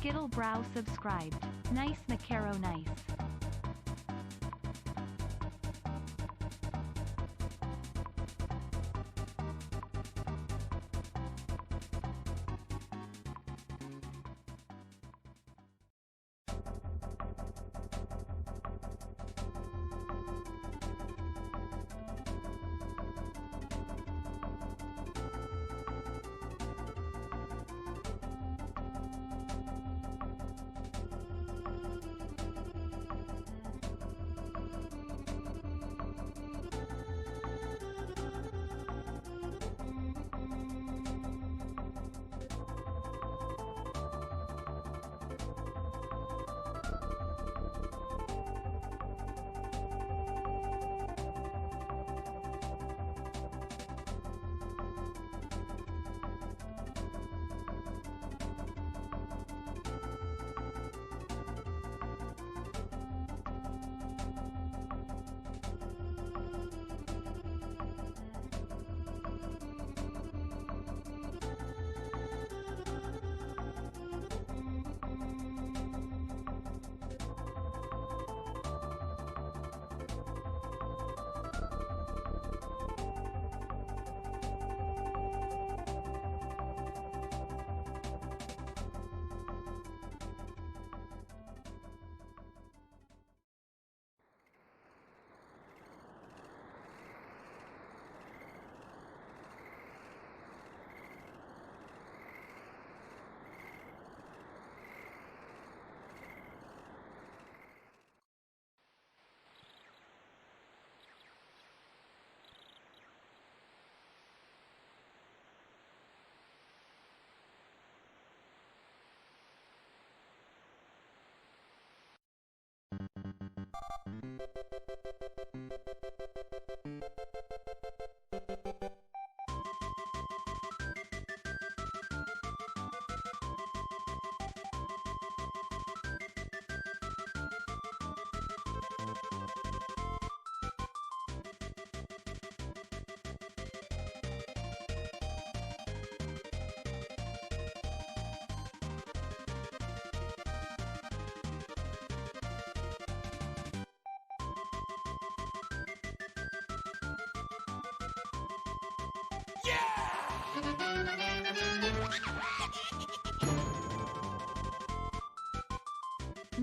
Skittle Brow subscribed. Nice Macaro nice.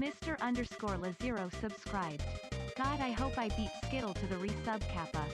Mr__Lazero subscribed. God, I hope I beat Skittle to the resub kappa.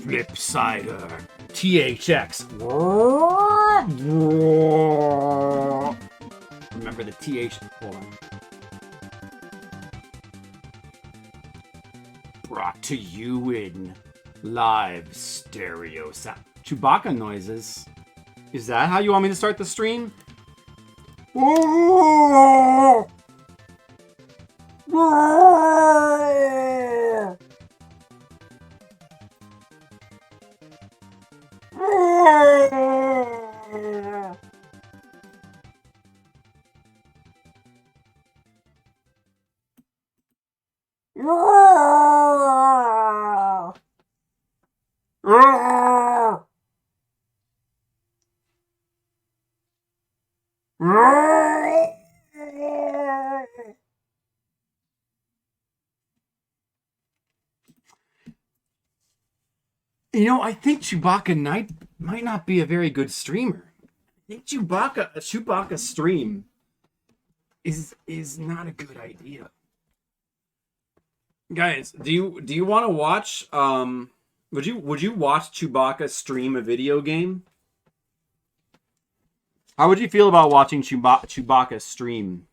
Flipsider. THX. Remember the TH. Hold on. Brought to you in live stereo sound. Chewbacca noises. Is that how you want me to start the stream? You know, I think Chewbacca might not be a very good streamer. I think Chewbacca stream is not a good idea. Guys, do you want to watch would you watch Chewbacca stream a video game? How would you feel about watching Chewbacca stream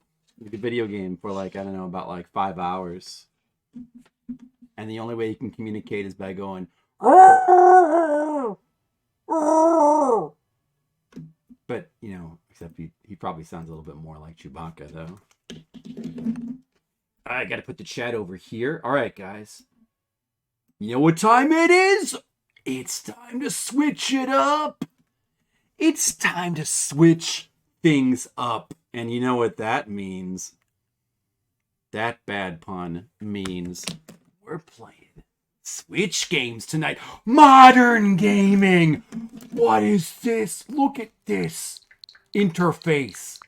a video game for like, I don't know, about like 5 hours? And the only way you can communicate is by going but, you know, except he probably sounds a little bit more like Chewbacca, though. I gotta put the chat over here. All right, guys. You know what time it is? It's time to switch it up. It's time to switch things up. And you know what that means? That bad pun means we're playing Switch games tonight. Modern gaming. What is this? Look at this interface.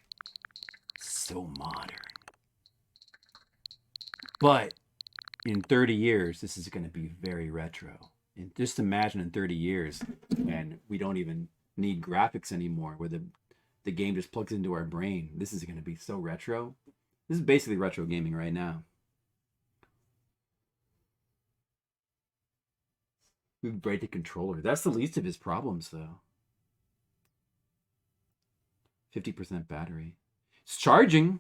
So modern. But in 30 years, this is going to be very retro. And just imagine in 30 years, and we don't even need graphics anymore, where the game just plugs into our brain. This is going to be so retro. This is basically retro gaming right now. We break the controller. That's the least of his problems, though. 50% battery. It's charging.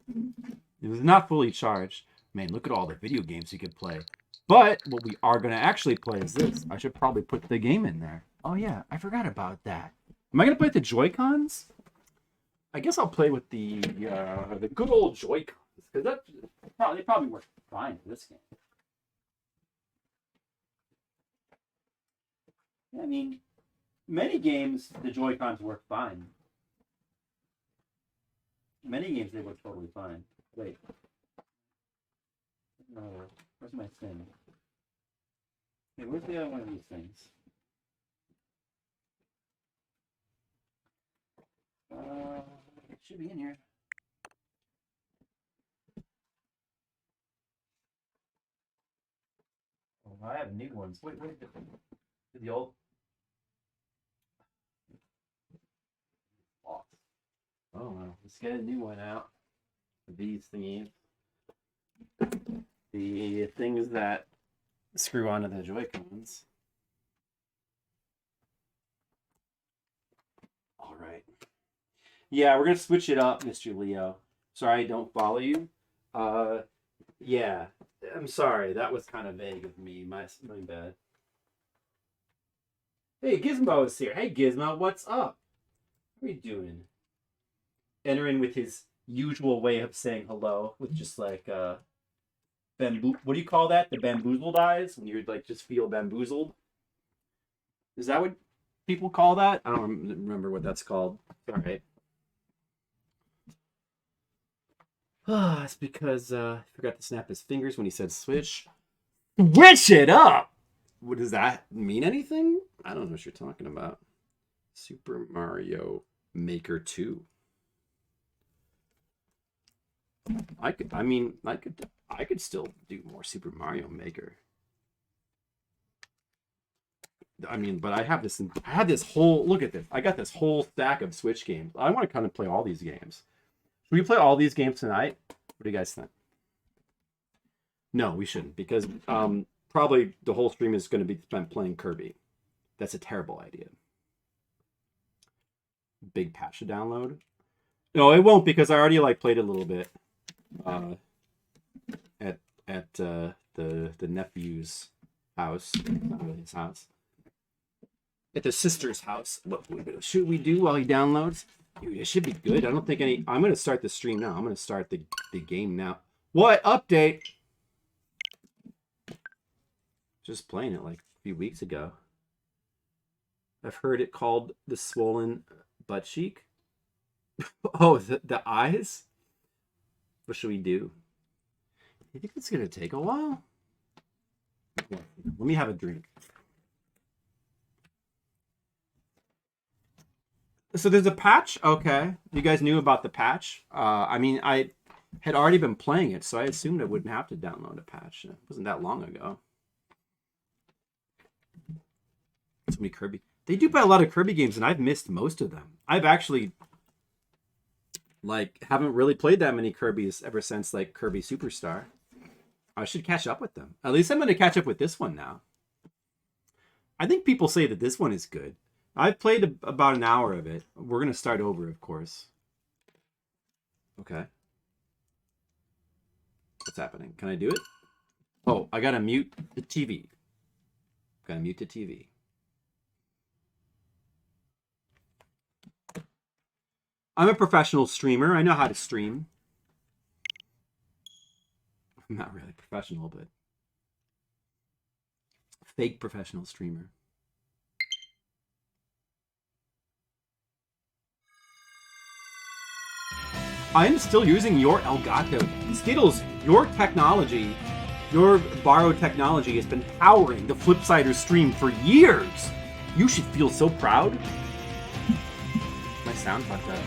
It was not fully charged. Man, look at all the video games you could play. But what we are going to actually play is this. I should probably put the game in there. Oh, yeah. I forgot about that. Am I going to play with the Joy-Cons? I guess I'll play with the good old Joy-Cons. Because they probably work fine in this game. I mean, many games, the Joy-Cons work fine. Many games, they work totally fine. Wait. No, where's my thing? Hey, where's the other one of these things? It should be in here. Oh, I have new ones. Wait, the old. Oh, well, let's get a new one out. These thingies. The things that screw onto the Joy-Cons. All right. Yeah, we're going to switch it up, Mr. Leo. Sorry I don't follow you. Yeah, I'm sorry. That was kind of vague of me. My bad. Hey, Gizmo is here. Hey, Gizmo, what's up? How are you doing? Entering with his usual way of saying hello, with just like what do you call that? The bamboozled eyes, when you're like just feel bamboozled. Is that what people call that? I don't remember what that's called. All right. It's because I forgot to snap his fingers when he said switch. Switch it up. What does that mean? Anything? I don't know what you're talking about. Super Mario Maker 2. I could still do more Super Mario Maker. I mean, but I had this whole, look at this. I got this whole stack of Switch games. I want to kind of play all these games. Should we play all these games tonight? What do you guys think? No, we shouldn't, because probably the whole stream is going to be spent playing Kirby. That's a terrible idea. Big patch to download. No, it won't because I already like played it a little bit at the nephew's house. Not really his house. At the sister's house. What should we do while he downloads? Dude, it should be good. I don't think any... I'm going to start the stream now. I'm going to start the game now. What? Update? Just playing it like a few weeks ago. I've heard it called the swollen butt cheek. Oh, the eyes? What should we do? I think it's going to take a while. Let me have a drink. So there's a patch? Okay. You guys knew about the patch? I mean, I had already been playing it, so I assumed I wouldn't have to download a patch. It wasn't that long ago. So many Kirby. They do buy a lot of Kirby games, and I've missed most of them. I've actually, like, haven't really played that many Kirbys ever since, like, Kirby Superstar. I should catch up with them. At least I'm going to catch up with this one now. I think people say that this one is good. I've played about an hour of it. We're going to start over, of course. Okay. What's happening? Can I do it? Oh, I got to mute the TV. Got to mute the TV. I'm a professional streamer. I know how to stream. I'm not really professional, but fake professional streamer. I am still using your Elgato. Skittles, your technology, your borrowed technology has been powering the Flipsider stream for years. You should feel so proud. My sound fucked up.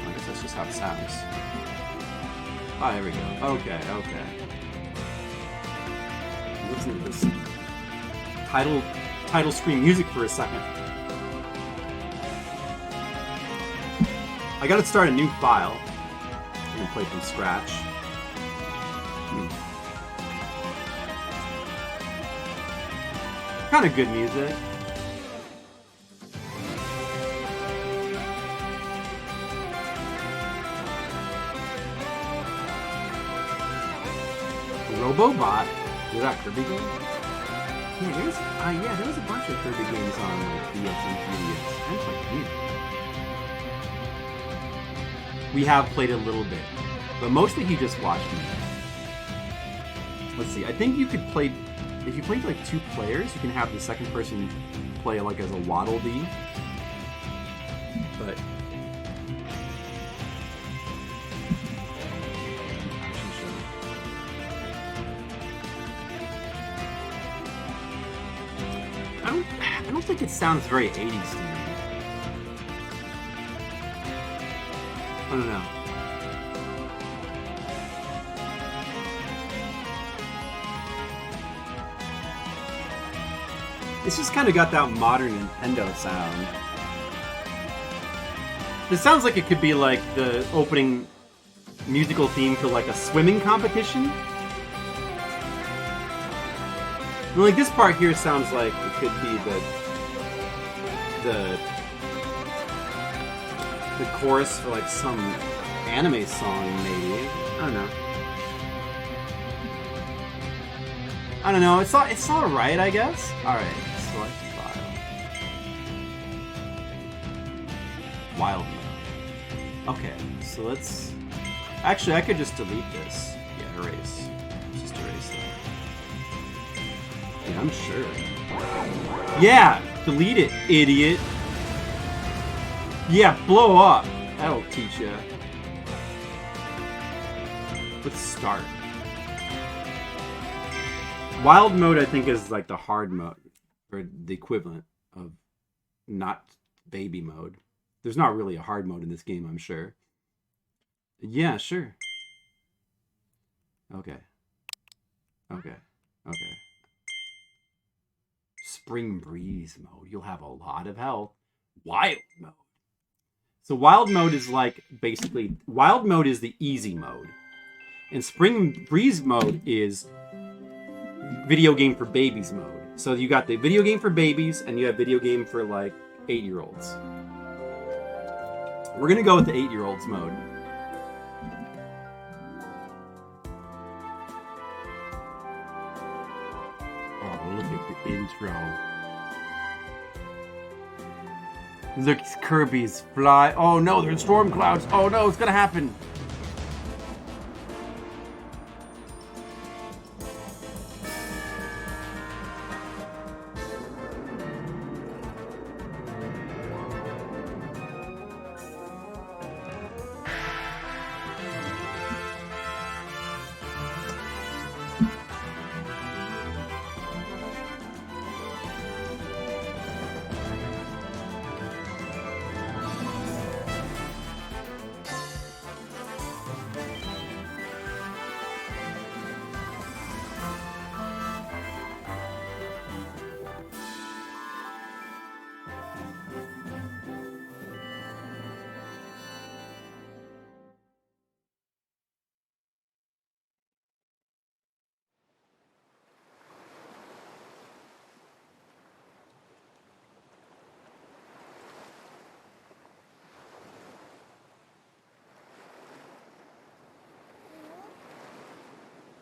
I guess that's just how it sounds. Oh, there we go. Okay, okay. Listen to this title screen music for a second. I gotta start a new file. I'm gonna play from scratch. Kind of good music. Robobot? Is that Kirby game? Yeah, there was a bunch of Kirby games on like DS and 3DS. And like me. We have played a little bit, but mostly he just watched me. Let's see. I think you could play if you played like 2 players. You can have the second person play like as a Waddle Dee. But I don't think it sounds very 80s to me. I don't know. It's just kind of got that modern Nintendo sound. It sounds like it could be like the opening musical theme for like a swimming competition. And like this part here sounds like it could be the chorus for like some anime song, maybe. I don't know. It's all right, I guess. All right, select file. Wild mode. Okay, so let's. Actually, I could just delete this. Yeah, erase. Just erase that. Yeah, I'm sure. Yeah, delete it, idiot. Yeah, blow up. That'll teach you. Let's start. Wild mode, I think, is like the hard mode, or the equivalent of not baby mode. There's not really a hard mode in this game, I'm sure. Yeah, sure. Okay. Okay. Okay. Spring breeze mode. You'll have a lot of health. Wild mode. So wild mode is like, basically, wild mode is the easy mode. And Spring Breeze mode is video game for babies mode. So you got the video game for babies, and you have video game for like 8-year-olds. We're gonna go with the 8-year-olds mode. Oh, look at the intro. Look, Kirby's fly. Oh no, there's storm clouds. Oh no, it's gonna happen.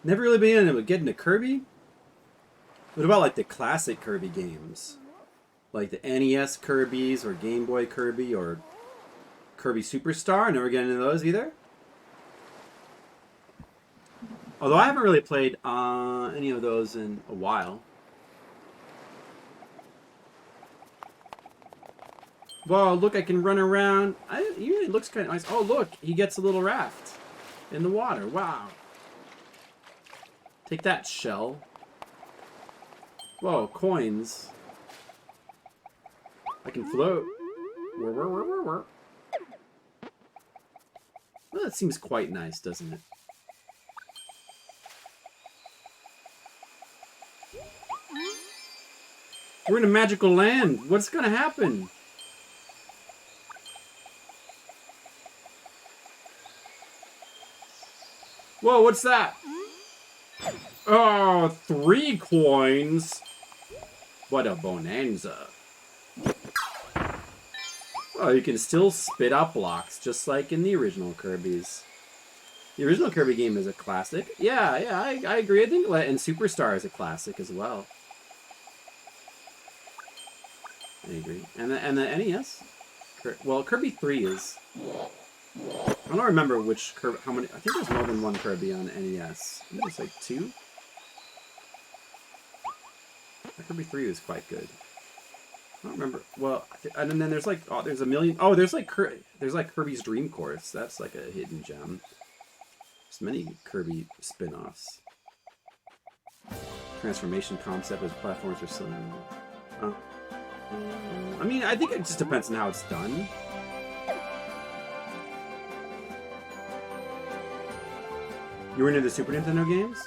Never really been able to get into Kirby. What about like the classic Kirby games? Like the NES Kirby's or Game Boy Kirby or Kirby Superstar? Never get into those either. Although I haven't really played any of those in a while. Whoa, look, I can run around. It looks kind of nice. Oh, look, he gets a little raft in the water. Wow. Take that, shell. Whoa, coins. I can float. Well, that seems quite nice, doesn't it? We're in a magical land. What's gonna happen? Whoa, what's that? Oh, 3 coins. What a bonanza. Oh, you can still spit out blocks, just like in the original Kirby's. The original Kirby game is a classic. Yeah, I agree. I think and Superstar is a classic as well. I agree. And the NES? Well, Kirby 3 is... I don't remember which Kirby... How many... I think there's more than one Kirby on NES. I think there's like 2? Kirby 3 was quite good. I don't remember. Well, and then there's like... Oh, there's a million... Oh, there's like Kirby's Dream Course. That's like a hidden gem. There's many Kirby spin-offs. Transformation concept as platforms are still... Oh. I mean, I think it just depends on how it's done. You were into the Super Nintendo games?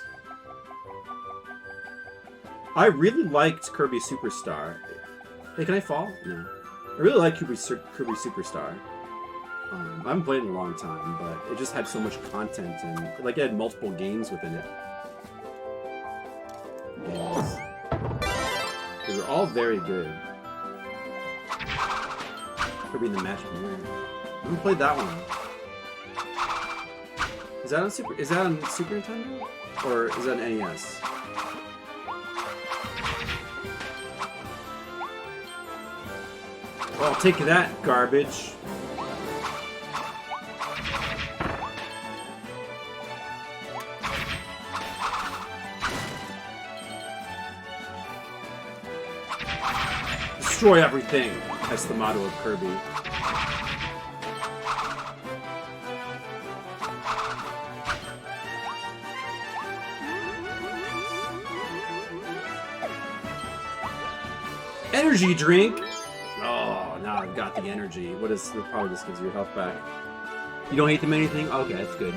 I really liked Kirby Superstar. Hey, can I fall? No. I really like Kirby Superstar. I haven't played it in a long time, but it just had so much content and like it had multiple games within it. Games. They were all very good. Kirby and the Magic Mirror. I haven't played that one. Is that on Super Nintendo? Or is that an NES? Well, I'll take that, garbage. Destroy everything. That's the motto of Kirby. Energy drink. Oh, now I've got the energy. What is? Probably just gives you your health back. You don't hate them anything? Okay, that's good.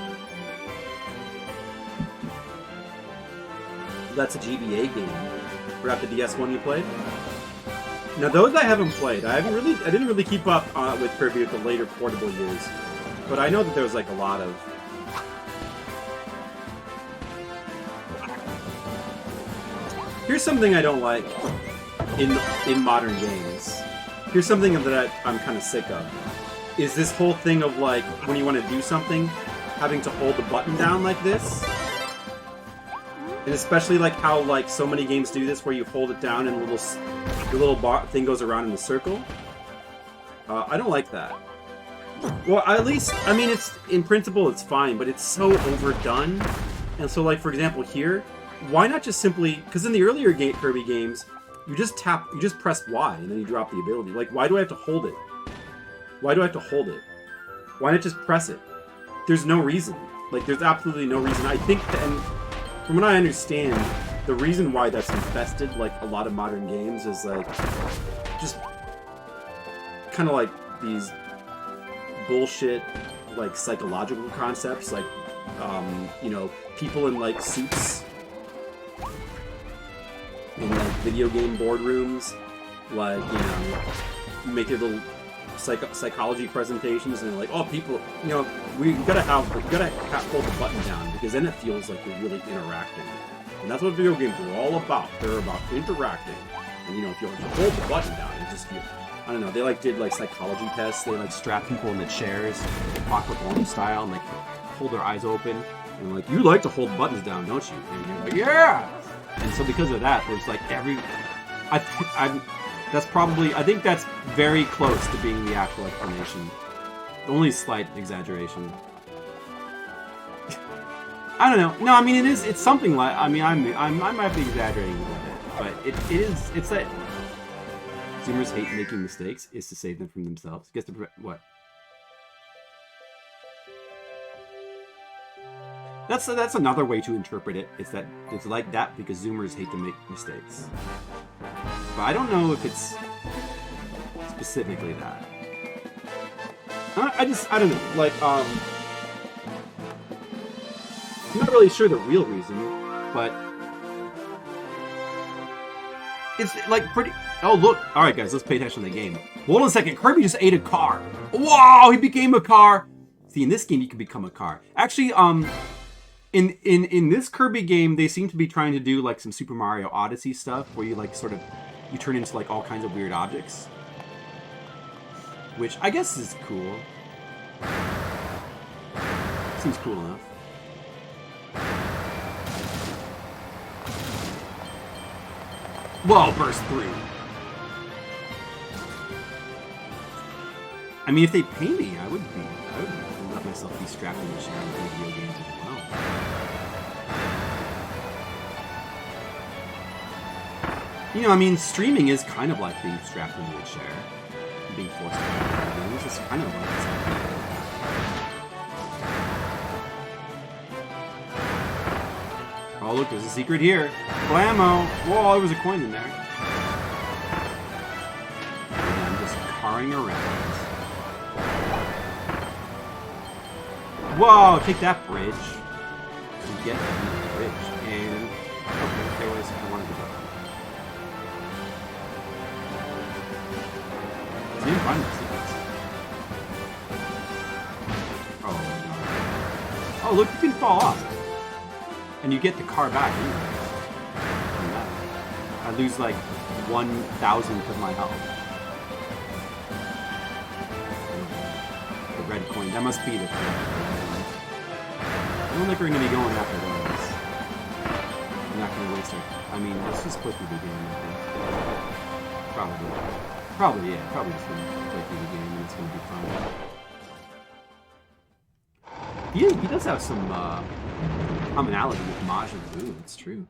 That's a GBA game. Forgot the DS one you played? Now those I haven't played. I didn't really keep up with Kirby with the later portable years, but I know that there was like a lot of Here's something I don't like in modern games. Here's something that I'm kind of sick of. Is this whole thing of like when you want to do something, having to hold the button down like this, and especially like how like so many games do this, where you hold it down and the little bar thing goes around in a circle. I don't like that. Well, at least I mean it's in principle it's fine, but it's so overdone. And so like for example here, why not just simply? Because in the earlier Kirby games, you just press Y and then you drop the ability. Like why do I have to hold it? Why do I have to hold it? Why not just press it? There's no reason. Like, there's absolutely no reason. I think, and from what I understand, the reason why that's infested, like, a lot of modern games is, like, just kind of like these bullshit, like, psychological concepts. Like, you know, people in, like, suits in, like, video game boardrooms. Like, you know, make their little psychology presentations, and they're like, oh, people, you know, we gotta hold the button down because then it feels like we're really interacting, and that's what video games are all about. They're about interacting, and you know, if you hold the button down, it just feels. I don't know. They like did like psychology tests. They like strap people in the chairs, Clockwork Orange style, and like hold their eyes open, and like you like to hold buttons down, don't you? And you're like, yeah. And so because of that, there's like I think that's very close to being the actual explanation. Only slight exaggeration. I don't know. No, I mean it's something like. I mean I might be exaggerating a little bit, but it's that Zoomers hate making mistakes is to save them from themselves. Guess to what? That's another way to interpret it. It's that it's like that because Zoomers hate to make mistakes. But I don't know if it's specifically that. I don't know. Like, I'm not really sure the real reason, but it's like pretty. Oh look! All right, guys, let's pay attention to the game. Hold on a second. Kirby just ate a car. Wow, he became a car. See, in this game, you can become a car. Actually, in this Kirby game, they seem to be trying to do like some Super Mario Odyssey stuff, where you like sort of. You turn into like all kinds of weird objects, which I guess is cool. Seems cool enough. Whoa, burst through. I mean, if they pay me, I would let myself be strapped in the chair and play video games as well. You know, I mean, streaming is kind of like being strapped into a chair, being forced to play video games. It's kind of like something. Oh, look, there's a secret here. Blammo! Whoa, there was a coin in there. And I'm just carring around. Whoa, take that bridge. You get the bridge. And, okay, there was, I wanted to go. I didn't find the secrets. Oh, no. Oh, look, you can fall off. And you get the car back anyway. I lose like 1,000th of my health. The red coin. That must be the red coin. I don't think we're going to be going after those. I'm not going to waste it. I mean, it's just supposed to be the game, I think. Probably, yeah. Probably just going to play through the game and it's going to be fun. He does have some commonality with Majin Buu, it's true.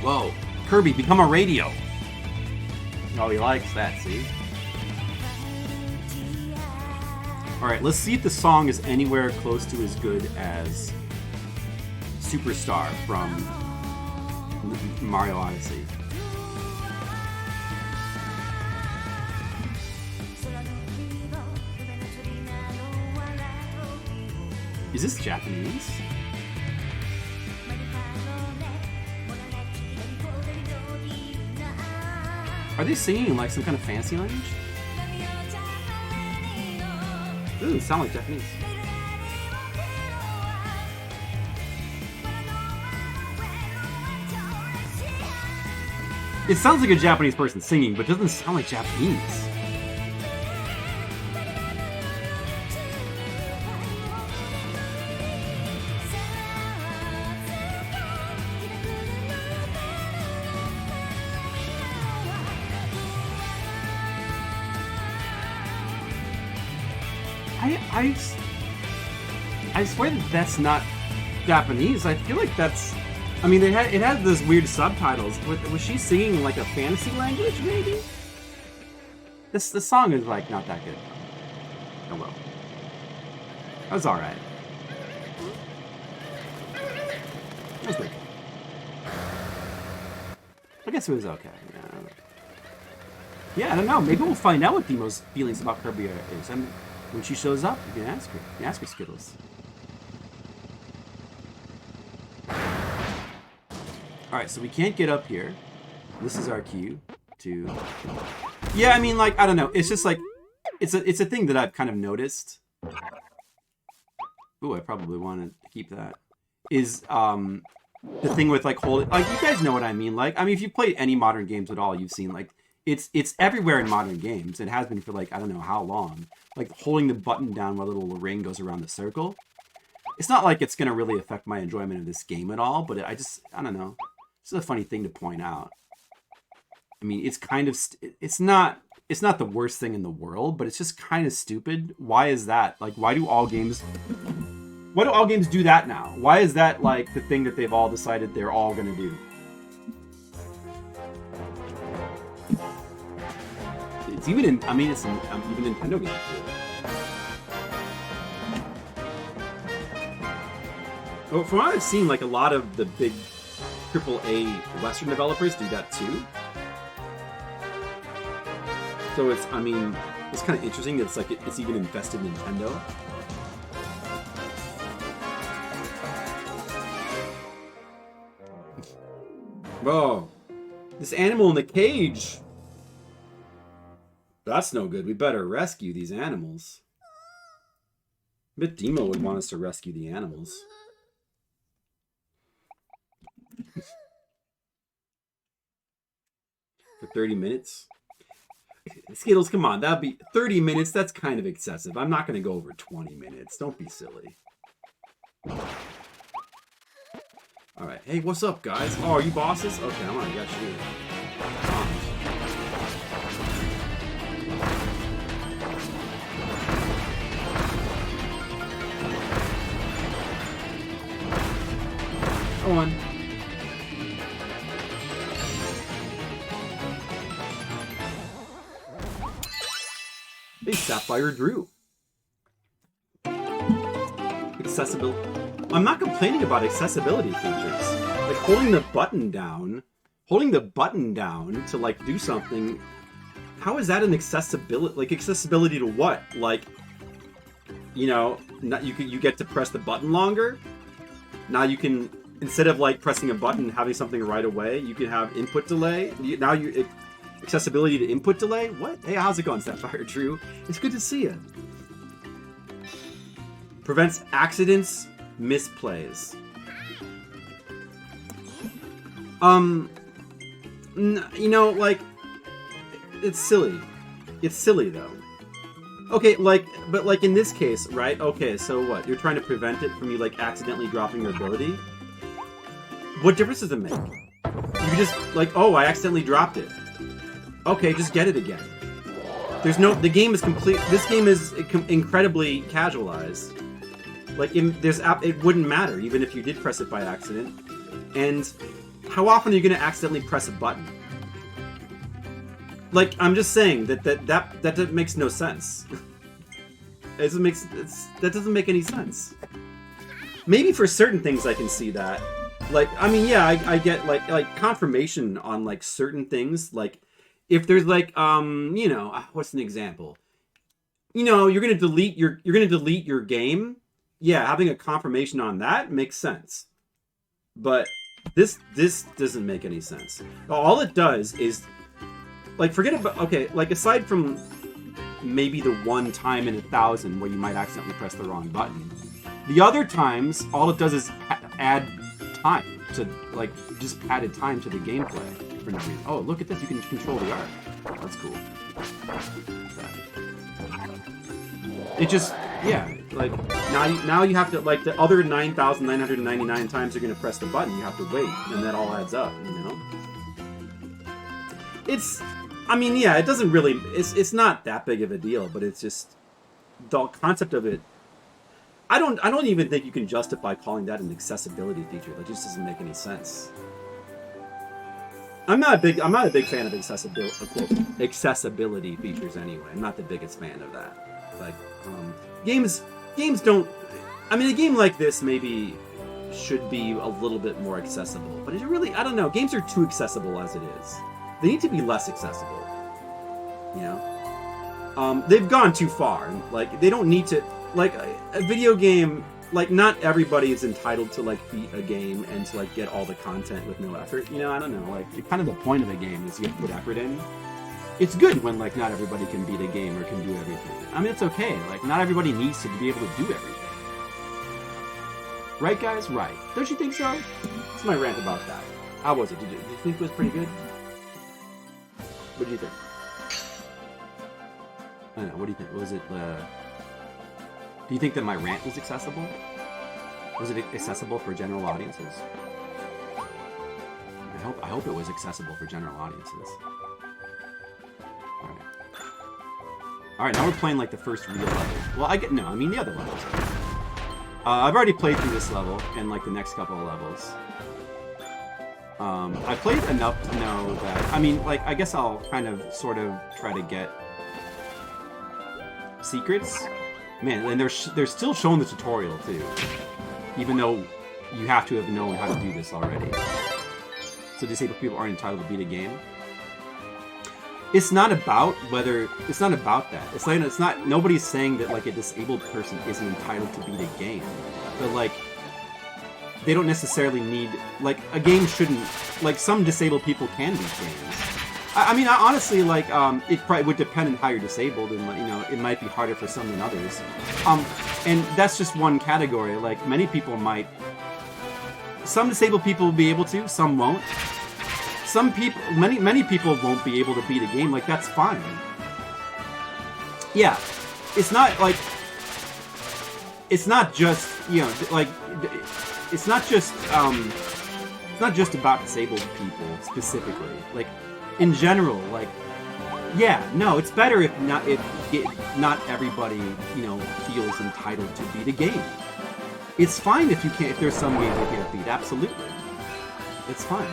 Whoa, Kirby, become a radio. Oh, he likes that, see? Alright, let's see if the song is anywhere close to as good as Superstar from Mario Odyssey. Is this Japanese? Are they singing in like some kind of fancy language? It doesn't sound like Japanese. It sounds like a Japanese person singing, but it doesn't sound like Japanese. I swear that that's not Japanese. I feel like that's... I mean, it has those weird subtitles. Was she singing like a fantasy language, maybe? The song is like not that good. Oh well. That was alright. That was pretty good. I guess it was okay. Yeah, I don't know. Maybe we'll find out what Demo's feelings about Kirby is. And when she shows up, you can ask her. You can ask her, Skittles. Alright, so we can't get up here. This is our cue to... Yeah, I mean, like, I don't know. It's just like... It's a thing that I've kind of noticed. Ooh, I probably want to keep that. Is, the thing with, like, holding... Like, you guys know what I mean. Like, I mean, if you've played any modern games at all, you've seen, like... It's everywhere in modern games. It has been for, like, I don't know how long. Like, holding the button down while a little ring goes around the circle. It's not like it's going to really affect my enjoyment of this game at all, but I don't know. It's a funny thing to point out. I mean, it's kind of... It's not the worst thing in the world, but it's just kind of stupid. Why is that? Like, why do all games do that now? Why is that, like, the thing that they've all decided they're all going to do? It's even in... I mean, it's in, even Nintendo games. Well, from what I've seen, like, a lot of the big AAA Western developers do that too. So it's, I mean, it's kind of interesting that it's like it's even invested in Nintendo. Whoa. This animal in the cage. That's no good. We better rescue these animals. I bet Demo would want us to rescue the animals. For 30 minutes? Skittles, come on. That'd be 30 minutes. That's kind of excessive. I'm not going to go over 20 minutes. Don't be silly. Alright. Hey, what's up, guys? Oh, are you bosses? Okay, I'm on. I got you. Come on. Hey, Sapphire Drew. Accessibility. I'm not complaining about accessibility features. Like holding the button down to like do something. How is that an accessibility? Like accessibility to what? Like, you know, you get to press the button longer. Now you can, instead of like pressing a button, having something right away, you can have input delay. Now accessibility to input delay? What? Hey, how's it going, Sapphire True? It's good to see you. Prevents accidents, misplays. You know, like, it's silly. It's silly, though. Okay, like, but like in this case, right? Okay, so what? You're trying to prevent it from you, like, accidentally dropping your ability? What difference does it make? You just, like, oh, I accidentally dropped it. Okay, just get it again. The game is complete. This game is incredibly casualized. Like, it wouldn't matter even if you did press it by accident. And how often are you going to accidentally press a button? Like, I'm just saying that makes no sense. That doesn't make any sense. Maybe for certain things I can see that. Like, I mean, yeah, I get like confirmation on like certain things. Like, if there's like you know, what's an example? You know, you're gonna delete your game. Yeah, having a confirmation on that makes sense. But this doesn't make any sense. All it does is, like, forget about, okay, like, aside from maybe the one time in 1,000 where you might accidentally press the wrong button, the other times, all it does is add time to, like, just added time to the gameplay. for no reason. Oh, look at this. You can control the arc. That's cool. It just, yeah, like, now you have to, like, the other 9,999 times you're going to press the button, you have to wait, and that all adds up, you know? It's, I mean, yeah, it doesn't really, it's not that big of a deal, but it's just, the concept of it, I don't even think you can justify calling that an accessibility feature. That just doesn't make any sense. I'm not a big fan of accessibility features anyway. I'm not the biggest fan of that. Like, games don't... I mean, a game like this maybe should be a little bit more accessible. But it really... I don't know. Games are too accessible as it is. They need to be less accessible. You know? They've gone too far. Like, they don't need to... Like, a video game... Like, not everybody is entitled to, like, beat a game and to, like, get all the content with no effort. You know, I don't know. Like, kind of the point of a game is you have to put effort in. It's good when, like, not everybody can beat a game or can do everything. I mean, it's okay. Like, not everybody needs to be able to do everything. Right, guys? Right. Don't you think so? That's my rant about that. How was it? Did you think it was pretty good? What do you think? I don't know. What do you think? Was it, do you think that my rant was accessible? Was it accessible for general audiences? I hope it was accessible for general audiences. Alright, now we're playing like the first real level. Well, I mean the other levels. I've already played through this level and like the next couple of levels. I played enough to know that, I mean, like, I guess I'll kind of, sort of, try to get secrets. Man, and they're still showing the tutorial, too. Even though you have to have known how to do this already. So disabled people aren't entitled to beat a game. It's not about whether... It's not about that. It's like, it's not... Nobody's saying that, like, a disabled person isn't entitled to beat a game. But, like... They don't necessarily need... Like, a game shouldn't... Like, some disabled people can beat games. I mean, honestly, like, it probably would depend on how you're disabled, and, you know, it might be harder for some than others. And that's just one category. Like, many people might... Some disabled people will be able to, some won't. Some people... Many people won't be able to beat a game. Like, that's fine. Yeah. It's not, like... It's not just, you know, like... It's not just, it's not just about disabled people, specifically. Like, in general, like, yeah, no, it's better if not everybody, you know, feels entitled to beat a game. It's fine if there's some games you can't beat, absolutely. It's fine,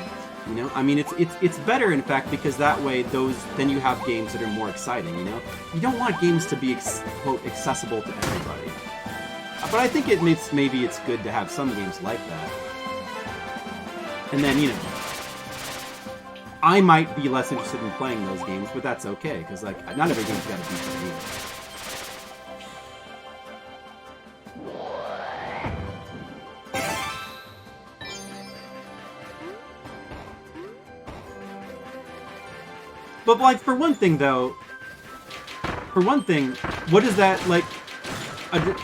you know? I mean, it's better, in fact, because that way then you have games that are more exciting, you know? You don't want games to be, quote, accessible to everybody. But I think maybe it's good to have some games like that. And then, you know, I might be less interested in playing those games, but that's okay, because, like, not every game's got to be for me. But, like, for one thing, what is that, like...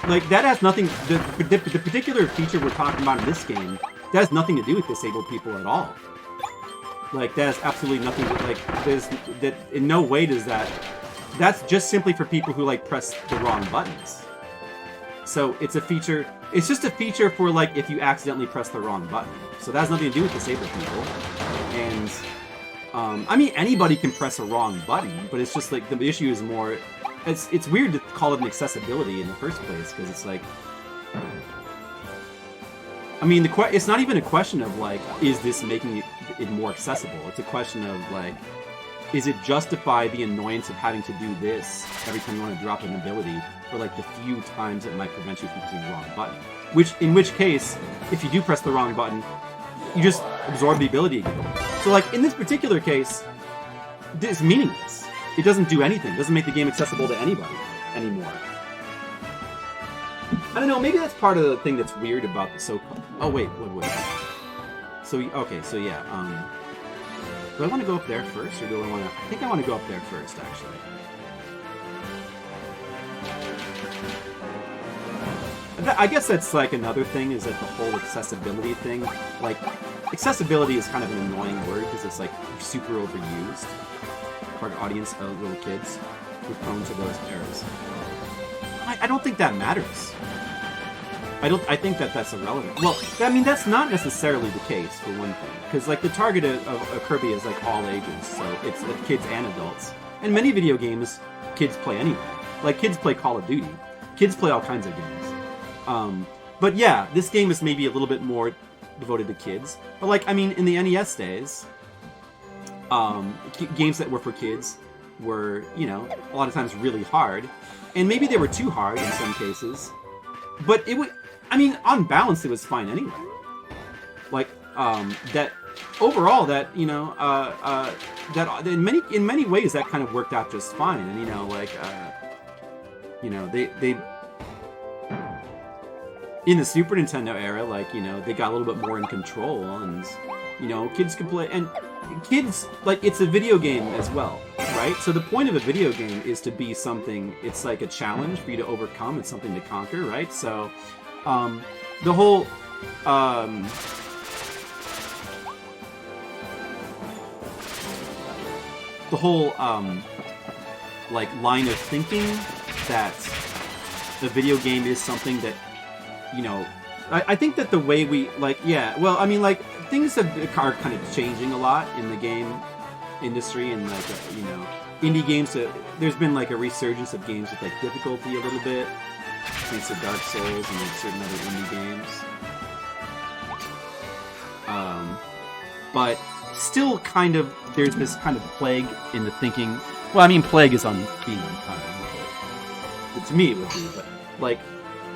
Like, that has nothing... The particular feature we're talking about in this game, that has nothing to do with disabled people at all. Like, that has absolutely nothing to... Like, that in no way does that... That's just simply for people who, like, press the wrong buttons. So, it's a feature... It's just a feature for, like, if you accidentally press the wrong button. So that has nothing to do with disabled people. And... I mean, anybody can press a wrong button, but it's just, like, the issue is more... It's weird to call it an accessibility in the first place, because it's like... I mean, it's not even a question of, like, is this making it more accessible? It's a question of, like, is it justify the annoyance of having to do this every time you want to drop an ability, or, like, the few times it might prevent you from pressing the wrong button? In which case, if you do press the wrong button, you just absorb the ability again. So, like, in this particular case, it's meaningless. It doesn't do anything. It doesn't make the game accessible to anybody anymore. I don't know, maybe that's part of the thing that's weird about the so-called... Oh, wait. So, okay, so yeah, do I want to go up there first, or do I want to... I think I want to go up there first, actually. I guess that's, like, another thing, is that the whole accessibility thing, like, accessibility is kind of an annoying word because it's like super overused. Target audience of little kids who are prone to those errors. I don't think that matters. I think that that's irrelevant. Well, I mean, that's not necessarily the case, for one thing. Because, like, the target of Kirby is, like, all ages. So it's kids and adults. And many video games, kids play anyway. Like, kids play Call of Duty. Kids play all kinds of games. But, yeah, this game is maybe a little bit more devoted to kids. But, like, I mean, in the NES days, games that were for kids were, you know, a lot of times really hard. And maybe they were too hard in some cases. But it would... I mean, on balance, it was fine anyway. Like, that overall, that, you know, that in many ways that kind of worked out just fine. And, you know, like, you know, they in the Super Nintendo era, like, you know, they got a little bit more in control, and, you know, kids could play, and kids, like, it's a video game as well, right? So the point of a video game is to be something, it's like a challenge for you to overcome, it's something to conquer, right? So, the whole, like, line of thinking that the video game is something that, you know, I think that the way we, like, yeah, well, I mean, like, things are kind of changing a lot in the game industry, and, like, you know, indie games, there's been, like, a resurgence of games with, like, difficulty a little bit, thanks to Dark Souls and, like, certain other indie games. But still kind of, there's this kind of plague in the thinking, well, I mean, plague is on being unkind, but to me it would be, but, like,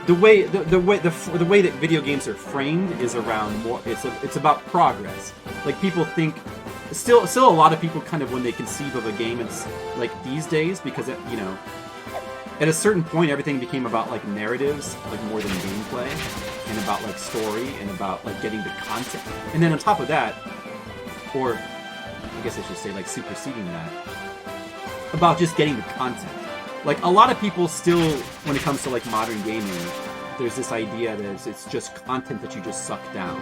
the way that video games are framed is around more. It's about progress. Like, people think, still a lot of people kind of, when they conceive of a game, it's like these days, because it, you know, at a certain point everything became about, like, narratives, like, more than gameplay, and about, like, story, and about, like, getting the content. And then on top of that, or I guess I should say, like, superseding that, about just getting the content. Like, a lot of people still, when it comes to, like, modern gaming, there's this idea that it's just content that you just suck down.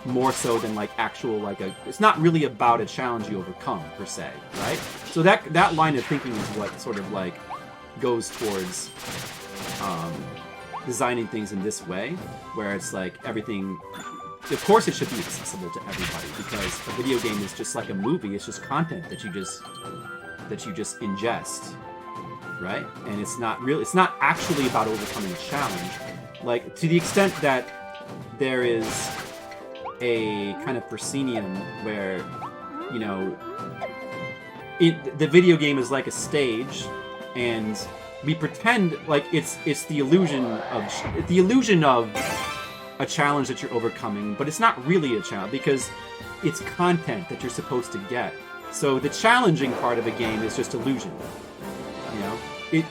More so than, like, actual, like, it's not really about a challenge you overcome, per se, right? So that line of thinking is what sort of, like, goes towards designing things in this way, where it's, like, everything... Of course it should be accessible to everybody, because a video game is just like a movie, it's just content that you just ingest. Right? And it's not actually about overcoming a challenge. Like, to the extent that there is a kind of proscenium where, you know, the video game is like a stage, and we pretend like it's the illusion of a challenge that you're overcoming, but it's not really a challenge, because it's content that you're supposed to get. So the challenging part of a game is just illusion. You know,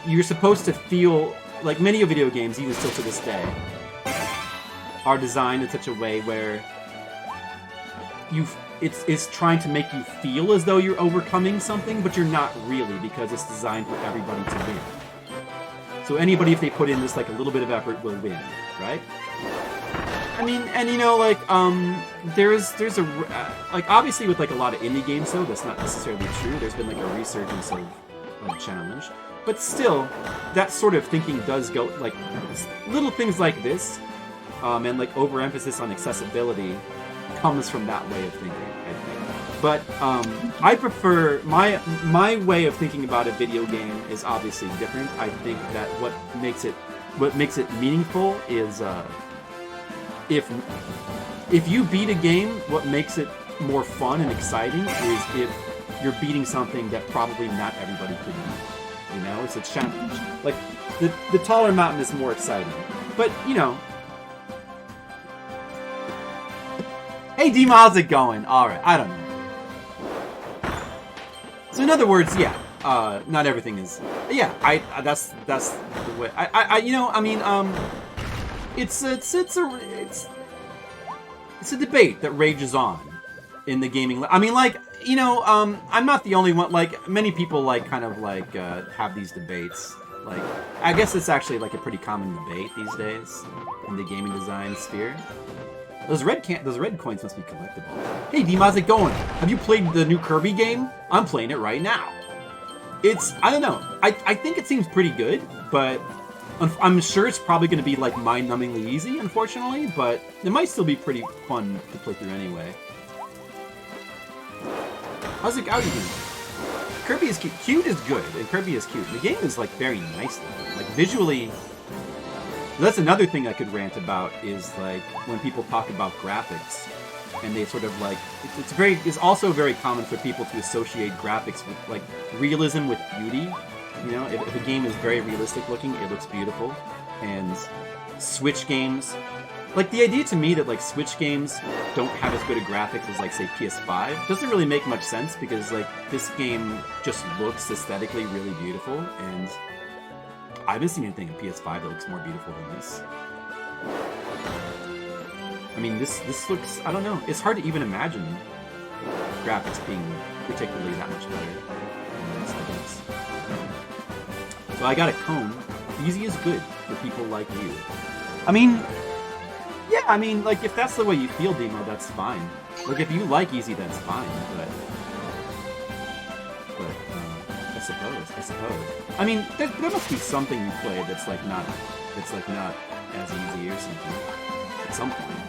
you're supposed to feel like many of video games, even still to this day, are designed in such a way where it's trying to make you feel as though you're overcoming something, but you're not really, because it's designed for everybody to win. So anybody, if they put in this, like, a little bit of effort, will win, right? I mean, and, you know, like, there's a like, obviously with, like, a lot of indie games, though, that's not necessarily true. There's been, like, a resurgence of challenge, but still, that sort of thinking does go, like, little things like this, and, like, overemphasis on accessibility comes from that way of thinking, I think. But I prefer my way of thinking about a video game is obviously different. I think that what makes it meaningful is if you beat a game, what makes it more fun and exciting is if you're beating something that probably not everybody could beat. You know, it's a challenge. Like, the taller mountain is more exciting. But, you know... Hey, Dima, how's it going? Alright, I don't know. So in other words, yeah, not everything is... Yeah, that's the way... you know, I mean, it's a debate that rages on in the gaming... I mean, like, you know, I'm not the only one. Like, many people, like, kind of, like, have these debates. Like, I guess it's actually, like, a pretty common debate these days in the gaming design sphere. Those red coins must be collectible. Hey, Deem, how's it going? Have you played the new Kirby game? I'm playing it right now. I don't know. I think it seems pretty good, but I'm sure it's probably going to be like mind-numbingly easy, unfortunately, but it might still be pretty fun to play through anyway. How's it doing? Kirby is cute. Cute is good, and Kirby is cute. The game is like very nice looking. Like visually, that's another thing I could rant about is like when people talk about graphics, and they sort of like it's also very common for people to associate graphics with like realism with beauty. You know, if a game is very realistic looking, it looks beautiful. And Switch games, like the idea to me that like Switch games don't have as good a graphics as like say PS5 doesn't really make much sense because like this game just looks aesthetically really beautiful, and I haven't seen anything in PS5 that looks more beautiful than this. I mean, this looks, I don't know, it's hard to even imagine graphics being particularly that much better than this, I guess. So I got a cone. Easy is good for people like you. I mean, yeah, I mean, like, if that's the way you feel, Demo, that's fine. Like, if you like easy, that's fine, but I suppose. I mean, there must be something you play that's not as easy or something at some point.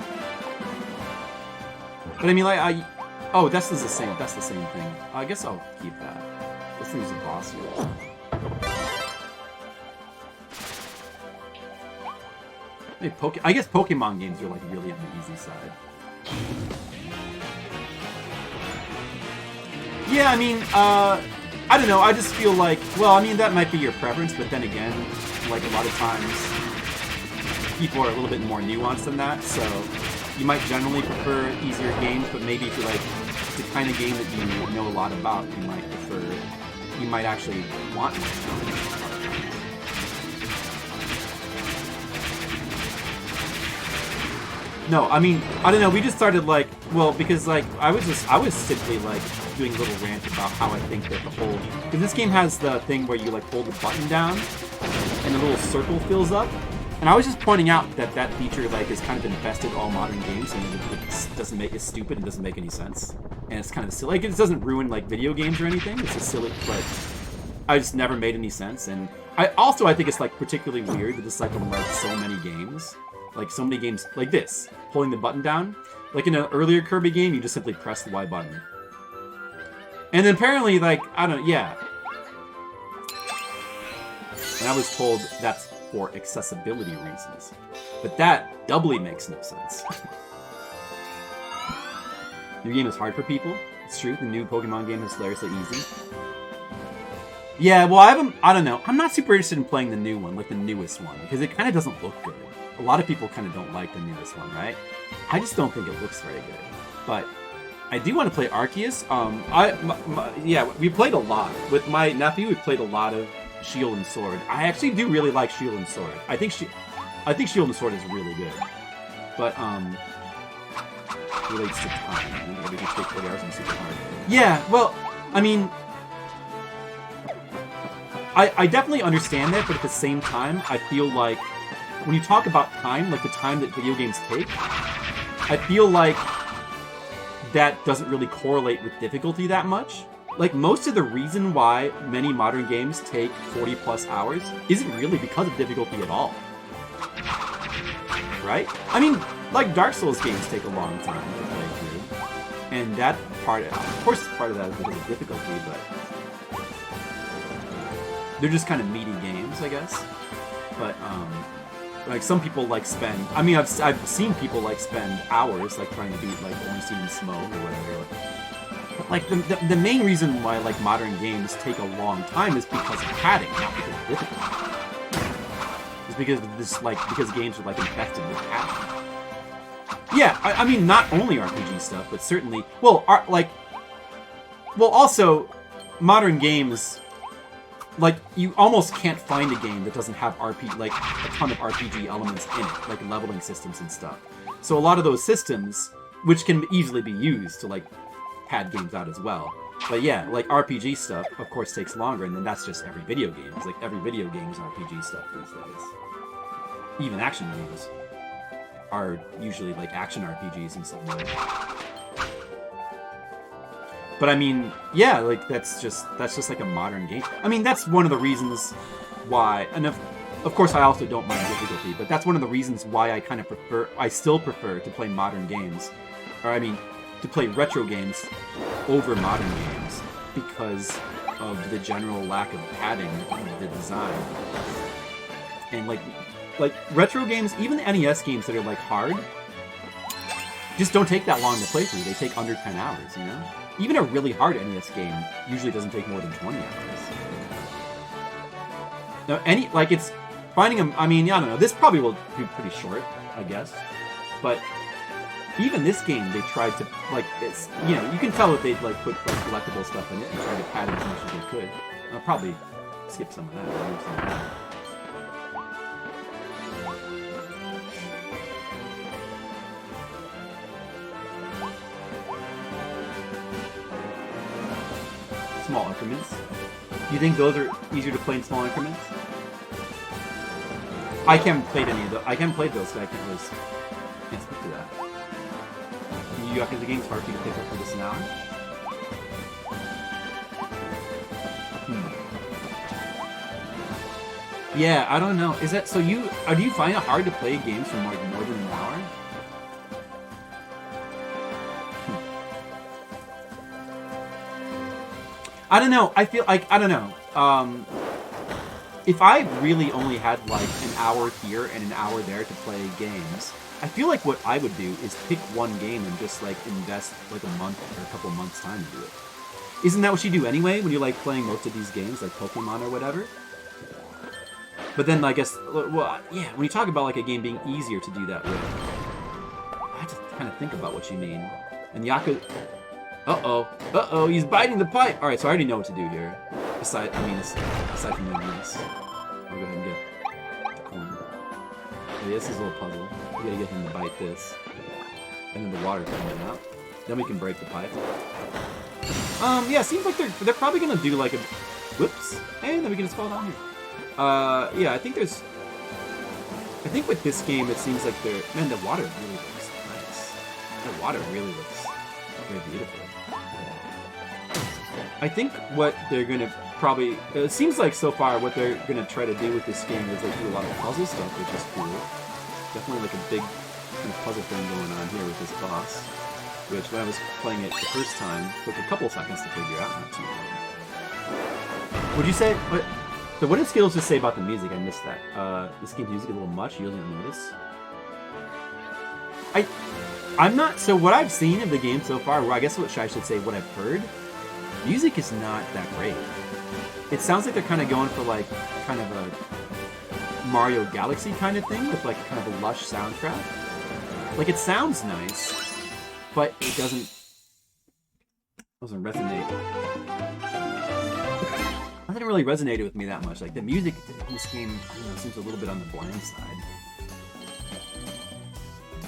But I mean, like, oh, that's the same thing. I guess I'll keep that. This thing's a boss here. Hey, I guess Pokemon games are like really on the easy side. Yeah, I mean, I don't know, I just feel like, well, I mean, that might be your preference, but then again, like a lot of times, people are a little bit more nuanced than that, so you might generally prefer easier games, but maybe if you're like, the kind of game that you know a lot about, you might actually want more challenge. No, I mean, I don't know, we just started like, well, because like, I was simply like doing a little rant about how I think that the whole, because this game has the thing where you like hold the button down and the little circle fills up, and I was just pointing out that that feature like is kind of infested all modern games, and it's stupid and doesn't make any sense, and it's kind of silly. Like, it doesn't ruin like video games or anything, it's just silly, but I just never made any sense, and I think it's like particularly weird that it's like in like so many games. Like, so many games like this, holding the button down. Like, in an earlier Kirby game, you just simply press the Y button. And then apparently, like, I don't know, yeah. And I was told that's for accessibility reasons. But that doubly makes no sense. Your game is hard for people. It's true, the new Pokemon game is hilariously easy. Yeah, well, I don't know. I'm not super interested in playing the new one, like the newest one, because it kind of doesn't look good. A lot of people kind of don't like the newest one, right? I just don't think it looks very good. But I do want to play Arceus. Yeah, we played a lot. With my nephew, we played a lot of Shield and Sword. I actually do really like Shield and Sword. I think Shield and Sword is really good. But, relates to time. We can take 40 hours and super hard. Yeah, well, I mean, I definitely understand that, but at the same time, I feel like when you talk about time, like the time that video games take, I feel like that doesn't really correlate with difficulty that much. Like, most of the reason why many modern games take 40 plus hours isn't really because of difficulty at all. Right? I mean, like Dark Souls games take a long time to play through. And that part, of course part of that is because of difficulty, but they're just kind of meaty games, I guess. But, like, some people, like, spend... I mean, I've seen people, like, spend hours, like, trying to beat, like, Orange Steam and Smoke or whatever. But, like, the main reason why, like, modern games take a long time is because of padding, not because of difficulty. It's because of this, like, because games are, like, infested with padding. Yeah, I mean, not only RPG stuff, but certainly... Well, also, modern games... Like, you almost can't find a game that doesn't have a ton of RPG elements in it, like leveling systems and stuff. So a lot of those systems, which can easily be used to, like, pad games out as well. But yeah, like, RPG stuff, of course, takes longer, and then that's just every video game. It's like, every video game is RPG stuff these days. Even action games. are usually like action RPGs and stuff like that. But I mean, yeah, like that's just like a modern game. I mean, that's one of the reasons why, and of course I also don't mind difficulty, but that's one of the reasons why I still prefer to play modern games, or I mean, to play retro games over modern games, because of the general lack of padding of the design. And like retro games, even the NES games that are like hard, just don't take that long to play through. They take under 10 hours, you know? Even a really hard NES game usually doesn't take more than 20 hours. Now, it's finding them. I mean, I don't know. This probably will be pretty short, I guess. But even this game, they tried to it's, you know, you can tell that they'd like put like collectible stuff in it and try to pad it as much as they could. I'll probably skip some of that. Remove some of that. Small increments. Do you think those are easier to play in small increments? I haven't played any of those. I haven't played those, so I can't speak to that. You after the game's hard for you to pick up for this an hour? Yeah, I don't know. Is that so? Do you find it hard to play games for more than an hour? I don't know. I feel like, I don't know. If I really only had like an hour here and an hour there to play games, I feel like what I would do is pick one game and just like invest like a month or a couple months time to do it. Isn't that what you do anyway when you're like playing most of these games like Pokemon or whatever? But then I guess, well, yeah, when you talk about like a game being easier to do that with, I have to kind of think about what you mean. And Yaku... Uh-oh, he's biting the pipe! Alright, so I already know what to do here. Aside from doing this. I'll go ahead and get the corner. Okay, this is a little puzzle. We gotta get him to bite this. And then the water coming out. Then we can break the pipe. Yeah, seems like they're probably gonna do like a... Whoops! And then we can just fall down here. Yeah, I think with this game, it seems like man, the water really looks nice. The water really looks very beautiful. I think what they're gonna probably... It seems like so far what they're gonna try to do with this game is they do a lot of puzzle stuff, which is cool. Definitely like a big kind of puzzle thing going on here with this boss. Which, when I was playing it the first time, took a couple seconds to figure out, not too long. Would you say... So what did Skittles just say about the music? I missed that. This game's music is a little much. You usually don't notice. I'm not... So what I've seen of the game so far, or I guess I should say what I've heard, music is not that great. It sounds like they're kind of going for like kind of a Mario Galaxy kind of thing with like kind of a lush soundtrack. Like it sounds nice, but it doesn't resonate. That didn't really resonate with me that much. Like the music in this game, I don't know, seems a little bit on the bland side.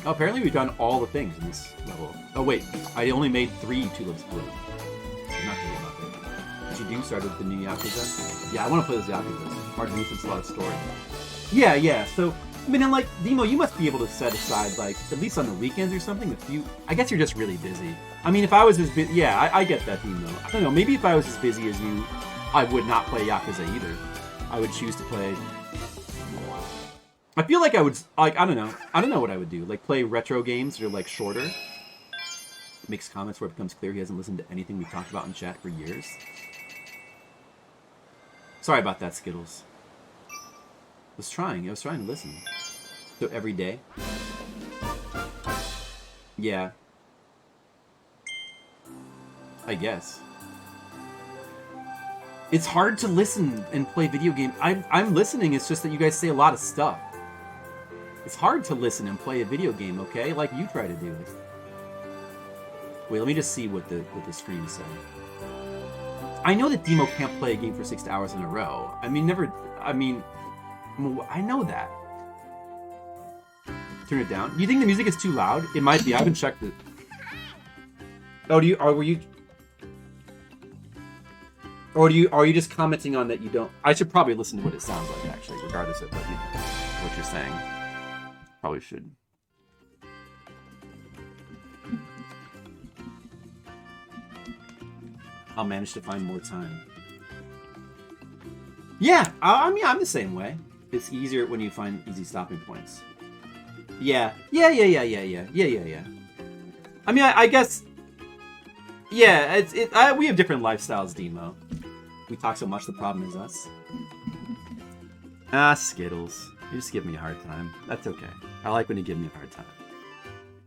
Oh, apparently we've done all the things in this level. Oh wait, I only made 3 tulips blue. I'm not kidding about that. Did you started the new Yakuza? Yeah, I want to play this Yakuza. It's hard to do since a lot of story. Yeah. So, I mean, like, Demo, you must be able to set aside, like, at least on the weekends or something, a few... I guess you're just really busy. I mean, if I was as busy... Yeah, I get that, Demo. I don't know, maybe if I was as busy as you, I would not play Yakuza either. I would choose to play... I feel like I would... Like, I don't know. I don't know what I would do. Like, play retro games that are, like, shorter. Makes comments where it becomes clear he hasn't listened to anything we've talked about in chat for years. Sorry about that, Skittles. I was trying to listen. So every day? Yeah. I guess. It's hard to listen and play video games. I'm listening, it's just that you guys say a lot of stuff. It's hard to listen and play a video game, okay? Like you try to do it. Wait, let me just see what the screen is saying. I know that Demo can't play a game for 6 hours in a row. I know that. Turn it down. Do you think the music is too loud? It might be. I haven't checked it. Oh, are you just commenting on that you don't... I should probably listen to what it sounds like, actually, regardless of what you're saying. Probably should. I'll manage to find more time. Yeah, I mean, I'm the same way. It's easier when you find easy stopping points. Yeah. I mean, I guess... Yeah, we have different lifestyles, Demo. We talk so much, the problem is us. Skittles. You just give me a hard time. That's okay. I like when you give me a hard time.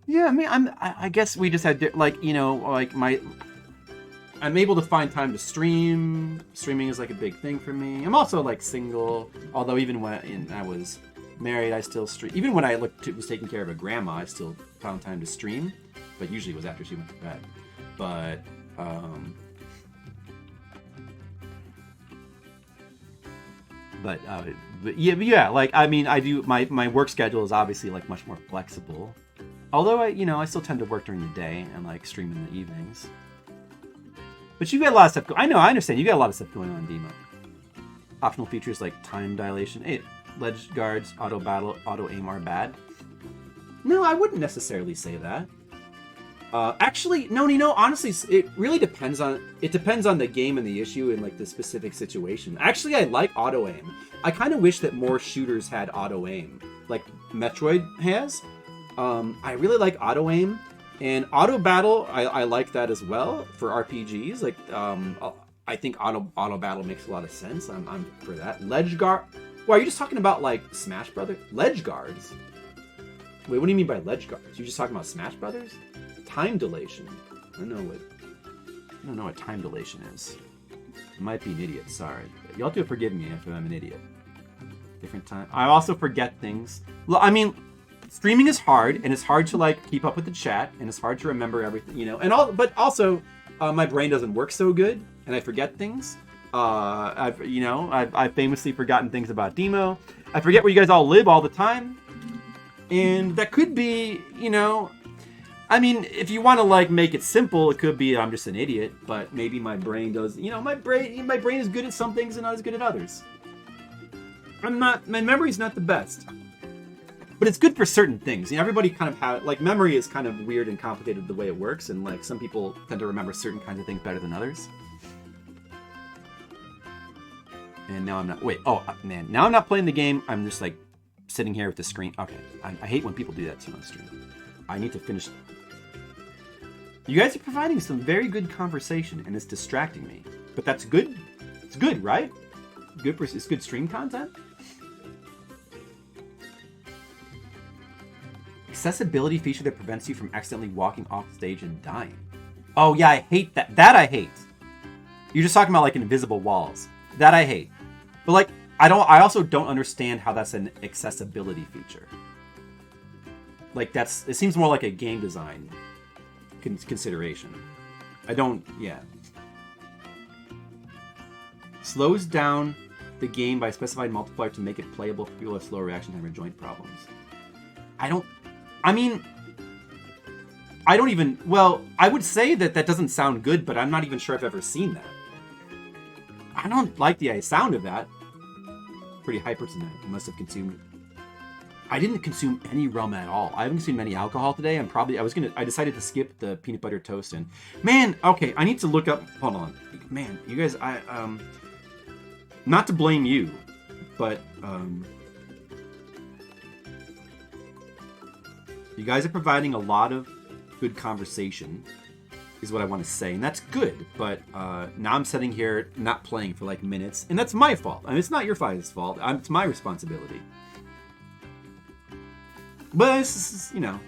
Yeah, I mean, I guess we just had, like, you know, like, I'm able to find time to stream. Streaming is, like, a big thing for me. I'm also, like, single. Although even when I was married, I still stream. Even when I was taking care of a grandma, I still found time to stream. But usually it was after she went to bed. But yeah, like, I mean, I do, my work schedule is obviously, like, much more flexible. Although I still tend to work during the day and, like, stream in the evenings. But you got a lot of stuff. I understand. You got a lot of stuff going on, Demo. Optional features like time dilation. Hey, ledge guards, auto battle, auto aim are bad. No, I wouldn't necessarily say that. Actually, no, you know, honestly, it really depends on the game and the issue and, like, the specific situation. Actually, I like auto aim. I kind of wish that more shooters had auto aim, like Metroid has. I really like auto aim, and auto battle. I like that as well for RPGs. Like, I think auto battle makes a lot of sense. I'm for that. Ledge guard. Well, are you just talking about, like, Smash Brothers? Ledge guards? Wait, what do you mean by ledge guards? You just talking about Smash Brothers? Time dilation. I don't know what time dilation is. I might be an idiot, sorry. Y'all have to forgive me if I'm an idiot. Different time. I also forget things. Well, I mean, streaming is hard, and it's hard to, like, keep up with the chat, and it's hard to remember everything, you know. But also, my brain doesn't work so good, and I forget things. I've famously forgotten things about Demo. I forget where you guys all live all the time, and that could be, you know. I mean, if you want to, like, make it simple, it could be I'm just an idiot, but maybe my brain does, you know, my brain is good at some things and not as good at others. My memory's not the best. But it's good for certain things. You know, everybody kind of like, memory is kind of weird and complicated the way it works, and, like, some people tend to remember certain kinds of things better than others. And now I'm not, man, now I'm not playing the game, I'm just, like, sitting here with the screen. Okay, I hate when people do that to me on stream. I need to finish. You guys are providing some very good conversation, and it's distracting me. But that's good. It's good, right? It's good stream content. Accessibility feature that prevents you from accidentally walking off stage and dying. Oh yeah, I hate that. That I hate. You're just talking about, like, invisible walls. That I hate. But, like, I also don't understand how that's an accessibility feature. Like, it seems more like a game design consideration. Yeah. Slows down the game by a specified multiplier to make it playable for people with slow reaction time or joint problems. I would say that doesn't sound good, but I'm not even sure I've ever seen that. I don't like the sound of that. Pretty hyper tonight. I must have consumed. I didn't consume any rum at all. I haven't consumed any alcohol today. I decided to skip the peanut butter toast and, man, okay, I need to look up, hold on. Man, you guys, not to blame you, but, you guys are providing a lot of good conversation, is what I want to say, and that's good, but now I'm sitting here not playing for, like, minutes, and that's my fault. I mean, it's not your guys' fault. It's my responsibility. But it's, you know.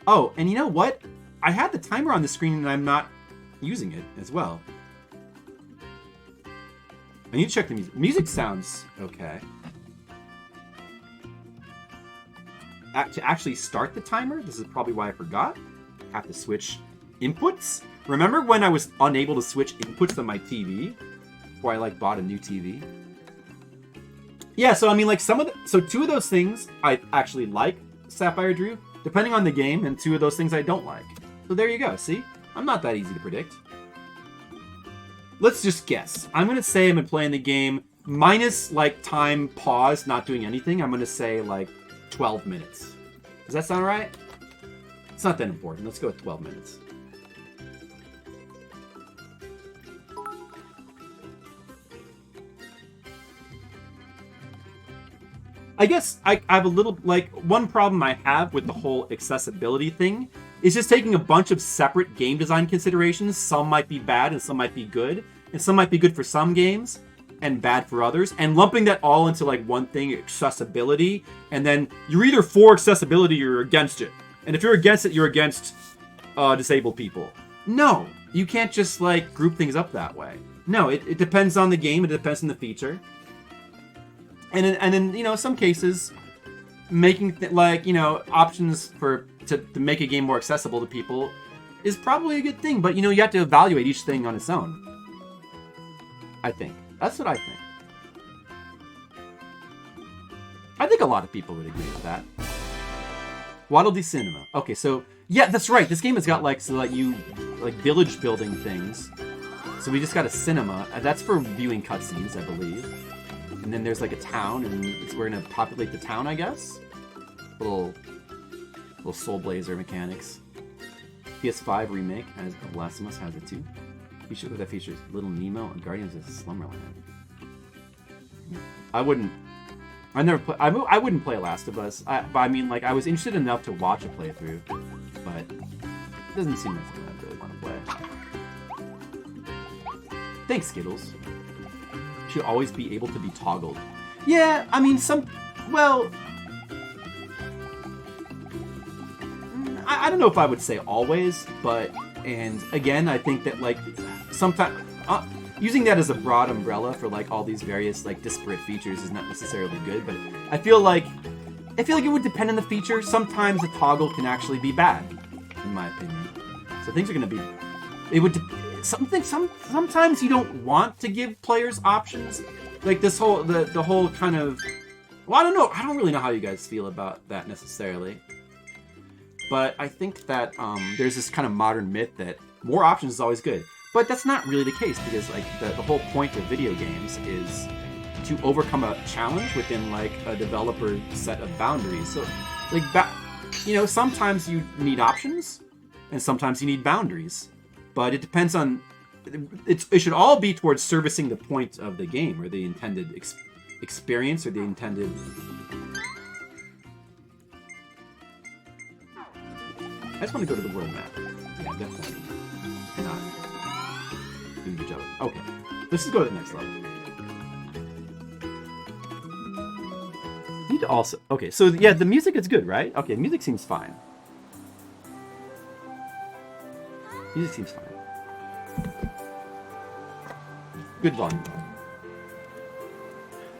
Oh, and you know what? I had the timer on the screen, and I'm not using it as well. I need to check the music. Music sounds okay. To actually start the timer, this is probably why I forgot. Have to switch inputs. Remember when I was unable to switch inputs on my TV? Before I, like, bought a new TV? Yeah, so I mean, like, two of those things I actually like, Sapphire Drew, depending on the game, and two of those things I don't like. So there you go, see? I'm not that easy to predict. Let's just guess. I'm gonna say I've been playing the game minus, like, time pause, not doing anything. I'm gonna say, like, 12 minutes. Does that sound right? It's not that important. Let's go with 12 minutes. I guess I have a little, like, one problem I have with the whole accessibility thing is just taking a bunch of separate game design considerations. Some might be bad and some might be good. And some might be good for some games and bad for others. And lumping that all into, like, one thing, accessibility. And then you're either for accessibility or you're against it. And if you're against it, you're against disabled people. No, you can't just, like, group things up that way. No, it depends on the game. It depends on the feature. And in you know, some cases, making options to make a game more accessible to people is probably a good thing. But you know, you have to evaluate each thing on its own. I think that's what I think. I think a lot of people would agree with that. Waddle Dee Cinema. Okay, so yeah, that's right. This game has got like village building things. So we just got a cinema. That's for viewing cutscenes, I believe. And then there's like a town, and we're gonna populate the town, I guess. Little Soul Blazer mechanics. PS5 remake as The Last of Us has it too. That features Little Nemo and Guardians of Slumberland. I wouldn't play Last of Us. But I mean, like, I was interested enough to watch a playthrough, but it doesn't seem like something I really want to play. Thanks, Skittles. Should always be able to be toggled. Yeah, I mean, I don't know if I would say always, but, and again, I think that, like, sometimes, using that as a broad umbrella for, like, all these various, like, disparate features is not necessarily good, but I feel like it would depend on the feature. Sometimes a toggle can actually be bad, in my opinion. So things are going to be, sometimes you don't want to give players options. Like this whole, the whole kind of, well, I don't know. I don't really know how you guys feel about that necessarily. But I think that there's this kind of modern myth that more options is always good. But that's not really the case, because like the whole point of video games is to overcome a challenge within like a developer set of boundaries. So like, sometimes you need options and sometimes you need boundaries. But it depends on, it should all be towards servicing the point of the game, or the intended experience, or the intended... I just want to go to the world map. Yeah, definitely not doing the job. Okay, let's just go to the next level. Need to also... Okay, so yeah, the music is good, right? Okay, music seems fine. Music seems fine. Good volume.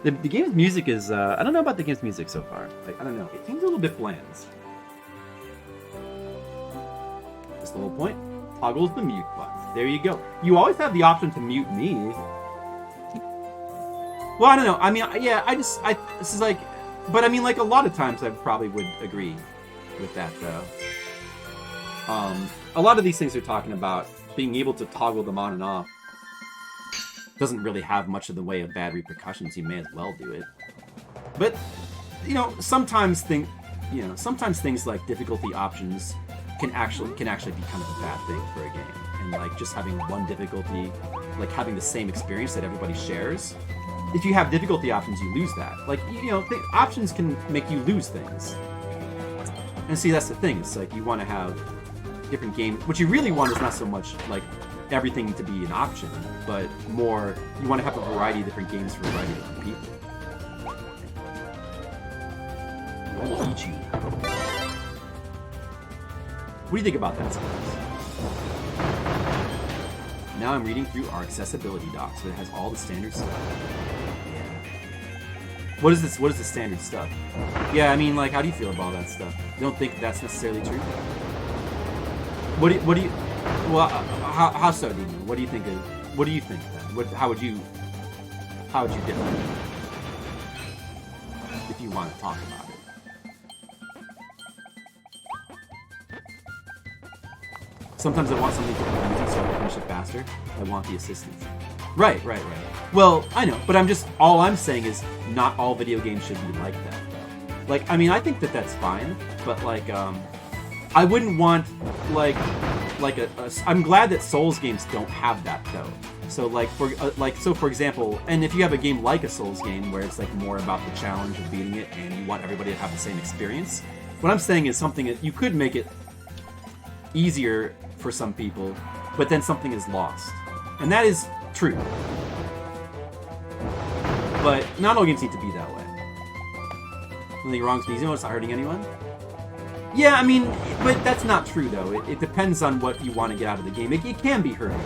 The game's music is, I don't know about the game's music so far. Like, I don't know. It seems a little bit bland. That's the whole point. Toggles the mute button. There you go. You always have the option to mute me. Well, I don't know. I mean, yeah, this is like, but I mean, like, a lot of times I probably would agree with that, though. A lot of these things are talking about being able to toggle them on and off. Doesn't really have much of the way of bad repercussions. You may as well do it. But, sometimes things like difficulty options can actually be kind of a bad thing for a game. And like just having one difficulty, like having the same experience that everybody shares. If you have difficulty options, you lose that. Like, options can make you lose things. And see, that's the thing. It's like you want to have different games. What you really want is not so much like everything to be an option, but more you want to have a variety of different games for a variety of different people. I will eat you. What do you think about that, Scott? Now I'm reading through our accessibility docs, where it has all the standard stuff. Yeah. What is this? What is the standard stuff? Yeah, I mean, like, how do you feel about all that stuff? You don't think that's necessarily true? What do you? Well, how so, Dino? What do you think? What do you think then? How would you differ if you want to talk about it? Sometimes I want something to be easy so I can finish it faster. I want the assistance. Right. Well, I know, but all I'm saying is not all video games should be like that, though. Like, I mean, I think that that's fine, but like, I wouldn't want, I'm glad that Souls games don't have that, though. So for example, and if you have a game like a Souls game where it's like more about the challenge of beating it and you want everybody to have the same experience, what I'm saying is something that you could make it easier for some people, but then something is lost. And that is true. But not all games need to be that way. Nothing wrong with sneezing when it's not hurting anyone? Yeah, I mean, but that's not true though. It depends on what you want to get out of the game. It can be hurting.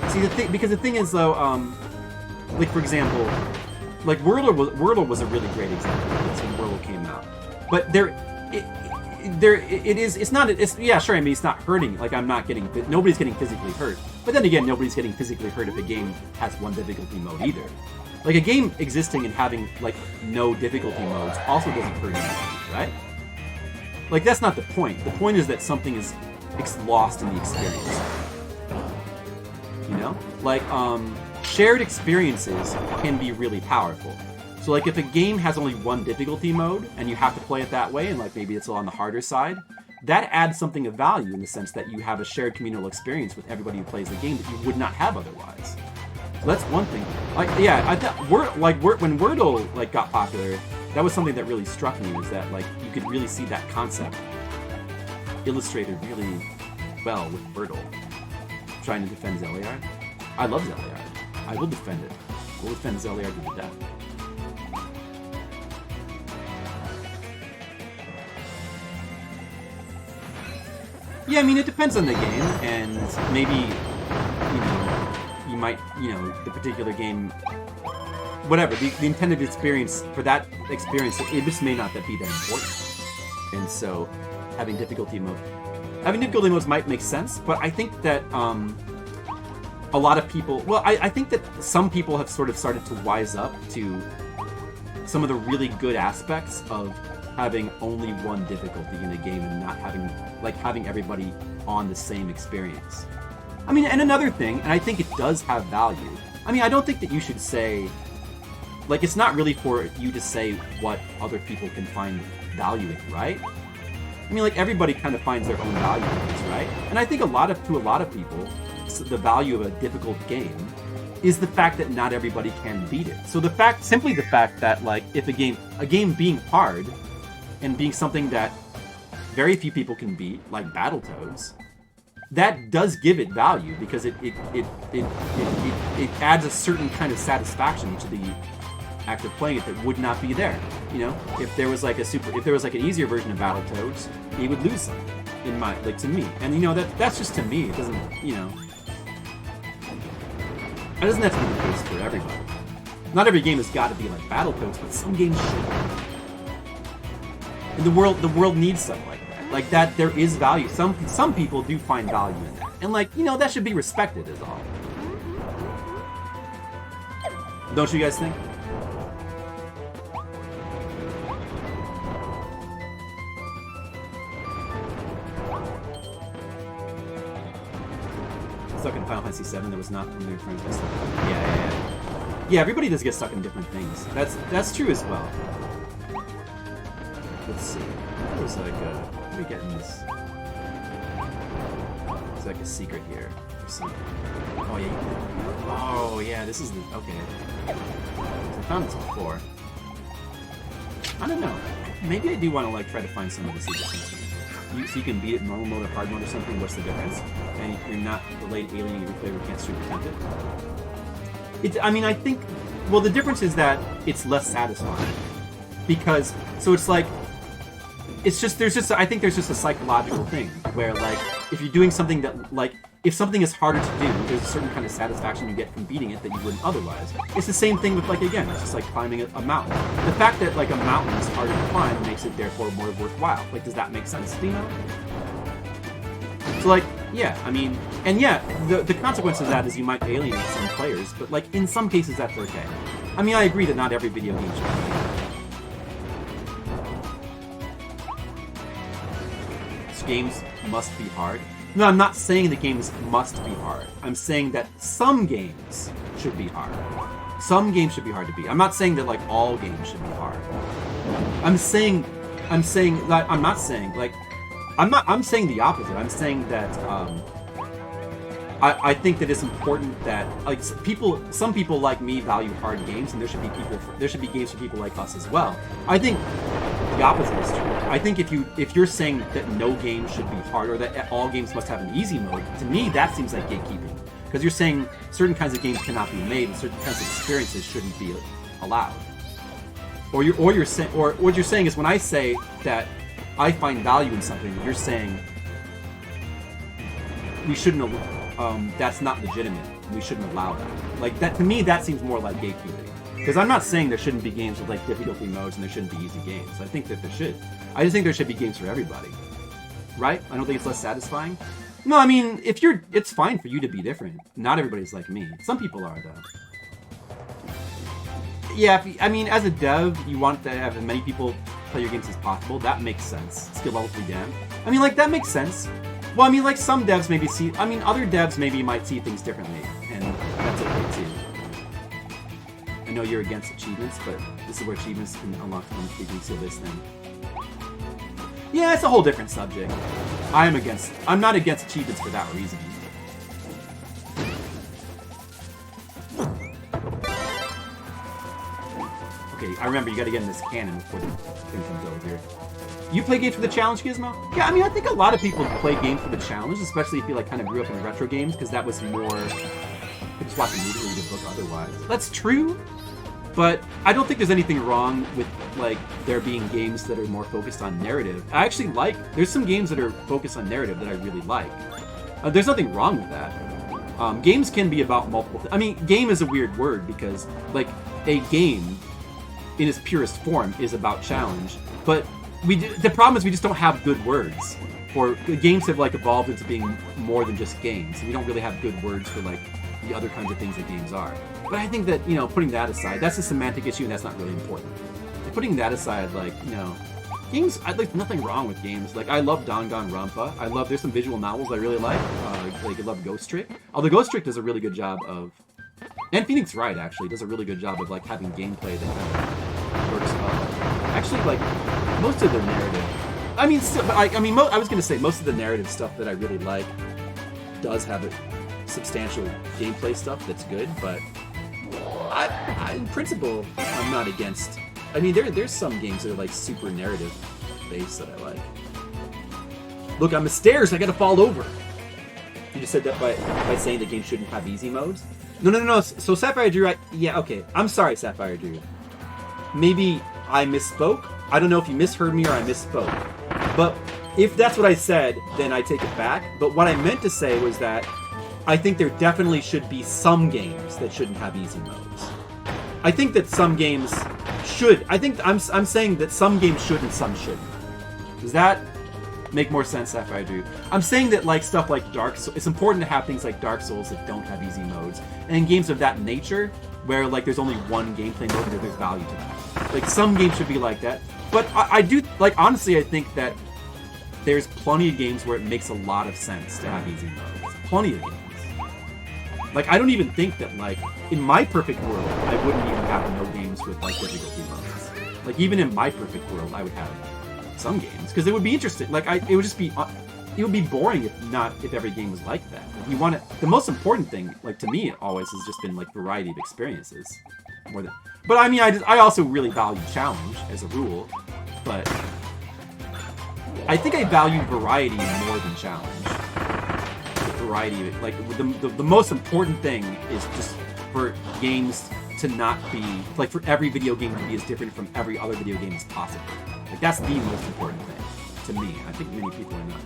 See, because the thing is though, like for example, like Wordle was a really great example of this when Wordle came out. But yeah, sure, I mean, it's not hurting, like nobody's getting physically hurt. But then again, nobody's getting physically hurt if a game has one difficulty mode either. Like a game existing and having like no difficulty modes also doesn't hurt anybody, right? Like that's not the point. The point is that something is lost in the experience. You know? Like, shared experiences can be really powerful. So like if a game has only one difficulty mode and you have to play it that way and like maybe it's on the harder side, that adds something of value in the sense that you have a shared communal experience with everybody who plays the game that you would not have otherwise. So that's one thing. Like yeah, I thought when Wordle like got popular, that was something that really struck me, was that like you could really see that concept illustrated really well with Wordle. Trying to defend Zeliard. I love Zeliard. I will defend it. We'll defend Zeliard to the death. Yeah, I mean, it depends on the game, and maybe, you might, the particular game, whatever, the intended experience, for that experience, it just may not be that important. And so, having difficulty modes might make sense, but I think that, a lot of people, I think that some people have sort of started to wise up to some of the really good aspects of having only one difficulty in a game and not having everybody on the same experience. I mean, and another thing, and I think it does have value. I mean, I don't think that you should say, like, it's not really for you to say what other people can find value in, right? I mean, like, everybody kind of finds their own value in this, right? And I think to a lot of people, the value of a difficult game is the fact that not everybody can beat it. So simply the fact that, like, if a game being hard and being something that very few people can beat, like Battletoads, that does give it value because it adds a certain kind of satisfaction to the act of playing it that would not be there. If there was like an easier version of Battletoads, it would lose some to me. And that's just to me. It doesn't, it doesn't have to be the case for everybody. Not every game has got to be like Battletoads, but some games should. And the world needs something like that. Like that, there is value. Some people do find value in that, and that should be respected, is all. Don't you guys think? Stuck in Final Fantasy VII, that was not familiar friends. Yeah. Everybody does get stuck in different things. That's true as well. Let's see. There's like what are we getting this? There's like a secret here. Oh yeah, this is the okay. I found this before. I don't know. Maybe I do want to try to find some of the secrets. So you can beat it in normal mode or hard mode or something. What's the difference? And you're not the late alien your player can't stream protect it. I think. Well, the difference is that it's less satisfying because it's like. I think there's just a psychological thing where, if you're doing something that, if something is harder to do, there's a certain kind of satisfaction you get from beating it that you wouldn't otherwise. It's the same thing with, again, it's just like climbing a mountain. The fact that, a mountain is harder to climb makes it, therefore, more worthwhile. Does that make sense, do you know? So, yeah, I mean, and yeah, the consequence of that is you might alienate some players, but, in some cases, that's okay. I mean, I agree that not every video game should be. Games must be hard. No, I'm not saying the games must be hard. I'm saying that some games should be hard. Some games should be hard to beat. I'm not saying that all games should be hard. I'm saying the opposite. I'm saying that I think that it's important that like some people like me value hard games, and there should be games for people like us as well. I think the opposite is true. I think if you're saying that no game should be hard or that all games must have an easy mode, to me that seems like gatekeeping. Because you're saying certain kinds of games cannot be made and certain kinds of experiences shouldn't be allowed. Or what you're saying is when I say that I find value in something, you're saying we shouldn't. That's not legitimate. We shouldn't allow that. Like that to me, that seems more like gatekeeping. Because I'm not saying there shouldn't be games with like difficulty modes and there shouldn't be easy games. I think that there should. I just think there should be games for everybody. Right? I don't think it's less satisfying. No, I mean, it's fine for you to be different. Not everybody's like me. Some people are though. Yeah, as a dev, you want to have as many people play your games as possible. That makes sense. Skill level 3 damn. I mean, like that makes sense. Well, I mean, like some devs maybe other devs maybe might see things differently, and that's okay too. I know you're against achievements, but this is where achievements can unlock unfrequency of this thing. Yeah, it's a whole different subject. I'm not against achievements for that reason. Okay, I remember you gotta get in this cannon before the thing comes over here. You play games for the challenge, Gizmo? Yeah, I mean, I think a lot of people play games for the challenge, especially if you like kind of grew up in retro games, because that was more. You could just watch a movie or read a book otherwise. That's true, but I don't think there's anything wrong with like there being games that are more focused on narrative. I actually there's some games that are focused on narrative that I really like. There's nothing wrong with that. Games can be about multiple things. I mean, game is a weird word because like a game in its purest form is about challenge, but the problem is we just don't have good words. Or games have like evolved into being more than just games. We don't really have good words for like the other kinds of things that games are. But I think that, putting that aside, that's a semantic issue and that's not really important. Putting that aside, games, like nothing wrong with games. Like I love Danganronpa. There's some visual novels I really like. I love Ghost Trick. Although Ghost Trick does a really good job of, and Phoenix Wright actually does a really good job of like having gameplay that kind of works well. Actually, like most of the narrative. I was gonna say most of the narrative stuff that I really like does have a substantial gameplay stuff that's good, but in principle, I'm not against. I mean, there's some games that are like super narrative based that I like. Look, I'm a stairs. I gotta fall over. You just said that by saying the game shouldn't have easy modes. No. So Sapphire Drew, yeah, okay. I'm sorry, Sapphire Drew. Maybe I misspoke. I don't know if you misheard me or I misspoke. But if that's what I said, then I take it back. But what I meant to say was that I think there definitely should be some games that shouldn't have easy modes. I think that some games should. I'm saying that some games should and some shouldn't. Does that make more sense, Sapphire Drew? I'm saying that like stuff like Dark Souls, it's important to have things like Dark Souls that don't have easy modes. And in games of that nature, where like there's only one gameplay mode, there's value to that. Like some games should be like that. But I do, like honestly, I think that there's plenty of games where it makes a lot of sense to have easy modes. Plenty of games. Like, I don't even think that, like, in my perfect world, I wouldn't even have no games with, like, difficulty modes. Like, even in my perfect world, I would have some games, because it would be interesting. Like, it would be boring if every game was like that. Like, you want the most important thing, like, to me, always has just been, like, variety of experiences. But, I mean, I also really value challenge, as a rule, but I think I value variety more than challenge. Variety, like the most important thing is just for games to not be like for every video game to be as different from every other video game as possible. Like that's the most important thing to me. I think many people are not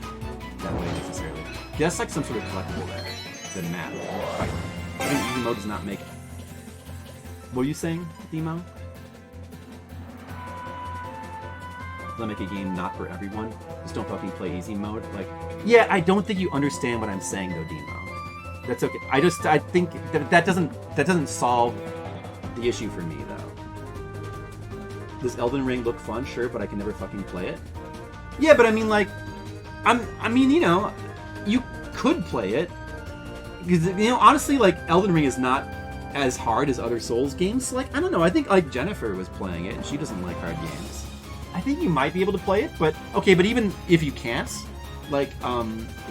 that way necessarily. That's like some sort of collectible there that matters. I think easy mode does not make. What are you saying, Demo? Does that make a game not for everyone? Just don't fucking play easy mode. Like, yeah, I don't think you understand what I'm saying though, Demo. That's okay. I think that doesn't solve the issue for me though. Does Elden Ring look fun? Sure, but I can never fucking play it. Yeah, but I mean, like, you could play it because honestly, like Elden Ring is not as hard as other Souls games. So, like, I don't know. I think like Jennifer was playing it and she doesn't like hard games. I think you might be able to play it, but okay. But even if you can't, like,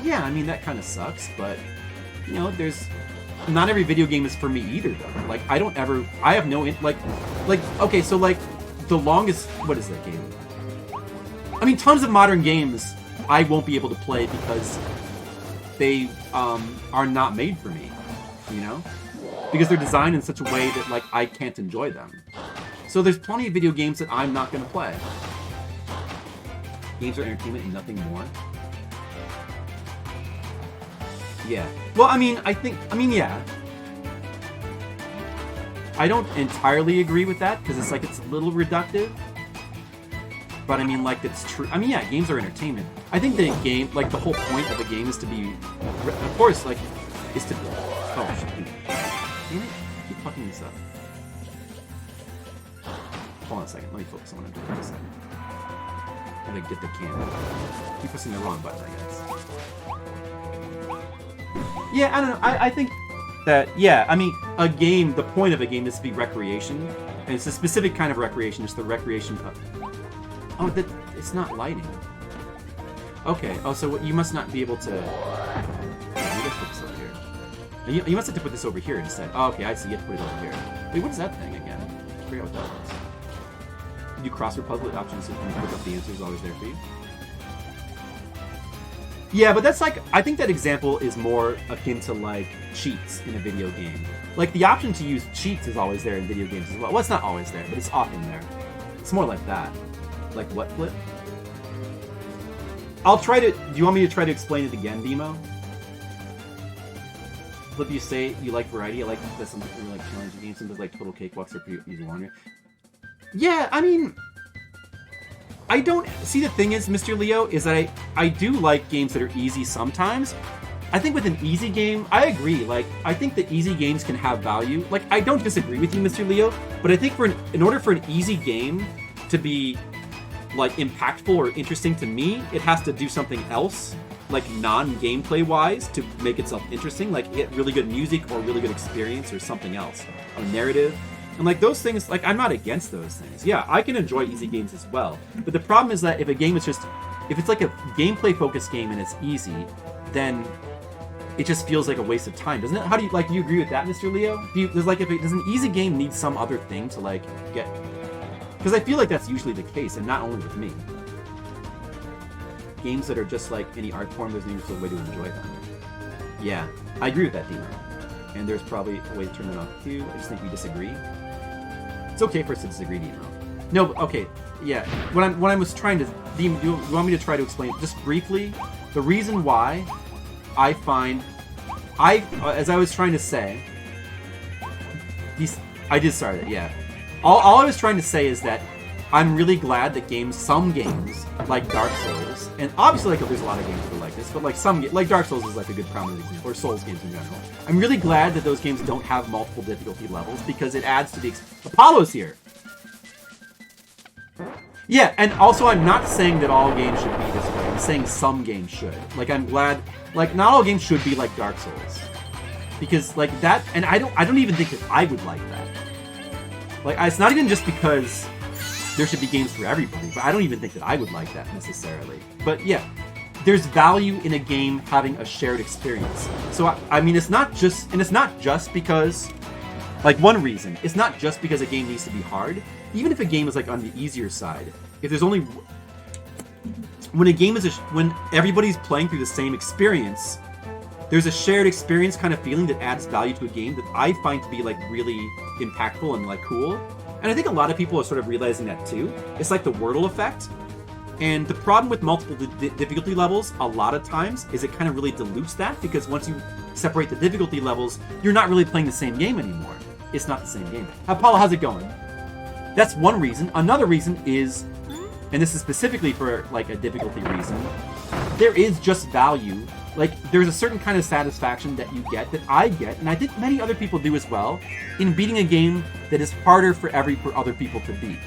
yeah, I mean that kind of sucks. But you know, there's not every video game is for me either, though. Like, I have no, okay, so, like, the longest, what is that game? I mean, tons of modern games I won't be able to play because they are not made for me, you know? Because they're designed in such a way that, like, I can't enjoy them. So there's plenty of video games that I'm not going to play. Games are entertainment and nothing more. Yeah. Well, yeah. I don't entirely agree with that, because it's like, it's a little reductive. But I mean, like, it's true. I mean, yeah, games are entertainment. I think the game, like, the whole point of a game is to be, of course, like, is to, oh, shit. Damn it. Keep fucking this up. Hold on a second. Let me focus on what I'm doing for a second. I'm gonna get the camera. Keep pressing the wrong button, I guess. Yeah, I don't know. I think that, yeah, I mean, a game, the point of a game is to be recreation. And it's a specific kind of recreation. It's the recreation of... Oh, it's not lighting. Okay. Oh, so you must not be able to... Yeah, you gotta put this over here. You must have to put this over here instead. Oh, okay, I see. You have to put it over here. Wait, what is that thing again? I forgot what that was. You do crossword puzzle with options so you can look up the answers always there for you. Yeah, but that's like, I think that example is more akin to like cheats in a video game. Like the option to use cheats is always there in video games as well. Well, it's not always there, but it's often there. It's more like that. Like what flip? I'll try to, do you want me to try to explain it again, Demo? Flip, you say you like variety. I like that something really like challenging games, something like Total Cakewalks or Easy Longer. Yeah, I mean, I don't... See, the thing is, Mr. Leo, is that I do like games that are easy sometimes. I think with an easy game, I agree. Like, I think that easy games can have value. Like, I don't disagree with you, Mr. Leo, but I think in order for an easy game to be, like, impactful or interesting to me, it has to do something else, like, non-gameplay-wise, to make itself interesting. Like, get really good music or really good experience or something else. A narrative. And, like, those things, like, I'm not against those things. Yeah, I can enjoy easy games as well. But the problem is that if a game is just... If it's, like, a gameplay-focused game and it's easy, then it just feels like a waste of time, doesn't it? How do you... Like, do you agree with that, Mr. Leo? Does an easy game need some other thing to, like, get... Because I feel like that's usually the case, and not only with me. Games that are just like any art form, there's no usual way to enjoy them. Yeah, I agree with that, Dino. And there's probably a way to turn that off, too. I just think we disagree. It's okay for us to disagree, Dino. No, okay, yeah. When I was trying to... Dino, you want me to try to explain, just briefly, the reason why I find... as I was trying to say... I did start it, yeah. All I was trying to say is that I'm really glad that some games, like Dark Souls, and obviously like there's a lot of games that are like this, but like like Dark Souls is like a good prominent example, or Souls games in general. I'm really glad that those games don't have multiple difficulty levels, because it adds to the... Apollo's here! Yeah, and also I'm not saying that all games should be this way. I'm saying some games should. Like, I'm glad... Like, not all games should be like Dark Souls. Because, like, that... And I don't even think that I would like that. Like, it's not even just because there should be games for everybody, but I don't even think that I would like that necessarily. But yeah, there's value in a game having a shared experience. So, I mean, it's not just because, like, one reason, it's not just because a game needs to be hard. Even if a game is, like, on the easier side, if there's only... When everybody's playing through the same experience, there's a shared experience kind of feeling that adds value to a game that I find to be, like, really impactful and, like, cool. And I think a lot of people are sort of realizing that, too. It's like the Wordle effect. And the problem with multiple difficulty levels, a lot of times, is it kind of really dilutes that, because once you separate the difficulty levels, you're not really playing the same game anymore. It's not the same game. Apollo, how's it going? That's one reason. Another reason is, and this is specifically for, like, a difficulty reason, there is just value. Like, there's a certain kind of satisfaction that you get, that I get, and I think many other people do as well, in beating a game that is harder for other people to beat.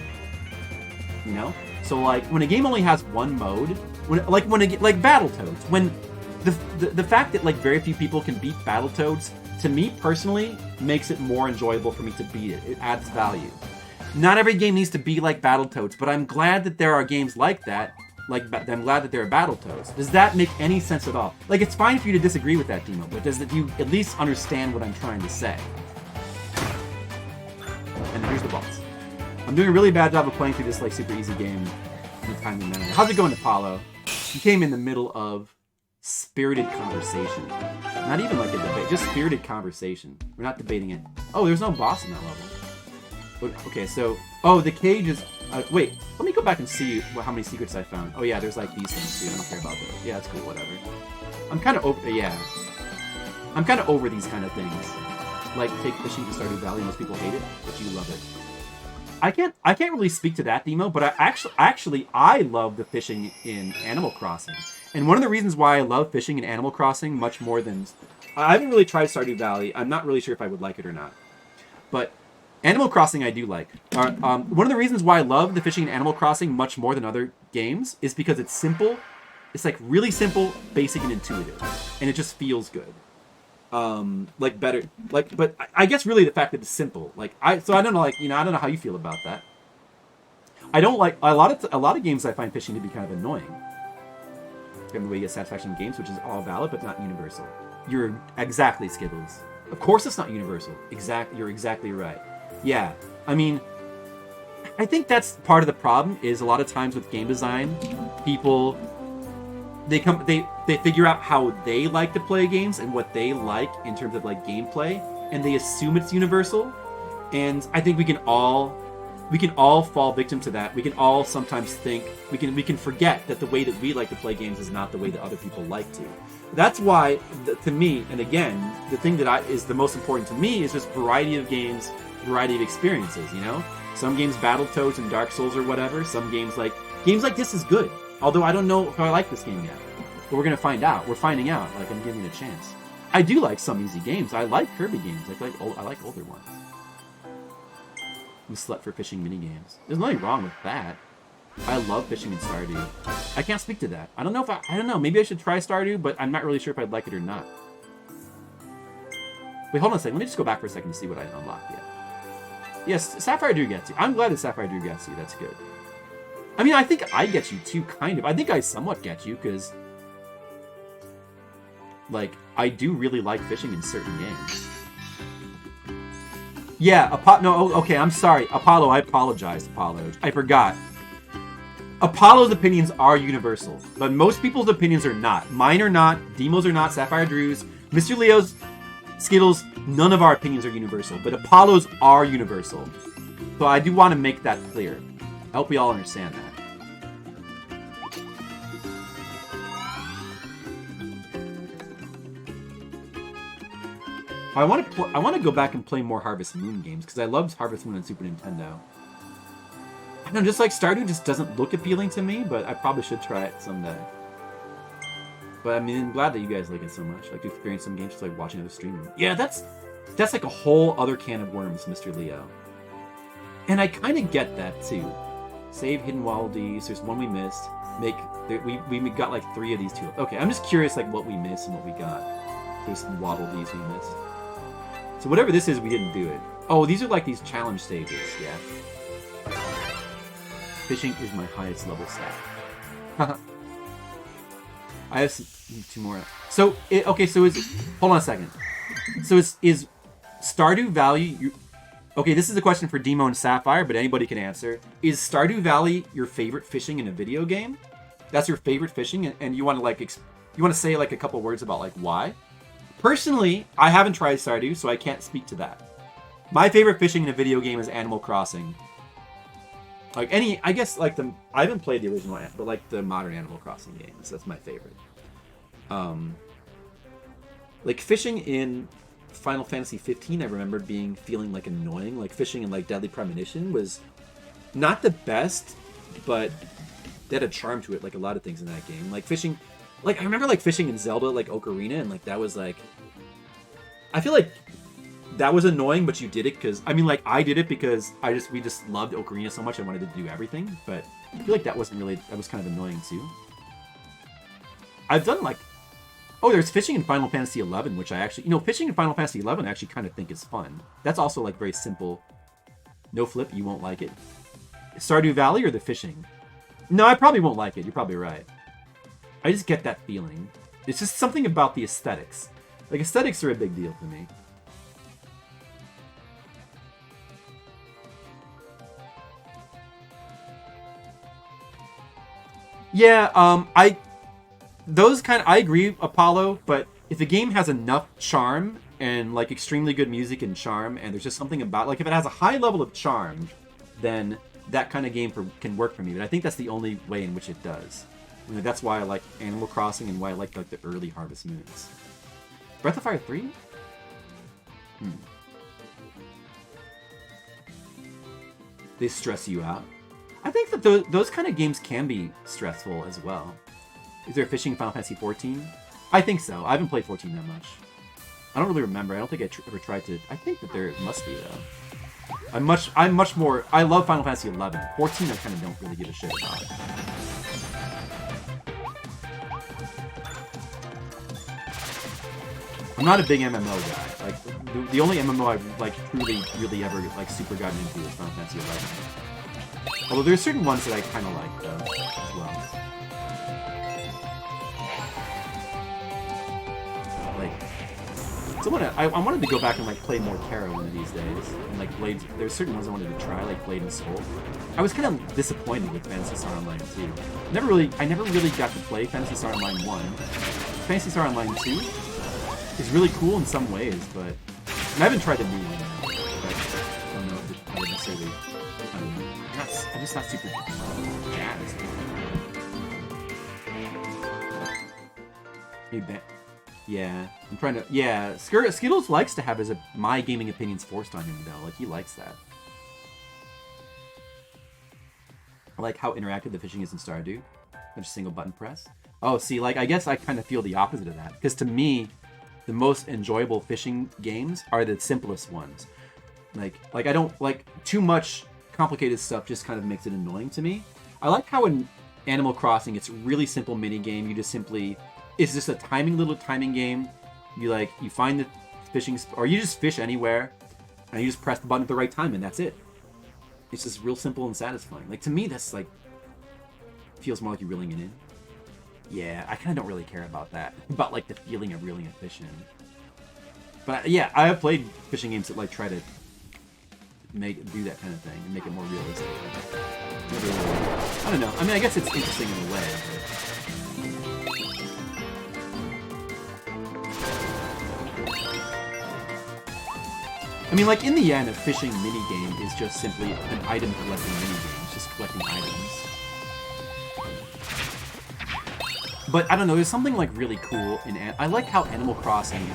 You know? So, like, when a game only has one mode, like Battletoads, when the fact that, like, very few people can beat Battletoads, to me, personally, makes it more enjoyable for me to beat it. It adds value. Not every game needs to be like Battletoads, but I'm glad that there are games like that like, I'm glad that there are Battletoads. Does that make any sense at all? Like, it's fine for you to disagree with that, Demo, but do you at least understand what I'm trying to say? And here's the boss. I'm doing a really bad job of playing through this, like, super easy game in a timely manner. How's it going, Apollo? You came in the middle of spirited conversation. Not even like a debate, just spirited conversation. We're not debating it. Oh, there's no boss in that level. But, okay, so... Oh, the cage is... wait, let me go back and see how many secrets I found. Oh, yeah, there's, like, these things, too. I don't care about those. Yeah, that's cool, whatever. I'm kind of over... Yeah. I'm kind of over these kind of things. Like, take fishing to Stardew Valley. Most people hate it, but you love it. I can't really speak to that, Demo, but I love the fishing in Animal Crossing. And one of the reasons why I love fishing in Animal Crossing much more than... I haven't really tried Stardew Valley. I'm not really sure if I would like it or not. But Animal Crossing I do like. One of the reasons why I love the fishing in Animal Crossing much more than other games is because it's simple. It's like really simple, basic, and intuitive. And it just feels good. Like better, like, but I guess really the fact that it's simple, like, so I don't know, like, you know, I don't know how you feel about that. I don't like, a lot of games I find fishing to be kind of annoying. The way you get satisfaction in games, which is all valid, but not universal. You're exactly, Skittles. Of course it's not universal. You're exactly right. Yeah, I mean, I think that's part of the problem, is a lot of times with game design, people... They figure out how they like to play games and what they like in terms of like gameplay, and they assume it's universal. And I think we can all fall victim to that. We can all sometimes think we can forget that the way that we like to play games is not the way that other people like to. That's why, to me, and again, the thing that is the most important to me is just variety of games, variety of experiences. You know, some games Battletoads and Dark Souls or whatever. Some games like this is good. Although I don't know if I like this game yet. But we're going to find out. We're finding out. Like, I'm giving it a chance. I do like some easy games. I like Kirby games. I like older ones. I'm a slut for fishing minigames. There's nothing wrong with that. I love fishing in Stardew. I can't speak to that. I don't know if I don't know. Maybe I should try Stardew, but I'm not really sure if I'd like it or not. Wait, hold on a second. Let me just go back for a second to see what I unlocked yet. Yes, Sapphire Dew gets you. I'm glad that Sapphire Dew gets you. That's good. I mean, I think I get you too, kind of. I think I somewhat get you, because, like, I do really like fishing in certain games. Yeah, no, okay, I'm sorry. Apollo, I apologize, Apollo. I forgot. Apollo's opinions are universal, but most people's opinions are not. Mine are not, Demo's are not, Sapphire Drew's, Mr. Leo's, Skittles, none of our opinions are universal, but Apollo's are universal. So I do want to make that clear. I hope we all understand that. I want to go back and play more Harvest Moon games, because I loved Harvest Moon on Super Nintendo. I don't know, just like Stardew just doesn't look appealing to me, but I probably should try it someday. But I mean, I'm glad that you guys like it so much. Like to experience some games just like watching other streaming. Yeah, that's like a whole other can of worms, Mr. Leo. And I kind of get that too. Save hidden wallabies. There's one we missed. We got like 3 of these too. Okay, I'm just curious like what we missed and what we got. There's some wallabies we missed. So whatever this is, we didn't do it. Oh, these are like these challenge stages, yeah. Fishing is my highest level stat. I have 2 more. So, okay, so hold on a second. So is Stardew Valley... Okay, this is a question for Demo and Sapphire, but anybody can answer. Is Stardew Valley your favorite fishing in a video game? That's your favorite fishing, and you want to like... You want to say like a couple words about like why? Personally, I haven't tried Stardew, so I can't speak to that. My favorite fishing in a video game is Animal Crossing. Like I guess like I haven't played the original, but like the modern Animal Crossing games, that's my favorite. Like fishing in Final Fantasy 15, I remember feeling like annoying. Like fishing in like Deadly Premonition was not the best, but they had a charm to it, like a lot of things in that game. Like fishing. Like, I remember, like, fishing in Zelda, like, Ocarina, and, like, that was, like... I feel like that was annoying, but you did it because... I mean, like, I did it because we just loved Ocarina so much I wanted to do everything, but I feel like that wasn't really... That was kind of annoying, too. I've done, like... Oh, there's fishing in Final Fantasy 11, which I actually... You know, fishing in Final Fantasy 11 I actually kind of think is fun. That's also, like, very simple. No flip, you won't like it. Stardew Valley or the fishing? No, I probably won't like it. You're probably right. I just get that feeling. It's just something about the aesthetics. Like, aesthetics are a big deal to me. Yeah, I agree, Apollo, but if the game has enough charm and like extremely good music and charm, and there's just something about, like, if it has a high level of charm, then that kind of game can work for me. But I think that's the only way in which it does. I mean, that's why I like Animal Crossing and why I like the early Harvest Moons. Breath of Fire 3? They stress you out. I think that those kind of games can be stressful as well. Is there a fishing Final Fantasy 14? I think so. I haven't played 14 that much. I don't really remember. I don't think I ever tried to. I think that there must be though. I'm much more. I love Final Fantasy 11. 14, I kind of don't really give a shit about. I'm not a big MMO guy. Like the only MMO I've like truly really ever like super gotten into is Final Fantasy 11. Although there's certain ones that I kind of like though as well. Like, I wanted to go back and like play more Tarot one of these days. And like Blades, there's certain ones I wanted to try, like Blade and Soul. I was kind of disappointed with Phantasy Star Online 2. I never really got to play Phantasy Star Online 1. Phantasy Star Online 2 is really cool in some ways, but I haven't tried the new one yet. I don't know if I would necessarily. I'm just not super jazzed. Yeah, I'm trying to. Yeah, Skittles likes to have my gaming opinions forced on him though. Like he likes that. I like how interactive the fishing is in Stardew. Just a single button press. Oh, see, like I guess I kind of feel the opposite of that because to me, the most enjoyable fishing games are the simplest ones. Like I don't like too much complicated stuff. Just kind of makes it annoying to me. I like how in Animal Crossing it's a really simple mini game. You just simply. It's just a little timing game. You find the fishing or you just fish anywhere, and you just press the button at the right time, and that's it. It's just real simple and satisfying. Like to me, that's like feels more like you're reeling it in. Yeah, I kind of don't really care about that. About like the feeling of reeling a fish in. But yeah, I have played fishing games that like try to do that kind of thing and make it more realistic. I don't know. I mean, I guess it's interesting in a way. But... I mean, like, in the end, a fishing minigame is just simply an item collecting minigame. It's just collecting items. But, I don't know, there's something, like, really cool in... I like how Animal Crossing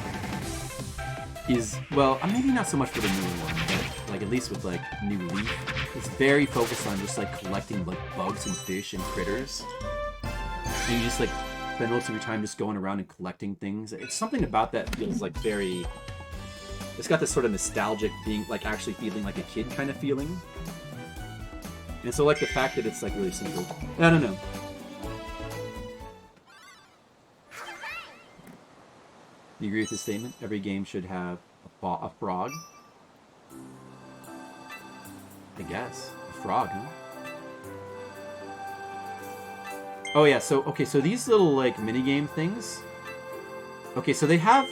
is... Well, maybe not so much for the newer one, but, like, at least with, like, New Leaf. It's very focused on just, like, collecting, like, bugs and fish and critters. And you just, like, spend most of your time just going around and collecting things. It's something about that feels, like, very... It's got this sort of nostalgic being, like, actually feeling like a kid kind of feeling. And so, like, the fact that it's, like, really simple. I don't know. You agree with this statement? Every game should have a frog? I guess. A frog, huh? Oh, yeah, so these little, like, minigame things... Okay, so they have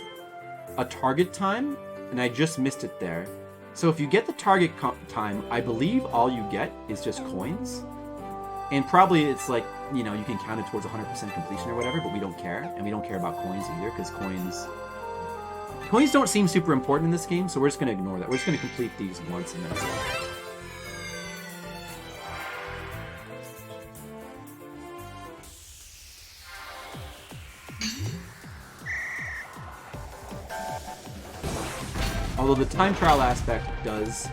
a target time... And I just missed it there. So if you get the target time, I believe all you get is just coins. And probably it's like, you know, you can count it towards 100% completion or whatever, but we don't care. And we don't care about coins either, because coins don't seem super important in this game, so we're just going to ignore that. We're just going to complete these once and that's it. Although the time trial aspect does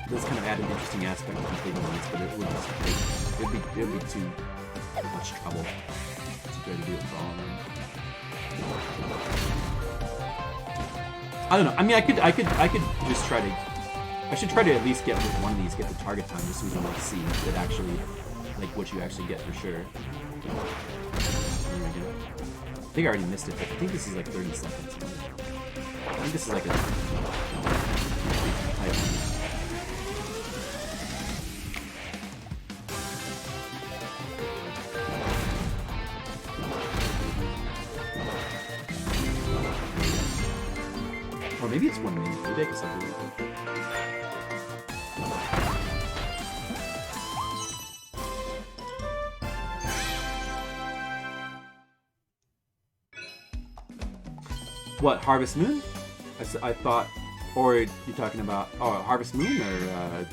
kind of add an interesting aspect to completing these, but it would be too much trouble to try to do it for all of them. I don't know. I mean, I could just try to. I should try to at least get with one of these, get the target time, just so we can like see that actually, like what you actually get for sure. There we go. I think I already missed it, but I think this is like 30 seconds. I think this is like a... Maybe it's 1 minute. Maybe I can still do it. What, Harvest Moon? I thought, or you're talking about, Harvest Moon, or, I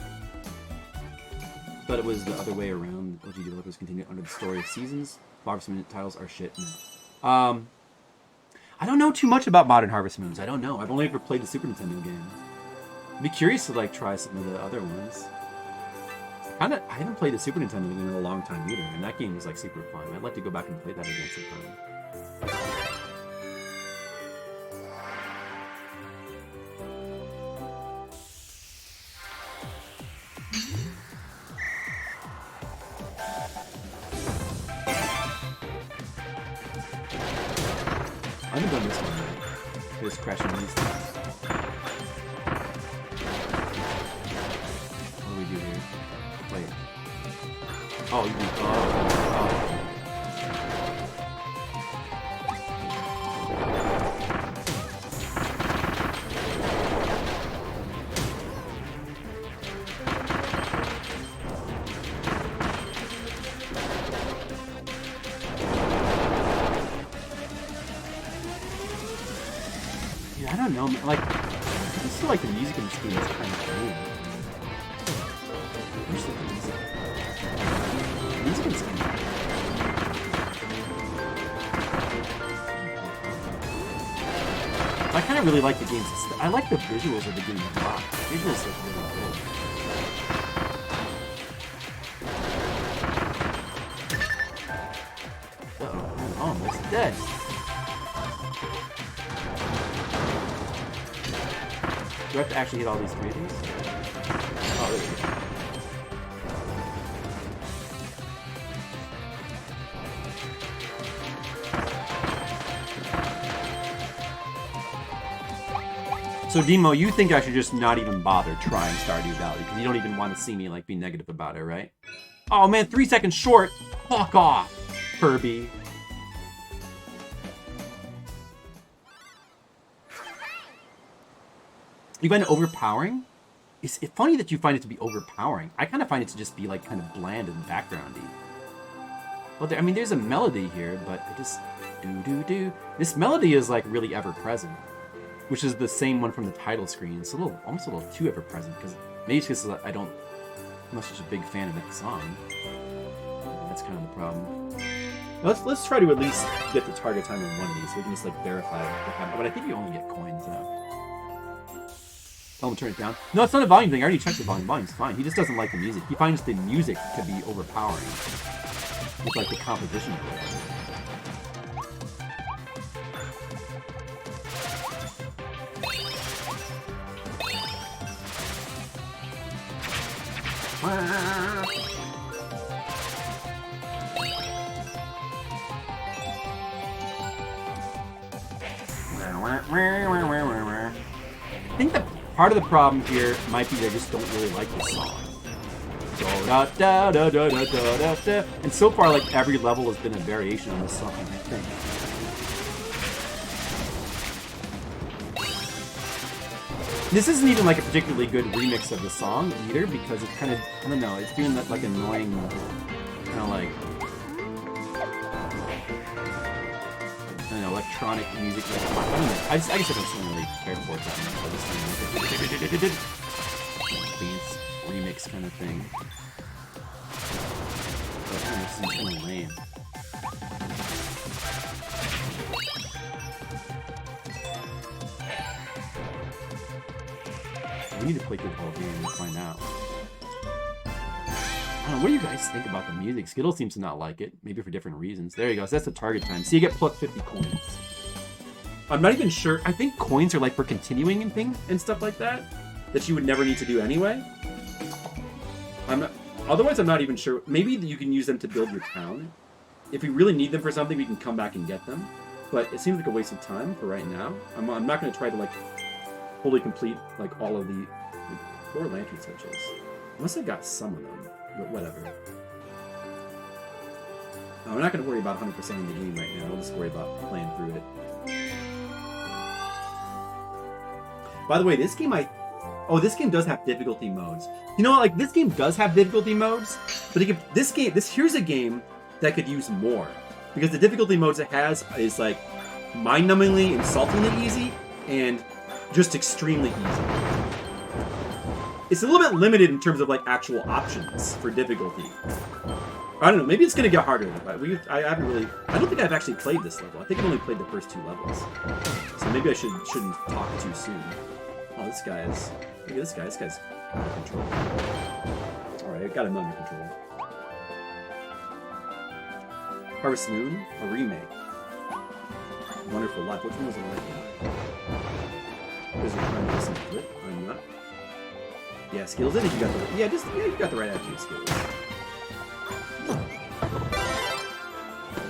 thought it was the other way around. OG developers continue under the story of seasons. Harvest Moon titles are shit. I don't know too much about modern Harvest Moons. I don't know. I've only ever played the Super Nintendo game. I'd be curious to, like, try some of the other ones. I haven't played the Super Nintendo game in a long time either, and that game was, like, super fun. I'd like to go back and play that again sometime. I haven't done this one yet. Just crashing these things. What do we do here? Wait. Oh, you do. Oh. I don't know, like, I just feel like the music in this game is kind of weird. Where's the music? The music is kind of I kind of really like the game's I like the visuals of the game a lot. The visuals look really cool. Uh-oh, I'm almost dead. Do I have to actually hit all these 3 of these? Oh, there we go. So, Demo, you think I should just not even bother trying Stardew Valley because you don't even want to see me, like, be negative about it, right? Oh, man, 3 seconds short! Fuck off, Kirby. You find it overpowering? It's funny that you find it to be overpowering. I kind of find it to just be, like, kind of bland and backgroundy. Well, I mean, there's a melody here, but it just... do-do-do. This melody is, like, really ever-present. Which is the same one from the title screen. It's almost a little too ever-present, because maybe it's because I'm not such a big fan of that song. That's kind of the problem. Let's try to at least get the target time on one of these, so we can just, like, verify what happened. But I think you only get coins now. Tell him to turn it down. No, it's not a volume thing. I already checked the volume. Volume's fine. He just doesn't like the music. He finds the music to be overpowering. With, like, the composition of it. I think that part of the problem here might be they just don't really like this song. And so far, like, every level has been a variation on this song, I think. This isn't even, like, a particularly good remix of the song either, because it's kind of, I don't know, it's doing that, like, annoying, kind of like, I don't know, electronic music. Like, I don't know. I guess I don't really care for it that much. I just dance remix kind of thing. But this is kind of lame. We need to play through the whole game and find out. I don't know, what do you guys think about the music? Skittle seems to not like it, maybe for different reasons. There you go, so that's the target time. So you get plus 50 coins. I'm not even sure, I think coins are like for continuing and things and stuff like that you would never need to do anyway. Otherwise I'm not even sure. Maybe you can use them to build your town. If we really need them for something, we can come back and get them. But it seems like a waste of time for right now. I'm not going to try to, like, fully complete, like, all of the, like, 4 lantern switches. Unless I got some of them, but whatever. We're not going to worry about 100% in the game right now. We'll just worry about playing through it. By the way, this game this game does have difficulty modes. You know what? Like this game does have difficulty modes, but here's a game that could use more because the difficulty modes it has is like mind-numbingly, insultingly easy and just extremely easy. It's a little bit limited in terms of like actual options for difficulty. I don't know. Maybe it's gonna get harder. I haven't really. I don't think I've actually played this level. I think I've only played the first 2 levels. So maybe I shouldn't talk too soon. Oh, this guy is. Look at this guy. This guy's out of control. All right, I got him under control. Harvest Moon, a remake. Wonderful Life. Which one was the right one? Because you're trying to listen to it. I'm not. Yeah, skills. I think you got the. You got the right attitude skills.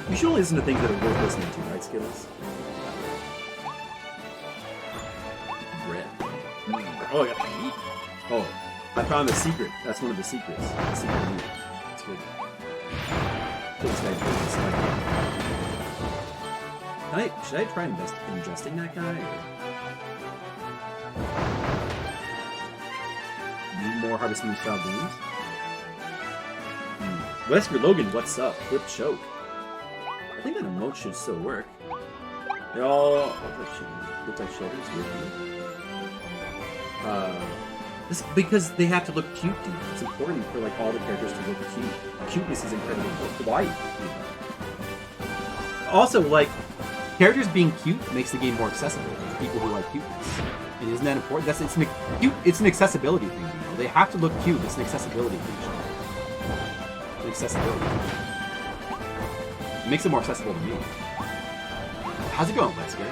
You should only listen to things that are worth listening to, right, Skittles? Bread. Oh, I got the meat. Oh, I found a secret. That's one of the secrets. The secret meat. It's good. So this guy's really slight. Should I try ingesting that guy? Or... Need more Harvest Moon style games? Wesker Logan, what's up? Flip choke. I think that emote should still work. They all look like shoulders. This because they have to look cute, dude. It's important for like all the characters to look cute. Cuteness is incredibly important. Why? Also, like characters being cute makes the game more accessible to people who like cuteness. And isn't that important? It's an accessibility thing. You know? They have to look cute. It's an accessibility thing. Accessibility. It makes it more accessible to me. How's it going, Wesker?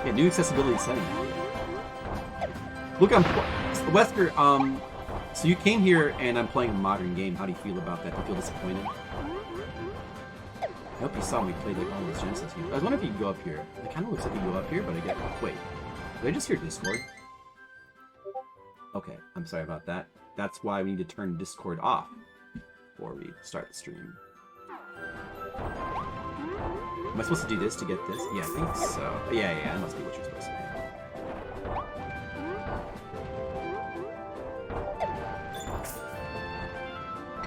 Yeah, new accessibility setting. Look, Wesker, so you came here and I'm playing a modern game. How do you feel about that? Do you feel disappointed? I hope you saw me play like all those Genesis games. I was wondering if you could go up here. It kind of looks like you go up here, but I get... Wait. Did I just hear Discord? Okay, I'm sorry about that. That's why we need to turn Discord off before we start the stream. Am I supposed to do this to get this? Yeah, I think so. Yeah, that must be what you're supposed to do.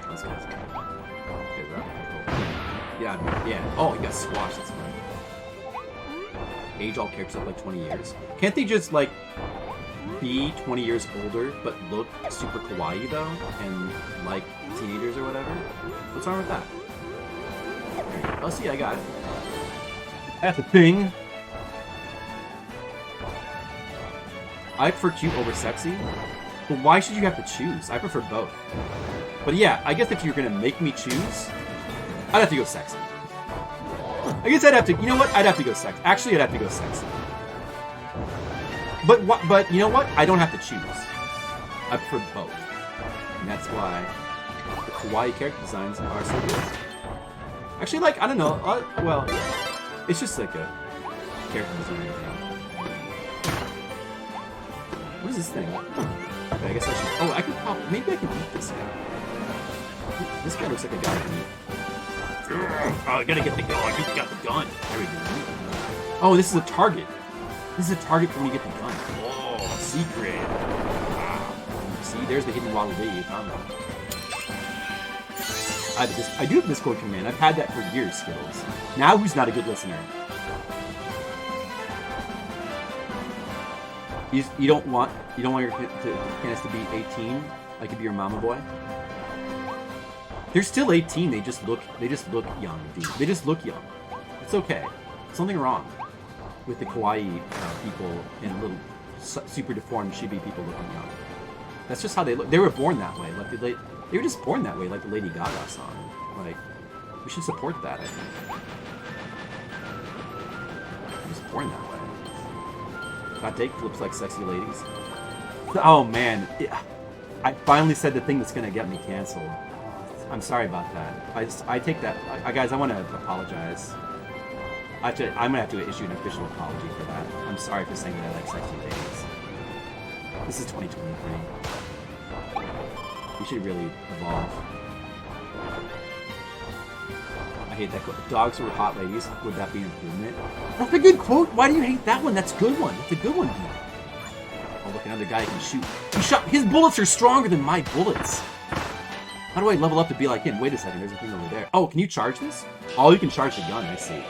Those guys are... Yeah. Oh, you got squashed, that's right. Age all characters up like 20 years. Can't they just, like... be 20 years older, but look super kawaii though, and like teenagers or whatever? What's wrong with that? Oh, see, I got it. That's the thing. I prefer cute over sexy, but why should you have to choose? I prefer both. But yeah, I guess if you're gonna make me choose, I'd have to go sexy. I guess I'd have to, you know what? I'd have to go sexy. Actually, I'd have to go sexy. But you know what? I don't have to choose. I prefer both. And that's why the kawaii character designs are so good. Actually, like, I don't know. Well, yeah. It's just like a character design. What is this thing? Okay, I guess I should... Oh, I could pop... Maybe I can eat this guy. This guy looks like a guy I can eat. Oh, I gotta get the gun. You got the gun. There we go. Oh, this is a target. This is a target for when you get the gun. Oh, secret. Wow. See, there's the hidden waddle dee. I do have Discord command. I've had that for years, Skittles. Now who's not a good listener? You don't want your parents to be 18? I could be your mama boy? They're still 18. They just look young, dude. They just look young. It's okay. Something wrong with the kawaii people and little super deformed chibi people looking young. That's just how they look. They were born that way. Like they were just born that way, like the Lady Gaga song. Like, we should support that, I think. They're just born that way. Hot take flips like sexy ladies. Oh man, I finally said the thing that's gonna get me canceled. I'm sorry about that. I take that, guys. I want to apologize. I'm gonna have to issue an official apology for that. I'm sorry for saying that I like sexy ladies. This is 2023. We should really evolve. I I hate that quote. Dogs were hot ladies. Would that be an improvement? That's a good quote. Why do you hate that one? That's a good one. That's a good one. Oh, look, another guy can shoot. His bullets are stronger than my bullets. How do I level up to be like him? Wait a second, there's a thing over there. Oh, can you charge this? Oh, you can charge the gun, I see.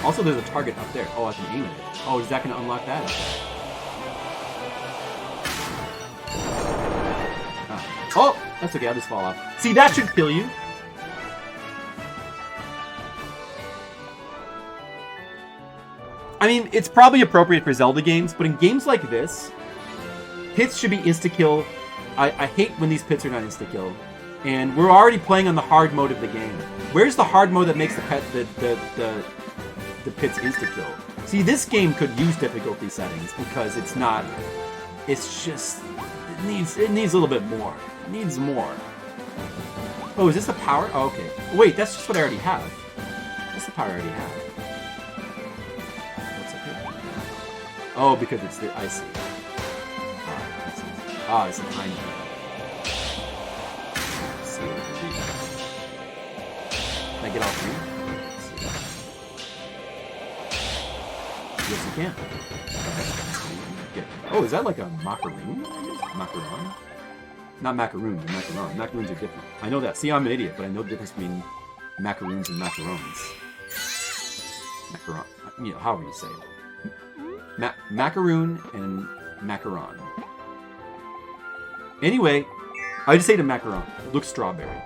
Also, there's a target up there. Oh, I can aim at it. Oh, is that going to unlock that? Oh, that's okay, I'll just fall off. See, that should kill you. I mean, it's probably appropriate for Zelda games, but in games like this, pits should be insta-kill. I hate when these pits are not insta-kill. And we're already playing on the hard mode of the game. Where's the hard mode that makes the pits insta-kill? See, this game could use difficulty settings because it's not... It's just... It needs a little bit more. It needs more. Oh, is this the power? Oh, okay. Wait, that's just what I already have. That's the power I already have. What's up here? Oh, because it's the... I see. Ah, it's a tiny thing. Let's see what it can do. Can I get all three? Yes, you can. Oh, is that like a macaroon? Macaron? Not macaroon, but macaron. Macaroons are different. I know that. See, I'm an idiot, but I know the difference between macaroons and macarons. Macaron. You know, however you say it. Macaroon and macaron. Anyway, I just ate a macaron. It looks strawberry.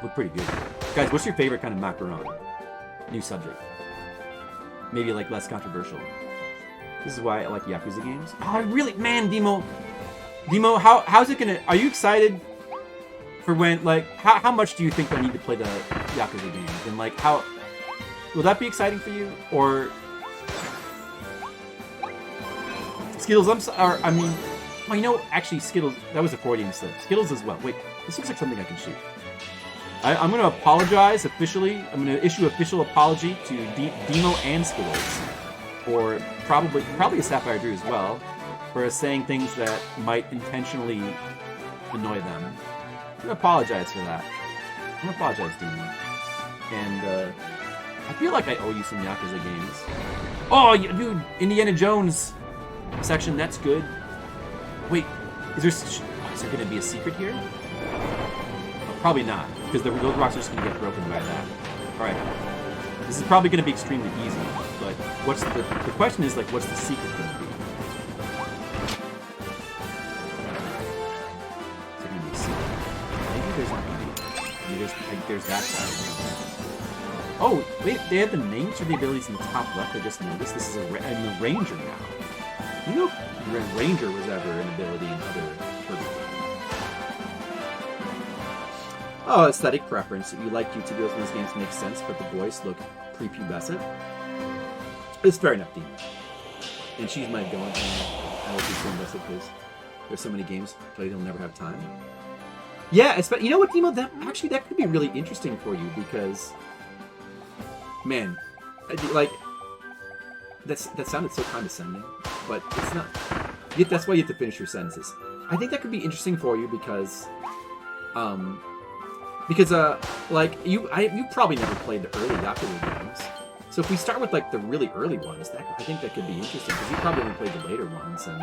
Look pretty good. Guys, what's your favorite kind of macaron? New subject. Maybe like less controversial. This is why I like Yakuza games. Oh, I really, man, Demo, how's it gonna? Are you excited for when? Like, how much do you think I need to play the Yakuza games? And like, how will that be exciting for you? Or Skittles? I mean. Well, you know, actually, Skittles, that was a Freudian slip. Skittles as well. Wait, this looks like something I can shoot. I'm going to apologize officially. I'm going to issue official apology to Demo and Skittles, or probably a Sapphire Drew as well, for saying things that might intentionally annoy them. I'm going to apologize for that. I'm going to apologize, Demo. And I feel like I owe you some Yakuza games. Oh, dude, Indiana Jones section, that's good. Wait, is there going to be a secret here? Oh, probably not, because those rocks are just going to get broken by that. Alright, this is probably going to be extremely easy, but what's the question is, like, what's the secret going to be? Is there going to be a secret? Maybe there's not going to be. Maybe there's that side. Oh, wait, they have the names or the abilities in the top left. I just noticed this is I'm a ranger now. You know, Ranger was ever an ability in other Kirby games. Oh, aesthetic preference. If you like YouTubers when these games make sense, but the boys look prepubescent. It's fair enough, Dean. And she's my going. I will be so invested because there's so many games played he'll never have time. Yeah, you know what, Demo? That could be really interesting for you because, man, like. That sounded so condescending, but it's not. That's why you have to finish your sentences. I think that could be interesting for you because like you probably never played the early Yakuza games. So if we start with like the really early ones, I think that could be interesting because you probably only played the later ones. And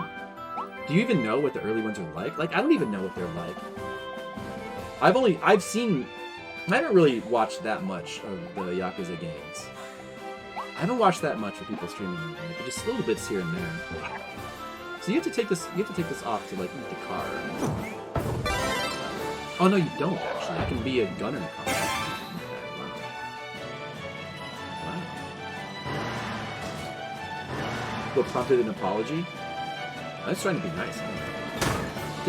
do you even know what the early ones are like? Like I don't even know what they're like. I haven't really watched that much of the Yakuza games. I haven't watched that much of people streaming them, but just little bits here and there. So you have to take this off to like the car. Oh no, you don't actually. I can be a gunner car. Okay, wow. What prompted an apology? I was trying to be nice.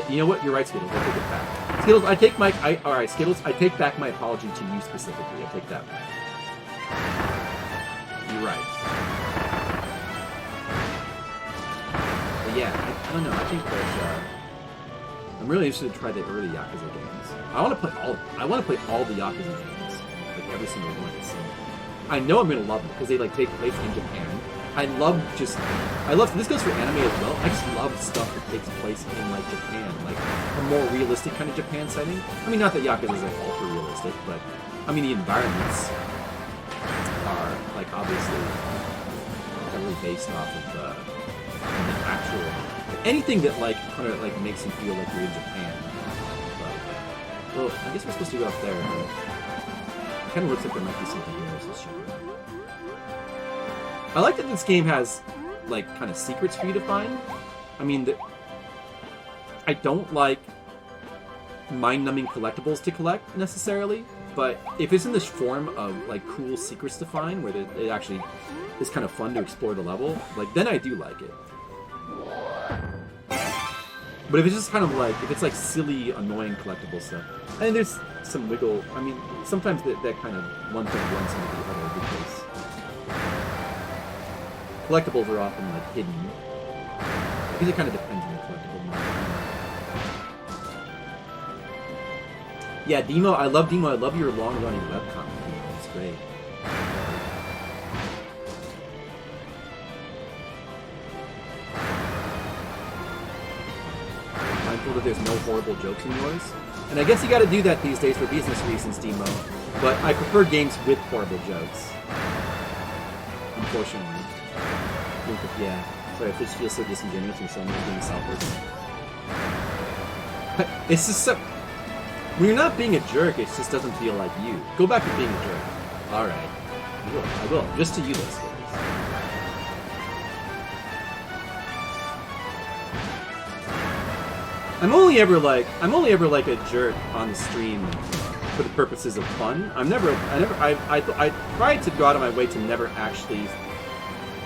You know what? You're right, Skittles. I take it back. Skittles, alright, Skittles, I take back my apology to you specifically. I take that back. You're right. But yeah, I don't know. I think that I'm really interested to try the early Yakuza games. I want to play all the Yakuza games, like every single one. So I know I'm gonna love them because they like take place in Japan. This goes for anime as well. I just love stuff that takes place in like Japan, like a more realistic kind of Japan setting. I mean, not that Yakuza is like ultra realistic, but I mean, the environments are, like, obviously heavily based off of the actual... anything that, like, kind of, like, makes you feel like you're in Japan. But, well, I guess we're supposed to go up there, but it kind of looks like there might be something here. I like that this game has, like, kind of secrets for you to find. I mean, I don't like mind-numbing collectibles to collect, necessarily, but if it's in this form of, like, cool secrets to find, where it actually is kind of fun to explore the level, like, then I do like it. But if it's just kind of like, if it's like silly, annoying collectible stuff, I mean, there's some wiggle. I mean, sometimes that kind of one thing runs into the other, because collectibles are often, like, hidden. I guess it kind of depends on the collectible. Yeah, Demo, I love Demo. I love your long-running webcomic. It's great. Mindful that there's no horrible jokes in yours. And I guess you gotta do that these days for business reasons, Demo. But I prefer games with horrible jokes. Unfortunately. Yeah. Sorry, I just feel so disingenuous and so much being selfless. It's just so... when you're not being a jerk, it just doesn't feel like you. Go back to being a jerk. Alright. I will. Just to you, those things. I'm only ever like a jerk on the stream for the purposes of fun. I try to go out of my way to never actually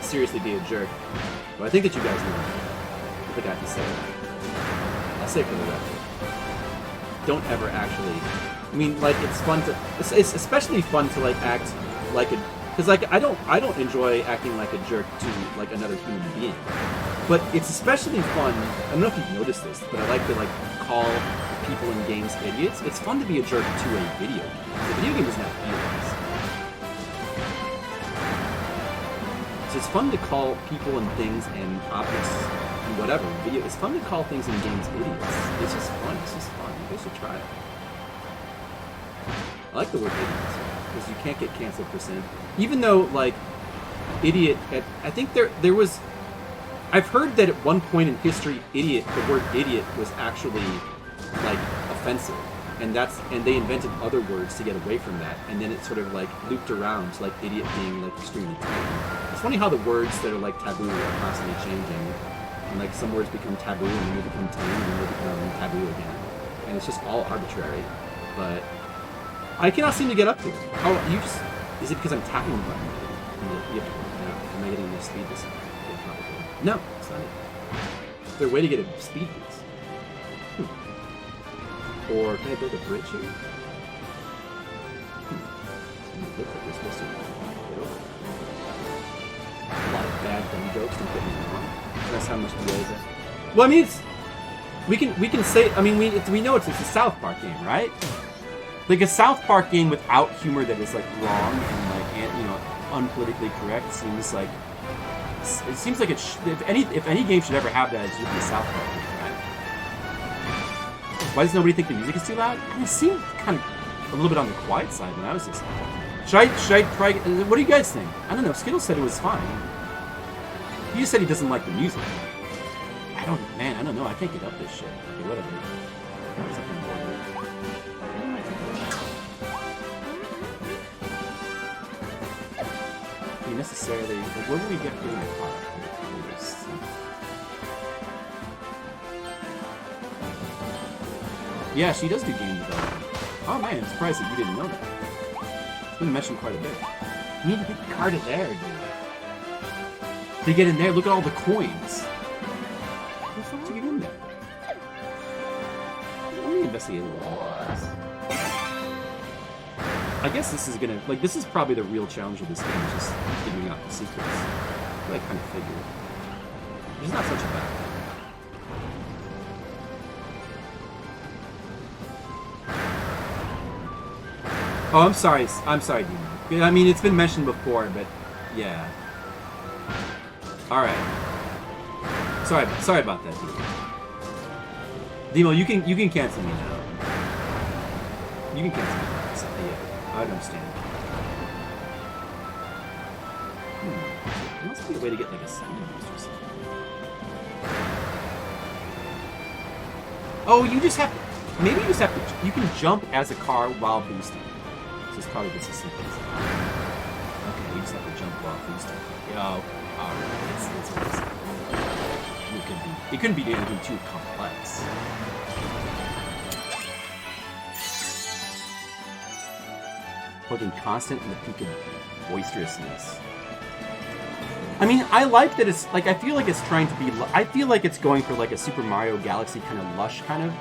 seriously be a jerk. But I think that you guys know. I think I have to say that. I'll say it for the record. Don't ever actually... I mean, like, it's fun to... It's especially fun to, like, act like a... because, like, I don't enjoy acting like a jerk to, like, another human being. But it's especially fun... I don't know if you've noticed this, but I like to, like, call people in games idiots. It's fun to be a jerk to a video game. The video game doesn't have feelings. So it's fun to call people and things and objects and whatever. It's fun to call things in games idiots. It's just fun. It's just fun. You guys should try it. I like the word idiots because you can't get canceled for saying. Even though, like, idiot. I think there was. I've heard that at one point in history, the word idiot was actually, like, offensive, and they invented other words to get away from that, and then it sort of, like, looped around to, like, idiot being, like, extremely tame. It's funny how the words that are, like, taboo are constantly changing, and, like, some words become taboo and then they become tame and then they become taboo again, and it's just all arbitrary. But I cannot seem to get up to it. Oh, you just... Is it because I'm tapping the button? You have to work it out. Am I getting enough speed this time? Yeah, probably. No, it's not it. Is there a way to get a speed boost? Or can I build a bridge here? It looks like we're supposed to get over. A lot of bad dumb jokes, don't get me wrong. That's how much we raise it. Well, I mean, it's... We can say... I mean, we know it's a South Park game, right? Like, a South Park game without humor that is, like, wrong and, like, unpolitically correct seems like... It seems like if any game should ever have that, it should be a South Park game, right? Why does nobody think the music is too loud? I mean, it seemed kind of a little bit on the quiet side when I was listening. Should I try... What do you guys think? I don't know. Skittles said it was fine. He just said he doesn't like the music. I don't know. I can't get up this shit. Okay, whatever. Necessarily, like, where would we get getting a car? Yeah, she does do game development. Oh man, I'm surprised that you didn't know that. It's been mentioned quite a bit. You need to get the car to there, dude. To get in there, look at all the coins. How the fuck to get in there? Let me investigate a little more. I guess this is gonna, like, this is probably the real challenge of this game, is just figuring out the secrets. I kind of figured. It's not such a bad thing. Oh, I'm sorry, Demo. I mean, it's been mentioned before, but yeah. Alright. Sorry about that, Demo. Demo, you can cancel me now. You can cancel me now. So, yeah. I'd understand. There must be a way to get like a sound boost or something. Oh, you just have to... Maybe you just have to... You can jump as a car while boosting. This is probably just as simple as that. Okay, you just have to jump while boosting. Oh, alright. It couldn't be anything too complex. Looking constant in the peak of boisterousness. I mean, I like that it's like, I feel like it's trying to be, I feel like it's going for like a Super Mario Galaxy kind of lush kind of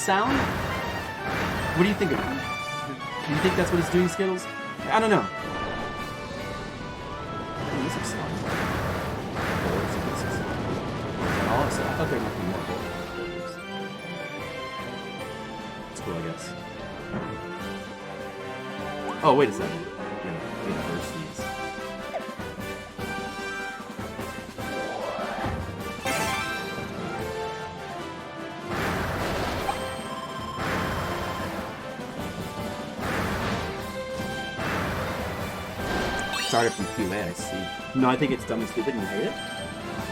sound. What do you think of it? Do you think that's what it's doing, Skittles? I don't know. This looks fun. I thought there might be more gold. It's cool, I guess. Oh, wait a second. Yeah, burst these. Started from QA, I see. No, I think it's dumb and stupid and you hate it?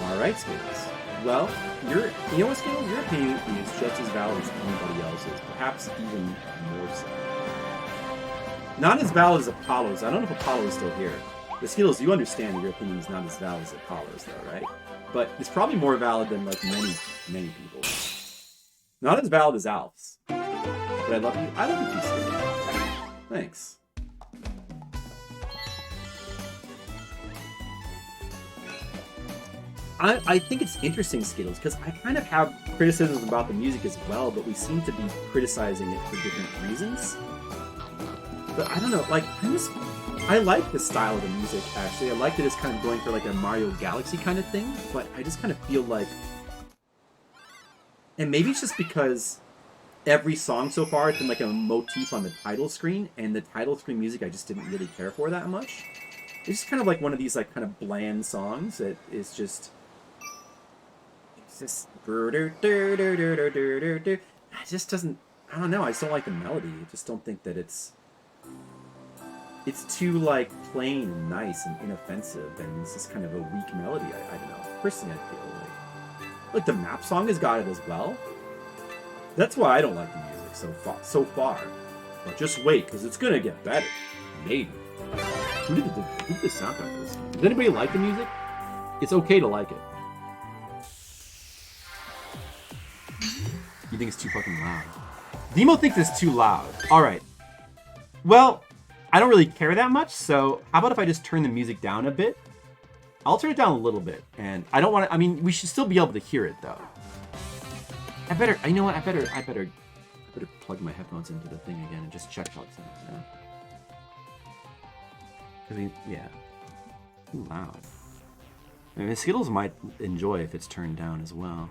Alright, Skittles. Well, you know what, Skittles? Your opinion is just as valid as anybody else's, perhaps even more so. Not as valid as Apollo's. I don't know if Apollo is still here. But Skittles, you understand that your opinion is not as valid as Apollo's, though, right? But it's probably more valid than, like, many people. Not as valid as Alf's. But I love you. I love you too, Skittles. Thanks. I think it's interesting, Skittles, because I kind of have criticisms about the music as well, but we seem to be criticizing it for different reasons. But I don't know, like, I like the style of the music, actually. I like that it's kind of going for, like, a Mario Galaxy kind of thing, but I just kind of feel like... And maybe it's just because every song so far has been, like, a motif on the title screen, and the title screen music I just didn't really care for that much. It's just kind of like one of these, like, kind of bland songs that is just... It just doesn't, I don't know, I just don't like the melody. I just don't think that it's too, like, plain and nice and inoffensive, and it's just kind of a weak melody. I don't know. Personally, I feel like the map song has got it as well. That's why I don't like the music so far. But just wait, because it's gonna get better. Maybe. Who did the soundtrack this? Does anybody like the music? It's okay to like it. You think it's too fucking loud. Demo thinks it's too loud. Alright. Well, I don't really care that much, so how about if I just turn the music down a bit? I'll turn it down a little bit, and I don't want to, I mean, we should still be able to hear it, though. I better plug my headphones into the thing again and just check how it sounds, yeah. I mean, yeah. Too loud. I mean, Skittles might enjoy if it's turned down as well.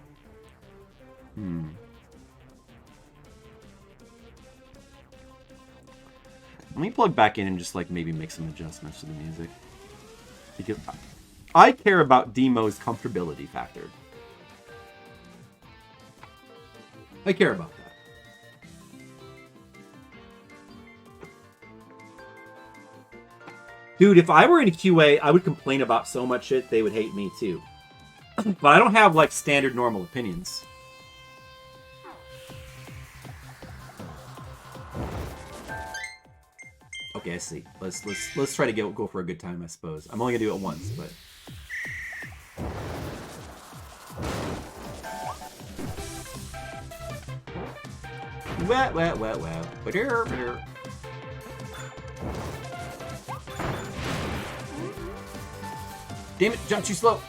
Let me plug back in and just, like, maybe make some adjustments to the music. Because I care about Demo's comfortability factor. I care about that. Dude, if I were in QA, I would complain about so much shit, they would hate me too. But I don't have, like, standard normal opinions. Okay, I see. Let's try to go for a good time, I suppose. I'm only gonna do it once, but wet. Damn it! Jump too slow.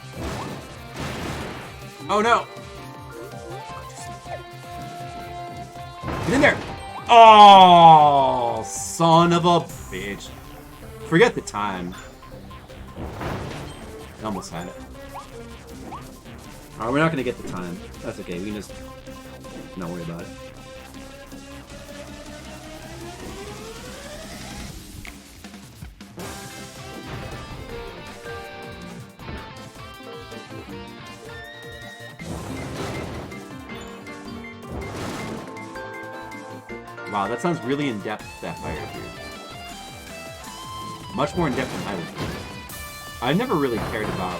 Oh no! Get in there! Oh, son of a bitch. Forget the time. I almost had it. Alright, we're not going to get the time. That's okay. We can just not worry about it. Wow, that sounds really in-depth, that fire here. Much more in-depth than I would be. I never really cared about...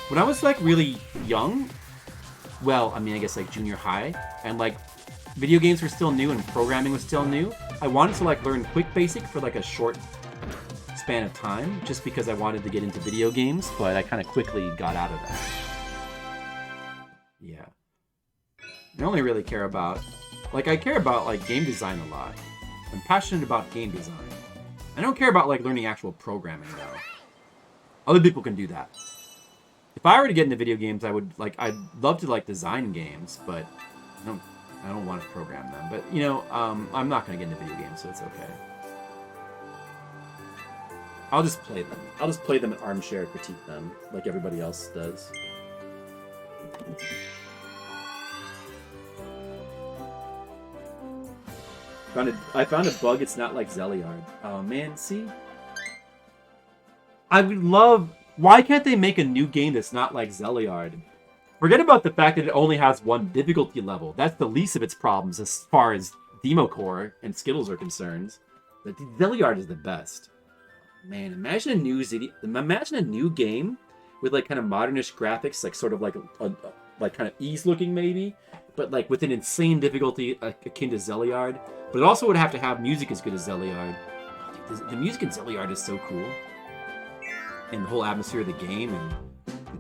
When I was, like, really young, well, I mean, I guess, like, junior high, and, like, video games were still new and programming was still new, I wanted to, like, learn Quick Basic for, like, a short span of time, just because I wanted to get into video games, but I kind of quickly got out of that. Yeah. I only really care about... Like, I care about, like, game design a lot. I'm passionate about game design. I don't care about, like, learning actual programming, though. Other people can do that. If I were to get into video games, I would, like, I'd love to, like, design games, but I don't want to program them. But, you know, I'm not going to get into video games, so it's okay. I'll just play them. I'll just play them at armchair and critique them, like everybody else does. I found a bug, it's not like Zeliard. Oh man, see? I would love... Why can't they make a new game that's not like Zeliard? Forget about the fact that it only has one difficulty level. That's the least of its problems as far as Demo Core and Skittles are concerned. But Zeliard is the best. Man, imagine a new game with like kind of modernish graphics, like sort of like like kind of ease looking maybe, but like with an insane difficulty akin to Zeliard. But it also would have to have music as good as Zeliard. The music in Zeliard is so cool. And the whole atmosphere of the game and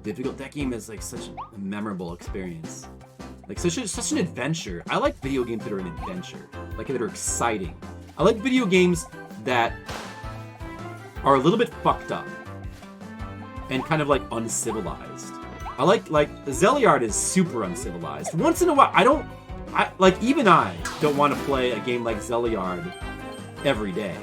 the that game is like such a memorable experience. Like such an adventure. I like video games that are an adventure. Like that are exciting. I like video games that are a little bit fucked up. And kind of like uncivilized. I like Zeliard is super uncivilized. Once in a while, even I don't want to play a game like Zeliard every day.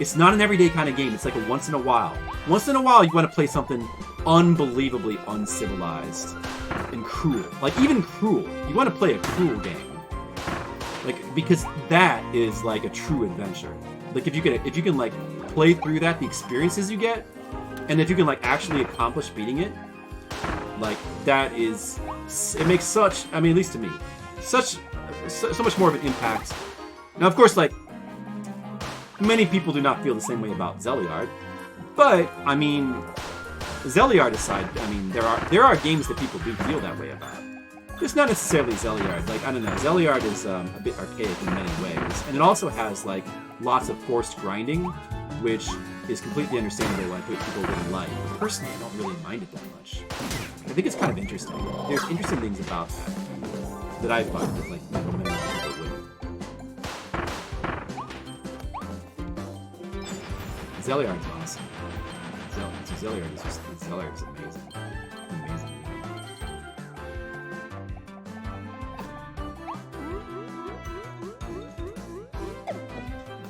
It's not an everyday kind of game. It's like a once in a while. Once in a while, you want to play something unbelievably uncivilized and cruel. Like, even cruel. You want to play a cruel game. Like, because that is like a true adventure. Like, if you can like play through that, the experiences you get, and if you can like actually accomplish beating it, like, that is... It makes such... I mean, at least to me, so much more of an impact. Now, of course, like, many people do not feel the same way about Zeliard, but I mean, Zeliard aside, I mean, there are games that people do feel that way about. Just not necessarily Zeliard. Like, I don't know, Zeliard is a bit archaic in many ways, and it also has like lots of forced grinding, which is completely understandable why people wouldn't like. But personally, I don't really mind it that much. I think it's kind of interesting. There's interesting things about that I find that like many people wouldn't. Zeliard's awesome. Zeliard is amazing. Amazing.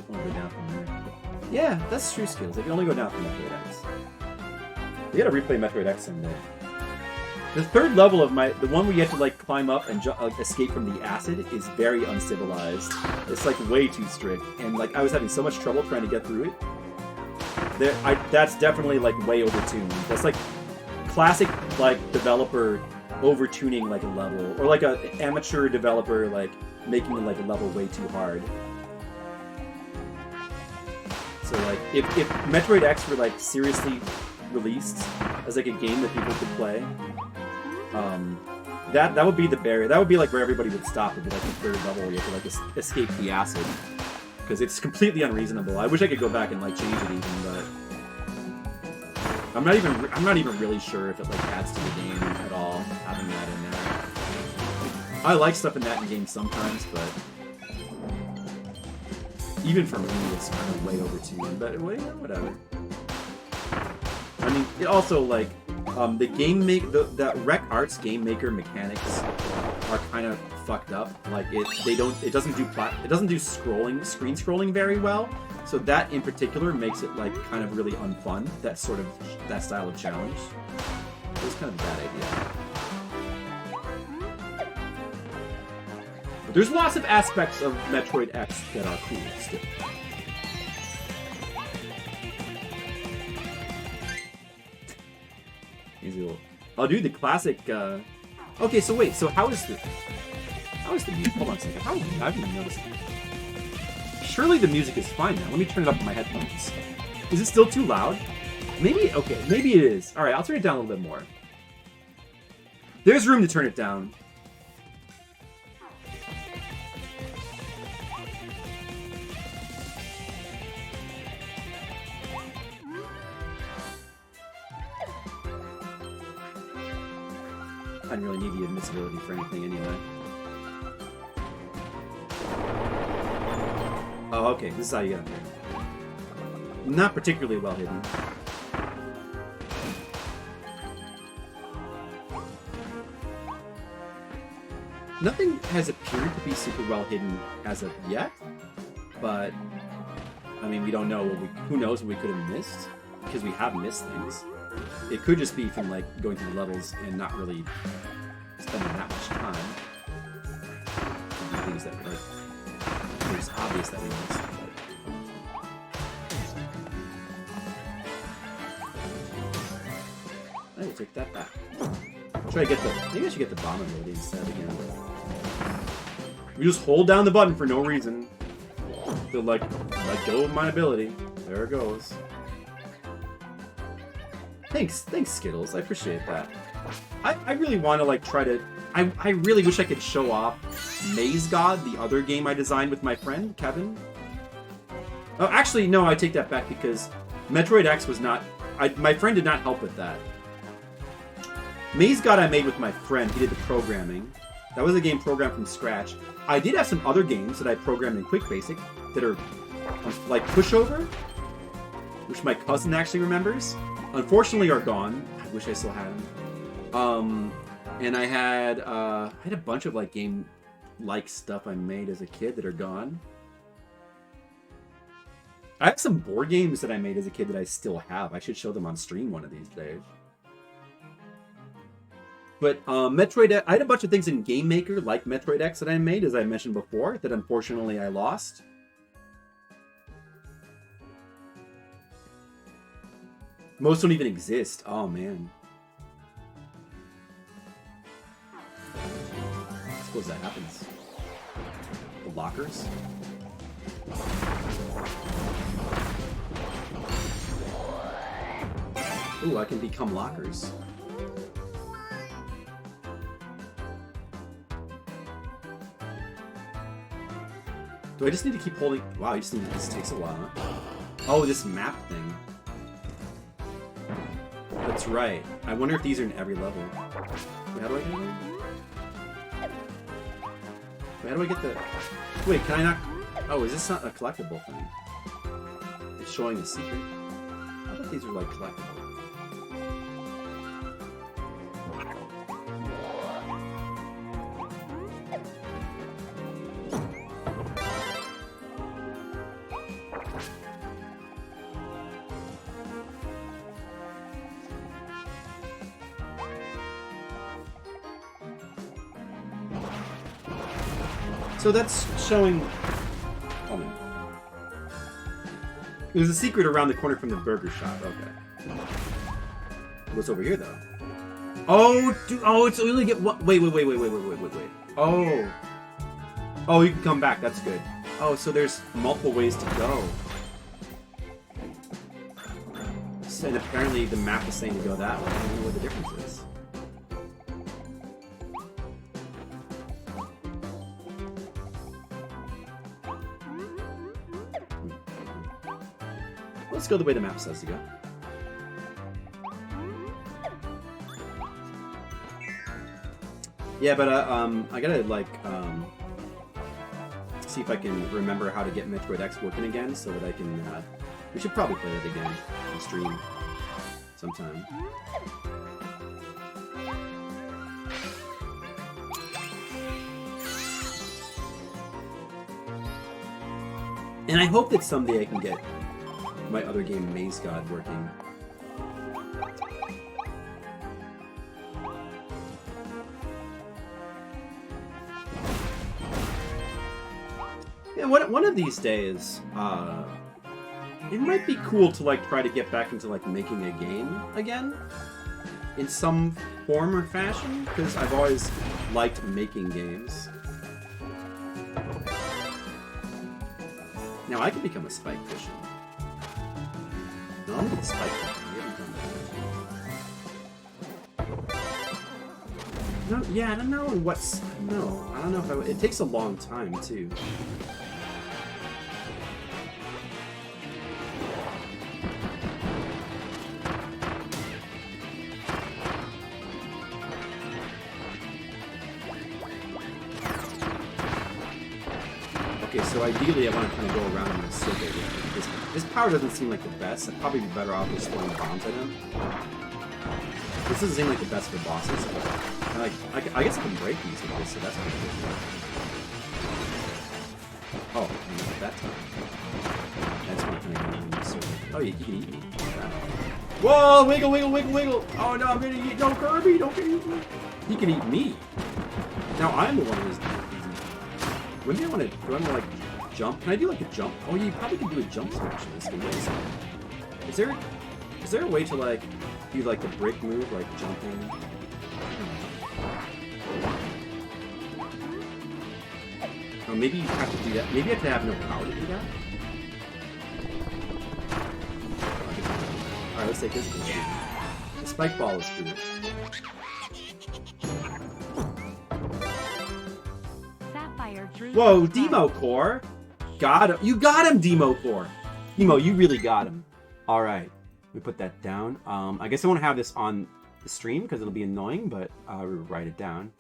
Only go down from there. Yeah, that's true skills. They can only go down from Metroid X. We gotta replay Metroid X someday. The third level of the one where you have to like climb up and escape from the acid is very uncivilized. It's like way too strict, and like I was having so much trouble trying to get through it. That's definitely like way overtuned. That's like classic like developer overtuning like a level, or like an amateur developer like making like a level way too hard. So like if Metroid X were like seriously released as like a game that people could play, that would be the barrier. That would be like where everybody would stop. It'd be like the third level where you have to like escape the acid. Because it's completely unreasonable. I wish I could go back and like change it even, but I'm not even really sure if it like adds to the game at all having that in there. I like stuff in that game sometimes, but even for me, it's kind of way overtuned. But well, yeah, whatever. I mean, it also like the Rec Arts game maker mechanics are kind of fucked up. Like it doesn't do screen scrolling very well. So that in particular makes it like kind of really unfun. That style of challenge. It was kind of a bad idea. But there's lots of aspects of Metroid X that are cool still. Easy little. I'll do the classic. Okay, so wait. So how is the music? Hold on a second. I haven't even noticed it. Surely the music is fine now. Let me turn it up on my headphones. Is it still too loud? Maybe, okay, maybe it is. Alright, I'll turn it down a little bit more. There's room to turn it down. I didn't really need the admissibility for anything anyway. Oh, okay, this is how you get up here. Not particularly well hidden. Nothing has appeared to be super well hidden as of yet, but I mean, we don't know what who knows what we could have missed, because we have missed things. It could just be from like going through the levels and not really spending that much time. Could be things that are it's obvious that we missed. I will take that back. Try to get the. Maybe I should get the bomb ability instead again. We just hold down the button for no reason. To like let go of my ability. There it goes. Thanks, Skittles. I appreciate that. I really want to like try to. I really wish I could show off Maze God, the other game I designed with my friend Kevin. Oh, actually, no. I take that back because Metroid X was not. My friend did not help with that. Maze God I made with my friend. He did the programming. That was a game programmed from scratch. I did have some other games that I programmed in Quick Basic that are like Pushover, which my cousin actually remembers. Unfortunately, are gone. I wish I still had them. And I had a bunch of like game-like stuff I made as a kid that are gone. I have some board games that I made as a kid that I still have. I should show them on stream one of these days. But Metroid, I had a bunch of things in Game Maker, like Metroid X, that I made, as I mentioned before, that unfortunately I lost. Most don't even exist. Oh, man. I suppose that happens. The lockers. Ooh, I can become lockers. Do I just need to keep holding? Wow, this takes a while, huh? Oh, this map thing. That's right. I wonder if these are in every level. Wait, how do I get them? Wait, how do I get the... Wait, can I not... Oh, is this not a collectible thing? It's showing a secret. I thought these were, like, collectible. So that's showing... Oh, man. There's a secret around the corner from the burger shop. Okay. What's over here, though? Oh, dude, oh, it's only get one... Wait. Oh. Oh, you can come back. That's good. Oh, so there's multiple ways to go. And apparently the map is saying to go that way. I don't know what the difference is. Let's go the way the map says to go. Yeah, but I gotta like see if I can remember how to get Metroid X working again, so that I can. We should probably play that again on stream sometime. And I hope that someday I can get my other game, Maze God, working. Yeah, one of these days, it might be cool to like try to get back into like making a game again, in some form or fashion, because I've always liked making games. Now I can become a spike fisher. No, I'm gonna spike that. No, yeah, I don't know what's. No, I don't know if I. It takes a long time too. Okay, so ideally I want to kind of go around in a circle. This power doesn't seem like the best. I'd probably be better off just throwing bombs at him. This doesn't seem like the best for bosses, but I guess I can break these with this, so that's pretty good. Oh, not that time. That's when I kind of go around in a circle. Oh, yeah, you can eat me. Whoa, wiggle, wiggle, wiggle, wiggle! Oh no, I'm gonna eat. No, Kirby, don't get eat me. He can eat me. Now I'm the one who's. When do I want to like jump? Can I do like a jump? Oh, you probably can do a jump switch in this game. Is there a way to like do like the break move, like jumping? Oh, maybe you have to do that. Maybe I have to have no power to do that. All right, let's take this one. The spike ball is good. Whoa, Demo Core! Got him! You got him, Demo Core! Demo, you really got him. Alright, let me put that down. I guess I won't have this on the stream because it'll be annoying, but I'll write it down.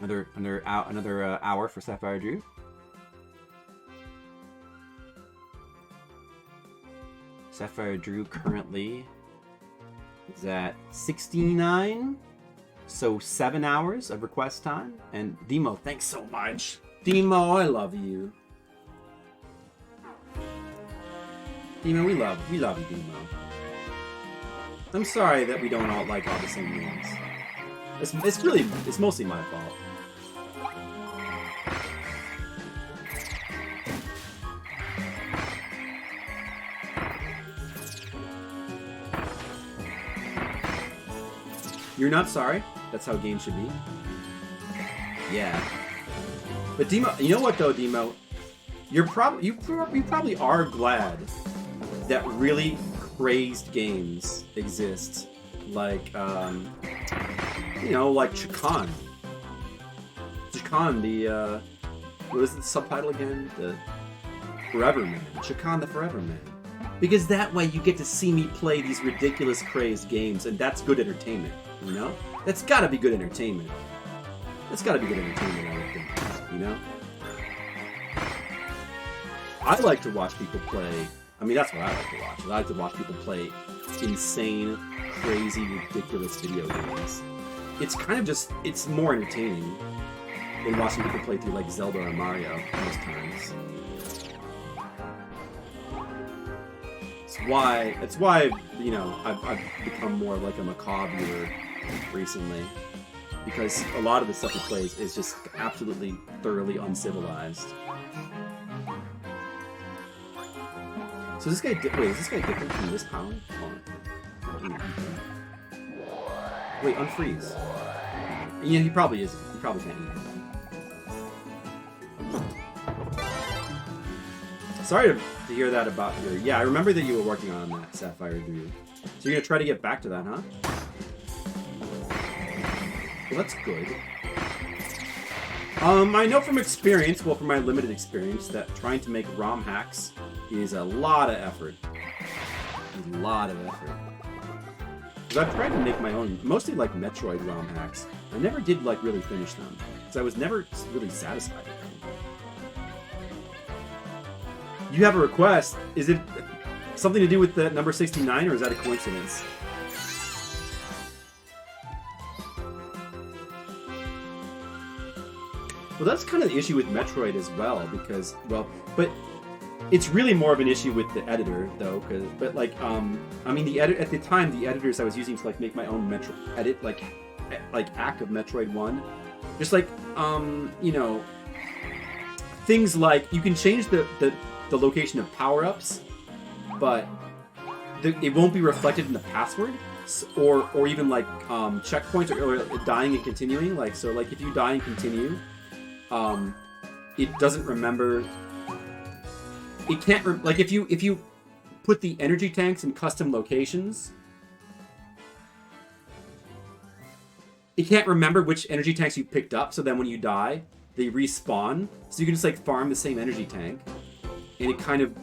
Another hour for Sapphire Drew. Sapphire Drew currently is at 69, so 7 hours of request time. And Demo, thanks so much. Demo, I love you. Demo, we love you, Demo. I'm sorry that we don't all like all the same games. It's mostly my fault. You're not sorry? That's how games should be? Yeah. But Demo, you know what though, Demo? You probably are glad that really crazed games exist. Like, you know, like Chakan. Chakan, the, what is the subtitle again? The Forever Man. Chakan the Forever Man. Because that way you get to see me play these ridiculous crazed games, and that's good entertainment. You know? That's gotta be good entertainment. That's gotta be good entertainment, I would think. You know? I like to watch people play... I mean, that's what I like to watch. I like to watch people play insane, crazy, ridiculous video games. It's kind of just... It's more entertaining than watching people play through, like, Zelda or Mario most times. It's why, you know, I've become more of like a macabre viewer recently, because a lot of the stuff he plays is just absolutely thoroughly uncivilized. So this guy, wait, is this guy different from this power? Wait, unfreeze. Yeah, he probably is. He probably can't eat him. Sorry to hear that about your... Yeah, I remember that you were working on that, Sapphire Drew. So you're gonna try to get back to that, huh? Well, that's good. I know from experience, well, from my limited experience, that trying to make ROM hacks is a lot of effort. A lot of effort. Because I've tried to make my own, mostly like Metroid ROM hacks. I never did like really finish them, because I was never really satisfied with them. You have a request. Is it something to do with the number 69, or is that a coincidence? Well, that's kind of the issue with Metroid as well, because, well, but it's really more of an issue with the editor, though, but like, I mean, at the time, the editors I was using to like make my own edit, like Act of Metroid 1, just like, you know, things like, you can change the location of power-ups, but it won't be reflected in the password, or even like checkpoints or dying and continuing. Like, so like if you die and continue, it doesn't remember. It can't like if you put the energy tanks in custom locations, it can't remember which energy tanks you picked up. So then when you die, they respawn. So you can just like farm the same energy tank, and it kind of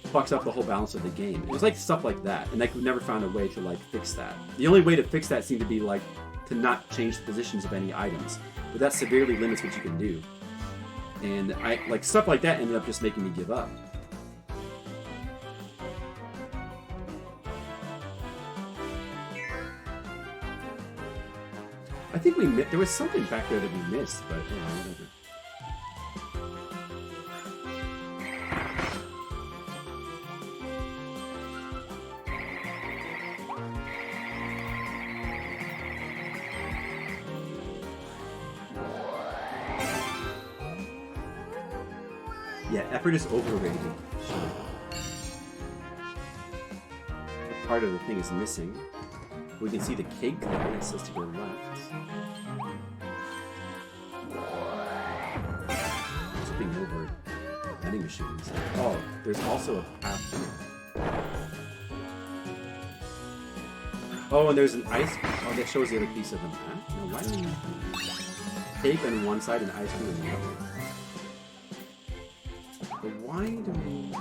fucks up the whole balance of the game. It was like stuff like that, and like we've never found a way to like fix that. The only way to fix that seemed to be like to not change the positions of any items, but that severely limits what you can do. And I like stuff like that ended up just making me give up. I think there was something back there that we missed, but you know, whatever. Yeah, effort is overrated. Sure. Part of the thing is missing. We can see the cake there. It says to go left. Flipping over vending machines. Oh, there's also a path here. Oh, and there's an ice. Oh, that shows the other piece of the map. No, why? Cake on one side and ice cream on the other. But why do we?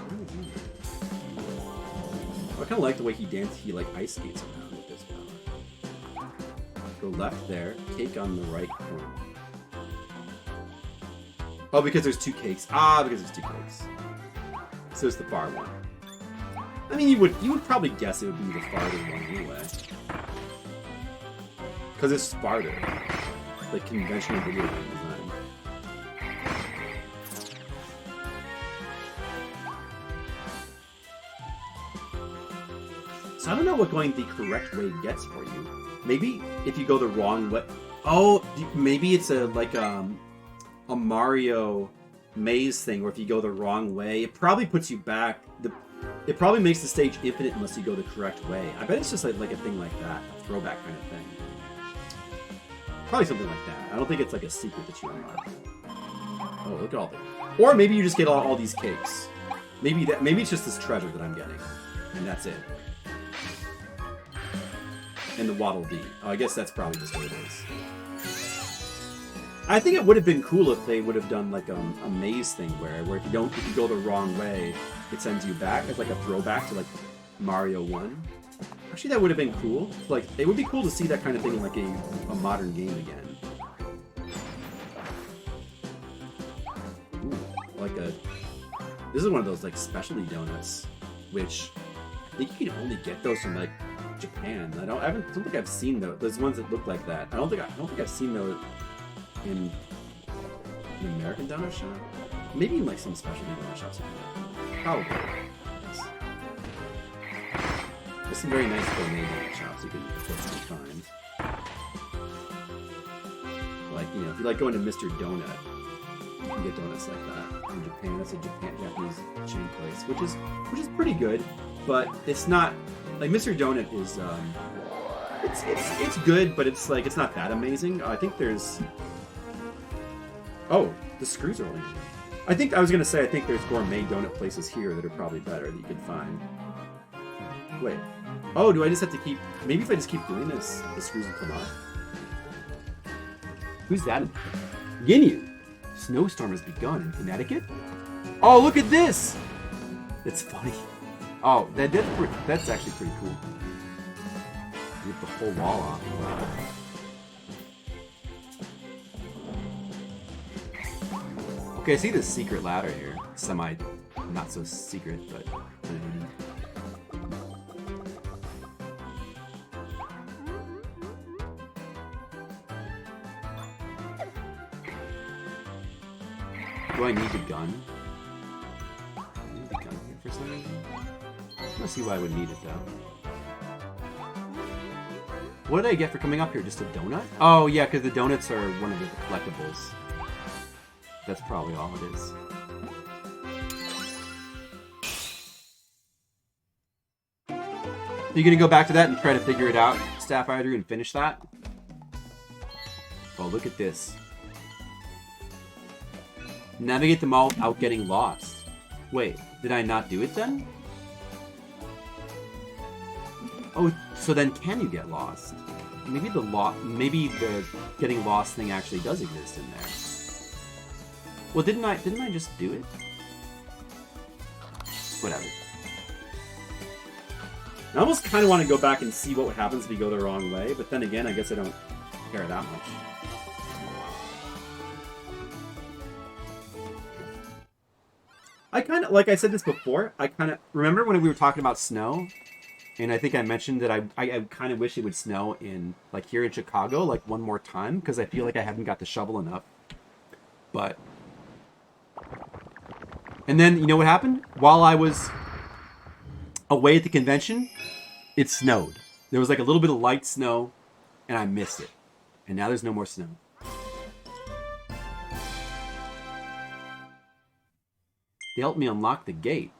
I kind of like the way he like ice skates around with this power. Go left there, cake on the right corner. Oh, because there's two cakes. Ah, because there's two cakes. So it's the far one. I mean, you would probably guess it would be the farther one anyway, because it's farther, like conventional video game design. So I don't know what going the correct way gets for you. Maybe if you go the wrong way. Oh, maybe it's a Mario maze thing where if you go the wrong way, it probably puts you back. It probably makes the stage infinite unless you go the correct way. I bet it's just like a thing like that, a throwback kind of thing. Probably something like that. I don't think it's like a secret that you unlock. Oh, look at all that. Or maybe you just get all these cakes. Maybe it's just this treasure that I'm getting, and that's it. And the Waddle Dee. Oh, I guess that's probably just what it is. I think it would have been cool if they would have done like a maze thing where if you go the wrong way, it sends you back as like a throwback to like Mario 1. Actually, that would have been cool. Like, it would be cool to see that kind of thing in like a modern game again. Ooh, like this is one of those like specialty donuts, which I think you can only get those from like Japan. I don't think I've seen those. Those ones that look like that. I don't think I've seen those in an American donut shop. Maybe in like some specialty donut shops. Probably. Yes. There's some very nice gourmet donut shops you can find. Like, you know, if you like going to Mr. Donut, you can get donuts like that. In Japan, that's a Japanese chain place, which is pretty good, but it's not like Mr. Donut is. It's good, but it's like it's not that amazing. I think there's. Oh, the screws are only. I think there's gourmet donut places here that are probably better that you can find. Wait. Oh, do I just have to keep? Maybe if I just keep doing this, the screws will come off. Who's that? Ginyu. Snowstorm has begun in Connecticut. Oh, look at this! It's funny. Oh, that's actually pretty cool. Rip the whole wall off. Wow. Okay, I see this secret ladder here. Semi, not so secret, but. Do I need the gun? I need the gun here for some reason. I don't see why I would need it though. What did I get for coming up here? Just a donut? Oh yeah, because the donuts are one of the collectibles. That's probably all it is. Are you gonna go back to that and try to figure it out, Sapphire, and finish that? Oh, look at this. Navigate the mall without getting lost. Wait, did I not do it then? Oh, so then can you get lost? Maybe the getting lost thing actually does exist in there. Well, didn't I just do it? Whatever. I almost kind of want to go back and see what happens if you go the wrong way, but then again, I guess I don't care that much. I kind of, like I said this before, I kind of, remember when we were talking about snow? And I think I mentioned that I kind of wish it would snow in, like here in Chicago, like one more time, because I feel like I haven't got to shovel enough. But, and then, you know what happened? While I was away at the convention, it snowed. There was like a little bit of light snow, and I missed it. And now there's no more snow. They helped me unlock the gate.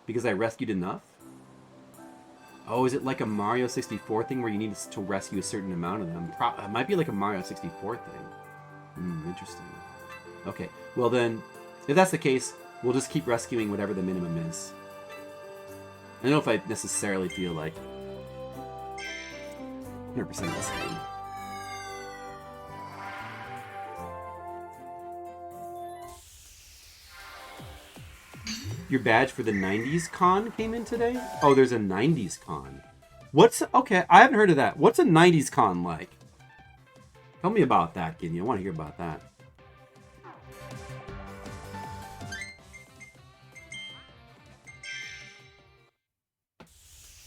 Because I rescued enough? Oh, is it like a Mario 64 thing where you need to rescue a certain amount of them? It might be like a Mario 64 thing. Interesting. Okay, well then, if that's the case, we'll just keep rescuing whatever the minimum is. I don't know if I necessarily feel like 100% of this game. Your badge for the 90s con came in today? Oh, there's a 90s con. Okay, I haven't heard of that. What's a 90s con like? Tell me about that, Giddy. I want to hear about that.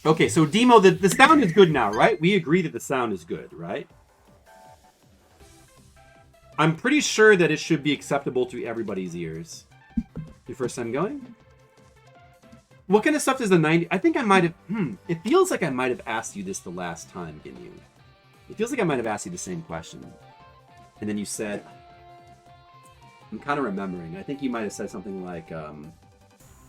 Okay, so Demo, the sound is good now, right? We agree that the sound is good, right? I'm pretty sure that it should be acceptable to everybody's ears. Your first time going? What kind of stuff does the 90... I think I might have... It feels like I might have asked you this the last time, Ginyu. It feels like I might have asked you the same question. And then you said... I'm kind of remembering. I think you might have said something like...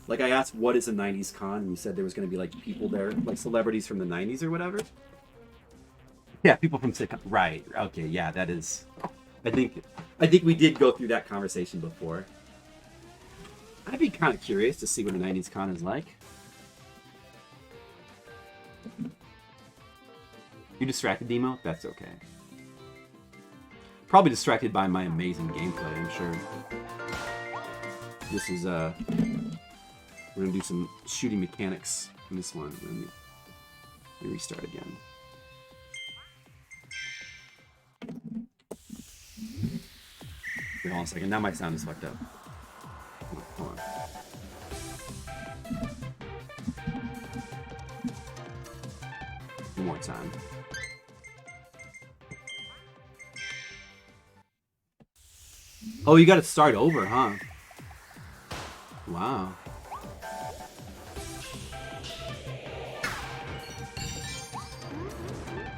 Like I asked, what is a 90s con? And you said there was going to be like people there, like celebrities from the 90s or whatever. Yeah, people from... Right. Okay, yeah, that is... I think we did go through that conversation before. I'd be kind of curious to see what a 90s con is like. You distracted, Demo? That's okay. Probably distracted by my amazing gameplay, I'm sure. This is, we're gonna do some shooting mechanics in this one. Let me restart again. Wait, hold on a second. Now my sound is fucked up. Hold on. One more time. Oh, you gotta start over, huh? Wow.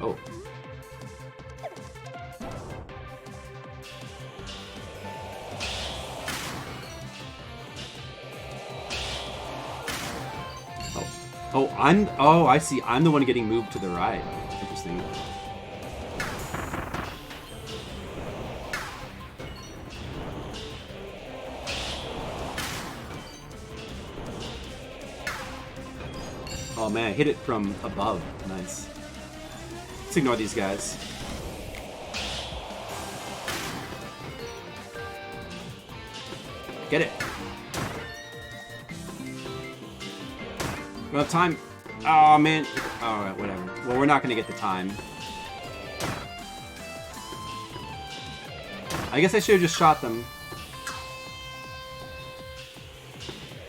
Oh. Oh, I see. I'm the one getting moved to the right. Interesting. Oh man, I hit it from above. Nice. Let's ignore these guys. Get it. We don't have time. Oh man. Alright, whatever. Well, we're not gonna get the time. I guess I should have just shot them.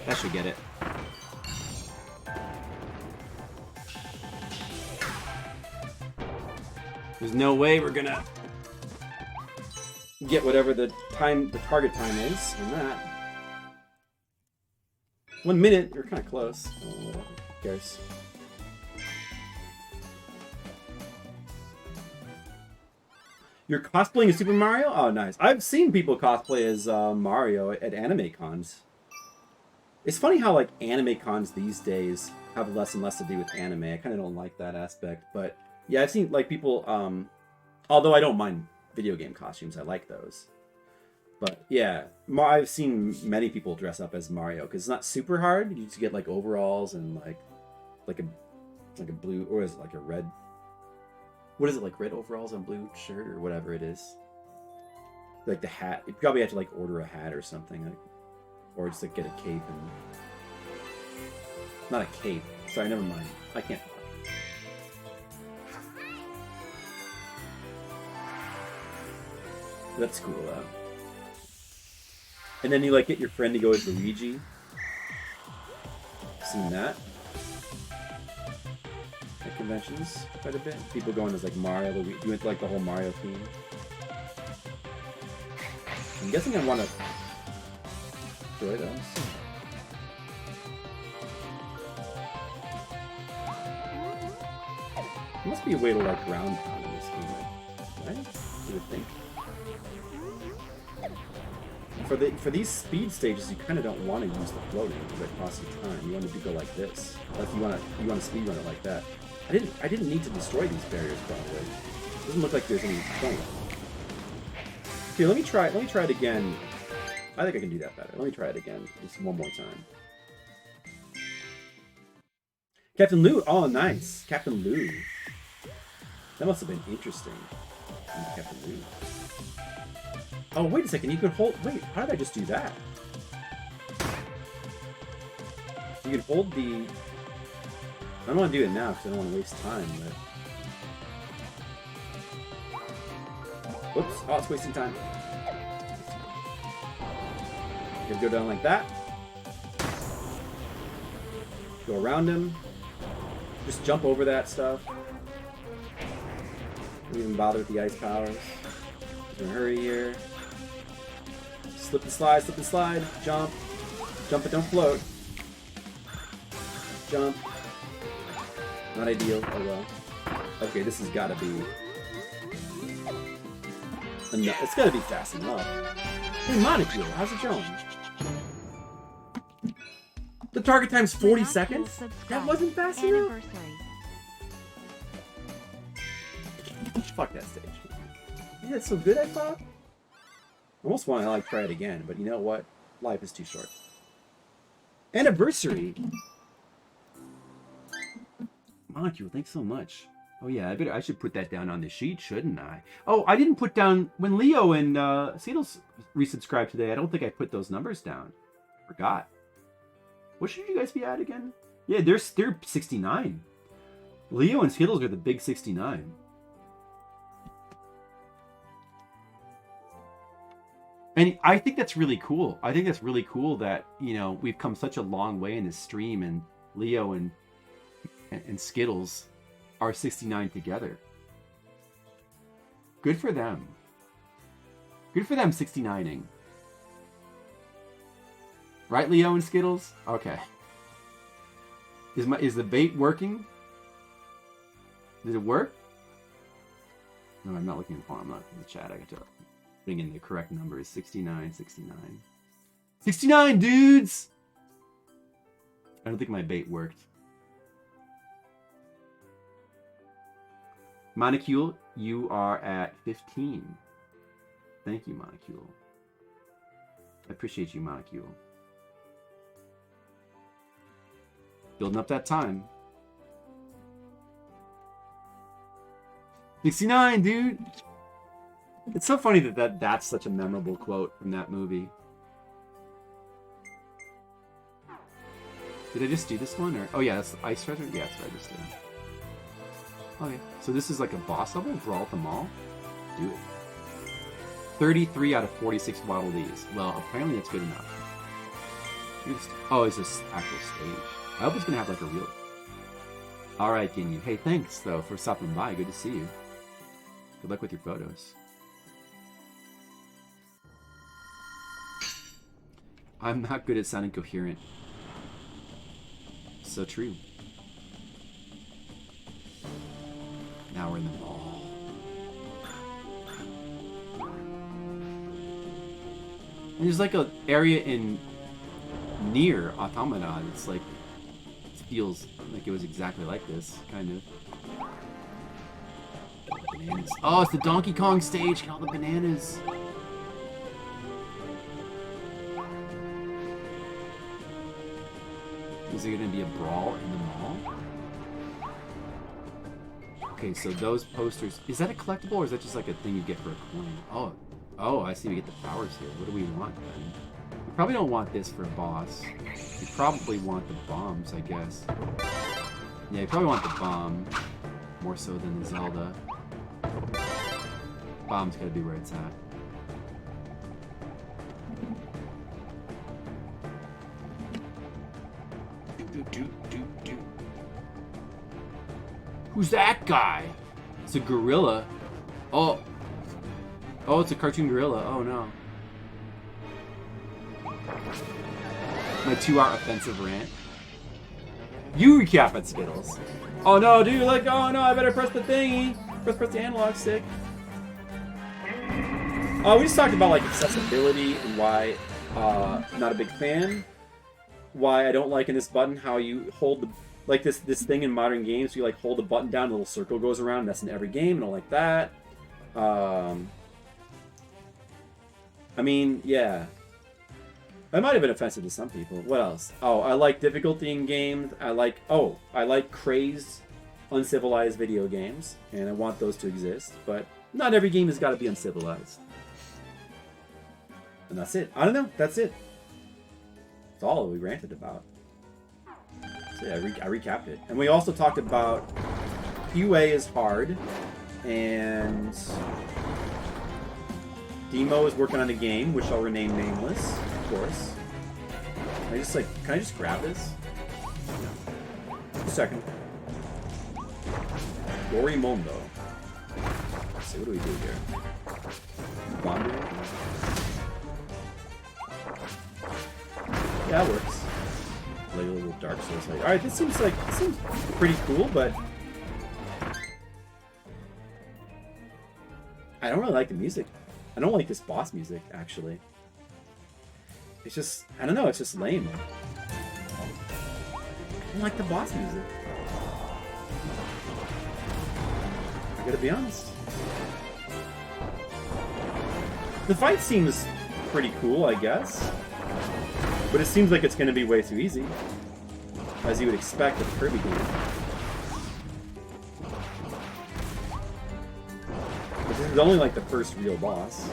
That should get it. There's no way we're gonna get whatever the target time is on that. 1 minute, you're kind of close. Oh, who cares? You're cosplaying as Super Mario? Oh, nice. I've seen people cosplay as Mario at anime cons. It's funny how like anime cons these days have less and less to do with anime. I kind of don't like that aspect, but yeah, I've seen like people. Although I don't mind video game costumes, I like those. But yeah, I've seen many people dress up as Mario because it's not super hard. You just get like overalls and like a blue, or is it like a red? What is it, like red overalls and blue shirt or whatever it is? Like the hat. You probably have to like order a hat or something, like, or just like get a cape and not a cape. Sorry, never mind. I can't. That's cool though. And then you like get your friend to go as Luigi. Seen that at conventions quite a bit. People going as like Mario, Luigi. You went to like the whole Mario theme. I'm guessing I want to destroy those. There must be a way to like ground pound in this game, right? You would think. For these speed stages, you kind of don't want to use the floating because it costs you time. You want to go like this. Like you want to speed run it like that. I didn't need to destroy these barriers probably. It doesn't look like there's any point. Okay, let me try it again. I think I can do that better. Let me try it again, just one more time. Captain Lou. Oh, nice, Captain Lou. That must have been interesting. Captain Lou. Oh, wait a second. You could hold... Wait, how did I just do that? You can hold the... I don't want to do it now because I don't want to waste time, but... Whoops. Oh, it's wasting time. You go down like that. Go around him. Just jump over that stuff. Don't even bother with the ice powers. Just in a hurry here. Slip and slide, jump. Jump but don't float. Jump. Not ideal, oh well. Okay, this has gotta be... enough. It's gotta be fast enough. Hey, Monaco, how's it going? The target time's 40 seconds? That wasn't fast enough? Fuck that stage. Yeah, it's so good, I thought. I almost want to like try it again, but you know what? Life is too short. Anniversary! Molecule, thanks so much. Oh yeah, I should put that down on the sheet, shouldn't I? Oh, I didn't put down... When Leo and Seedles resubscribed today, I don't think I put those numbers down. Forgot. What should you guys be at again? Yeah, they're 69. Leo and Seedles are the big 69. And I think that's really cool. I think that's really cool that, you know, we've come such a long way in this stream, and Leo and Skittles are 69 together. Good for them. Good for them 69ing. Right, Leo and Skittles? Okay. Is the bait working? Did it work? No, I'm not looking at the phone. I'm not in the chat. I got to bring in the correct numbers. 69, 69. 69, dudes! I don't think my bait worked. Monocule, you are at 15. Thank you, Monocule. I appreciate you, Monocule. Building up that time. 69, dude! It's so funny that's such a memorable quote from that movie. Did I just do this one? Or oh yeah, that's the ice treasure? Yeah, that's what I just did. Okay, so this is like a boss level? Brawl at the Mall? Do it. 33 out of 46 Waddle Dees. Well, apparently that's good enough. Oh, it's this actual stage. I hope it's gonna have like a real... Alright, Ginyu. Hey, thanks, though, for stopping by. Good to see you. Good luck with your photos. I'm not good at sounding coherent. So true. Now we're in the mall. And there's like an area in near Automata. It's like, it feels like it was exactly like this, kind of. Bananas. Oh, it's the Donkey Kong stage. Get all the bananas. Is there going to be a brawl in the mall? Okay, so those posters... Is that a collectible, or is that just like a thing you get for a coin? Oh, I see. We get the powers here. What do we want, then? We probably don't want this for a boss. We probably want the bombs, I guess. Yeah, you probably want the bomb. More so than the Zelda. Bomb's gotta be where it's at. Who's that guy? It's a gorilla. Oh, it's a cartoon gorilla. Oh no. My 2-hour offensive rant. You recap at Skittles. Oh no, dude, like, oh no, I better press the thingy. Press the analog stick. We just talked about, like, accessibility and why, not a big fan. Why I don't like in this button how you hold the, like, this thing in modern games, you, like, hold the button down, a little circle goes around, and that's in every game, I don't like that. I mean, yeah. That might have been offensive to some people. What else? Oh, I like difficulty in games. I like crazed, uncivilized video games, and I want those to exist, but not every game has got to be uncivilized. And that's it. I don't know. That's it. That's all we ranted about. So yeah, I recapped it. And we also talked about UA is hard, and Demo is working on a game, which I'll rename Nameless, of course. Can I just grab this? Just a second. Dorimondo. Let's see, what do we do here? Bomb. Yeah, that works. Like a little Dark Souls. Like, alright, this seems pretty cool, but I don't really like the music. I don't like this boss music, actually. It's just, I don't know, it's just lame. I don't like the boss music. I gotta be honest. The fight seems pretty cool, I guess. But it seems like it's gonna be way too easy. As you would expect of a Kirby game. But this is only like the first real boss.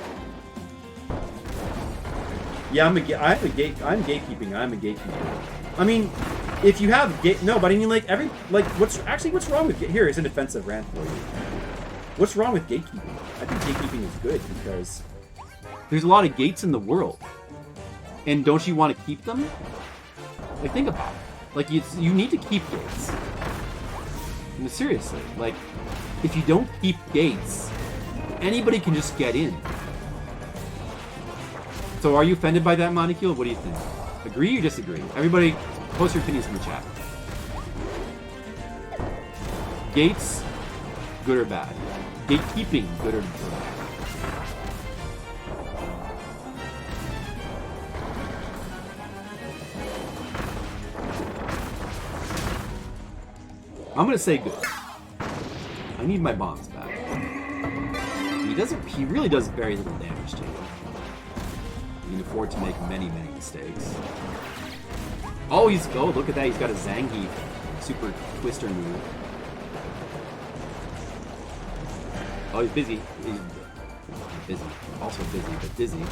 Yeah, I'm gatekeeping. I'm a gatekeeper. I mean, if you have but I mean, what's wrong with here? Is an offensive rant for you. What's wrong with gatekeeping? I think gatekeeping is good because there's a lot of gates in the world, and don't you want to keep them? Like, think about it. Like, you need to keep gates. I mean, seriously, like, if you don't keep gates, anybody can just get in. So are you offended by that, Monicule? What do you think? Agree or disagree? Everybody, post your opinions in the chat. Gates, good or bad? Gatekeeping, good or bad? I'm gonna say good. I need my bombs back. He really does very little damage to you. You can afford to make many, many mistakes. Oh, look at that, he's got a Zangief super twister move. Oh, he's busy. He's busy. Also busy, but dizzy.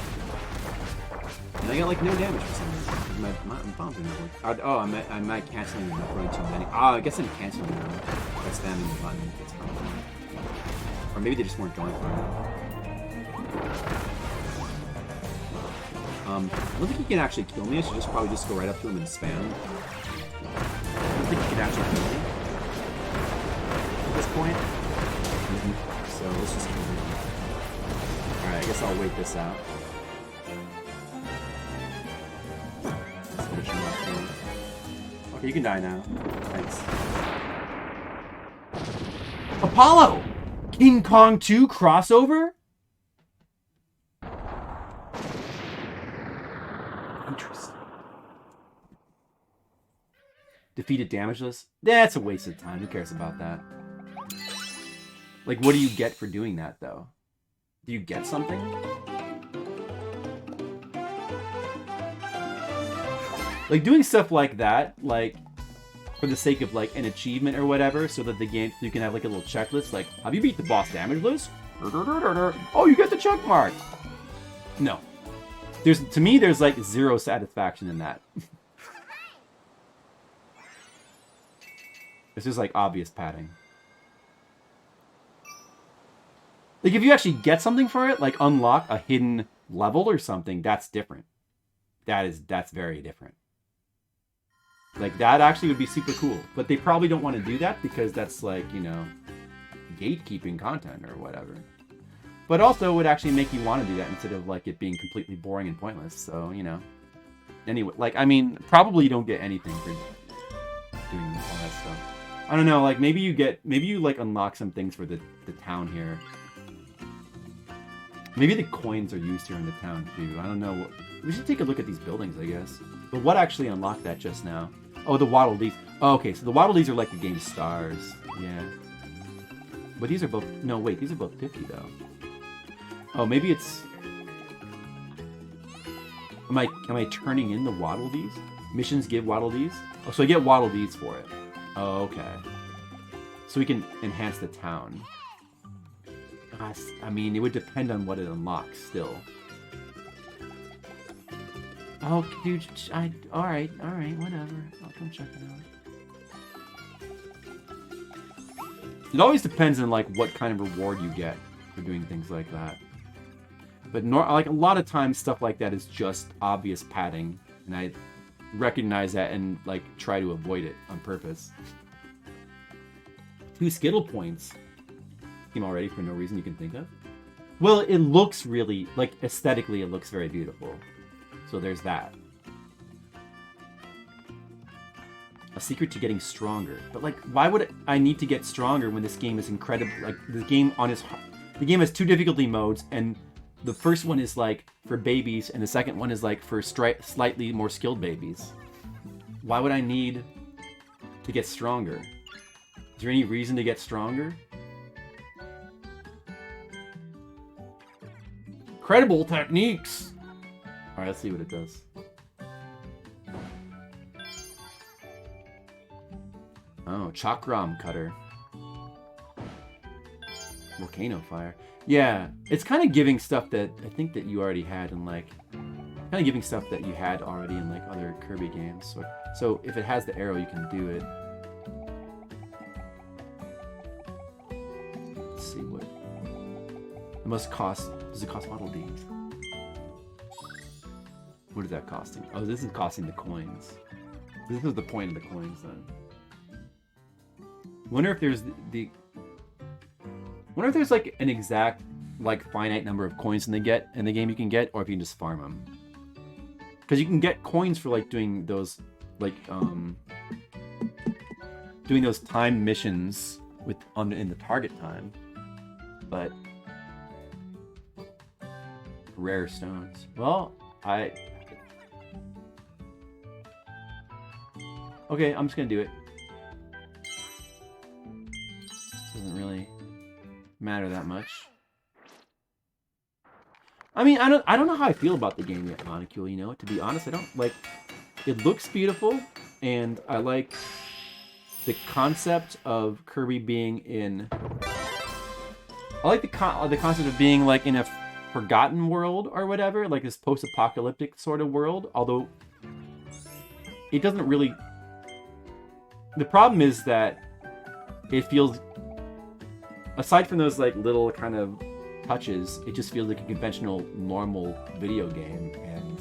And I got like no damage for some reason. My bombs are not working. Am I canceling them? Not running too many. I guess I'm canceling them by spamming the button. That's probably. Or maybe they just weren't going for it. I don't think he can actually kill me. I should probably just go right up to him and spam. I don't think he can actually kill me at this point. So let's just kill him. Alright, I guess I'll wait this out. Okay, you can die now. Thanks. Apollo! King Kong 2 crossover? Interesting. Defeated damageless? That's a waste of time. Who cares about that? Like, what do you get for doing that, though? Do you get something? Like, doing stuff like that, like, for the sake of, like, an achievement or whatever, so that the game, you can have, like, a little checklist, like, have you beat the boss damage list? Oh, you get the check mark! No. To me, there's, like, zero satisfaction in that. It's just, like, obvious padding. Like, if you actually get something for it, like, unlock a hidden level or something, that's different. That's very different. Like, that actually would be super cool. But they probably don't want to do that because that's, like, you know, gatekeeping content or whatever. But also would actually make you want to do that instead of, like, it being completely boring and pointless. So, you know. Anyway, like, I mean, probably you don't get anything for doing all that stuff. I don't know, like, maybe you, like, unlock some things for the town here. Maybe the coins are used here in the town, too. I don't know. We should take a look at these buildings, I guess. But what actually unlocked that just now? Oh, the Waddle Dees. Oh, okay, so the Waddle Dees are like the game's stars. Yeah. But these are both... No, wait, these are both 50, though. Oh, maybe it's... Am I turning in the Waddle Dees? Missions give Waddle Dees? Oh, so I get Waddle Dees for it. Oh, okay. So we can enhance the town. I mean, it would depend on what it unlocks, still. Oh, dude, alright, whatever. I'll come check it out. It always depends on, like, what kind of reward you get for doing things like that. But, like, a lot of times, stuff like that is just obvious padding. And I recognize that and, like, try to avoid it on purpose. 2 Skittle points. Came already for no reason you can think of. Well, it looks really, like, aesthetically, it looks very beautiful. So there's that. A secret to getting stronger. But, like, why would I need to get stronger when this game is incredible? Like, the game has 2 difficulty modes, and the first one is, like, for babies, and the second one is, like, for slightly more skilled babies. Why would I need to get stronger? Is there any reason to get stronger? Incredible techniques! Alright, let's see what it does. Oh, Chakram Cutter. Volcano Fire. Yeah, it's kind of giving stuff that I think that you already had in, like... Kind of giving stuff that you had already in, like, other Kirby games. So if it has the arrow, you can do it. Let's see what... It must cost... Does it cost Waddle Dees? What is that costing? Oh, this is costing the coins. This is the point of the coins, then. Wonder if there's wonder if there's, like, an exact, like, finite number of coins in the game you can get, or if you can just farm them. Because you can get coins for, like, doing those, like, doing those timed missions in the target time. But rare stones. Well, okay, I'm just gonna do it. Doesn't really matter that much. I mean, I don't know how I feel about the game yet, Monocule, you know? To be honest, I don't, like... It looks beautiful, and I like the concept of Kirby being in... I like the concept of being, like, in a forgotten world or whatever, like this post-apocalyptic sort of world, although it doesn't really... The problem is that it feels... Aside from those, like, little kind of touches, it just feels like a conventional, normal video game, and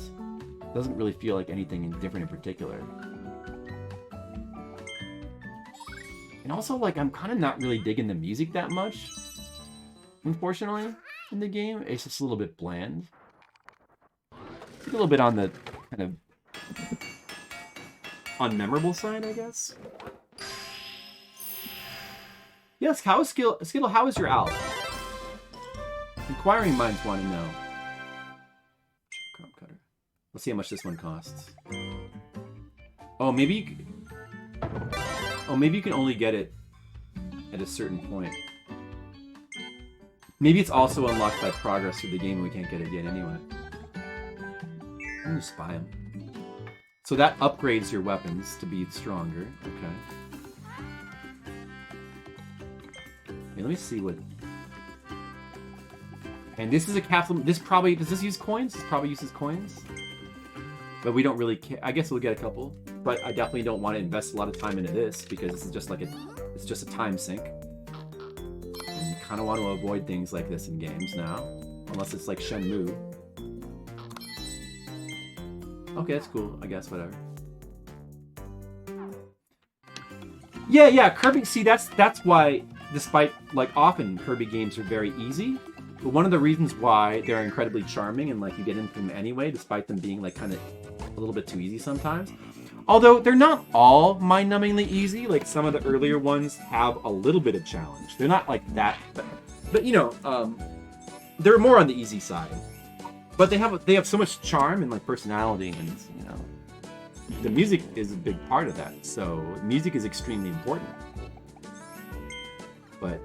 doesn't really feel like anything different in particular. And also, like, I'm kind of not really digging the music that much, unfortunately, in the game. It's just a little bit bland. It's a little bit on the kind of unmemorable side, I guess. Yes, Skittle, how is your owl? Inquiring minds want to know. Crop cutter. Let's see how much this one costs. Oh, maybe you can only get it at a certain point. Maybe it's also unlocked by progress through the game and we can't get it yet anyway. I'm gonna spy him. So that upgrades your weapons to be stronger. Okay. Okay, let me see what... And this is a capsule. This probably... Does this use coins? This probably uses coins. But we don't really care. I guess we'll get a couple. But I definitely don't want to invest a lot of time into this because this is just like a... It's just a time sink. And you kind of want to avoid things like this in games now. Unless it's like Shenmue. Okay, that's cool. I guess, whatever. Yeah, Kirby... See, that's why, despite, like, often Kirby games are very easy. But one of the reasons why they're incredibly charming and, like, you get into them anyway, despite them being, like, kind of a little bit too easy sometimes. Although, they're not all mind-numbingly easy. Like, some of the earlier ones have a little bit of challenge. They're not, like, that... But you know, they're more on the easy side. But they have so much charm and, like, personality, and, you know... The music is a big part of that. So, music is extremely important. But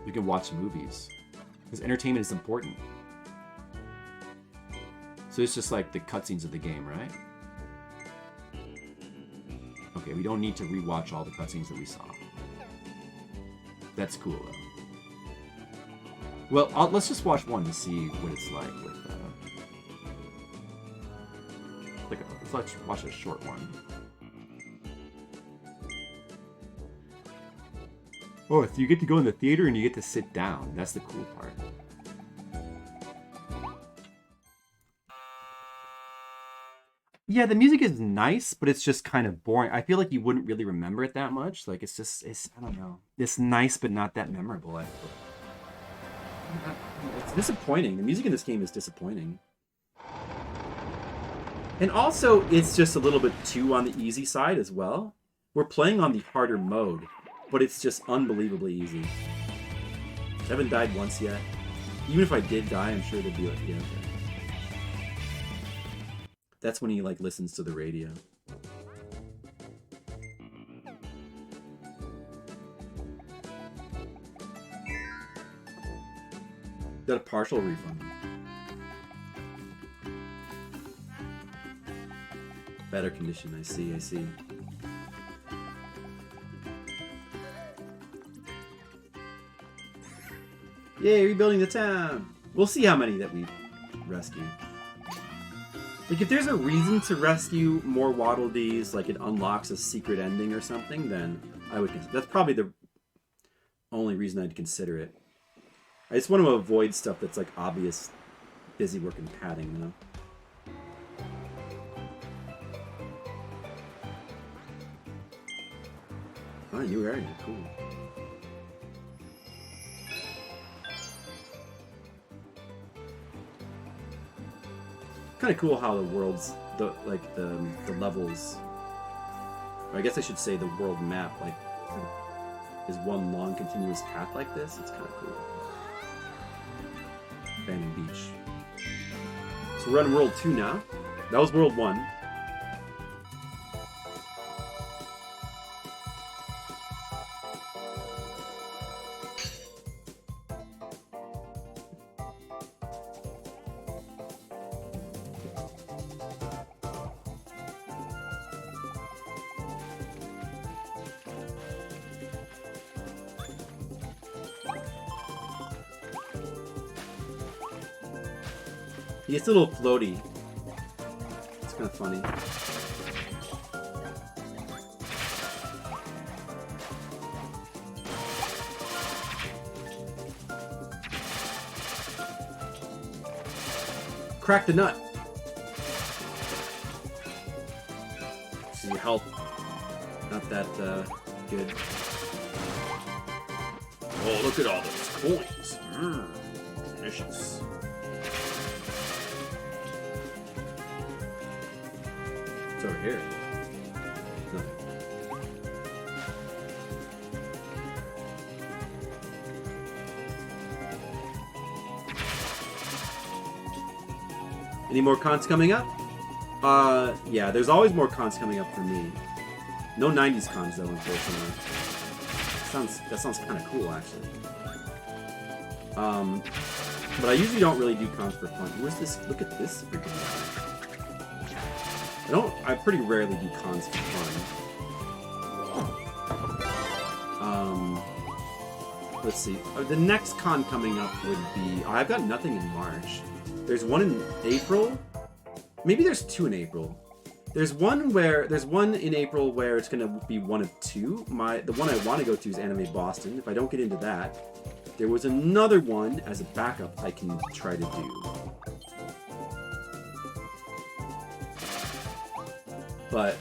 you can watch movies. Because entertainment is important. So it's just like the cutscenes of the game, right? Okay, we don't need to rewatch all the cutscenes that we saw. That's cool, though. Well, let's just watch one to see what it's like with... let's watch a short one. Oh, so you get to go in the theater and you get to sit down. That's the cool part. Yeah, the music is nice, but it's just kind of boring. I feel like you wouldn't really remember it that much. Like, it's I don't know. It's nice, but not that memorable, I feel. It's disappointing. The music in this game is disappointing. And also, it's just a little bit too on the easy side as well. We're playing on the harder mode, but it's just unbelievably easy. I haven't died once yet. Even if I did die, I'm sure they'd be like, yeah, okay. That's when he, like, listens to the radio. Got a partial refund. Better condition, I see. Yay, rebuilding the town! We'll see how many that we rescue. Like, if there's a reason to rescue more Waddle Dees, like it unlocks a secret ending or something, then I would consider. That's probably the only reason I'd consider it. I just want to avoid stuff that's, like, obvious busy work and padding, you know? Oh, new area, cool. Kind of cool how the worlds, the levels, or I guess I should say the world map, like, is one long continuous path like this. It's kind of cool. Abandoned beach. So we're on World 2 now. That was World 1. It's a little floaty. It's kind of funny. Crack the nut. See your health. Not that good. Oh, look at all those coins. Delicious. Over here. Nothing. Any more cons coming up? Yeah, there's always more cons coming up for me. No 90s cons though, unfortunately. That sounds kind of cool, actually. But I usually don't really do cons for fun. Where's this? Look at this freaking guy. I pretty rarely do cons for fun. Let's see. The next con coming up would be... I've got nothing in March. There's one in April. Maybe there's two in April. There's one in April where it's gonna be one of two. The one I want to go to is Anime Boston. If I don't get into that, there was another one as a backup I can try to do. But,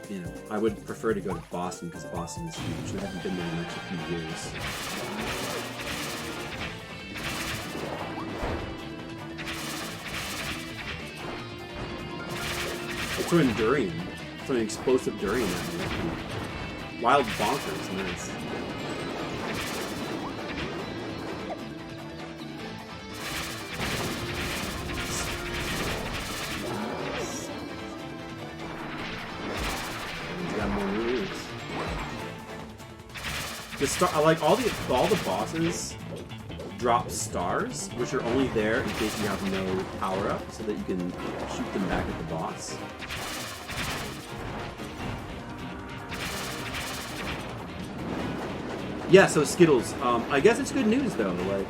you know, I would prefer to go to Boston because Boston is huge. I haven't been there in like a few years. It's an durian. It's an explosive durian. Wild bonkers. Nice. I like all the bosses drop stars, which are only there in case you have no power up, so that you can shoot them back at the boss. Yeah, so Skittles. I guess it's good news though. Like,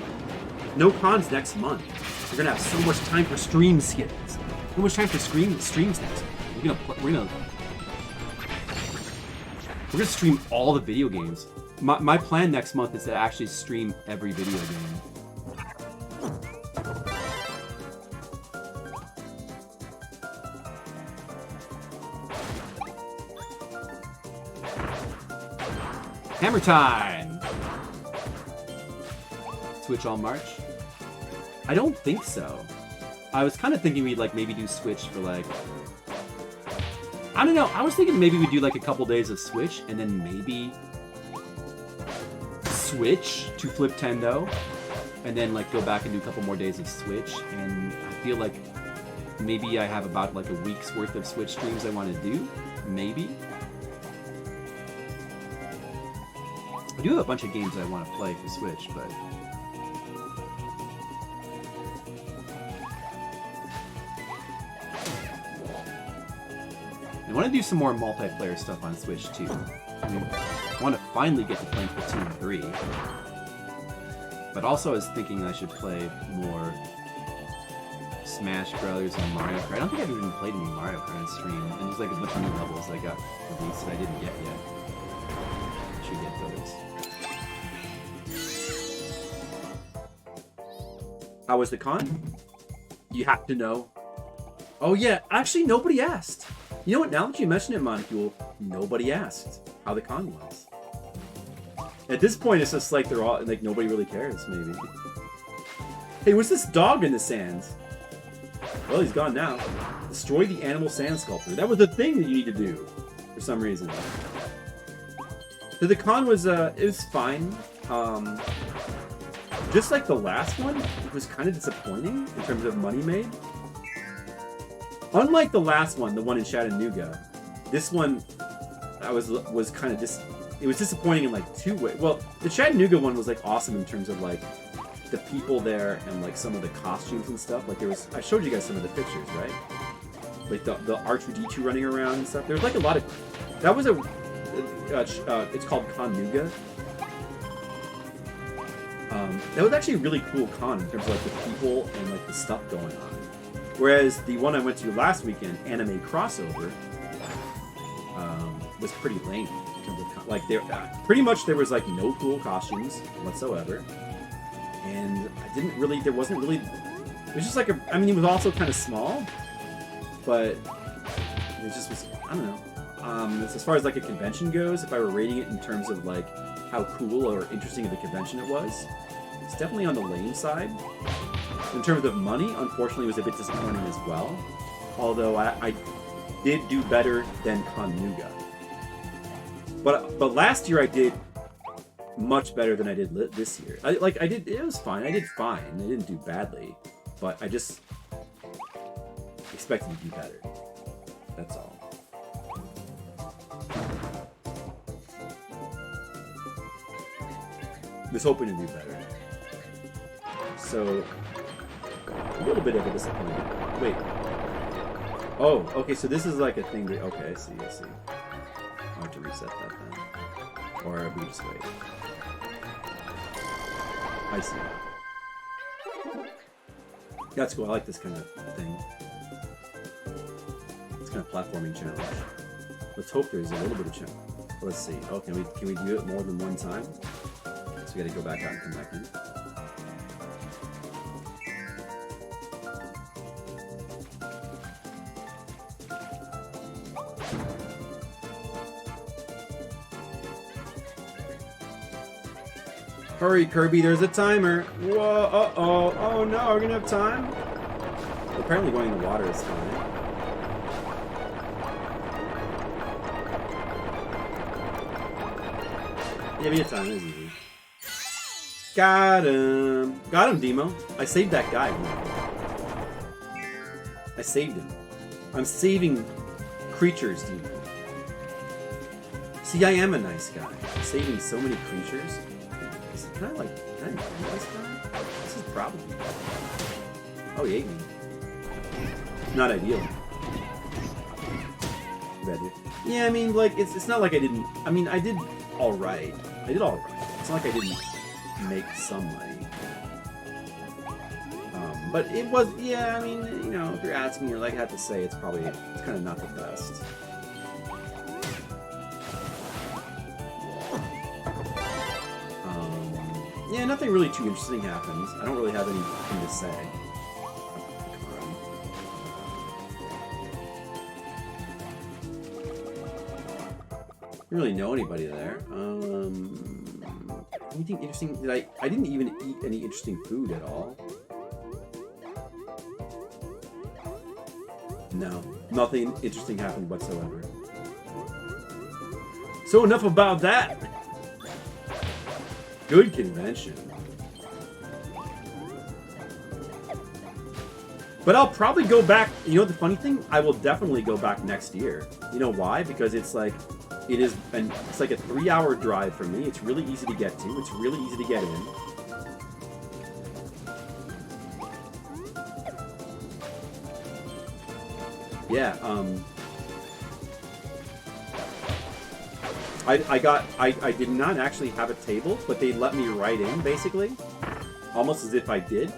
no cons next month. You're gonna have so much time for streams, Skittles. So much time for streams next month. We're gonna stream all the video games. My plan next month is to actually stream every video game. Hammer time! Switch all March? I don't think so. I was kind of thinking we'd like maybe do Switch for like... I don't know, I was thinking maybe we'd do like a couple days of Switch and then maybe... Switch to Fliptendo, and then like go back and do a couple more days of Switch, and I feel like maybe I have about like a week's worth of Switch streams I want to do, maybe. I do have a bunch of games I want to play for Switch, but... I want to do some more multiplayer stuff on Switch too. I mean, I want to finally get to playing Splatoon 3. But also I was thinking I should play more Smash Brothers and Mario Kart. I don't think I've even played any Mario Kart on stream. And there's like a bunch of new levels that got released that I didn't get yet. I should get those. How was the con? You have to know. Oh yeah, actually nobody asked. You know what, now that you mention it, Moncule, nobody asked how the con was. At this point, it's just like they're all like nobody really cares. Maybe. Hey, what's this dog in the sand? Well, he's gone now. Destroy the animal sand sculptor. That was the thing that you need to do for some reason. So the con was it was fine. Just like the last one, it was kind of disappointing in terms of money made. Unlike the last one, the one in Chattanooga, this one was kind of it was disappointing in like two ways. Well, the Chattanooga one was like awesome in terms of like the people there and like some of the costumes and stuff. Like I showed you guys some of the pictures, right? Like the R2-D2 running around and stuff. There was like a lot of that was it's called Con-Nooga. That was actually a really cool con in terms of like the people and like the stuff going on. Whereas the one I went to last weekend, Anime Crossover, was pretty lame. In terms of, like, pretty much there was like no cool costumes whatsoever, and there wasn't really. It was just like I mean, it was also kind of small, but it just was. I don't know. As far as like a convention goes, if I were rating it in terms of like how cool or interesting of a convention it was, it's definitely on the lame side. In terms of money, unfortunately, it was a bit disappointing as well. Although I did do better than Con-Nooga. But last year I did much better than I did this year. It was fine. I did fine. I didn't do badly. But I just expected to do better. That's all. I was hoping to do better. So... a little bit of a disappointment. Wait. Oh, okay, so this is like a thing. Okay, I see, I see. I'll have to reset that then. Or we just wait. I see. That's cool. I like this kind of thing. It's kind of platforming challenge. Let's hope there's a little bit of challenge. Let's see. Oh, can we do it more than one time? So we gotta go back out and come back in. Hurry, Kirby, there's a timer. Whoa, uh-oh. Oh no, are we gonna have time? Well, apparently going in the water is fine. Yeah, we have time, it's easy. Got him. Got him, Demo. I saved that guy. I saved him. I'm saving creatures, Demo. See, I am a nice guy. I'm saving so many creatures. Can I kill this guy? This is probably... Oh, he ate me. Not ideal. Bad dude. Yeah, I mean, like, it's not like I didn't... I mean, I did alright. I did alright. It's not like I didn't make some money. But it was... Yeah, I mean, you know, if you're asking me, like I have to say, it's probably... It's kind of not the best. Yeah, nothing really too interesting happens. I don't really have anything to say. Didn't really know anybody there. Anything interesting? I didn't even eat any interesting food at all. No, nothing interesting happened whatsoever. So enough about that. Good convention. But I'll probably go back. You know the funny thing? I will definitely go back next year. You know why? Because it's like, it's like a 3-hour drive for me. It's really easy to get to. It's really easy to get in. Yeah, I did not actually have a table, but they let me right in, basically. Almost as if I did.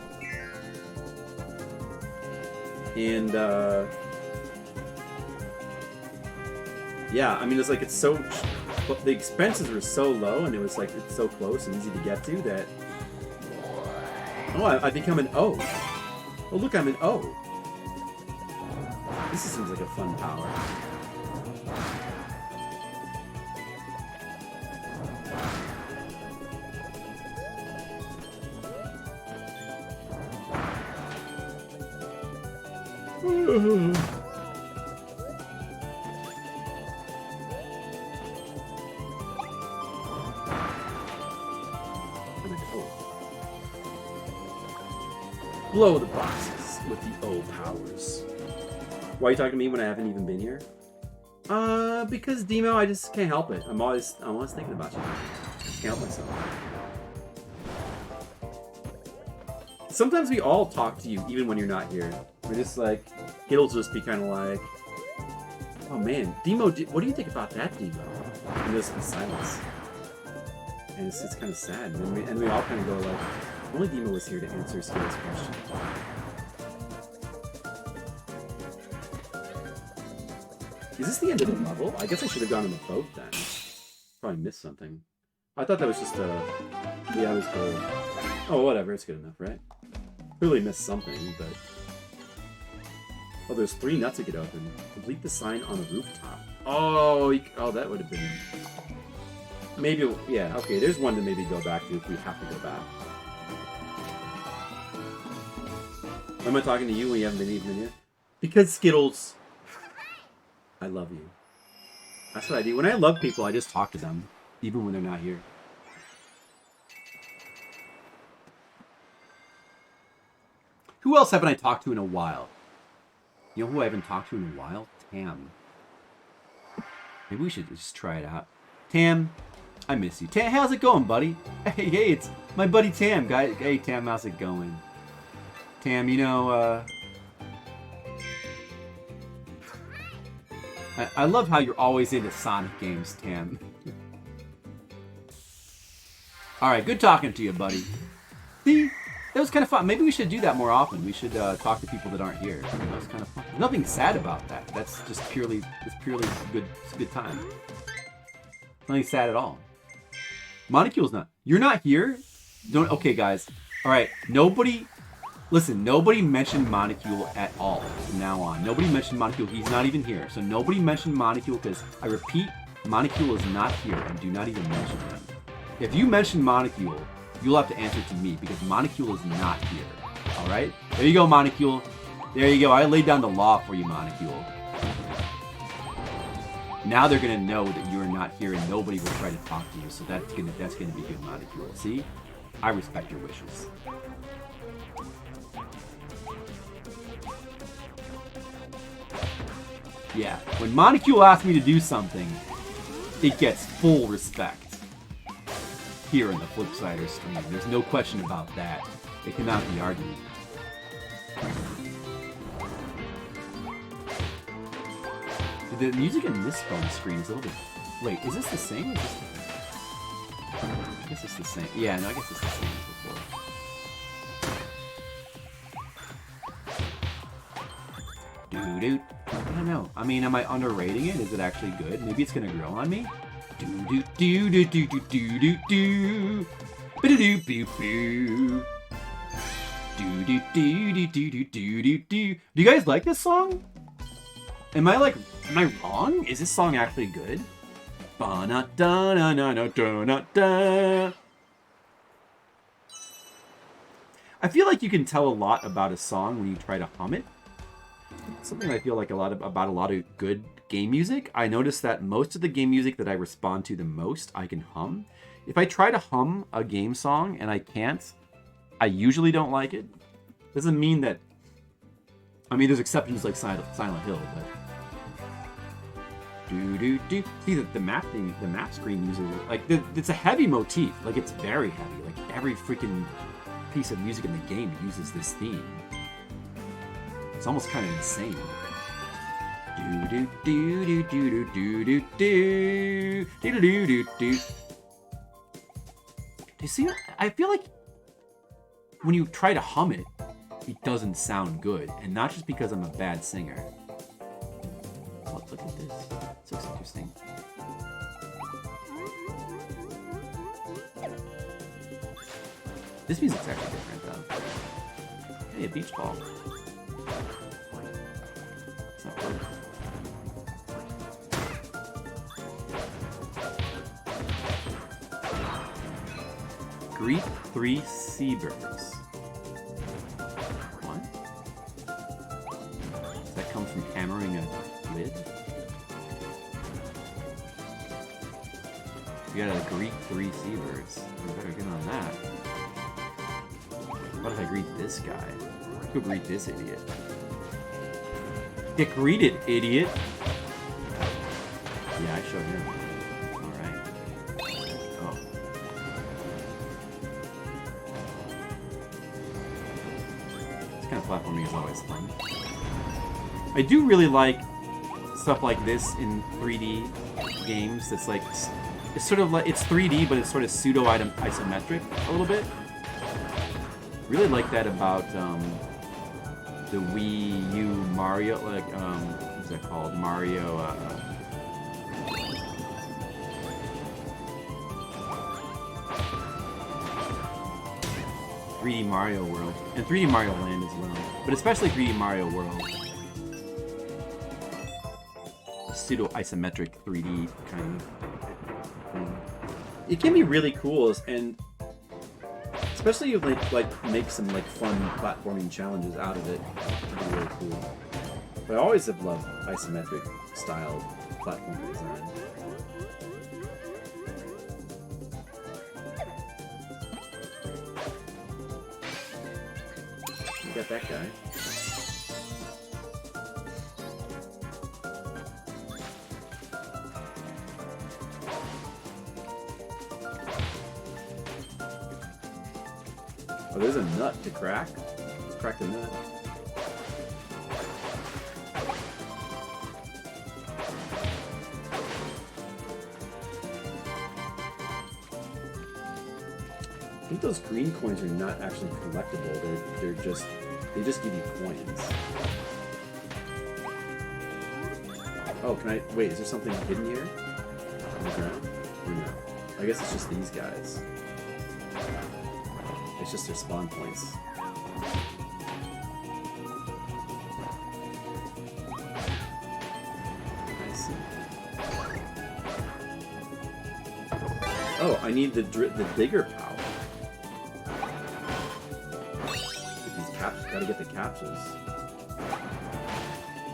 And, yeah, I mean, it's like, it's so... The expenses were so low, and it was like, it's so close and easy to get to that... Oh, I become an O. Oh, look, I'm an O. This seems like a fun power. Blow the boxes with the O powers. Why are you talking to me when I haven't even been here? Because Demo, I just can't help it. I'm always thinking about you. Can't help myself. Sometimes we all talk to you even when you're not here. We're just like, it'll just be kind of like, oh man, Demo, what do you think about that, Demo? And there's some silence. And it's kind of sad. And we all kind of go like, only Demo was here to answer Skill's question. Is this the end of the level? I guess I should have gone on the boat then. Probably missed something. I thought that was just a... Yeah, it was cool. Oh, whatever. It's good enough, right? Clearly missed something, but... Oh, there's 3 nuts to get open. Complete the sign on the rooftop. Oh, oh, that would have been... Maybe... Yeah, okay. There's one to maybe go back to if we have to go back. Why am I talking to you when you haven't been even here? Because Skittles... I love you. That's what I do. When I love people, I just talk to them, even when they're not here. Who else haven't I talked to in a while? You know who I haven't talked to in a while? Tam. Maybe we should just try it out. Tam, I miss you. Tam, how's it going, buddy? Hey, it's my buddy Tam. Hey, Tam, how's it going? Tam, you know, I love how you're always into Sonic games, Tam. Alright, good talking to you, buddy. See? That was kind of fun. Maybe we should do that more often. We should talk to people that aren't here. That was kind of fun. There's nothing sad about that. That's just purely, it's a good time. Nothing sad at all. Monocula's not. You're not here? Don't. Okay, guys. Alright, nobody mentioned Monocule at all from now on. Nobody mentioned Monocule. He's not even here. So nobody mentioned Monocule because, I repeat, Monocule is not here and do not even mention him. If you mention Monocule, you'll have to answer to me because Monocule is not here. Alright? There you go, Monocule. There you go. I laid down the law for you, Monocule. Now they're gonna know that you're not here and nobody will try to talk to you. So that's gonna be good, Monocule. See? I respect your wishes. Yeah, when Monocule asks me to do something, it gets full respect. Here in the Flipsider stream. There's no question about that. It cannot be argued. The music in this phone screen is a little bit... Wait, is this the same? Or is this different? I guess it's the same. Yeah, no, I guess it's the same as before. Doo-doo. I don't know. I mean, am I underrating it? Is it actually good? Maybe it's gonna grow on me? Do-do-do-do-do-do-do-do. Ba-do-do-boo-boo. Do-do-do-do-do-do-do-do. Do you guys like this song? Am I wrong? Is this song actually good? Ba-na-da-na-na-na-da-na-da. I feel like you can tell a lot about a song when you try to hum it. Something I feel like about a lot of good game music. I notice that most of the game music that I respond to the most, I can hum. If I try to hum a game song and I can't, I usually don't like it. Doesn't mean that... I mean, there's exceptions like Silent Hill, but... Do-do-do. See, the map screen uses... Like, it's a heavy motif. Like, it's very heavy. Like, every freaking piece of music in the game uses this theme. It's almost kind of insane. Do do do do do do do do do do do. You see, I feel like when you try to hum it, it doesn't sound good, and not just because I'm a bad singer. Oh, look at this. This looks interesting. This music's actually different, though. Hey, a beach ball. It's not working. Greet 3 seabirds. What? Does that come from hammering a lid? You gotta greet 3 seabirds. You better get on that. What if I greet this guy? Go greet this idiot. Get greeted, idiot! Yeah, I showed him. Alright. Oh. This kind of platforming is always fun. I do really like stuff like this in 3D games. That's like... It's sort of like... It's 3D, but it's sort of pseudo-isometric a little bit. Really like that about the Wii U Mario, like what's that called? Mario. 3D Mario World and 3D Mario Land as well, but especially 3D Mario World. Pseudo-isometric 3D kind of thing. It can be really cool, and especially if they make some fun platforming challenges out of it. It'd be really cool. But I always have loved isometric style platform design. You got that guy. Oh, there's a nut to crack. Let's crack the nut. I think those green coins are not actually collectible. They just give you coins. Oh, can I wait? Is there something hidden here on the ground? Or no? I guess it's just these guys. It's just their spawn points. I see. Oh, I need the bigger power. Get these caps. Gotta get the capsules.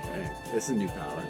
Okay, this is a new power.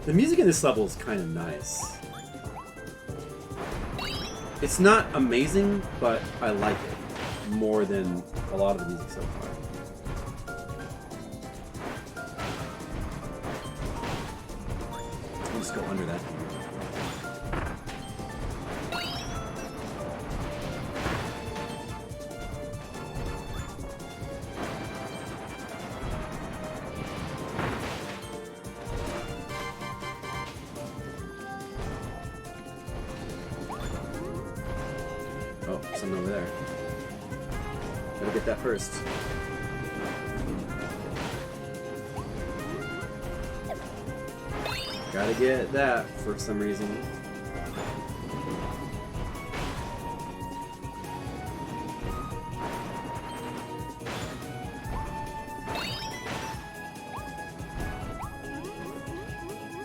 The music in this level is kind of nice. It's not amazing, but I like it more than a lot of the music so far. I'll just go under that. Oh, something over there. Gotta get that first. Gotta get that for some reason.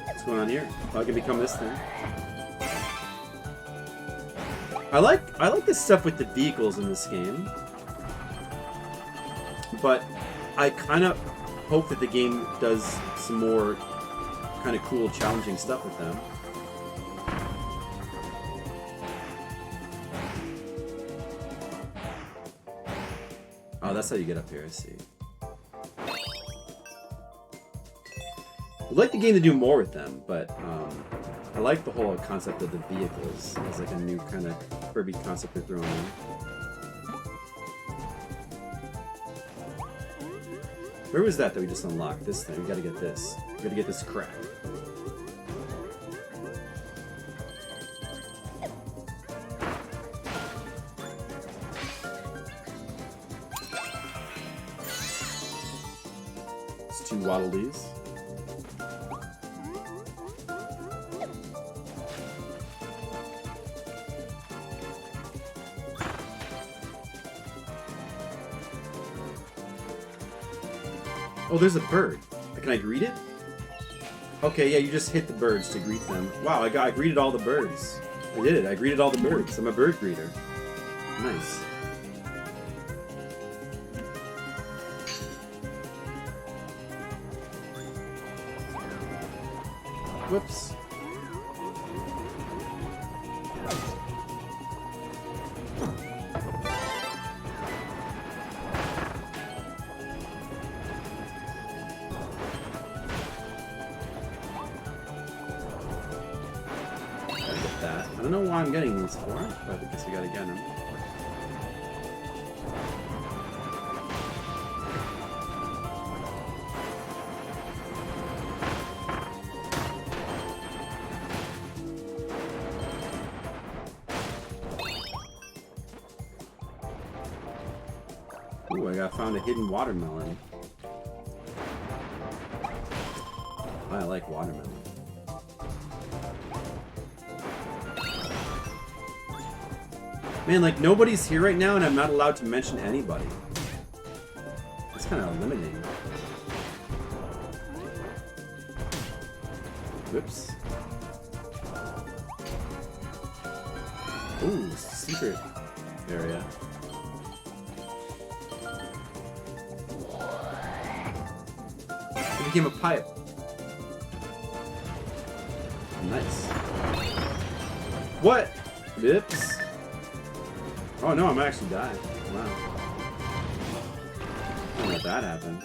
What's going on here? Oh, I can become this thing. I like this stuff with the vehicles in this game, but I kind of hope that the game does some more kind of cool, challenging stuff with them. Oh, that's how you get up here, I see. I'd like the game to do more with them, but I like the whole concept of the vehicles as like a new kind of Kirby concept they're throwing in. Where was that we just unlocked? This thing. We gotta get this. We gotta get this crap. It's 2 Waddle Dees. Oh, there's a bird. Can I greet it? Okay, yeah, you just hit the birds to greet them. Wow, I greeted all the birds. I did it. I greeted all the birds. I'm a bird greeter. Nice. Whoops. I don't know why I'm getting these for, but I guess we gotta get them. Ooh, I found a hidden watermelon. I like watermelon. Man, like, nobody's here right now, and I'm not allowed to mention anybody. That's kind of limiting. Whoops. Ooh, secret area. It became a pipe. Nice. What? Whoops. Oh no, I'm actually dying. Wow. I don't know if that happened.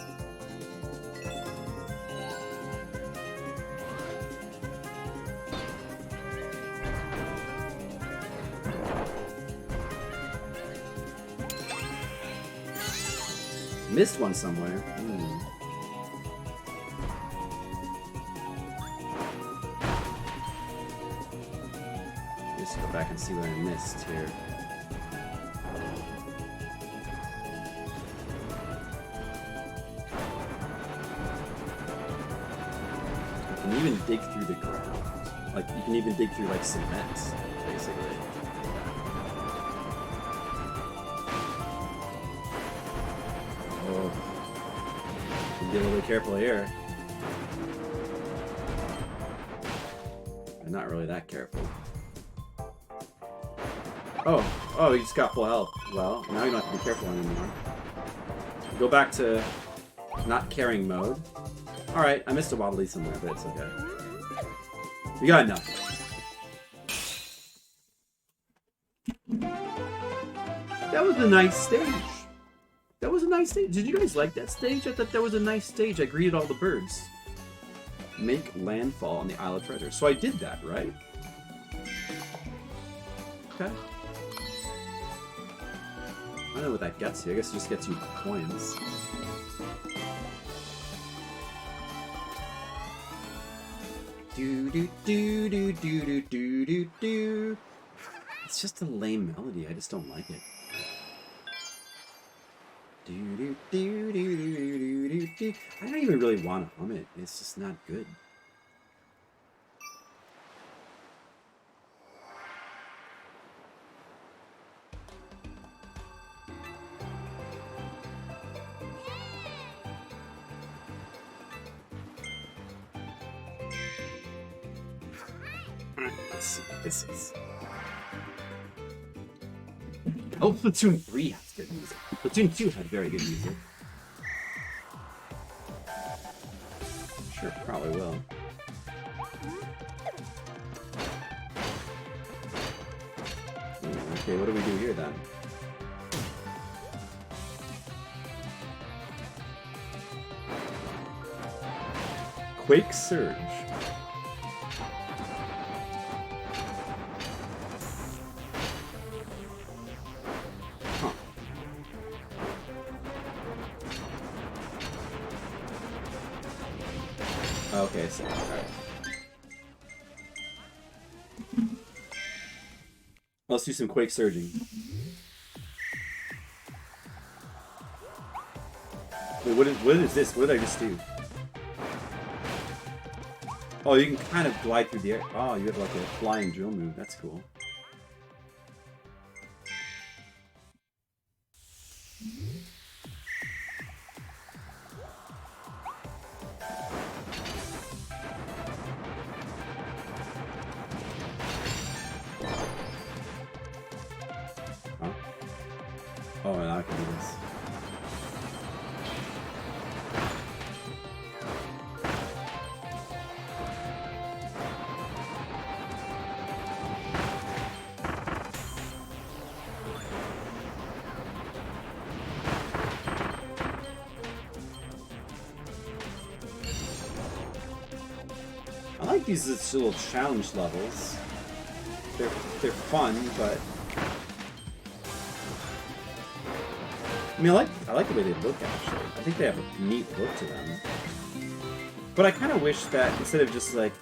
Missed one somewhere. Just go back and see what I missed here. You can even dig through the ground. Like, you can even dig through, like, cement, basically. Oh. Be a little bit careful here. I'm not really that careful. Oh, you just got full health. Well, now you don't have to be careful anymore. Go back to not caring mode. Alright, I missed a waddly somewhere, but it's okay. We got enough. That was a nice stage. That was a nice stage. Did you guys like that stage? I thought that was a nice stage. I greeted all the birds. Make landfall on the Isle of Treasure. So I did that, right? Okay. I don't know what that gets you. I guess it just gets you coins. Do do do do do do do do do. It's just a lame melody. I just don't like it. Do do do do do do do do. I don't even really want to hum it. It's just not good. It's... Oh, Platoon 3 has good music. Platoon 2 had very good music. Sure, probably will. Okay, what do we do here then? Quake Surge. Okay, so alright. Let's do some Quake Surging. Wait, what is this? What did I just do? Oh, you can kind of glide through the air. Oh, you have like a flying drill move. That's cool. Oh, now I can do this. I like these little challenge levels. They're fun, but I mean, I like the way they look, actually. I think they have a neat look to them. But I kind of wish that, instead of just, like...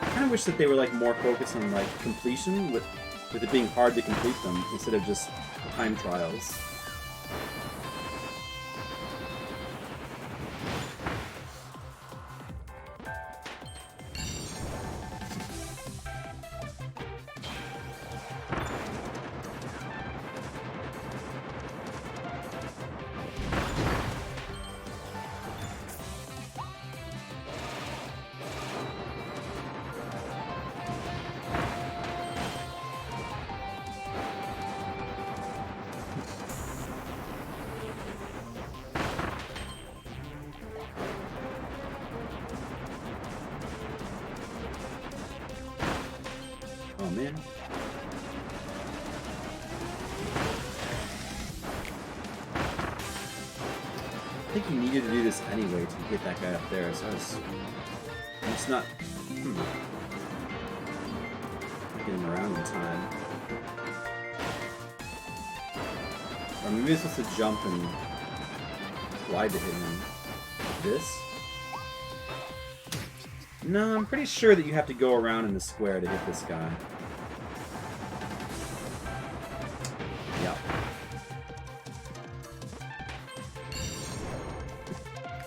I kind of wish that they were, like, more focused on, like, completion, with it being hard to complete them, instead of just time trials. Oh man. think you needed to do this anyway to get that guy up there, so I'm just not getting around in time. Or maybe it's supposed to jump and glide to hit him. This? No, I'm pretty sure that you have to go around in the square to hit this guy. Yep.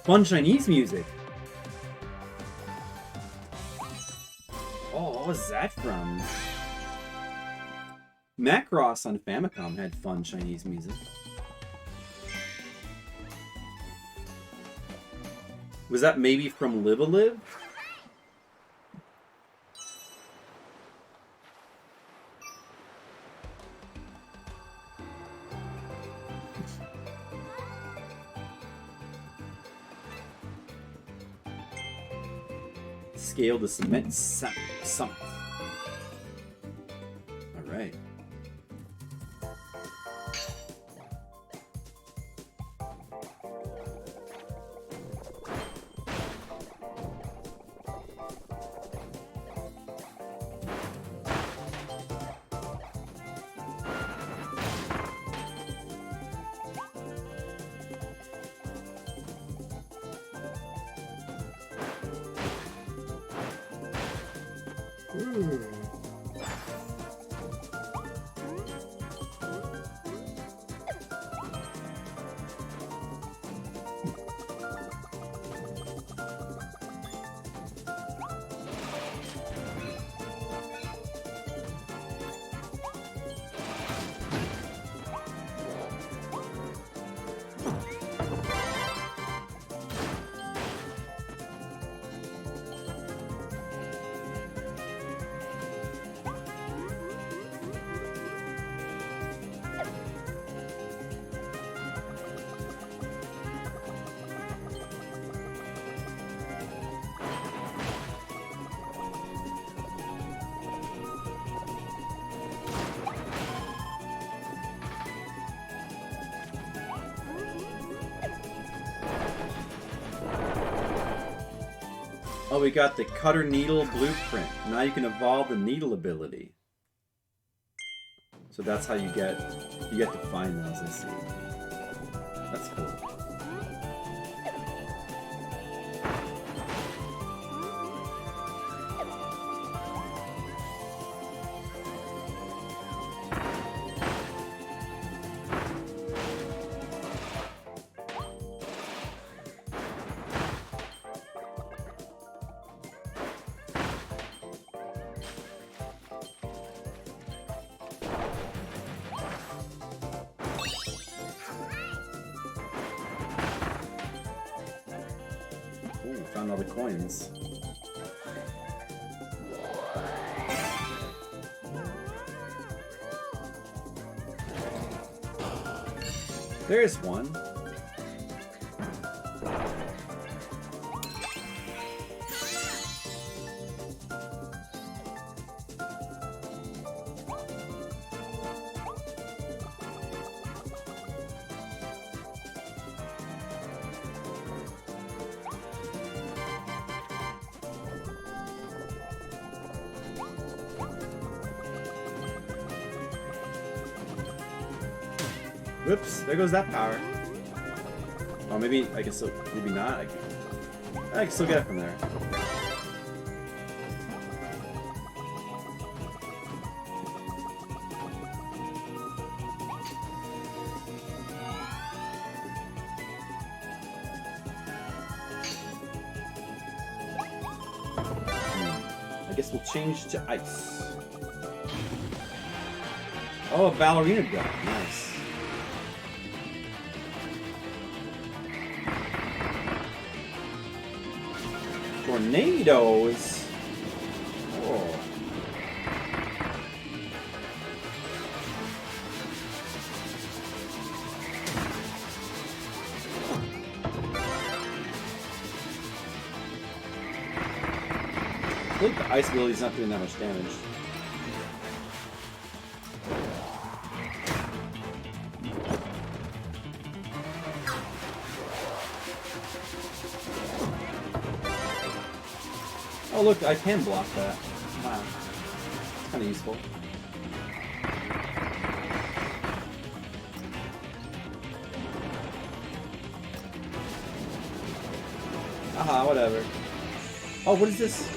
Fun Chinese music! Oh, what was that from? Macross on Famicom had fun Chinese music. Was that maybe from Live-A-Live? Scale the cement summit. Alright. Oh, we got the Cutter Needle Blueprint. Now you can evolve the Needle ability. So that's how you get to find those, I see. That's cool. Ooh, found all the coins. There's one. Whoops, there goes that power. Oh, maybe I can still, maybe not. I can still get it from there. I guess we'll change to ice. Oh, a ballerina gun. Nice. Tornadoes. Oh. I think the ice ability's not doing that much damage. Oh look, I can block that. Wow. It's kind of useful. Aha, whatever. Oh, what is this?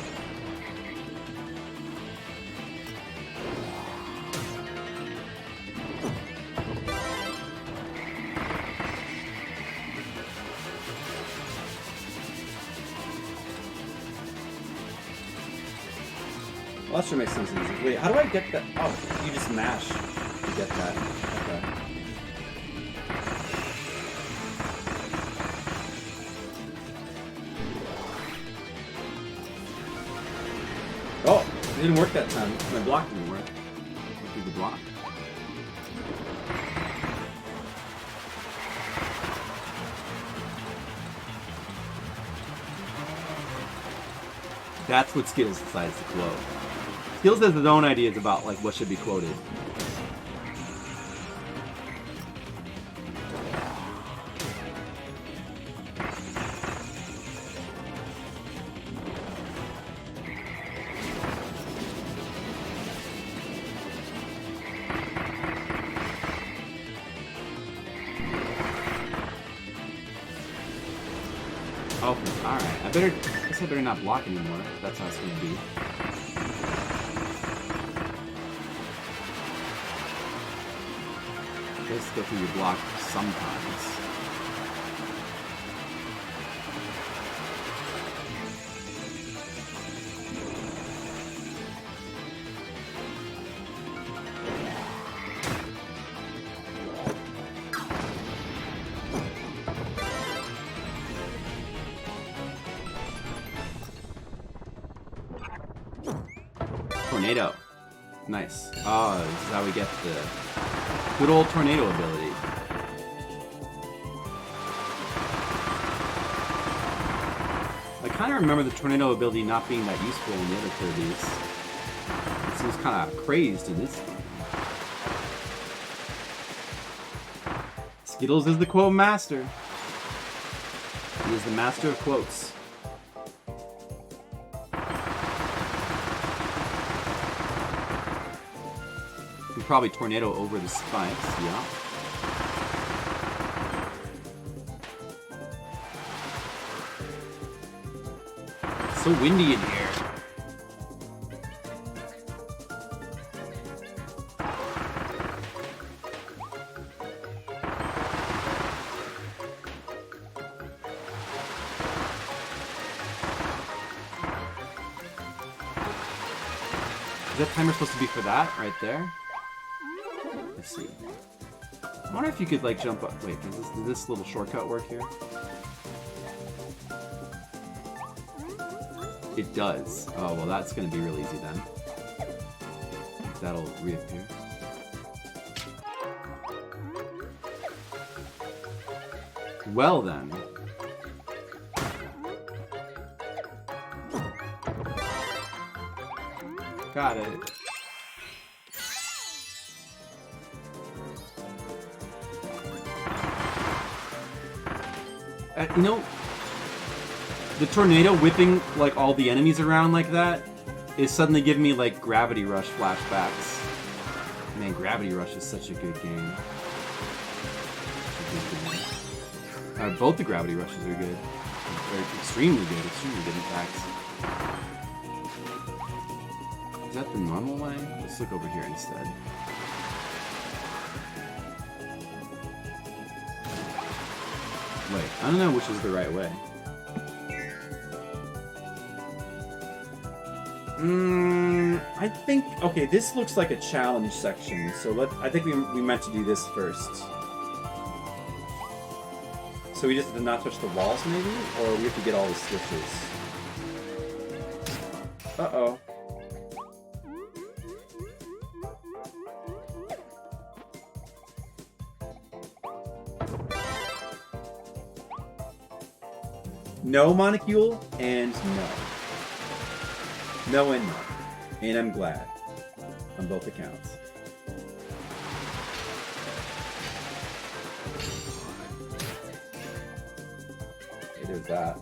Well, that sure makes sense. Easy. Wait, how do I get that? Oh, you just mash to get that. Okay. Oh, it didn't work that time. My block didn't work. What did the block? That's what Skittles decides to quote. Skittles has his own ideas about like what should be quoted. Oh, alright. I guess I better not block anymore. That's how it's gonna be. Just go through your block sometimes. Tornado. Nice. Oh, this is how we get the good old tornado ability. I kind of remember the tornado ability not being that useful in the other Kirby's. It seems kind of crazed in this one. Skittles is the quote master. He is the master of quotes. Probably tornado over the spikes, yeah. It's so windy in here. Is that timer supposed to be for that right there? Let's see. I wonder if you could like jump up. Wait, does this little shortcut work here? It does. Oh, well, that's going to be real easy then. That'll reappear. Well then. Got it. You know, the tornado whipping like all the enemies around like that is suddenly giving me like Gravity Rush flashbacks. Man, Gravity Rush is such a good game. Both the Gravity Rushes are good. They're extremely good in fact. Is that the normal way? Let's look over here instead. Wait, I don't know which is the right way. I think... Okay, this looks like a challenge section, so I think we meant to do this first. So we just have to not touch the walls, maybe? Or we have to get all the switches? Uh-oh. No Monocule, and no. No and no. And I'm glad. On both accounts. Okay, there's that.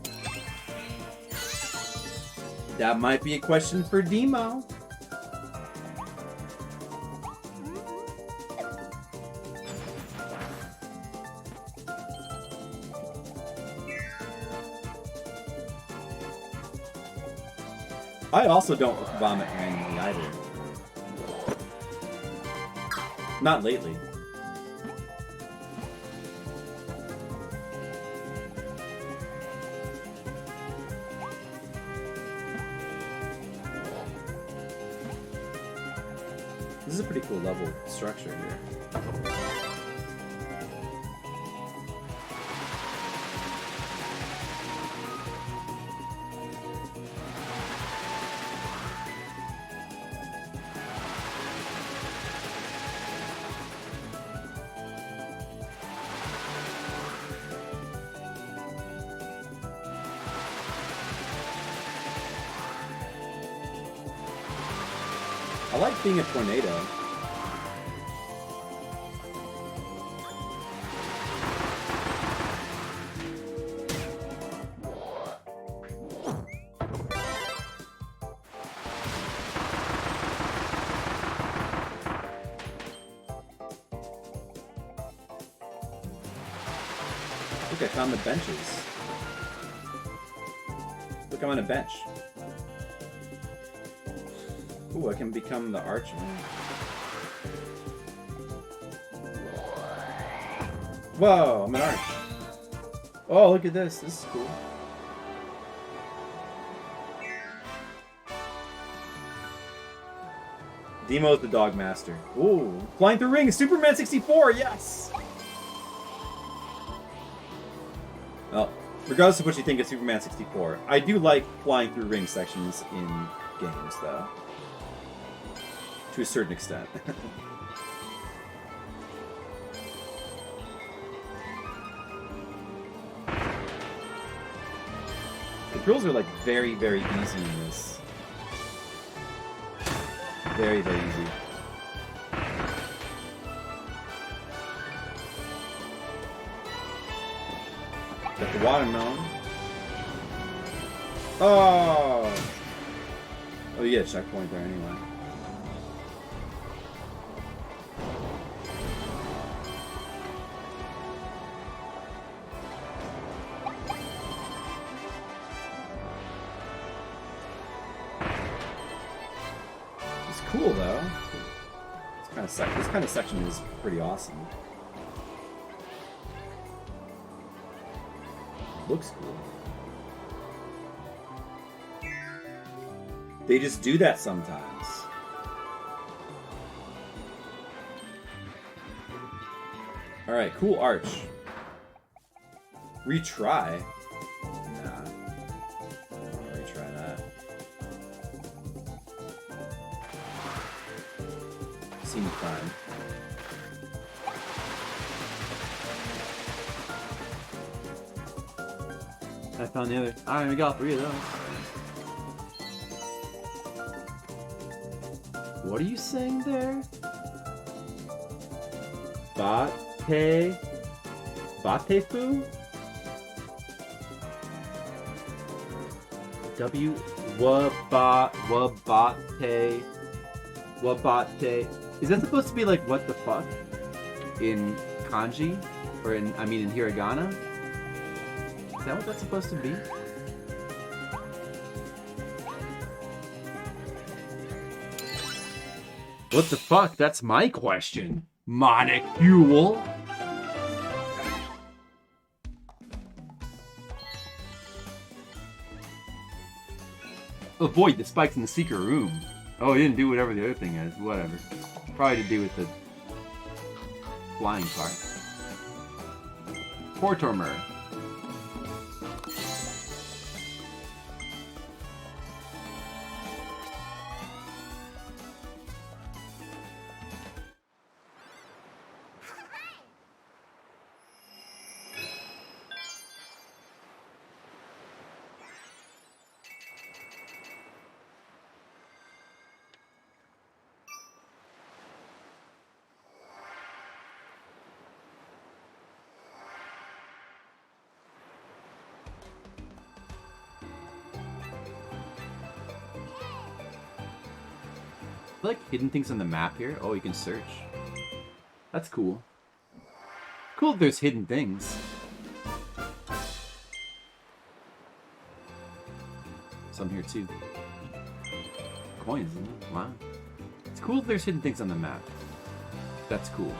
That might be a question for Demo. I also don't vomit randomly either. Not lately. This is a pretty cool level structure here. I like being a tornado. Look, I found the benches. Look, I'm on a bench. Ooh, I can become the archman. Whoa, I'm an arch. Oh, look at this. This is cool. Demo's the dog master. Ooh, flying through rings. Superman 64, yes! Well, regardless of what you think of Superman 64, I do like flying through ring sections in games, though. To a certain extent. The controls are like very, very easy in this. Very, very easy. Got the watermelon. Oh! Oh, you get a checkpoint there anyway. Cool though. This kind of section is pretty awesome. Looks cool. They just do that sometimes. All right, cool arch. Retry. Nah. I don't want to retry that. Seems fine. I found the other. Alright, we got 3 of those. What are you saying there? Batefu? Wabate. Is that supposed to be like what the fuck? In kanji? Or in hiragana? Is that what that's supposed to be? What the fuck? That's my question. Monocule. Avoid the spikes in the secret room. Oh, he didn't do whatever the other thing is. Whatever. Probably to do with the flying part. Portormer. I like hidden things on the map here. Oh, you can search. That's cool. Cool that there's hidden things. Some here too. Coins, isn't it? Wow. It's cool that there's hidden things on the map. That's cool.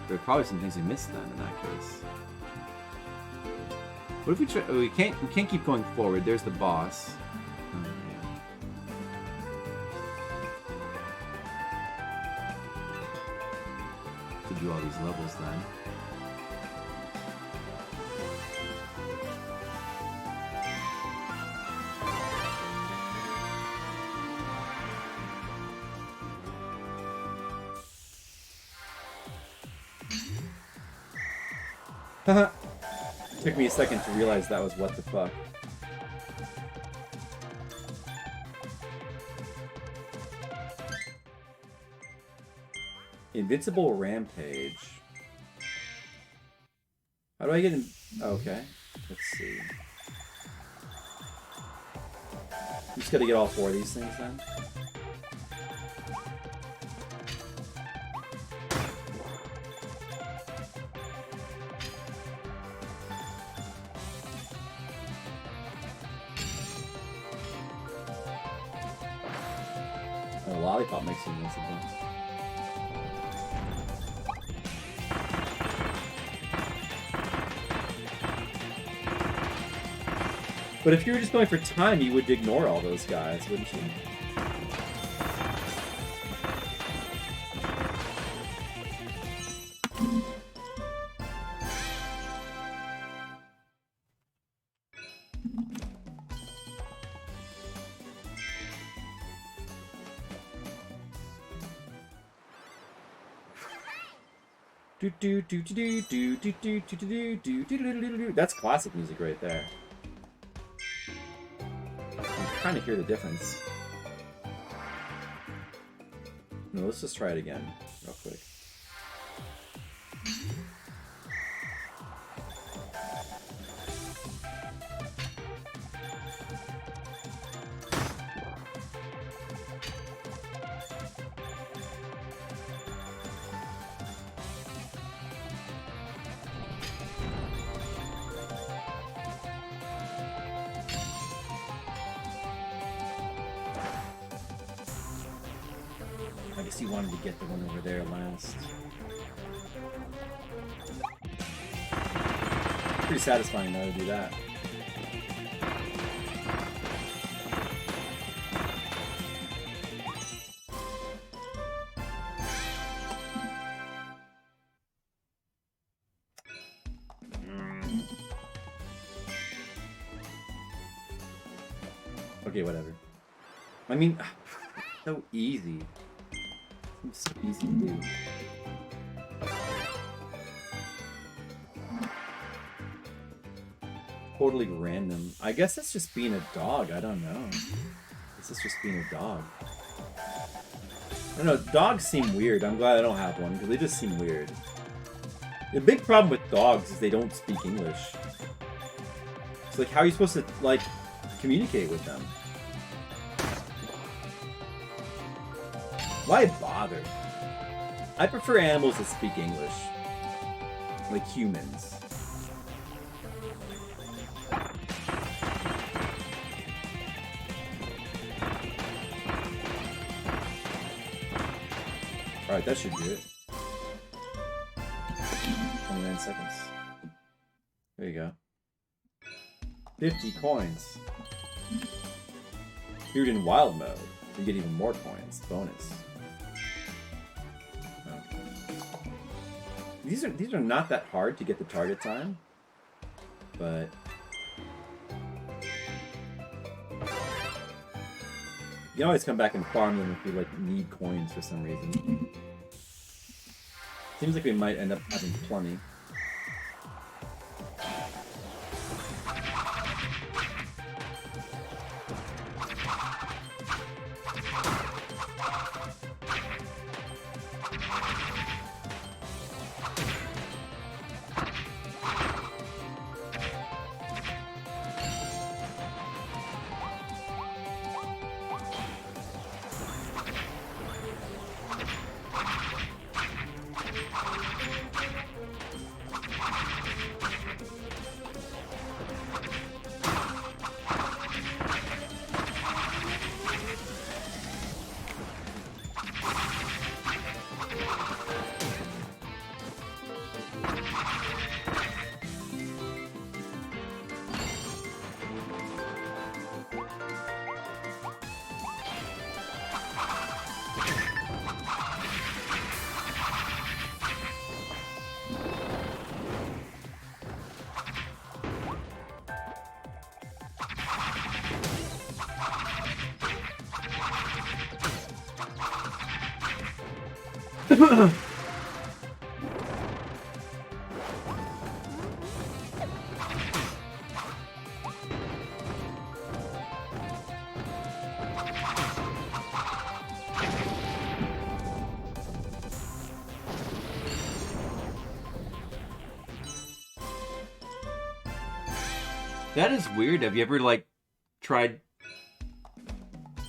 There are probably some things we missed then in that case. What if we try? Oh, we can't keep going forward. There's the boss. Oh, yeah. To do all these levels then. Took me a second to realize that was what the fuck. Invincible Rampage. How do I get in? Okay, let's see. You just gotta get all 4 of these things then? Oh, lollipop makes you invincible. But if you were just going for time, you would ignore all those guys, wouldn't you? That's classic music right there. I'm trying to hear the difference. No, let's just try it again, real quick. I guess you wanted to get the one over there last. Pretty satisfying though to do that. Okay, whatever. I mean, so easy. It's so easy to do. Totally random. I guess that's just being a dog. I don't know. This is just being a dog. I don't know. Dogs seem weird. I'm glad I don't have one because they just seem weird. The big problem with dogs is they don't speak English. So like, how are you supposed to like communicate with them? Why bother? I prefer animals that speak English. Like humans. Alright, that should do it. 29 seconds. There you go. 50 coins. Viewed in wild mode, you get even more coins. Bonus. These are not that hard to get the target time, but you can always come back and farm them if you like need coins for some reason. Seems like we might end up having plenty. That is weird. Have you ever, like, tried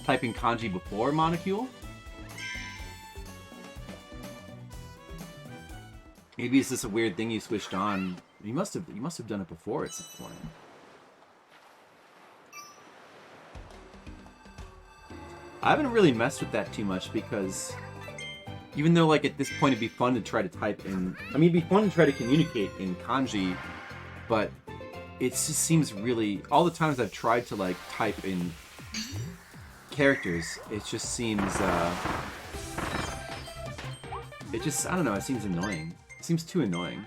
typing kanji before Monocule? Maybe it's just a weird thing you switched on. You must have done it before at some point. I haven't really messed with that too much because even though, like, at this point it'd be fun to try to type in... I mean, it'd be fun to try to communicate in kanji, but it just seems really... All the times I've tried to, like, type in characters, it just seems, it just... I don't know, it seems annoying. It seems too annoying.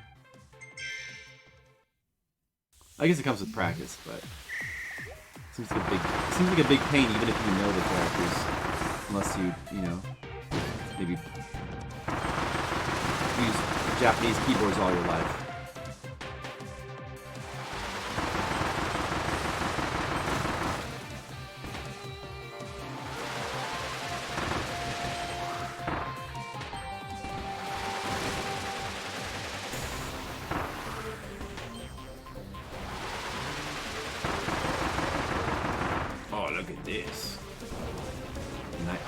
I guess it comes with practice, but... It seems like a big pain even if you know the characters. Unless you know, maybe use Japanese keyboards all your life.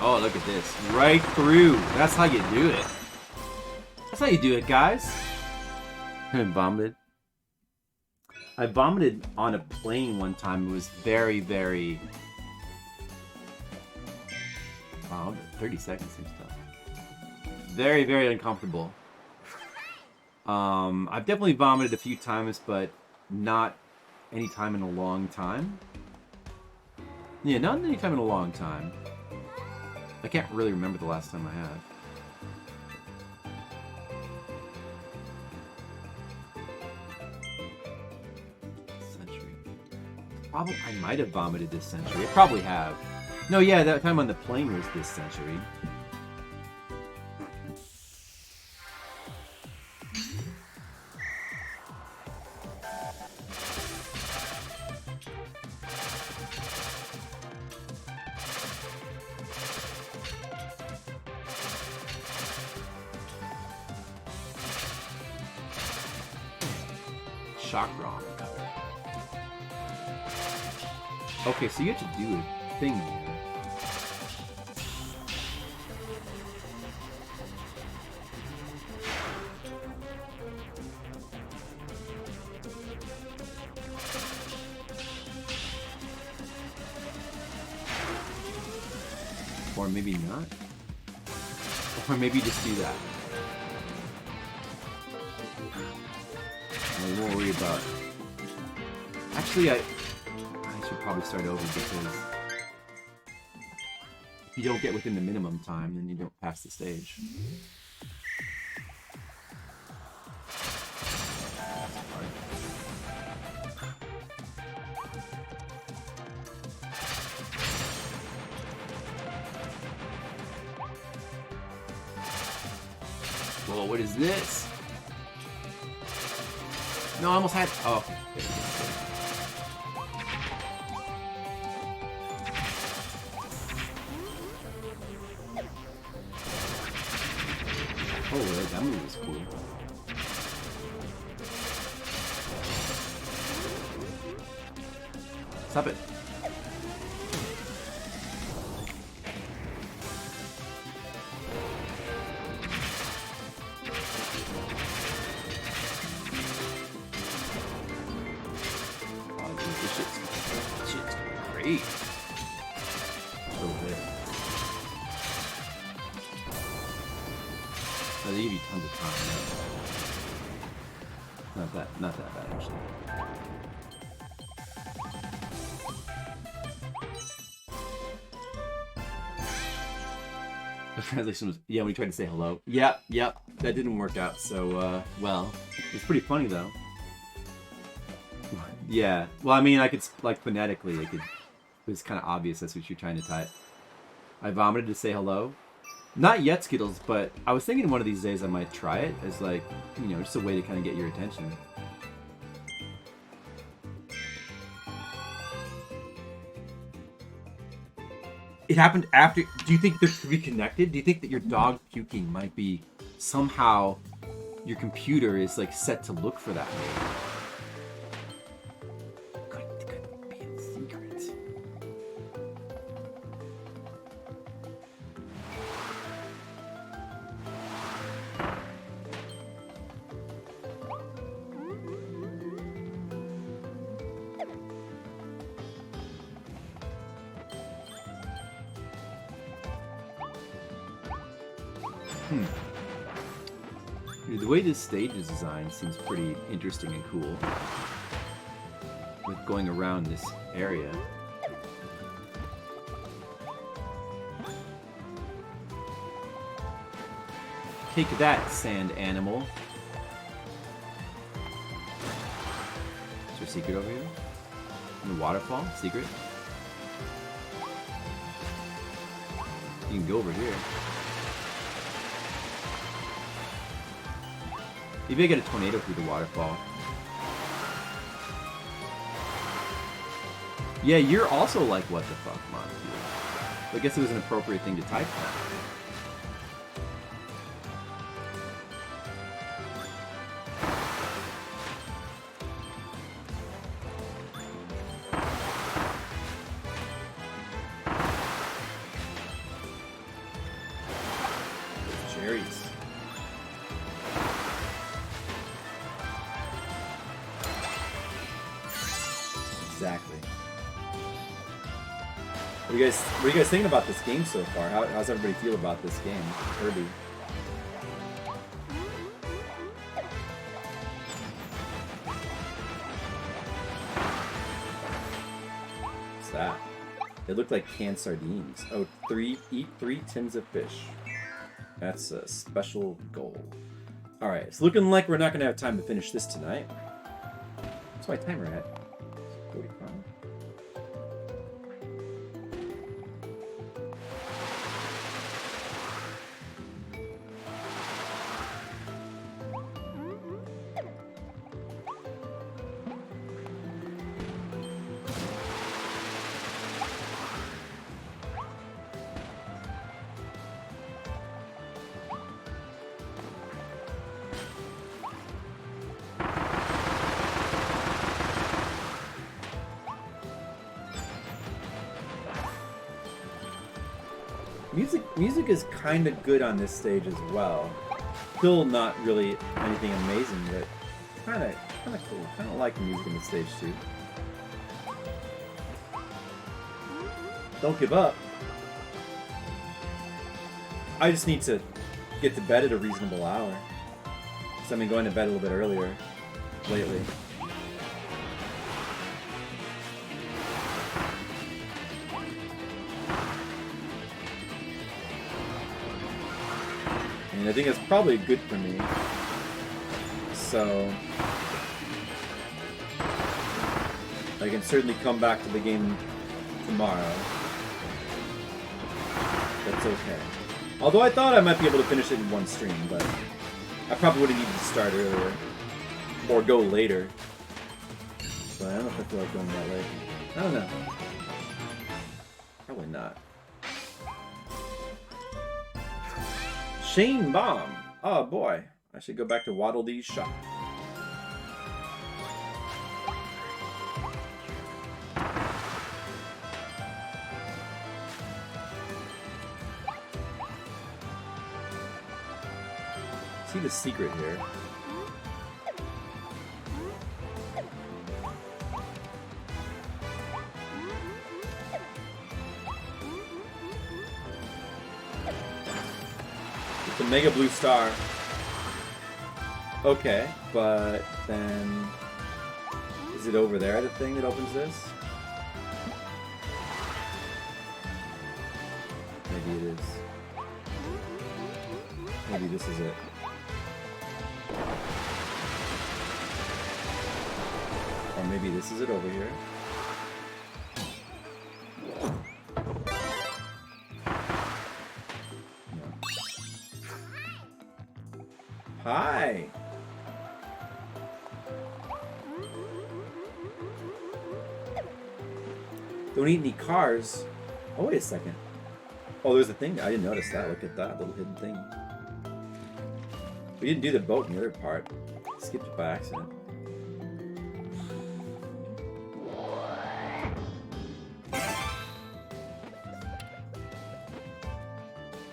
Oh, look at this. Right through. That's how you do it. That's how you do it, guys. I vomited. I vomited on a plane one time. It was very, very... Wow, 30 seconds seems tough. Very, very uncomfortable. I've definitely vomited a few times, but not any time in a long time. Yeah, not any time in a long time. I can't really remember the last time I have. Century. Probably, I might have vomited this century. I probably have. No, yeah, that time on the plane was this century. Okay, so you have to do a thing here. Or maybe not. Or maybe just do that. I won't worry about... Actually, I should probably start over because if you don't get within the minimum time, then you don't pass the stage. Whoa, what is this? No, I almost had... Oh, okay. Oh, that move is cool. Stop it. Oh, dude, this shit's great. So good. They give you tons of time. Not that bad actually. The translation was, yeah, when we tried to say hello. Yep, that didn't work out so well. It's pretty funny though. Yeah, well, I mean, I could, like, phonetically, it was kind of obvious that's what you're trying to type. I vomited to say hello. Not yet Skittles, but I was thinking one of these days I might try it as like, you know, just a way to kind of get your attention. It happened after. Do you think they're to be connected? Do you think that your dog puking might be somehow your computer is like set to look for that? Could be a secret. Dude, the way this stage is designed seems pretty interesting and cool. With going around this area. Take that, sand animal. Is there a secret over here? In the waterfall? Secret? You can go over here. Maybe I get a tornado through the waterfall. Yeah, you're also like, what the fuck, Monty? I guess it was an appropriate thing to type that. Cherries. Exactly. What are you guys thinking about this game so far? How's everybody feel about this game, Kirby? What's that? It looked like canned sardines. Oh, eat 3 tins of fish. That's a special goal. Alright, it's looking like we're not going to have time to finish this tonight. What's my timer at? 45. Music is kind of good on this stage as well. Still not really anything amazing, but kind of cool. Kind of like the music in the stage too. Don't give up. I just need to get to bed at a reasonable hour. Because I've been going to bed a little bit earlier lately. I think it's probably good for me. So I can certainly come back to the game tomorrow. That's okay. Although I thought I might be able to finish it in one stream, but I probably would have needed to start earlier. Or go later. But I don't know if I feel like going that late. I don't know. Probably not. Shane Bomb. Oh boy. I should go back to Waddle Dee's shop. See the secret here. The Mega Blue Star. Okay, but then is it over there the thing that opens this? Maybe it is. Maybe this is it. Or maybe this is it over here. No. Hi. Don't eat any cars. Oh, wait a second. Oh, there's a thing. I didn't notice that. Look at that little hidden thing. We didn't do the boat in the other part. Skipped it by accident.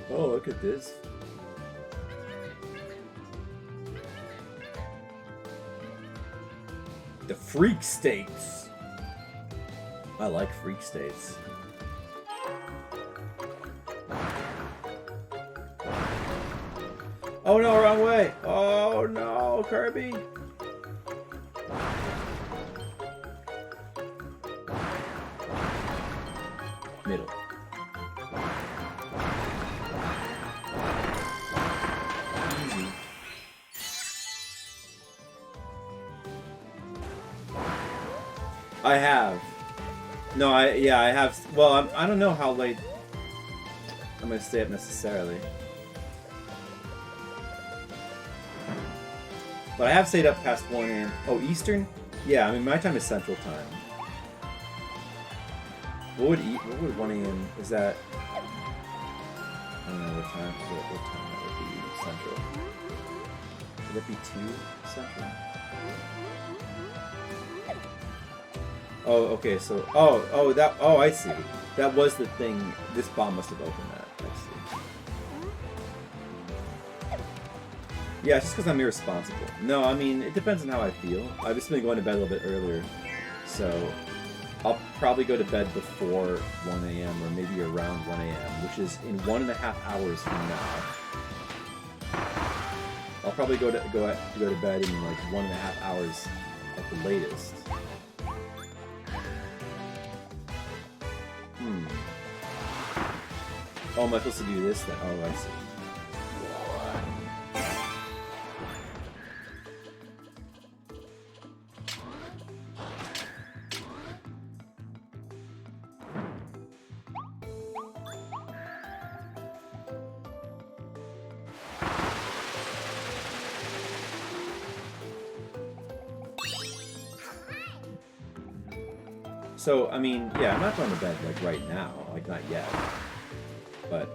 Oh, look at this. The freak states. I like freak states. Oh no, wrong way! Oh no, Kirby! Middle. Easy. I have. No, I have. Well, I don't know how late I'm gonna stay up necessarily. But I have stayed up past 1 a.m. Oh, Eastern? Yeah, I mean, my time is Central Time. What would 1 a.m. is that? I don't know what time that would be Central. Would it be 2 Central? Oh, okay, so... Oh, I see. That was the thing. This bomb must have opened that. I see. Yeah, it's just because I'm irresponsible. No, I mean, it depends on how I feel. I've just been going to bed a little bit earlier, so I'll probably go to bed before 1 a.m. or maybe around 1 a.m., which is in 1.5 hours from now. I'll probably go to bed in like 1.5 hours at the latest. Oh, am I supposed to do this then? Oh, I see. So, I mean, yeah, I'm not going to bed, like, right now. Like, not yet. But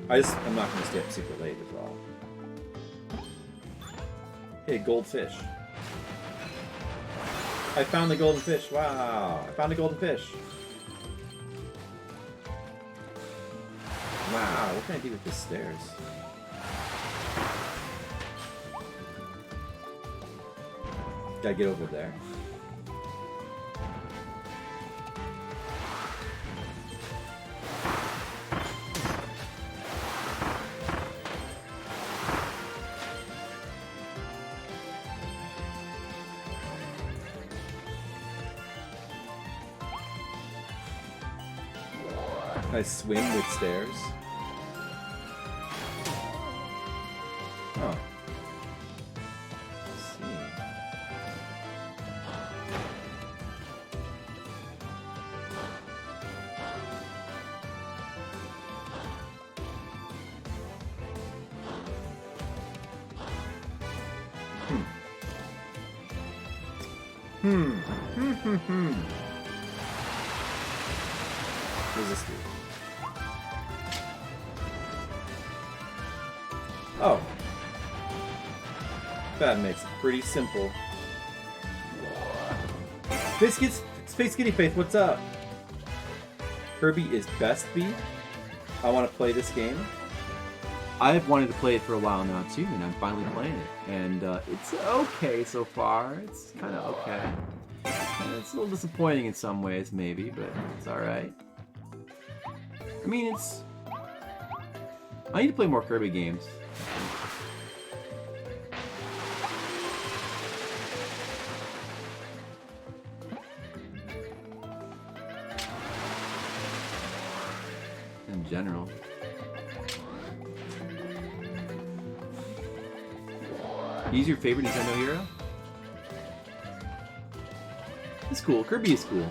I'm not going to stay up super late as well. Hey, goldfish. I found the golden fish. Wow. I found a golden fish. Wow, what can I do with the stairs? Gotta get over there. I swim with stairs. Oh. Let's see. What does this do? Oh. That makes it pretty simple. Space Kitty Faith, what's up? Kirby is best beat. I want to play this game. I've wanted to play it for a while now too, and I'm finally playing it. And it's okay so far. It's kind of okay. And it's a little disappointing in some ways, maybe, but it's alright. I mean, it's... I need to play more Kirby games. In general. He's your favorite Nintendo hero? He's cool. Kirby is cool.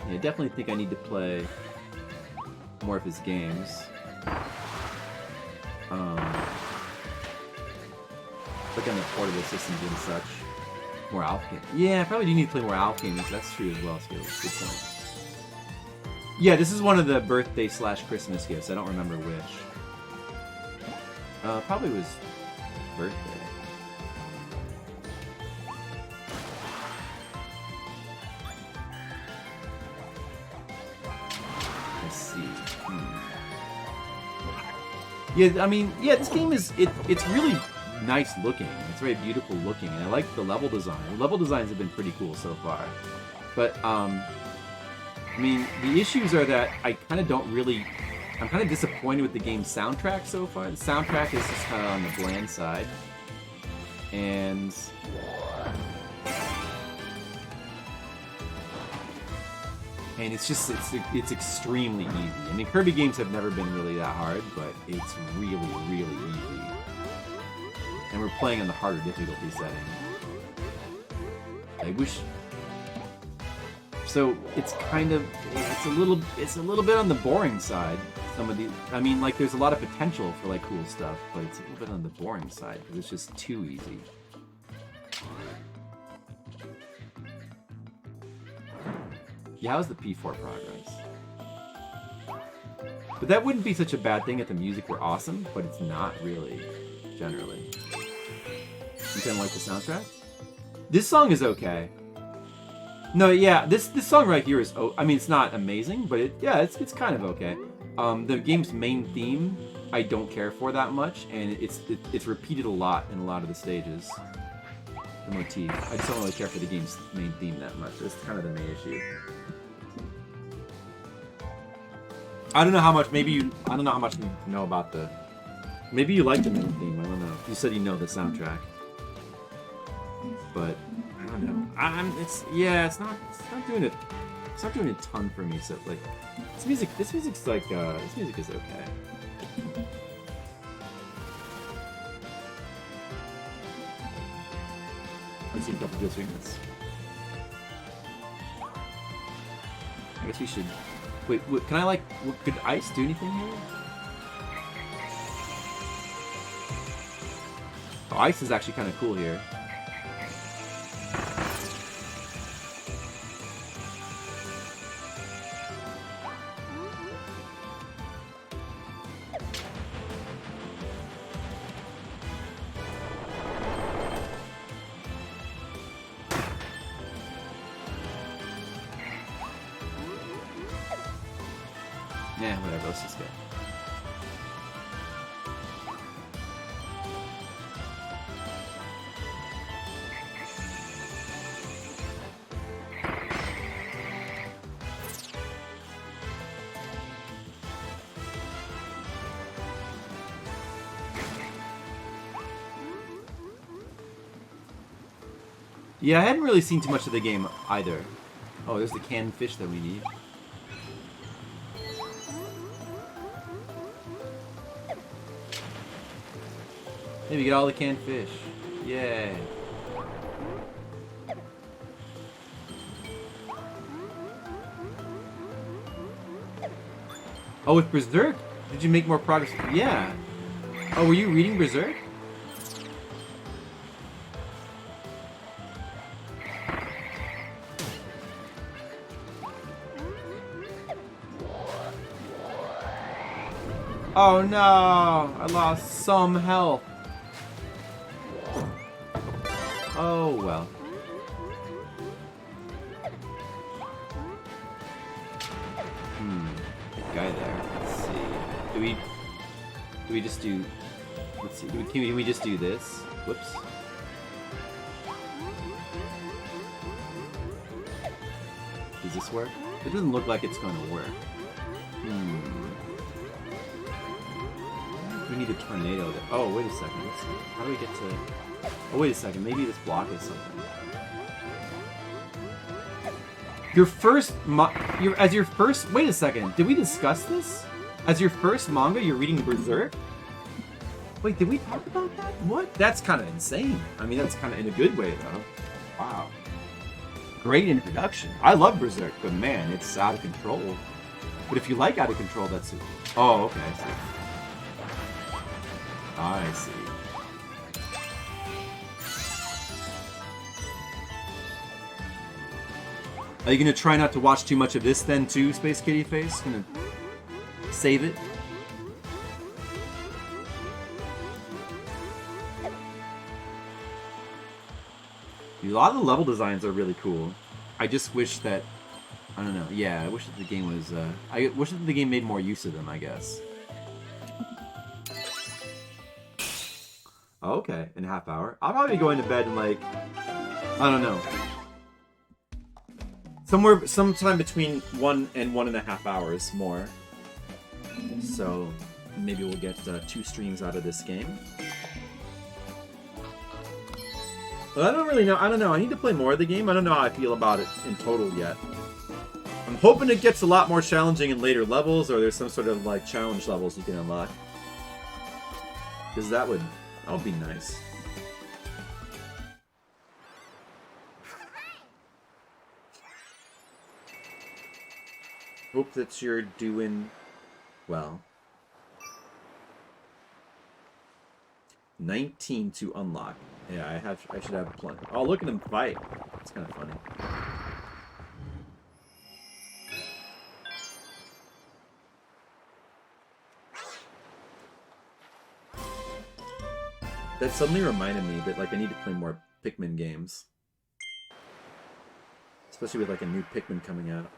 Yeah, I definitely think I need to play more of his games. Like on the portable systems and such. More Alpha games. Yeah, I probably do need to play more Alpha games. That's true as well, Skittles. Good point. Yeah, this is one of the birthday / Christmas gifts. I don't remember which. Probably was birthday. Let's see. Yeah, I mean, yeah, this game is it's really nice looking. It's very beautiful looking, and I like the level design. The level designs have been pretty cool so far. But I mean, the issues are that I kind of don't really. I'm kind of disappointed with the game's soundtrack so far. The soundtrack is just kind of on the bland side, and it's just it's extremely easy. I mean, Kirby games have never been really that hard, but it's really, really easy. And we're playing on the harder difficulty setting. I wish. So it's kind of it's a little bit on the boring side. Some of the I mean, like there's a lot of potential for like cool stuff, but it's a little bit on the boring side because it's just too easy. Yeah, how's the P4 progress? But that wouldn't be such a bad thing if the music were awesome, but it's not really, generally. You kind of like the soundtrack? This song is okay. No, yeah, this song right here is, I mean, it's not amazing, but it's kind of okay. The game's main theme, I don't care for that much, and it's repeated a lot in a lot of the stages. The motif. I just don't really care for the game's main theme that much. That's kind of the main issue. I don't know how much. I don't know how much you know about the. Maybe you like the main theme. I don't know. You said you know the soundtrack, but I don't know. It's not doing it. It's not doing a ton for me. So like, this music's like this music is okay. Let's see a couple good swings. I guess we should. Wait, can I like? Could ice do anything here? Oh, ice is actually kind of cool here. Yeah, whatever, let's just go. Yeah, I hadn't really seen too much of the game either. Oh, there's the canned fish that we need. Hey, we get all the canned fish. Yay. Oh, with Berserk? Did you make more progress? Yeah. Oh, were you reading Berserk? Oh no! I lost some health. Oh well. Guy there. Let's see. Do we just do? Let's see. Can we just do this? Whoops. Does this work? It doesn't look like it's going to work. We need a tornado. Oh, wait a second. Let's see. How do we get to? Oh, wait a second. Maybe this block is something. Your first wait a second. Did we discuss this? As your first manga, you're reading Berserk? Wait, did we talk about that? What? That's kind of insane. I mean, that's kind of in a good way, though. Wow. Great introduction. I love Berserk, but man, it's out of control. But if you like out of control, that's it. Oh, okay, I see. Are you gonna try not to watch too much of this then too, Space Kitty Face? Gonna save it? A lot of the level designs are really cool. I just wish that, I don't know, yeah, I wish that the game was, I wish that the game made more use of them, I guess. Oh, okay, in a half hour. I'll probably be going to bed in like, I don't know. Sometime between 1 and 1.5 hours more. So, maybe we'll get 2 streams out of this game. But I don't really know. I don't know. I need to play more of the game. I don't know how I feel about it in total yet. I'm hoping it gets a lot more challenging in later levels, or there's some sort of like challenge levels you can unlock. Because that would be nice. Hope that you're doing well. 19 to unlock. Yeah, I should have plenty. Oh, look at him fight. It's kind of funny. That suddenly reminded me that like I need to play more Pikmin games. Especially with like a new Pikmin coming out.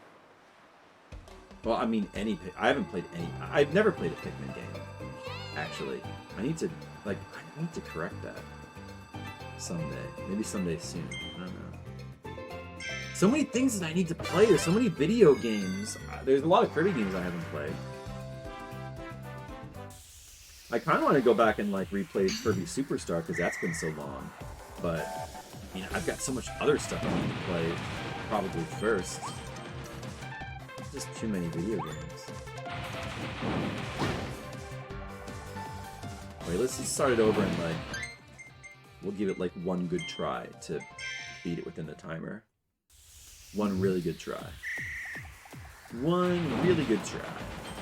Well, I mean I haven't played any. I've never played a Pikmin game. Actually. I need to correct that. Someday. Maybe someday soon. I don't know. So many things that I need to play. There's so many video games. There's a lot of Kirby games I haven't played. I kind of want to go back and like replay Kirby Superstar because that's been so long. But, you know, I've got so much other stuff I need to play probably first. Just too many video games. Wait, let's just start it over and like... We'll give it like one good try to beat it within the timer. One really good try. One really good try.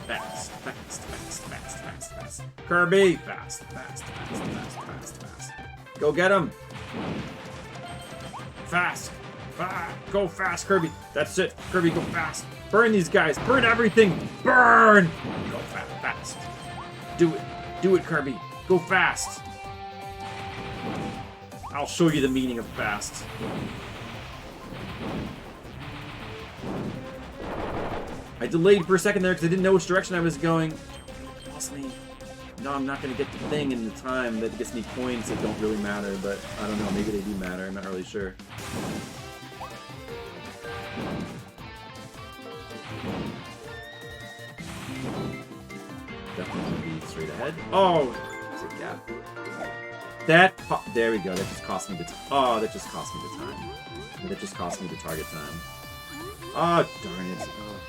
Fast, fast, fast, fast, fast, fast. Kirby! Fast, fast, fast, fast, fast, fast. Go get him! Fast! Go fast, Kirby! That's it! Kirby, go fast! Burn these guys! Burn everything! Burn! Go fast, fast. Do it! Do it, Kirby! Go fast! I'll show you the meaning of fast. I delayed for a second there because I didn't know which direction I was going. Lost me. No, I'm not going to get the thing in the time that gets me coins that don't really matter, but I don't know. Maybe they do matter. I'm not really sure. Definitely going to be straight ahead. Oh! There's a gap. There we go. That just cost me the that just cost me the time. That just cost me the target time. Oh, darn it. Oh.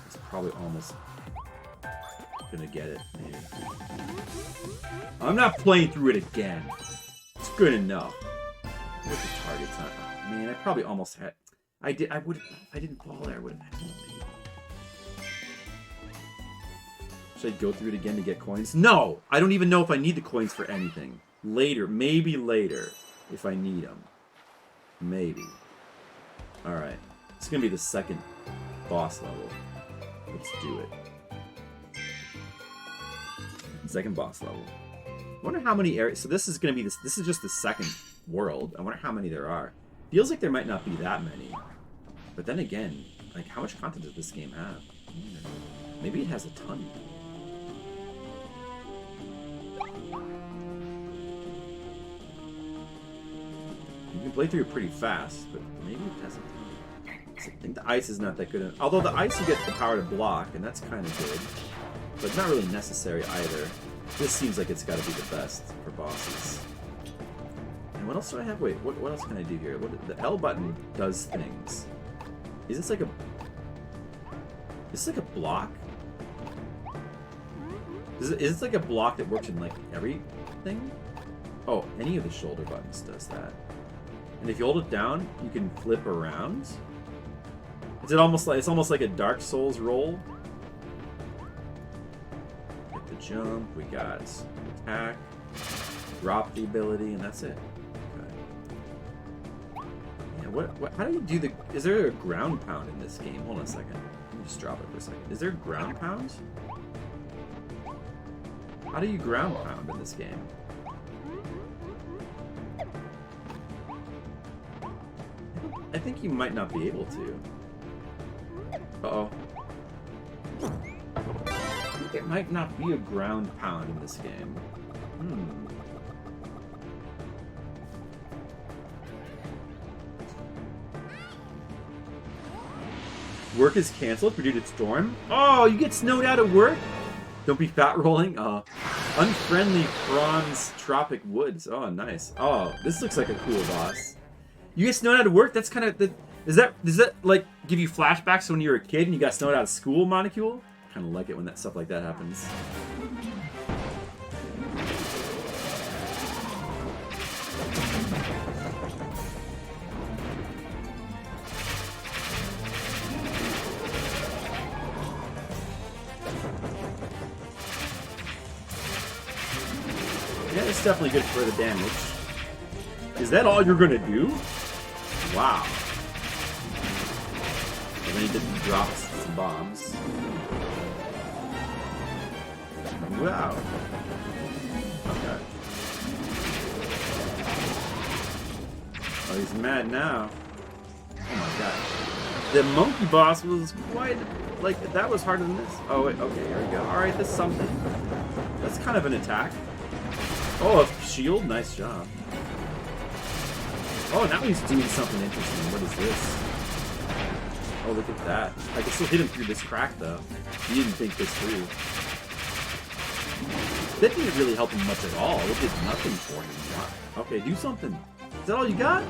It's probably almost gonna get it, maybe. I'm not playing through it again. It's good enough. What's the target time? Oh, man, I probably almost had... I would have... If I didn't fall there, I would have had it. Should I go through it again to get coins? No! I don't even know if I need the coins for anything. Later. Maybe later. If I need them. Maybe. Alright. It's gonna be the second boss level. Let's do it. Second boss level. I wonder how many areas... So this is gonna be this... This is just the second world. I wonder how many there are. Feels like there might not be that many. But then again, like, how much content does this game have? Maybe it has a ton. You can play through it pretty fast, but maybe it doesn't. I think the ice is not that good. Although the ice you get the power to block, and that's kind of good. But it's not really necessary either. This seems like it's got to be the best for bosses. And what else do I have? Wait, what else can I do here? The L button does things. Is this like a... Is this like a block? Is this like a block that works in like everything? Oh, any of the shoulder buttons does that. And if you hold it down, you can flip around. it's almost like a Dark Souls roll. Get the jump. We got attack, drop the ability, and that's it. Okay. Yeah. What? How do you do the? Is there a ground pound in this game? Hold on a second. Let me just drop it for a second. Is there ground pound? How do you ground pound in this game? I think you might not be able to. Uh-oh. I think it might not be a ground pound in this game. Work is canceled due to storm. Oh, you get snowed out at work? Don't be fat rolling. Unfriendly prawns tropic woods. Oh, nice. Oh, this looks like a cool boss. You get snowed out of work? That's kind of... Does that like give you flashbacks to when you were a kid and you got snowed out of school, Monocule? Kind of like it when that stuff like that happens. Yeah, it's definitely good for the damage. Is that all you're gonna do? Wow. And then he didn't drop some bombs. Wow. Okay. Oh, he's mad now. Oh my god. The monkey boss was quite... Like, that was harder than this. Oh, wait. Okay, here we go. Alright, that's something. That's kind of an attack. Oh, a shield? Nice job. Oh, now he's doing something interesting. What is this? Oh, look at that. I can still hit him through this crack, though. He didn't think this through. That didn't really help him much at all. It did nothing for him. Wow. Okay, do something. Is that all you got?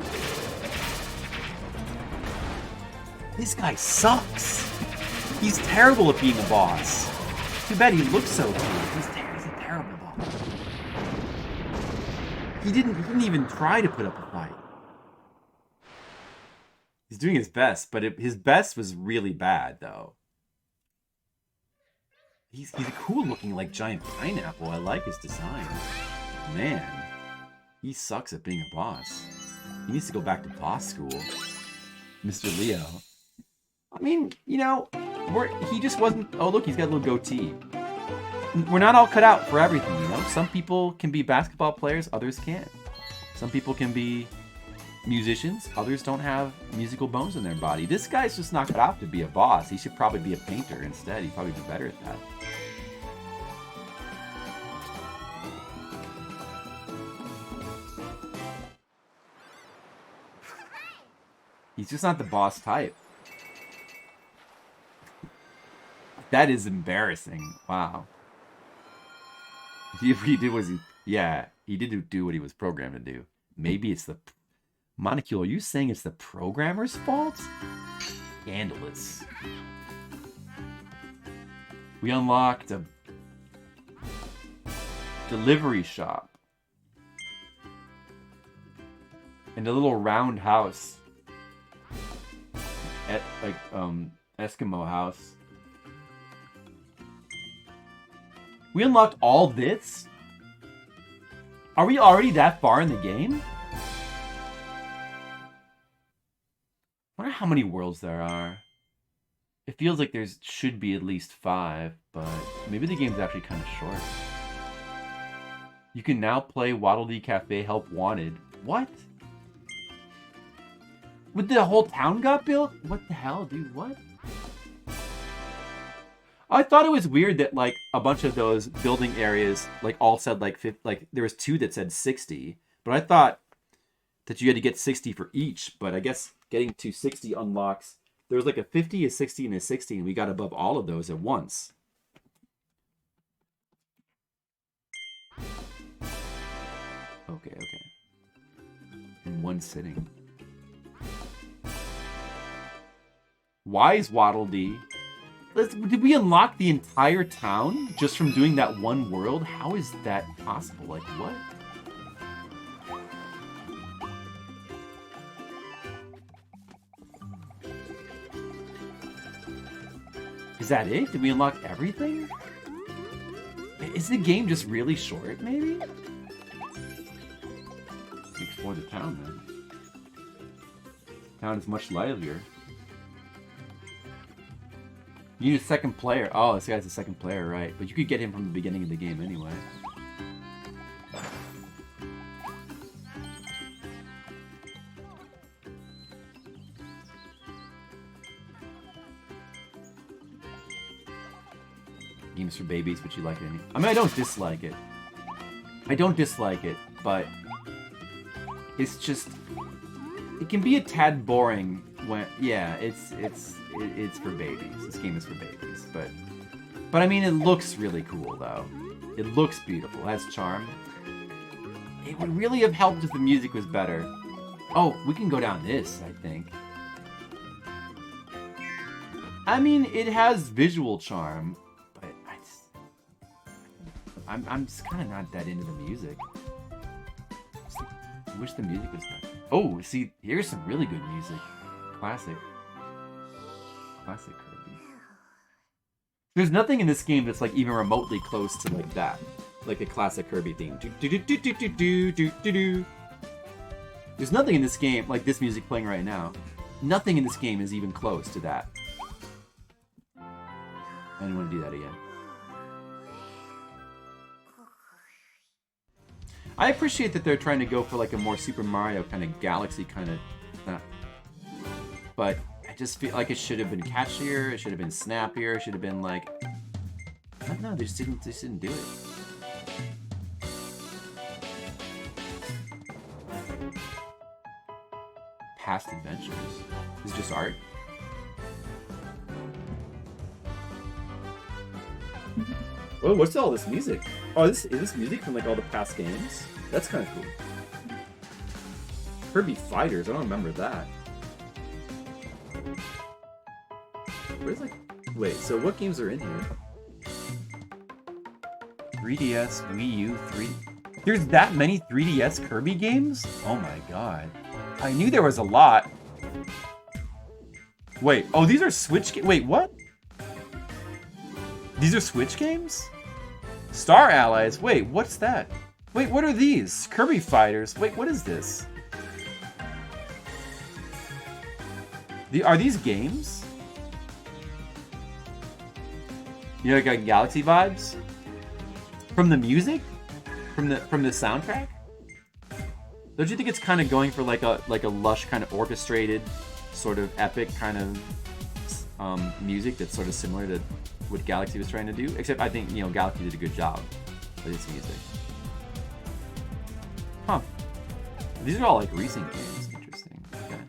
This guy sucks. He's terrible at being a boss. Too bad he looks so cool. He's a terrible boss. He didn't even try to put up a fight. He's doing his best, but his best was really bad, though. He's a cool looking, like, giant pineapple. I like his design. Man, he sucks at being a boss. He needs to go back to boss school. Mr. Leo. I mean, you know, he just wasn't... Oh, look, he's got a little goatee. We're not all cut out for everything, you know? Some people can be basketball players, others can't. Some people can be musicians, others don't have musical bones in their body. This guy's just not cut out to be a boss. He should probably be a painter instead. He'd probably be better at that. He's just not the boss type. That is embarrassing. Wow. He did was he did do what he was programmed to do. Maybe it's the Monocule. Are you saying it's the programmer's fault? Scandalous. We unlocked a delivery shop and a little round house at Eskimo house. We unlocked all this? Are we already that far in the game? I wonder how many worlds there are. It feels like there should be at least 5, but maybe the game's actually kind of short. You can now play Waddle Dee Cafe Help Wanted. What? With the whole town got built? What the hell, dude? What? I thought it was weird that, like, a bunch of those building areas, like, all said, like, there was 2 that said 60. But I thought that you had to get 60 for each. But I guess getting to 60 unlocks... There was, like, a 50, a 60, and a 60, and we got above all of those at once. Okay. In one sitting. Why is Waddle Dee... Did we unlock the entire town just from doing that one world? How is that possible? Like, what? Is that it? Did we unlock everything? Is the game just really short, maybe? Explore the town, then. Town is much livelier. You need a second player. Oh, this guy's a second player, right? But you could get him from the beginning of the game anyway. Games for babies, but you like it anyway. I mean, I don't dislike it. I don't dislike it, but it's just, it can be a tad boring when, yeah, it's for babies. This game is for babies, but I mean, it looks really cool though. It looks beautiful. It has charm. It would really have helped if the music was better. Oh, we can go down this, I think. I mean, it has visual charm, but I'm just kind of not that into the music. I wish the music was better. Oh, see, here's some really good music. Classic Kirby. There's nothing in this game that's like even remotely close to like that, like a classic Kirby theme. There's nothing in this game like this music playing right now. Nothing in this game is even close to that. I didn't want to do that again. I appreciate that they're trying to go for like a more Super Mario kind of Galaxy kind of, but I just feel like it should have been catchier. It should have been snappier. It should have been like, I don't know. They just didn't do it. Past adventures. Is it just art? Oh, what's all this music? Oh, is this music from like all the past games? That's kind of cool. Kirby Fighters, I don't remember that. Where's like, wait, so what games are in here? 3DS, Wii U, 3. There's that many 3DS Kirby games? Oh my god. I knew there was a lot. Wait, oh, these are Switch games? Wait, what? These are Switch games? Star Allies? Wait, what's that? Wait, what are these? Kirby Fighters? Wait, what is this? Are these games? You know, got Galaxy vibes? From the music? From the soundtrack? Don't you think it's kind of going for like a lush kind of orchestrated, sort of epic kind of music that's sort of similar to what Galaxy was trying to do? Except I think, you know, Galaxy did a good job with its music. Huh. These are all like recent games. Interesting. Okay.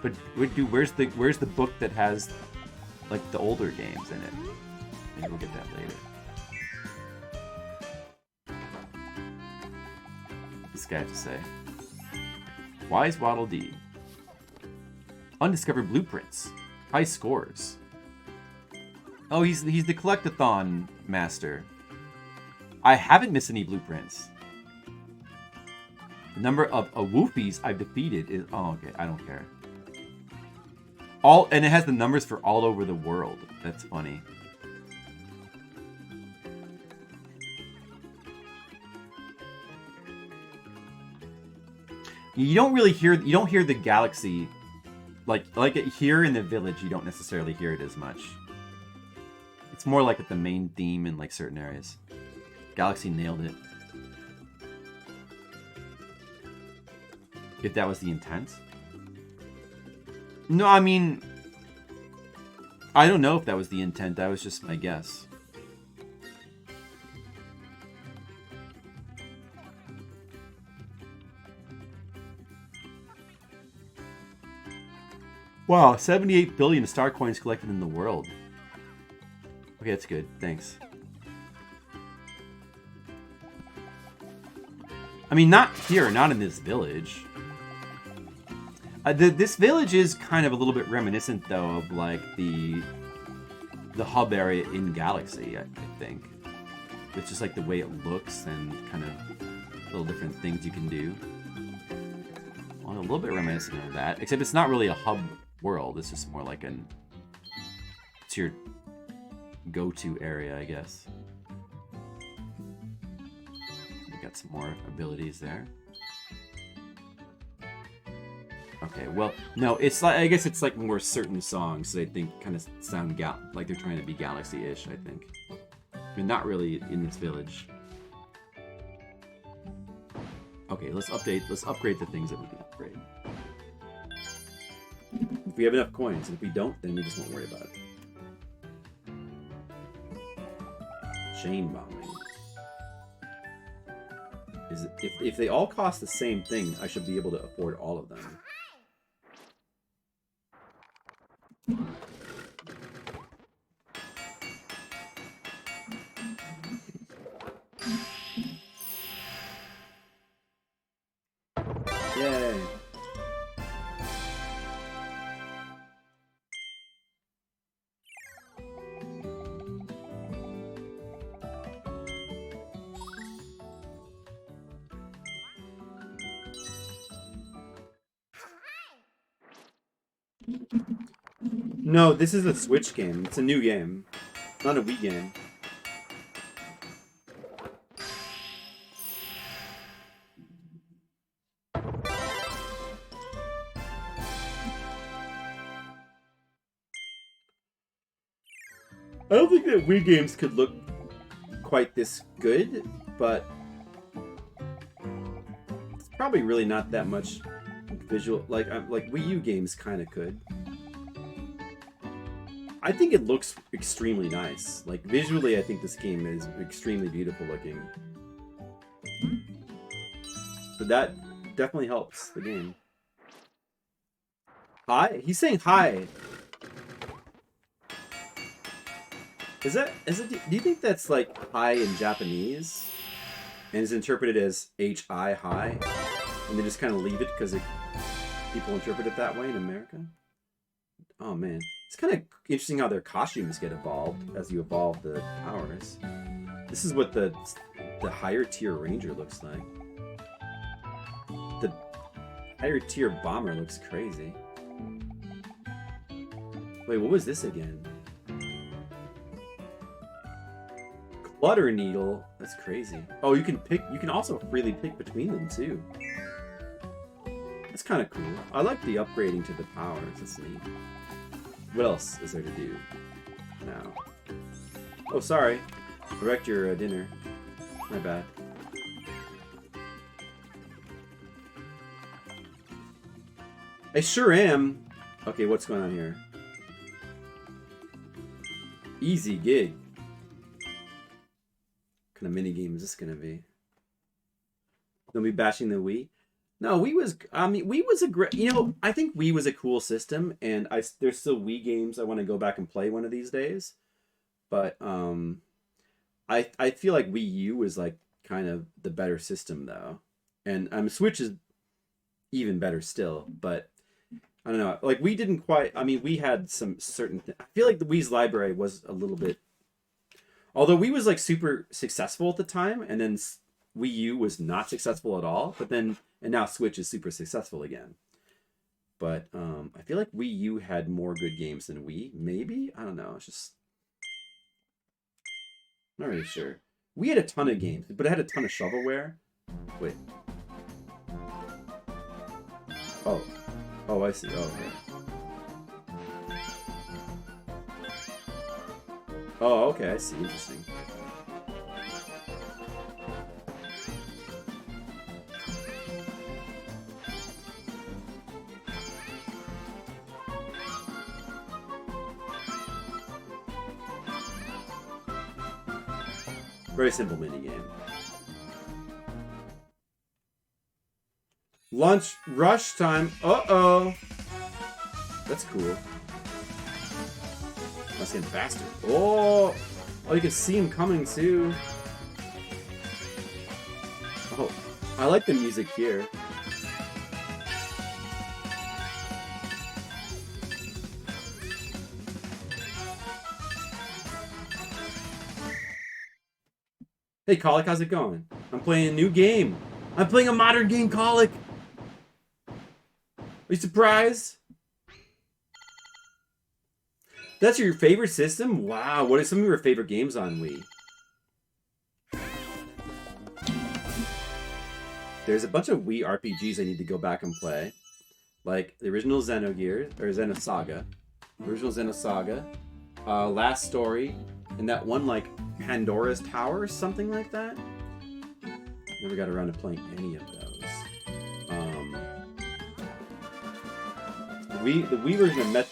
But where's the book that has like the older games in it? Maybe we'll get that later. This guy has to say. Wise Waddle Dee. Undiscovered blueprints. High scores. Oh, he's the collectathon master. I haven't missed any blueprints. The number of Awoofies I've defeated is... Oh, okay. I don't care. And it has the numbers for all over the world. That's funny. You don't really hear... You don't hear the Galaxy... Like here in the village, you don't necessarily hear it as much. It's more like the main theme in like certain areas. Galaxy nailed it. If that was the intent? No, I mean... I don't know if that was the intent. That was just my guess. Wow, 78 billion star coins collected in the world. Okay, that's good. Thanks. I mean, not here, not in this village. This village is kind of a little bit reminiscent, though, of like the hub area in Galaxy, I think. It's just like the way it looks and kind of little different things you can do. Well, a little bit reminiscent of that, except it's not really a hub world. It's just more like an It's your go-to area, I guess. We got some more abilities there. Okay, well, no, it's like, I guess it's like more certain songs that I think kind of sound like they're trying to be Galaxy-ish, I think. I mean, not really in this village. Okay, let's upgrade the things that we can upgrade. If we have enough coins, and if we don't, then we just won't worry about it. Chain bombing. If they all cost the same thing, I should be able to afford all of them. Yay! No, this is a Switch game. It's a new game. Not a Wii game. I don't think that Wii games could look quite this good, but it's probably really not that much visual. Like Wii U games kind of could. I think it looks extremely nice. Like visually, I think this game is extremely beautiful looking. So that definitely helps the game. Hi? He's saying hi. Is it? Do you think that's like hi in Japanese? And is interpreted as H-I, hi? And they just kind of leave it because people interpret it that way in America? Oh man. It's kind of interesting how their costumes get evolved as you evolve the powers. This is what the higher tier ranger looks like. The higher tier bomber looks crazy. Wait, what was this again? Clutter needle. That's crazy. Oh, you can also freely pick between them too. That's kind of cool. I like the upgrading to the powers. That's neat. What else is there to do now? Oh, sorry. I wrecked your dinner. My bad. I sure am. Okay, what's going on here? Easy gig. What kind of minigame is this gonna be? Don't be bashing the Wii. No, Wii was a great, I think Wii was a cool system, and there's still Wii games I want to go back and play one of these days. But I feel like Wii U was like kind of the better system though. And Switch is even better still, but I don't know. Like we didn't quite, we had some certain I feel like the Wii's library was a little bit, although Wii was like super successful at the time, and then Wii U was not successful at all, and now Switch is super successful again. But I feel like Wii U had more good games than Wii. Maybe? I don't know. It's just not really sure. We had a ton of games, but it had a ton of shovelware. Wait. Oh, I see. Oh, okay. Oh, okay. I see. Interesting. Very simple minigame. Lunch rush time. Uh-oh. That's cool. That's getting faster. Oh, you can see him coming too. Oh, I like the music here. Hey, Colic, how's it going? I'm playing a new game. I'm playing a modern game, Colic. Are you surprised? That's your favorite system? Wow, what are some of your favorite games on Wii? There's a bunch of Wii RPGs I need to go back and play. Like the original Xenogears, or Xenosaga. Original Xenosaga. Last Story. And that one, like, Pandora's Tower or something like that. Never got around to playing any of those. The Wii version of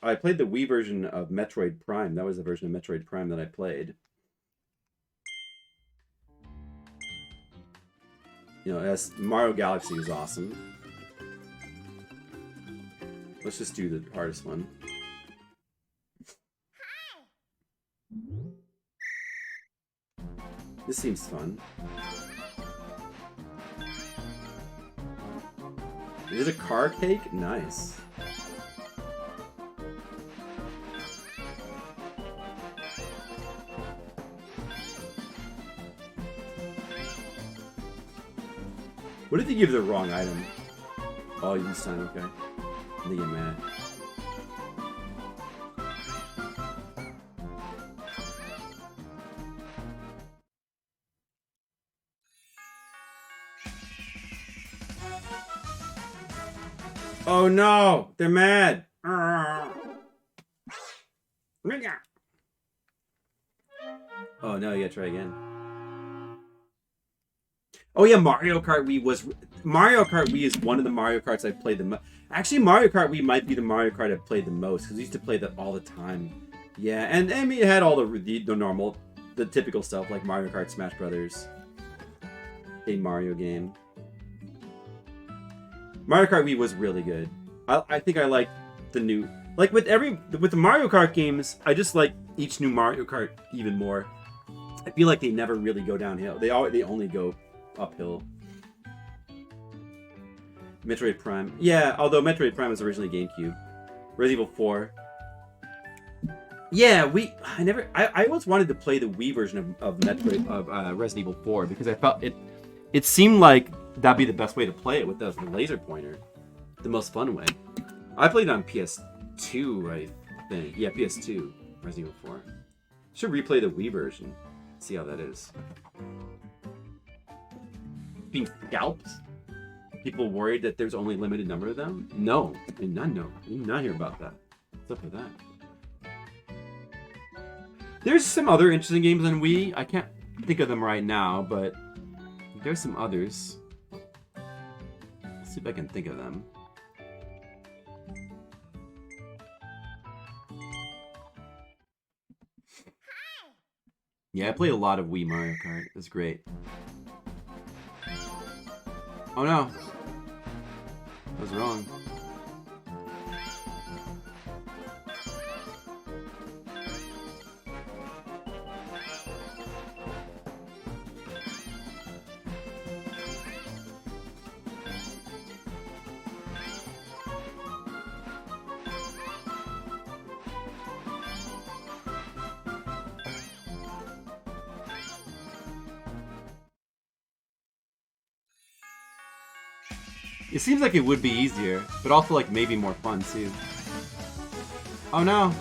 I played the Wii version of Metroid Prime. That was the version of Metroid Prime that I played. You know, as Mario Galaxy was awesome. Let's just do the hardest one. This seems fun. Is it a car cake? Nice. What if you give the wrong item? Oh, you sign, okay. And they get mad. Oh no! They're mad! Oh no, you gotta try again. Oh yeah, Mario Kart Wii is one of the Mario Karts I've played the most. Actually, Mario Kart Wii might be the Mario Kart I've played the most, because I used to play that all the time. Yeah, and I mean, it had all the normal, the typical stuff, like Mario Kart, Smash Brothers. A Mario game. Mario Kart Wii was really good. I think I liked the new... Like, with the Mario Kart games, I just like each new Mario Kart even more. I feel like they never really go downhill. They only go uphill. Metroid Prime. Yeah, although Metroid Prime was originally GameCube. Resident Evil 4. Yeah, I always wanted to play the Wii version of Resident Evil 4 because I felt it seemed like that'd be the best way to play it with the laser pointer. The most fun way. I played it on PS2, I think. Yeah, PS2. Resident Evil 4. Should replay the Wii version. See how that is. Being scalped? People worried that there's only a limited number of them? No. I did not hear about that. What's up with that? There's some other interesting games on Wii. I can't think of them right now, but there's some others. Let's see if I can think of them. Yeah, I played a lot of Wii Mario Kart. It was great. Oh no. I was wrong. It seems like it would be easier, but also like maybe more fun too. Oh no!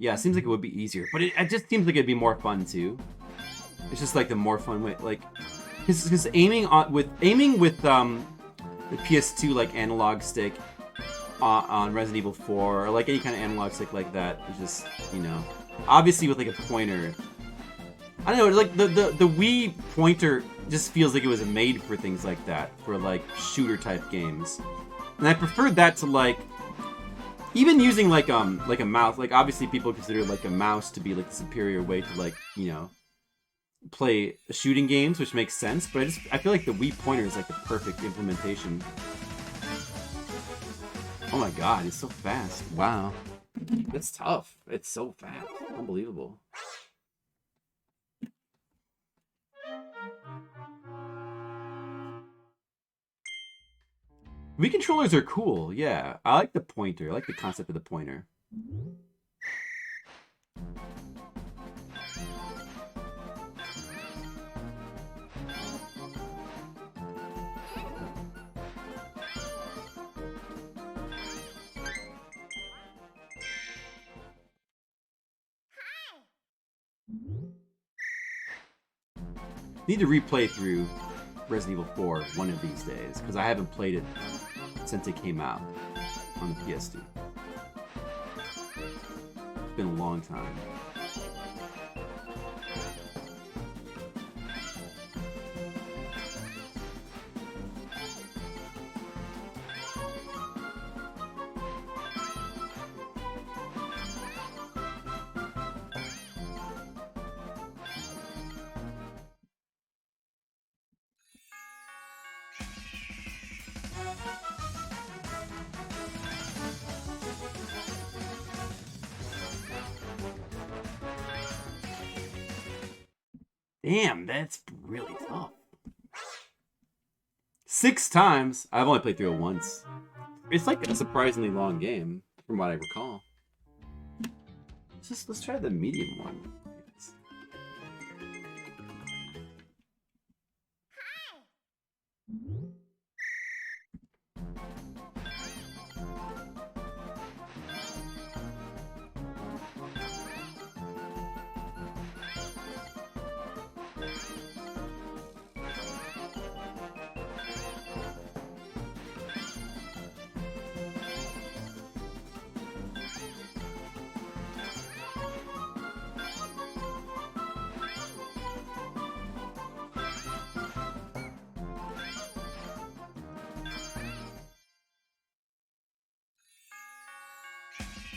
Yeah, it seems like it would be easier, but it just seems like it'd be more fun too. It's just like the more fun way, like, because aiming with the PS2 like analog stick on Resident Evil 4 or like any kind of analog stick like that is just, you know, obviously with like a pointer. I don't know, like the Wii pointer just feels like it was made for things like that, for like shooter type games, and I preferred that to like even using like a mouse. Like obviously people consider like a mouse to be like the superior way to like, you know, play shooting games, which makes sense, but I feel like the Wii pointer is like the perfect implementation. Oh my god, it's so fast. Wow. It's tough. It's so fast. Unbelievable. Wii controllers are cool, yeah. I like the pointer. I like the concept of the pointer. Need to replay through Resident Evil 4 one of these days, because I haven't played it since it came out on the PS2. It's been a long time. Damn, that's really tough. 6 times. I've only played through it once. It's like a surprisingly long game, from what I recall. Let's try the medium one.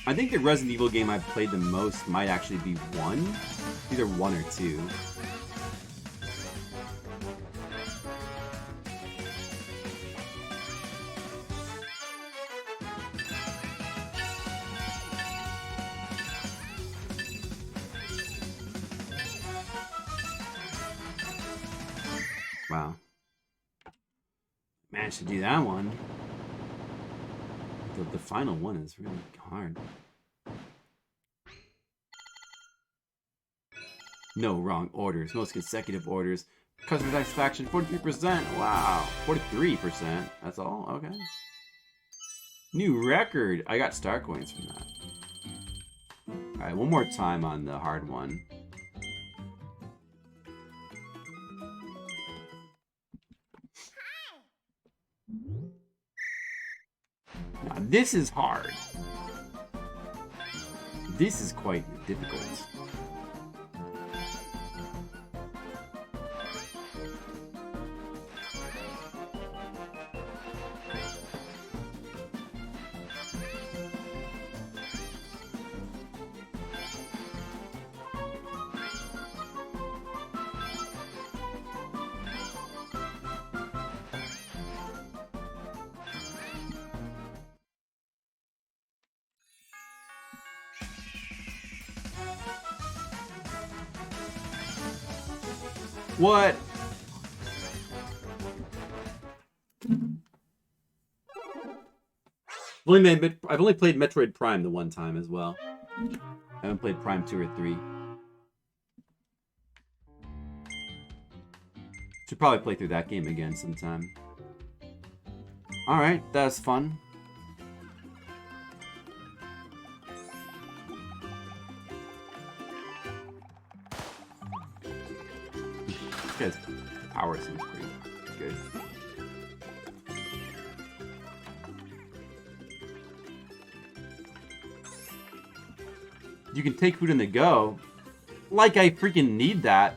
I think the Resident Evil game I've played the most might actually be 1. Either 1 or 2. Wow. Managed to do that one. The final one is really hard. No wrong orders. Most consecutive orders. Customer satisfaction, 43%. Wow. 43%. That's all? Okay. New record. I got star coins from that. Alright, one more time on the hard one. Now, this is hard. This is quite difficult. What? I've only played Metroid Prime the one time as well. I haven't played Prime 2 or 3. Should probably play through that game again sometime. Alright, that was fun. This guy's power seems pretty good. You can take food in the go. Like I freaking need that.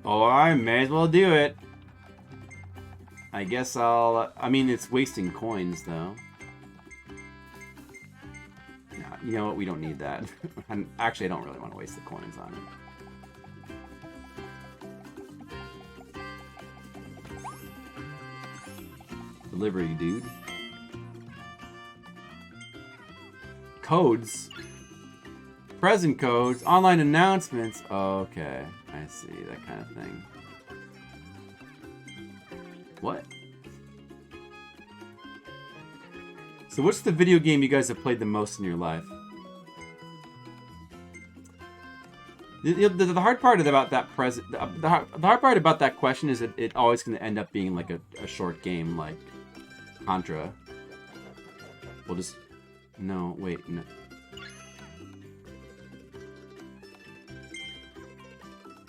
Oh, I may as well do it. I guess I'll... I mean, it's wasting coins, though. No, you know what? We don't need that. Actually, I don't really want to waste the coins on it. Delivery, dude. Codes. Present codes. Online announcements. Okay. I see. That kind of thing. What? So what's the video game you guys have played the most in your life? The hard part about that the hard part about that question is that it always going to end up being like a short game like Contra. We'll just... No, wait, no.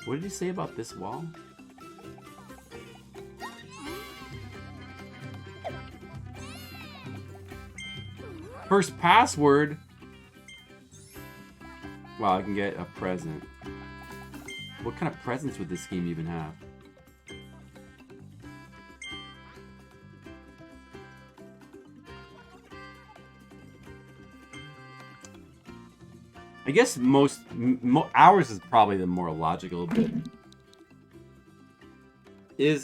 What did you say about this wall? First password. Wow, I can get a present. What kind of presents would this game even have? I guess ours is probably the more logical bit.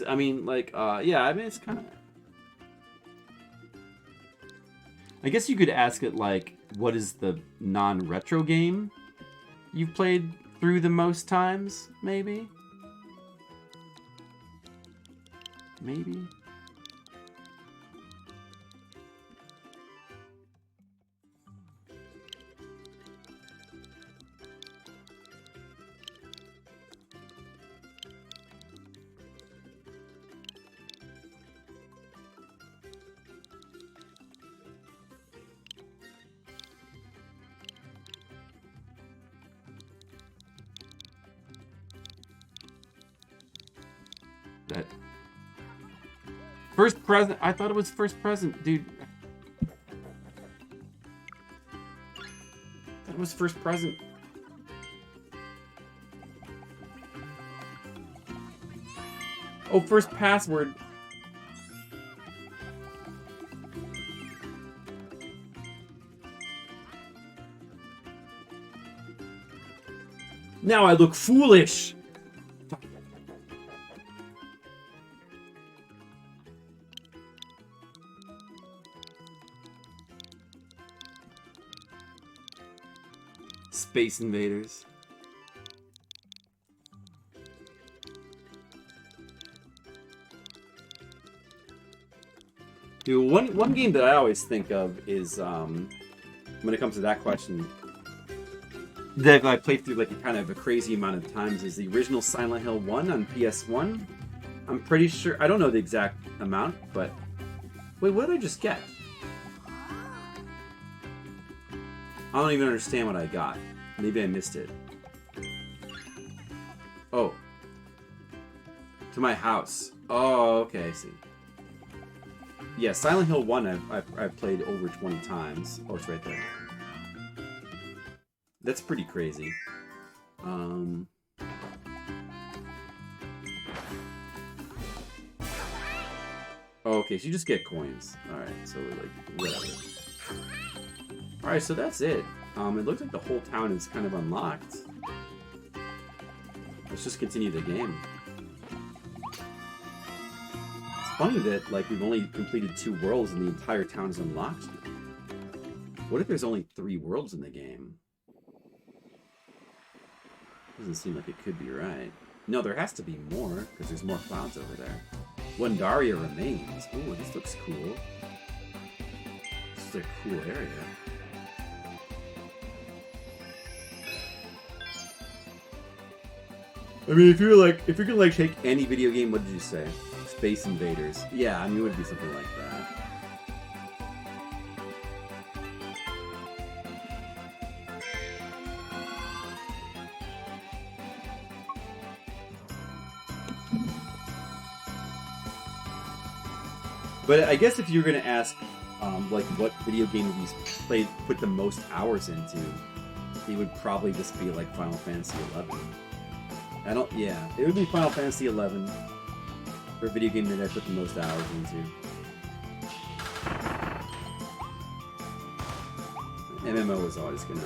I mean, like, yeah, I mean, it's kind of... I guess you could ask it, like, what is the non-retro game you've played through the most times, maybe? Maybe? That first present. I thought it was first present, dude. That was first present. Oh, first password. Now I look foolish. Space Invaders. Dude, one game that I always think of is when it comes to that question that I played through like a kind of a crazy amount of times is the original Silent Hill 1 on PS1. I'm pretty sure, I don't know the exact amount, but wait, what did I just get? I don't even understand what I got. Maybe I missed it. Oh. To my house. Oh, okay, I see. Yeah, Silent Hill 1 I've played over 20 times. Oh, it's right there. That's pretty crazy. Oh, okay, so you just get coins. Alright, so like, whatever. Alright, so that's it. It looks like the whole town is kind of unlocked. Let's just continue the game. It's funny that, like, we've only completed 2 worlds and the entire town is unlocked. What if there's only 3 worlds in the game? Doesn't seem like it could be right. No, there has to be more, because there's more clouds over there. Wendaria remains. Ooh, this looks cool. This is a cool area. I mean, if you're gonna like take any video game, what did you say? Space Invaders. Yeah, I mean, it would be something like that. But I guess if you're gonna ask, like, what video game have you put the most hours into, it would probably just be like Final Fantasy XI. Yeah, it would be Final Fantasy XI for a video game that I put the most hours into. MMO is always gonna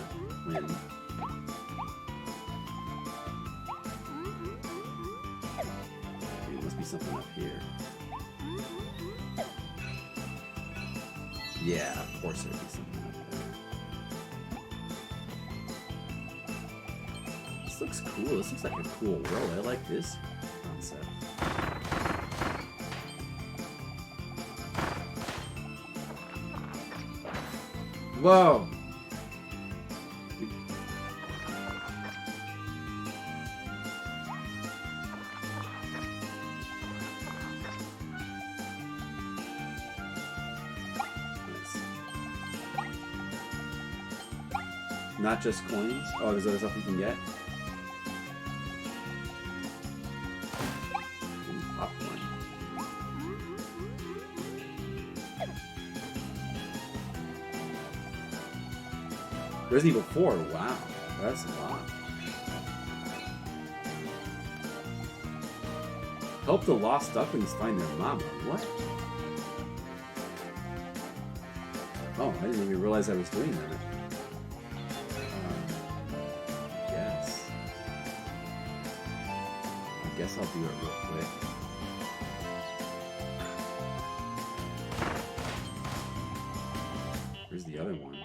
win. Okay, it must be something up here. Yeah, of course there'd be something up there. This looks cool. This looks like a cool world. I like this concept. Whoa! Not just coins? Oh, there's other stuff you can get? Resident Evil 4, wow. That's a lot. Help the lost ducklings find their mama. What? Oh, I didn't even realize I was doing that. Yes. I guess I'll do it real quick. Where's the other one?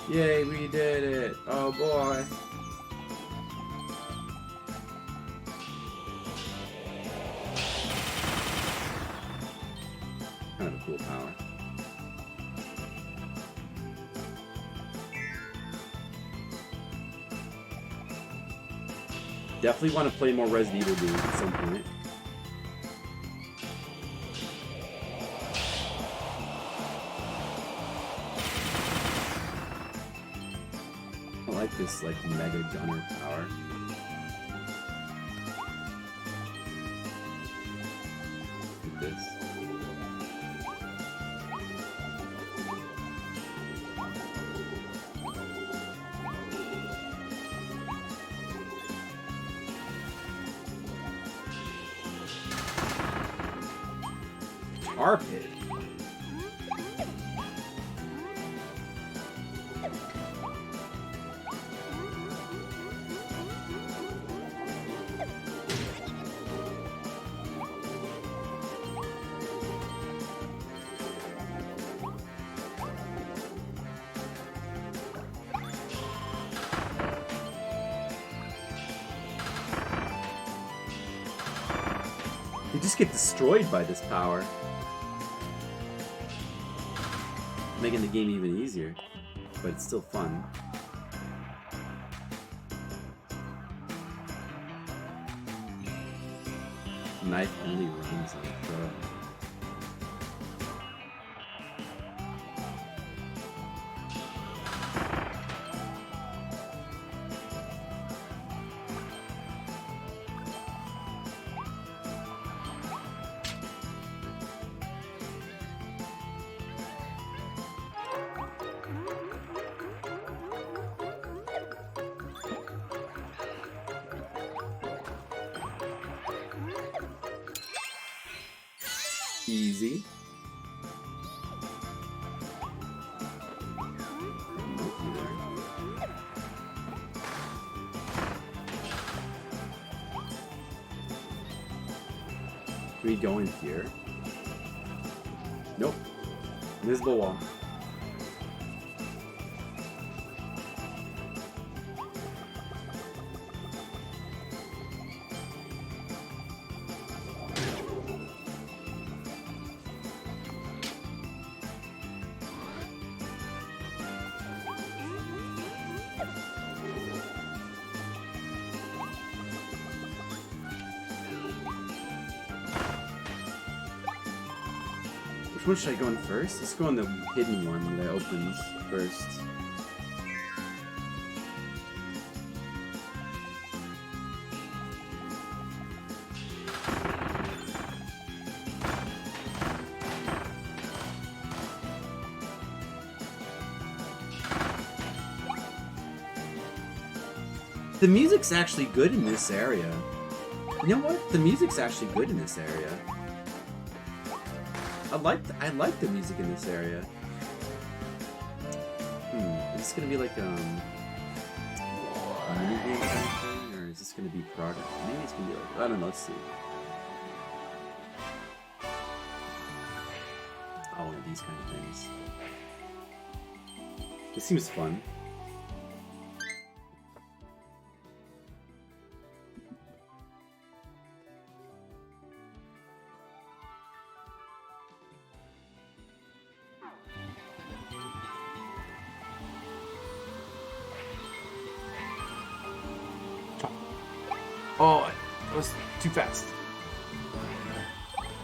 Yay, we did it! Oh boy! Kind of a cool power. Definitely want to play more Resident Evil games at some point. I like this like mega gunner power. Look at this. Arpit. You just get destroyed by this power. Making the game even easier, but it's still fun. Knife only runs on pro. Easy. Can we go in here? Nope. Invisible wall. Which one should I go in first? Let's go on the hidden one that opens first. The music's actually good in this area. You know what? The music's actually good in this area. I like the music in this area. Is this gonna be like a mini game kind of thing, or is this gonna be progress? Maybe it's gonna be like, I don't know. Let's see. Oh, one of these kind of things. This seems fun. Oh, that was too fast.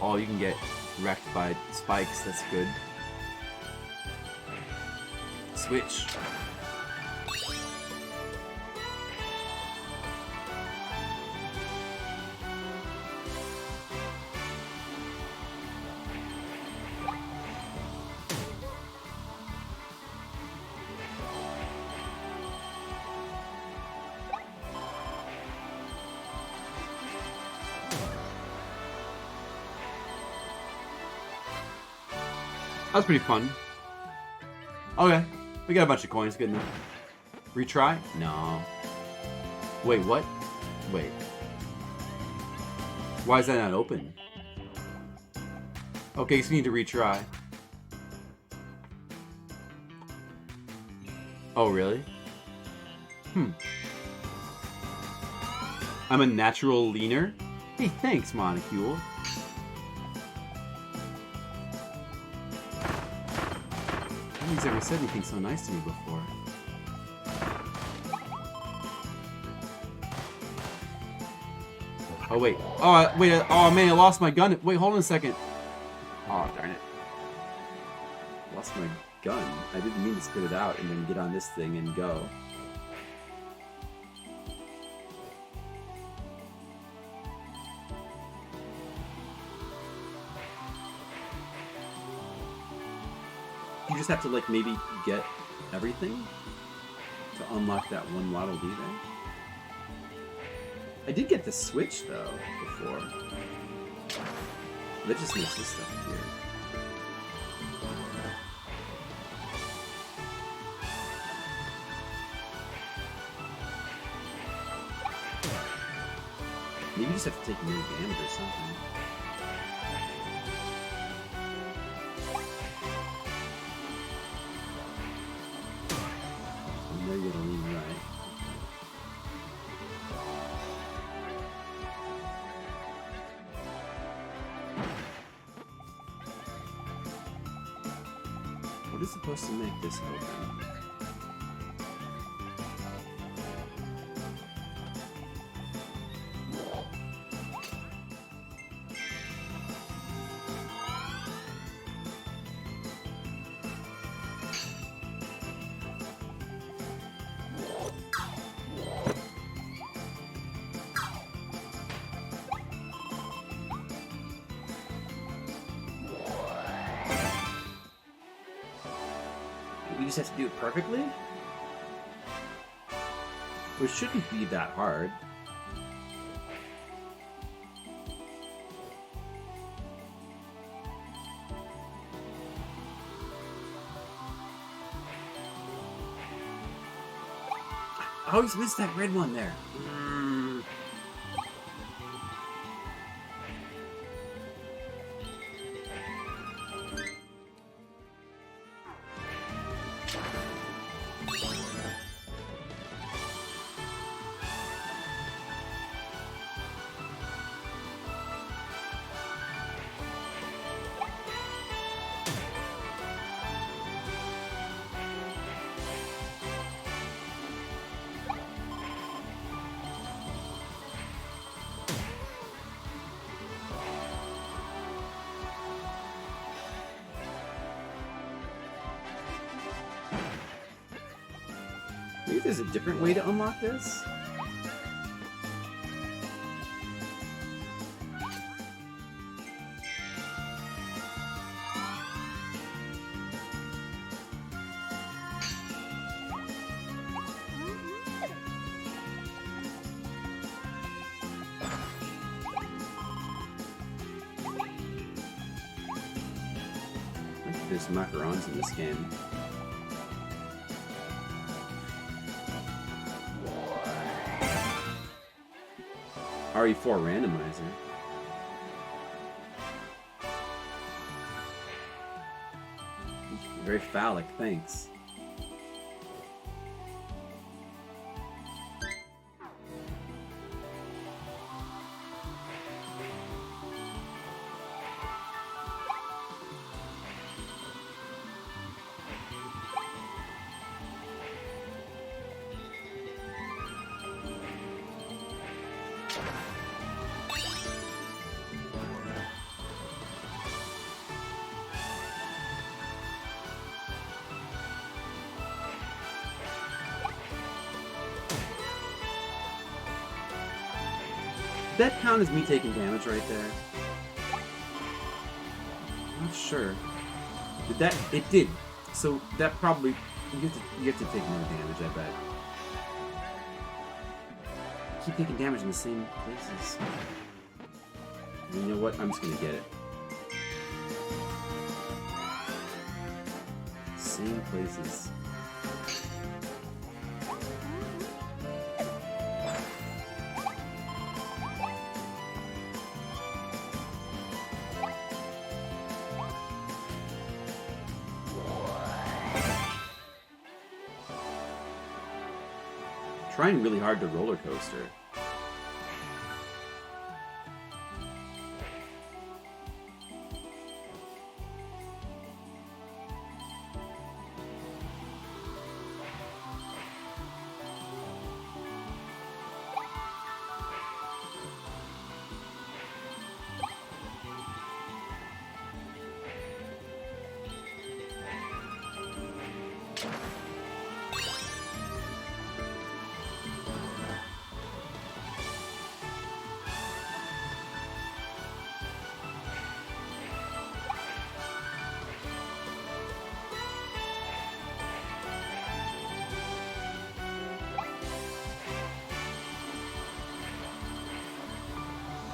Oh, you can get wrecked by spikes. That's good. Switch. That was pretty fun. Okay. We got a bunch of coins. Good enough. Retry? No. Wait, what? Wait. Why is that not open? Okay, so you need to retry. Oh, really? I'm a natural leaner? Hey, thanks, Monocule. Nobody's ever said anything so nice to me before. Oh, wait. Oh, wait. Oh, man, I lost my gun. Wait, hold on a second. Oh, darn it. Lost my gun. I didn't mean to spit it out and then get on this thing and go. You just have to, like, maybe get everything to unlock that one Waddle Dee there. I did get the Switch, though, before. That just makes this stuff here. Maybe you just have to take more damage or something. Right. What is supposed to make this open? We just have to do it perfectly? Which shouldn't be that hard. I always missed that red one there. Maybe there's a different way to unlock this? I think there's macarons in this game. RE4 randomizer. Very phallic, thanks. that count as me taking damage right there? I'm not sure. Did that? It did. So that probably you have to take more damage, I bet. I keep taking damage in the same places. And you know what? I'm just gonna get it. Same places. Trying really hard to roller coaster.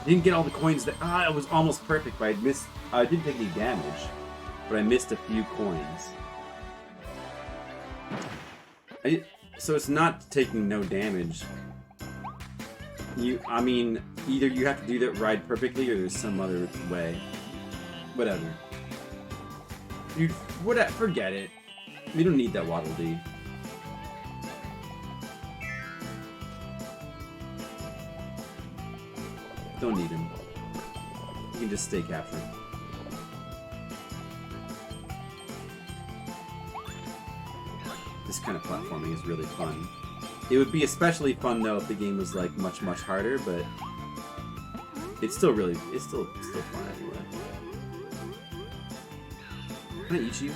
I didn't get all the coins that it was almost perfect, but I missed. I didn't take any damage, but I missed a few coins. So it's not taking no damage. I mean, either you have to do that ride perfectly, or there's some other way. Whatever. Forget it. We don't need that Waddle Dee. Don't need him. You can just stay captured. This kind of platforming is really fun. It would be especially fun though if the game was like much harder, but it's still fun anyway. Can I eat you?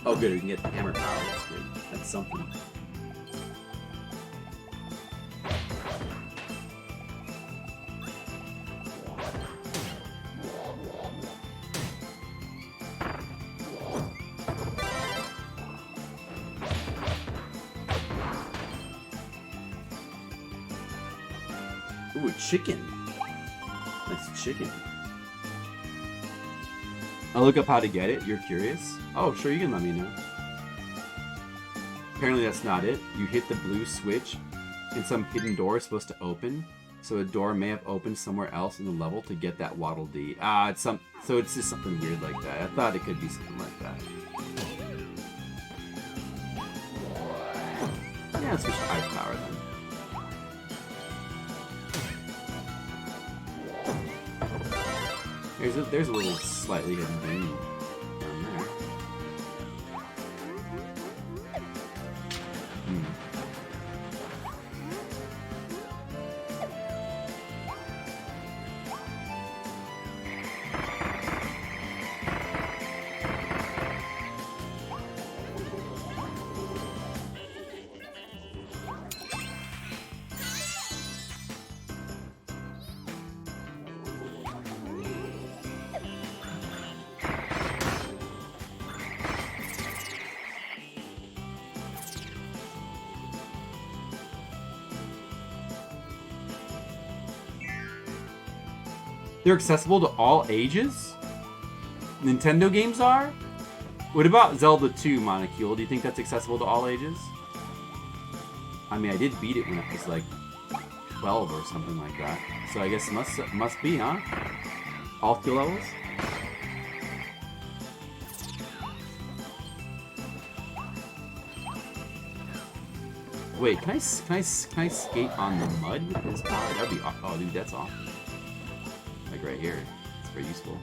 Oh good, we can get the hammer power. That's good. That's something. Ooh, a chicken. Nice chicken. I'll look up how to get it. You're curious? Oh, sure, you can let me know. Apparently that's not it. You hit the blue switch and some hidden door is supposed to open. So a door may have opened somewhere else in the level to get that Waddle Dee. So it's just something weird like that. I thought it could be something like that. Yeah, let's switch to ice power then. There's a little slightly hidden thing down there. They're accessible to all ages? Nintendo games are? What about Zelda 2, Monocule? Do you think that's accessible to all ages? I mean, I did beat it when it was like 12 or something like that. So I guess it must be, huh? All skill levels? Wait, can I skate on the mud with this power? That'd be oh dude, that's awesome. Like right here. It's very useful.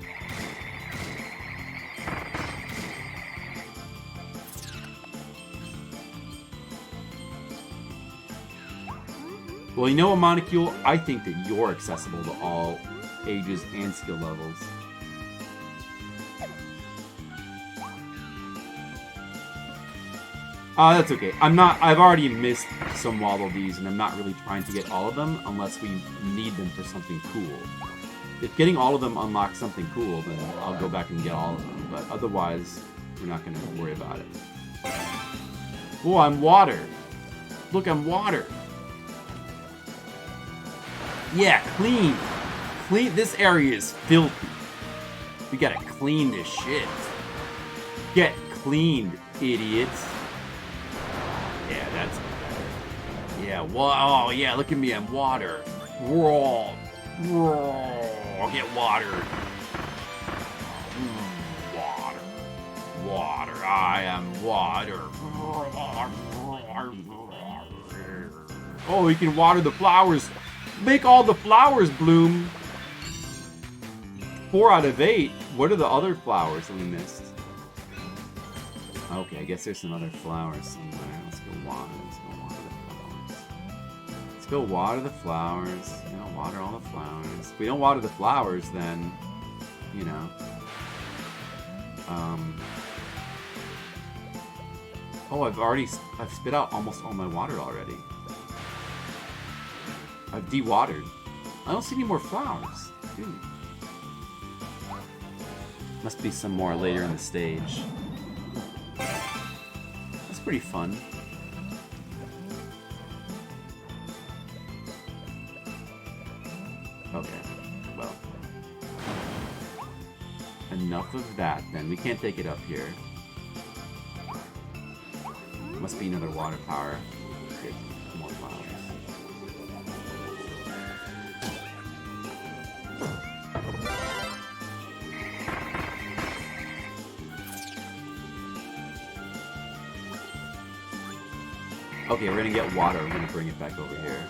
Well, you know what, Monocule? I think that you're accessible to all ages and skill levels. That's okay. I've already missed some Waddle Dees, and I'm not really trying to get all of them unless we need them for something cool. If getting all of them unlocks something cool, then I'll go back and get all of them. But otherwise, we're not going to worry about it. Oh, I'm water. Look, I'm water. Yeah, clean. Clean. This area is filthy. We gotta clean this shit. Get cleaned, idiots. Yeah, that's better. Yeah, oh yeah, look at me, I'm water. Raw. Get water. Water. Water. I am water. Oh, we can water the flowers. Make all the flowers bloom. 4 out of 8. What are the other flowers that we missed? Okay, I guess there's some other flowers somewhere. Let's go water. Let's go water the flowers. Let's go water the flowers. You know, water all the flowers. If we don't water the flowers, then, you know. Oh, I've spit out almost all my water already. I've de-watered. I don't see any more flowers. Dude. Must be some more later in the stage. That's pretty fun. Okay, well. Enough of that then. We can't take it up here. Must be another water power. Get more flowers. Okay, we're gonna get water. We're gonna bring it back over here.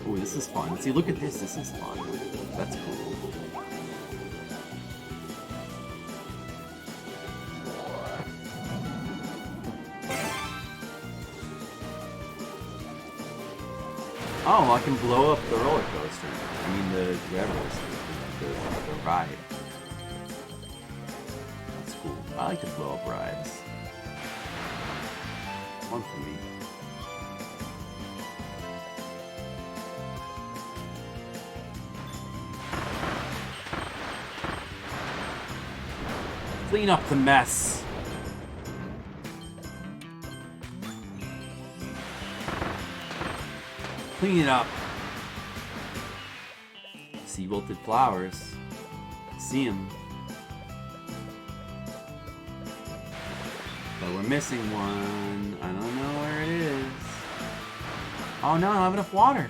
Ooh, this is fun. See, look at this. This is fun. That's cool. Oh, I can blow up the roller coaster. I mean, the ride. That's cool. I like to blow up rides. One for me. Clean up the mess. Clean it up. See wilted flowers. See them. But we're missing one. I don't know where it is. Oh no, I don't have enough water.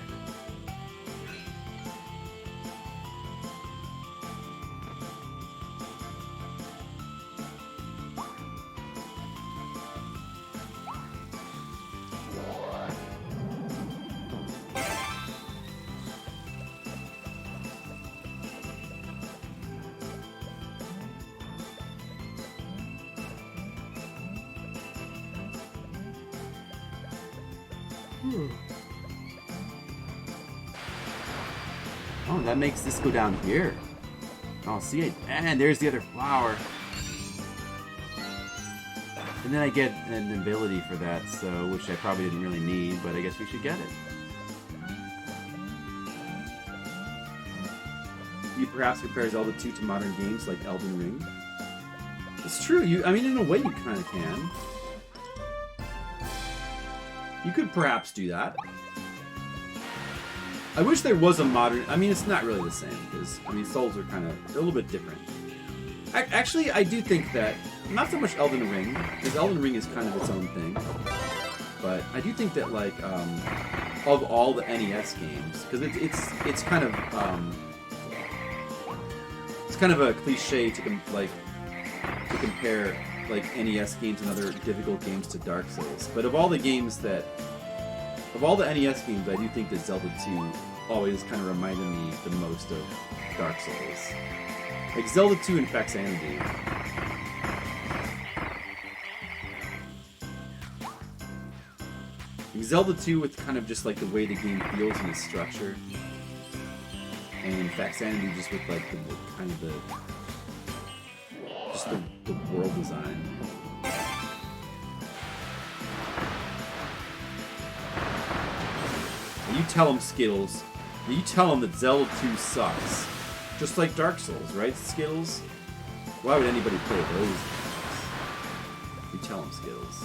Oh, that makes this go down here. Oh, see it? And there's the other flower. And then I get an ability for that, so which I probably didn't really need, but I guess we should get it. You perhaps compare Zelda 2 to modern games like Elden Ring. It's true. I mean, in a way, you kind of can. You could perhaps do that. I wish there was a modern... I mean, it's not really the same, because, I mean, Souls are kind of... They're a little bit different. Actually, I do think that... Not so much Elden Ring, because Elden Ring is kind of its own thing. But I do think that, like, of all the NES games... Because it's kind of... it's kind of a cliche to, to compare, like, NES games and other difficult games to Dark Souls. But of all the games that... Of all the NES games, I do think that Zelda 2 always kind of reminded me the most of Dark Souls. Like, Zelda 2 infects Sanity. Like, Zelda 2 with kind of just like the way the game feels and its structure. and Faxanity just with like the kind of the world design. You tell them, Skittles. You tell them that Zelda 2 sucks. Just like Dark Souls, right, Skittles? Why would anybody play those games? You tell them, Skittles.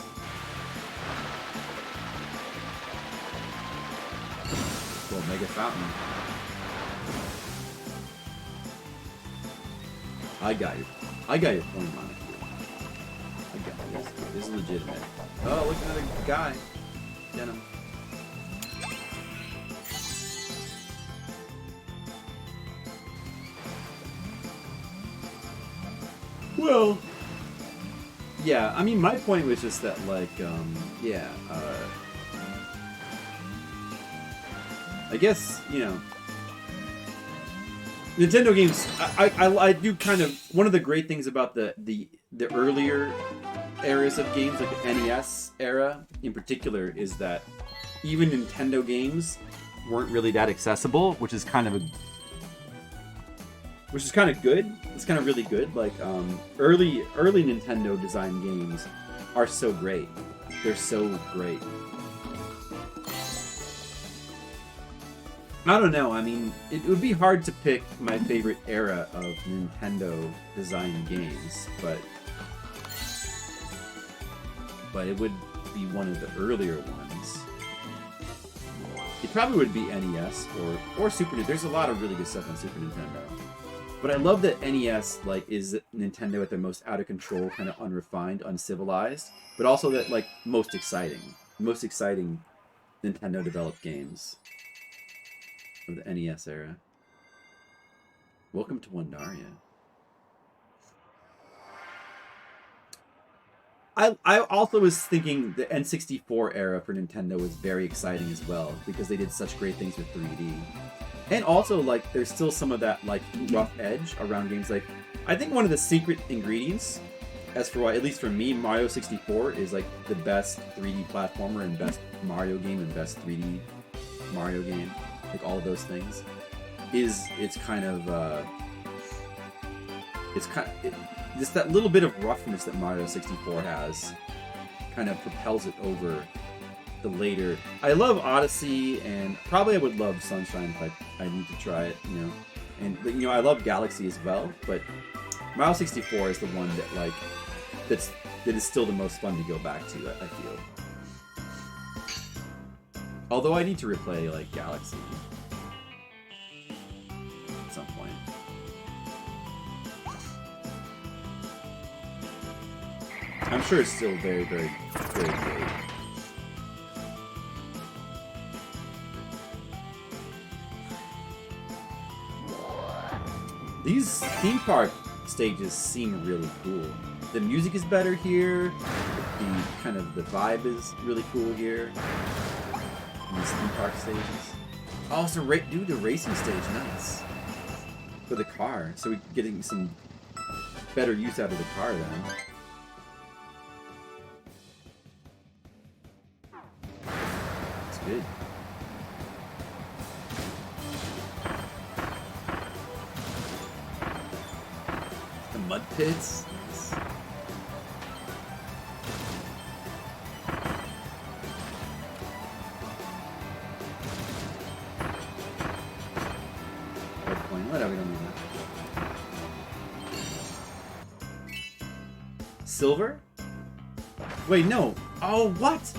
Well, Mega Fountain. I got your point on it. I got it. This is legitimate. Oh, look at another guy. Get him. Well, yeah, I mean, my point was just that, like, I guess, you know, Nintendo games, I do kind of, one of the great things about the earlier eras of games, like the NES era in particular, is that even Nintendo games weren't really that accessible, which is kind of good. It's kind of really good. Like early Nintendo design games are so great. They're so great. I don't know. I mean, it would be hard to pick my favorite era of Nintendo design games, but it would be one of the earlier ones. It probably would be NES or Super Nintendo. There's a lot of really good stuff on Super Nintendo. But I love that NES is Nintendo at their most out of control, kind of unrefined, uncivilized, but also that most exciting Nintendo developed games of the NES era. Welcome to Wandaria. I also was thinking the N64 era for Nintendo was very exciting as well, because they did such great things with 3D. And also, there's still some of that, rough edge around games. I think one of the secret ingredients, as for at least for me, Mario 64 is, the best 3D platformer and best Mario game and best 3D Mario game. All of those things. Just that little bit of roughness that Mario 64 has kind of propels it over the later. I love Odyssey, and probably I would love Sunshine if I need to try it, you know. And I love Galaxy as well, but Mario 64 is the one that is still the most fun to go back to, I feel. Although I need to replay Galaxy at some point. I'm sure it's still very, very, very great. These theme park stages seem really cool. The music is better here. The vibe is really cool here. These theme park stages. Oh, so do the racing stage, nice. For the car, so we're getting some better use out of the car then. It's good. The mud pits. Nice. Whatever, we don't need that. Silver? Wait, no. Oh, what?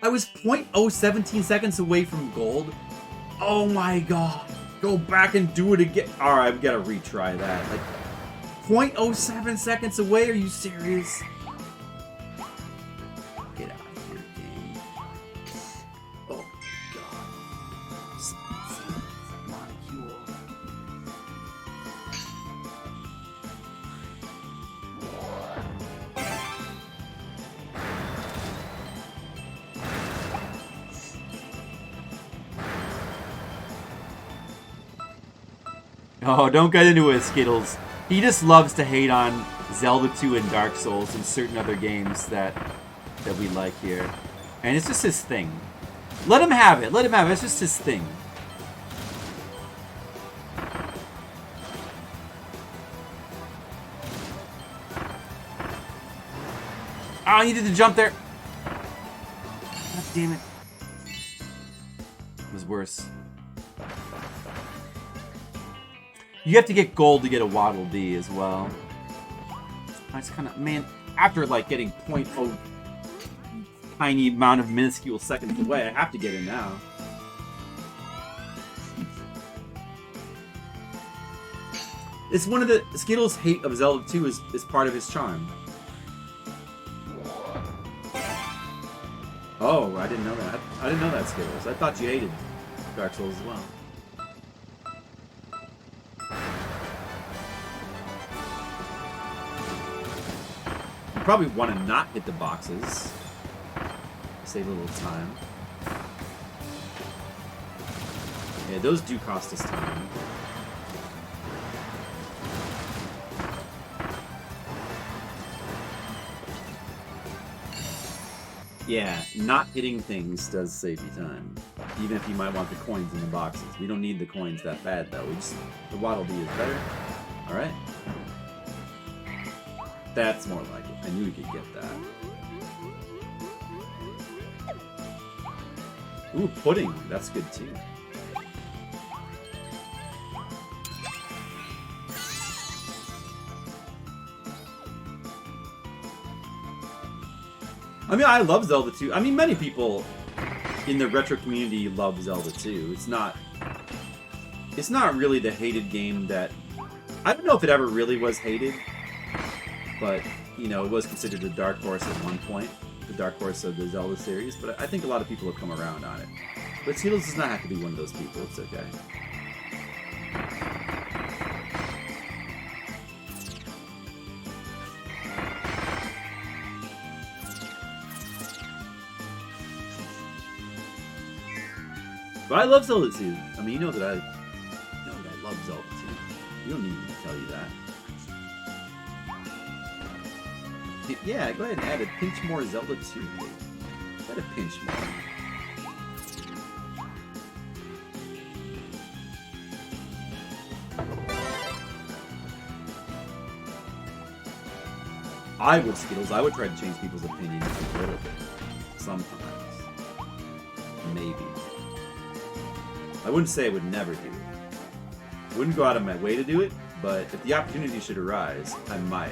I was 0.017 seconds away from gold? Oh my god. Go back and do it again. Alright, I've got to retry that. 0.07 seconds away? Are you serious? Get out of here, game. Oh my god. Molecule. Oh, don't get into it, Skittles. He just loves to hate on Zelda 2 and Dark Souls and certain other games that we like here. And it's just his thing. Let him have it. Let him have it. It's just his thing. I needed to jump there. God damn it. It was worse. You have to get gold to get a Waddle Dee as well. I just kind of, man, after like getting 0.0 tiny amount of minuscule seconds away, I have to get in now. It's one of the Skittles' hate of Zelda 2 is part of his charm. Oh, I didn't know that. I didn't know that, Skittles. I thought you hated Dark Souls as well. You probably want to not hit the boxes. Save a little time. Yeah, those do cost us time. Yeah, not hitting things does save you time. Even if you might want the coins in the boxes. We don't need the coins that bad, though. The Waddle Dee is better. Alright. That's more like it. I knew we could get that. Ooh, pudding. That's good, too. I mean, I love Zelda 2. I mean, many people in the retro community love Zelda 2. It's not really the hated game that... I don't know if it ever really was hated, but, you know, it was considered a dark horse at one point. The dark horse of the Zelda series, but I think a lot of people have come around on it. But Skittles does not have to be one of those people. It's okay. But I love Zelda 2. I mean, you know that I love Zelda 2. You don't need me to tell you that. Yeah, go ahead and add a pinch more Zelda 2. Add a pinch more. I would, Skittles. I would try to change people's opinions a little bit. Sometimes. Maybe. I wouldn't say I would never do it. I wouldn't go out of my way to do it, but if the opportunity should arise, I might.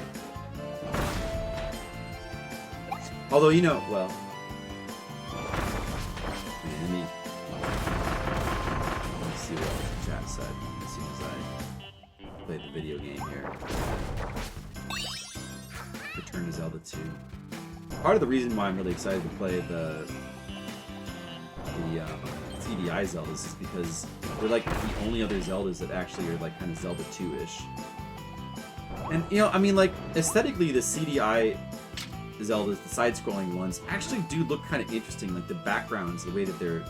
Although, you know, well... Let me see what else the chat said as soon as I play the video game here. Return to Zelda 2. Part of the reason why I'm really excited to play the CDI Zeldas is because they're like the only other Zeldas that actually are like kind of Zelda 2-ish. And, you know, I mean, like, aesthetically, the CDI Zeldas, the side-scrolling ones, actually do look kind of interesting. Like, the backgrounds, the way that they're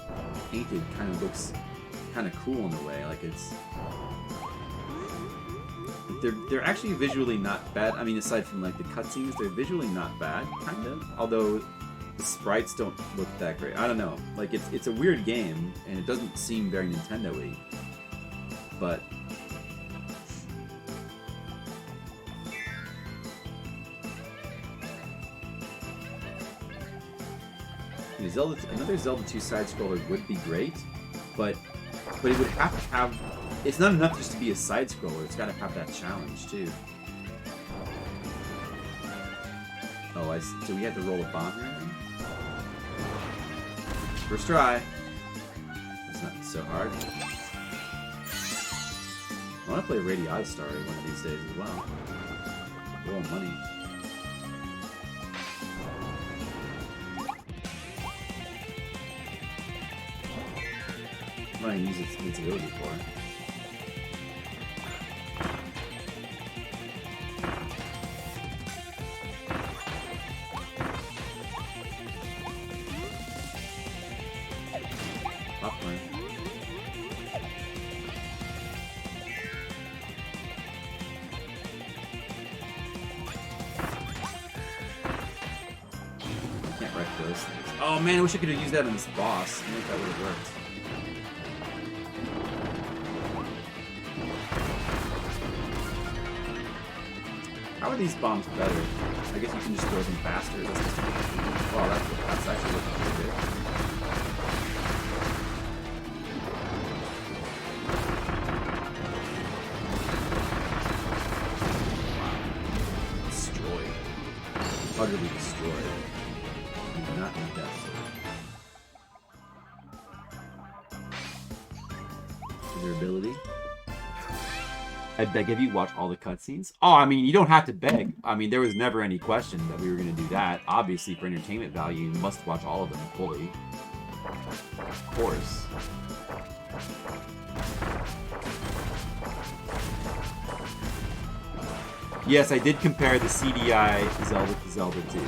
painted kind of looks kind of cool in a way. Like, it's... They're actually visually not bad. I mean, aside from, like, the cutscenes, they're visually not bad, kind of. Although, the sprites don't look that great. I don't know. Like, it's a weird game, and it doesn't seem very Nintendo-y. But... another Zelda 2 side-scroller would be great, but it would have to have... It's not enough just to be a side-scroller, it's gotta have that challenge, too. Oh, so we have to roll a bomb here, then? First try. It's not so hard. I want to play Radii Star one of these days as well. Roll money. I'm not going to use its ability for it. Popcorn. I can't wreck those things. Oh man, I wish I could have used that on this boss. I think that would have worked. How are these bombs better? I guess you can just throw them faster. Wow, that's actually looking pretty good. Wow. Destroyed. Utterly destroyed. You do not need that sword. Durability. I beg of you, watch all the cutscenes. Oh, I mean, you don't have to beg. I mean, there was never any question that we were going to do that. Obviously, for entertainment value, you must watch all of them fully. Of course. Yes, I did compare the CDI Zelda to Zelda 2.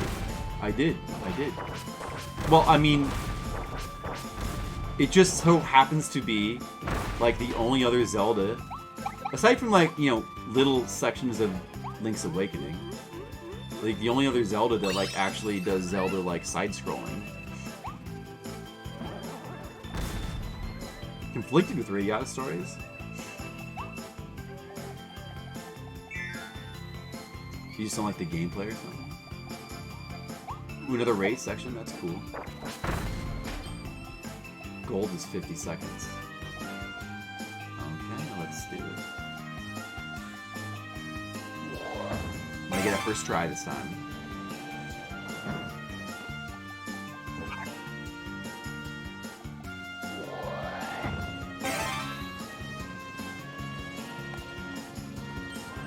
I did. Well, I mean, it just so happens to be, like, the only other Zelda... Aside from, like, you know, little sections of Link's Awakening, like, the only other Zelda that, like, actually does Zelda, like, side-scrolling. Conflicted with Radiata stories? You just don't like the gameplay or something? Ooh, another race section? That's cool. Gold is 50 seconds. Okay, let's do it. I'm gonna get a first try this time.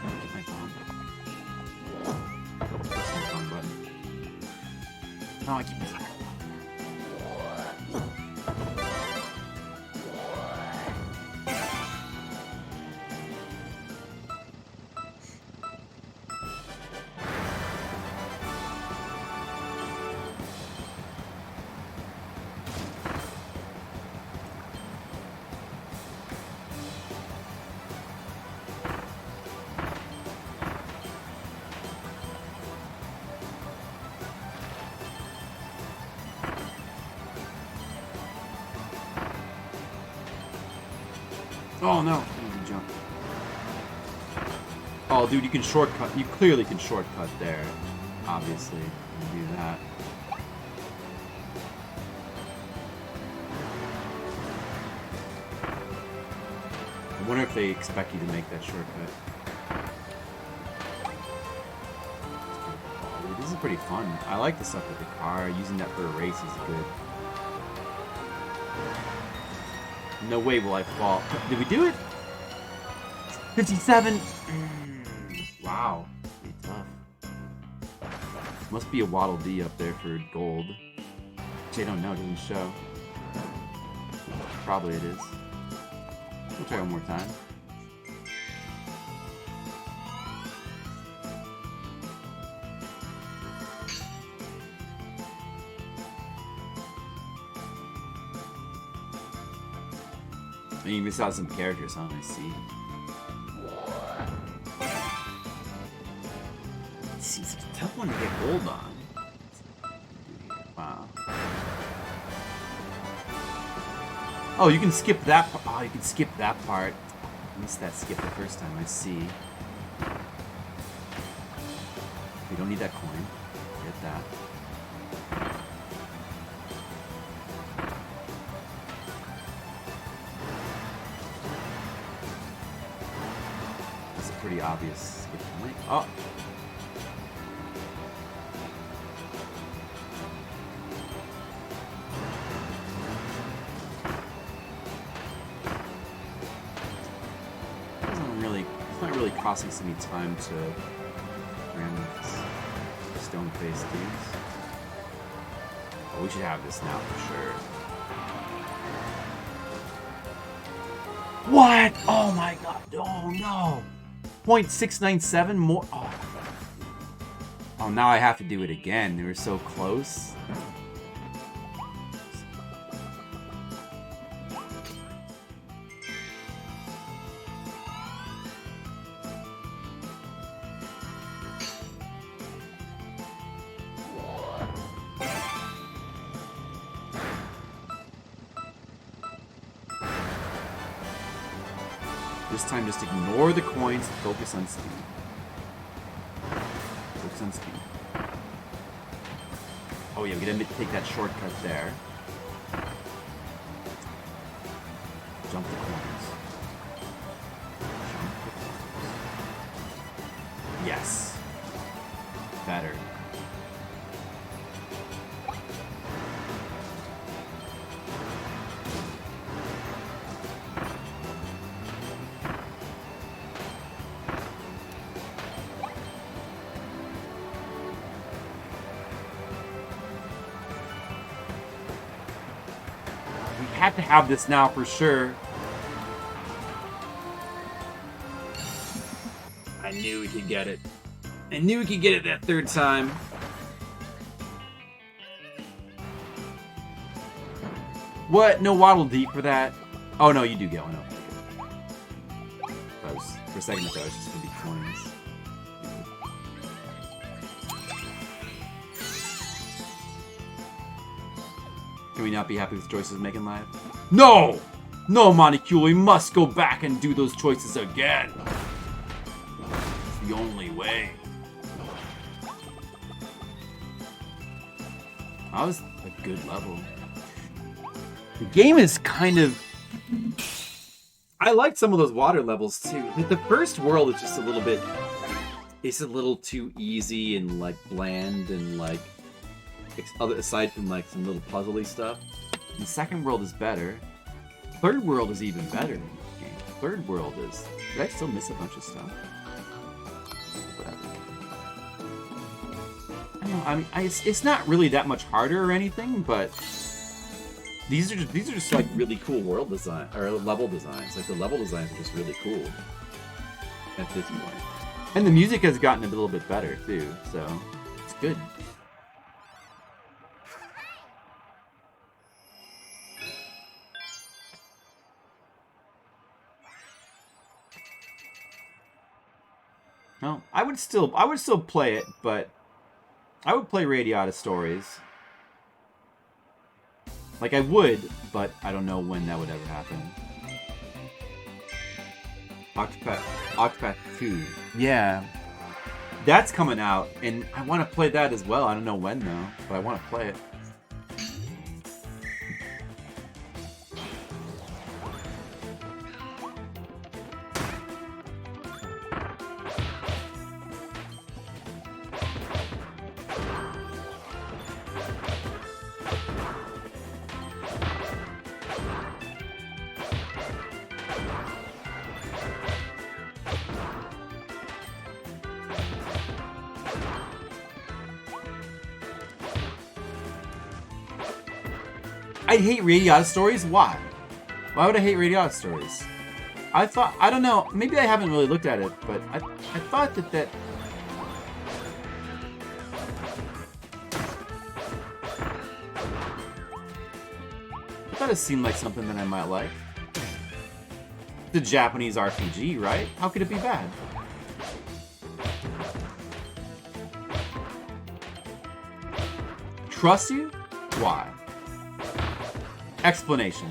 Get my bomb. Press the bomb button. No, I keep missing. Oh no! I need to jump. Oh, dude, you can shortcut. You clearly can shortcut there. Obviously, you can do that. I wonder if they expect you to make that shortcut. Oh, dude, this is pretty fun. I like the stuff with the car. Using that for a race is good. No way will I fall. Did we do it? 57! Wow. Pretty tough. Must be a Waddle Dee up there for gold. Which I don't know, it doesn't show. Probably it is. We'll try one more time. And you miss out some characters, huh? I see. It's a tough one to get gold on. Wow. Oh, you can skip that part. Oh, you can skip that part. I missed that skip the first time. I see. We don't need that coin. Get that. Pretty obvious skip point. Oh! It's not really costing us any time to ram these stone-faced dudes. Oh, we should have this now for sure. What? Oh my god. Oh no! 0.697 more. Oh. Oh, now I have to do it again. They were so close. This time, just ignore the coins and focus on speed. 100% speed. Oh yeah, we gotta take that shortcut there. Jump the corners. Jump the corners. Yes. Better. Have to have this now for sure. I knew we could get it. I knew we could get it that third time. What? No Waddle Deep for that? Oh no, you do get one. No. For a second I thought it was just gonna be coins. Can we not be happy with the choices making live? No! No, Monicule, we must go back and do those choices again. It's the only way. That was a good level. The game is kind of... I liked some of those water levels too. Like the first world is just a little bit... It's a little too easy and like bland and like... Aside from like some little puzzly stuff. The second world is better. Third world is even better in this game. Third world is... Did I still miss a bunch of stuff? Whatever. I don't know, I mean, it's not really that much harder or anything, but... These are just like really cool world design, or level designs. Like the level designs are just really cool at this point. And the music has gotten a little bit better too, so it's good. No, I would still play it, but I would play Radiata Stories. Like I would, but I don't know when that would ever happen. Octopath 2. Yeah. That's coming out, and I want to play that as well. I don't know when though, but I want to play it. I hate Radiata Stories? Why? Why would I hate Radiata Stories? I don't know, maybe I haven't really looked at it, but I thought that I thought it seemed like something that I might like. It's a Japanese RPG, right? How could it be bad? Trust you? Why? Explanation.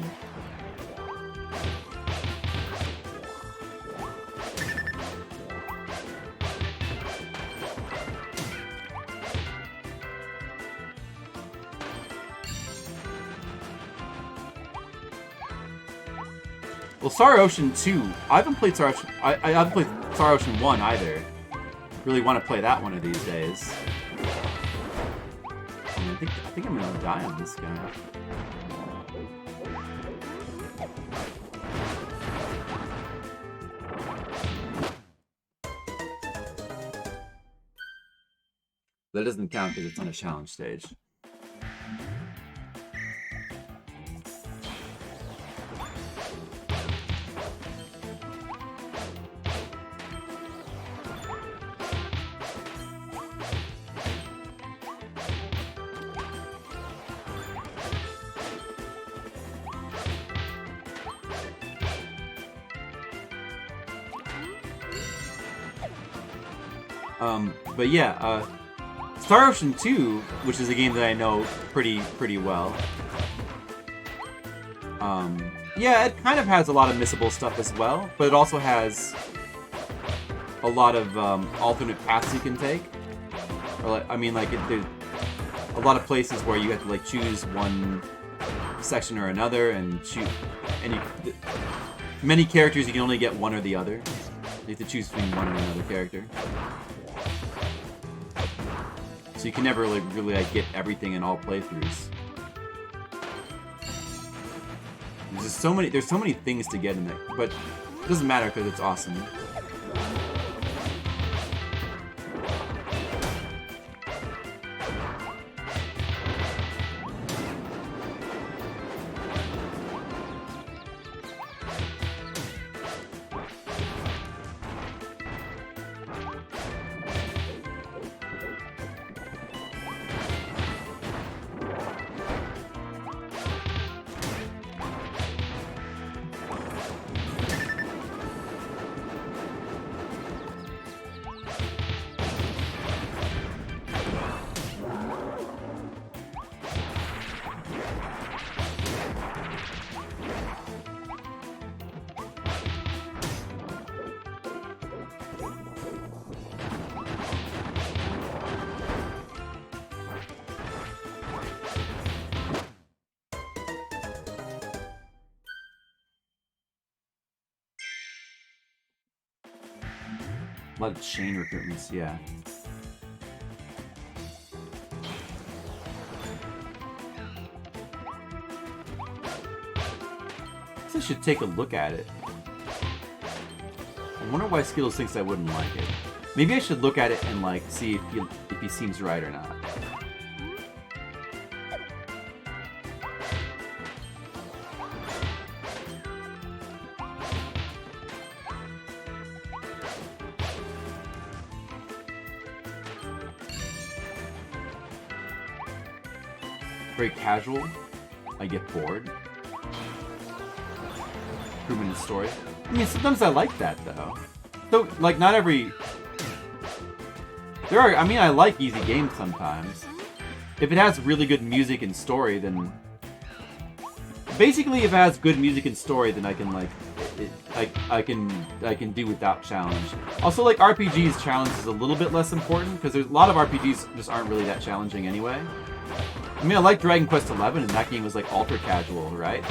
Well, Star Ocean 2. I haven't played Star Ocean. I haven't played Star Ocean 1 either. Really want to play that one of these days. I think I'm gonna die on this guy. That doesn't count because it's on a challenge stage. But yeah, Star Ocean 2, which is a game that I know pretty well. Yeah, it kind of has a lot of missable stuff as well, but it also has a lot of alternate paths you can take. Or like, I mean, like there's a lot of places where you have to like choose one section or another and shoot. And many characters you can only get one or the other. You have to choose between one and another character. So you can never like really like get everything in all playthroughs. There's so many things to get in there, but it doesn't matter because it's awesome. A lot of chain recruitments, yeah. I guess I should take a look at it. I wonder why Skittles thinks I wouldn't like it. Maybe I should look at it and like see if he seems right or not. Very casual. I get bored. Improvement in story. I mean, sometimes I like that though. So, like, not every. There are. I mean, I like easy games sometimes. If it has really good music and story, then. Basically, if it has good music and story, then I can like. I can do without challenge. Also, like RPGs, challenge is a little bit less important because there's a lot of RPGs just aren't really that challenging anyway. I mean, I like Dragon Quest XI, and that game was like ultra casual, right?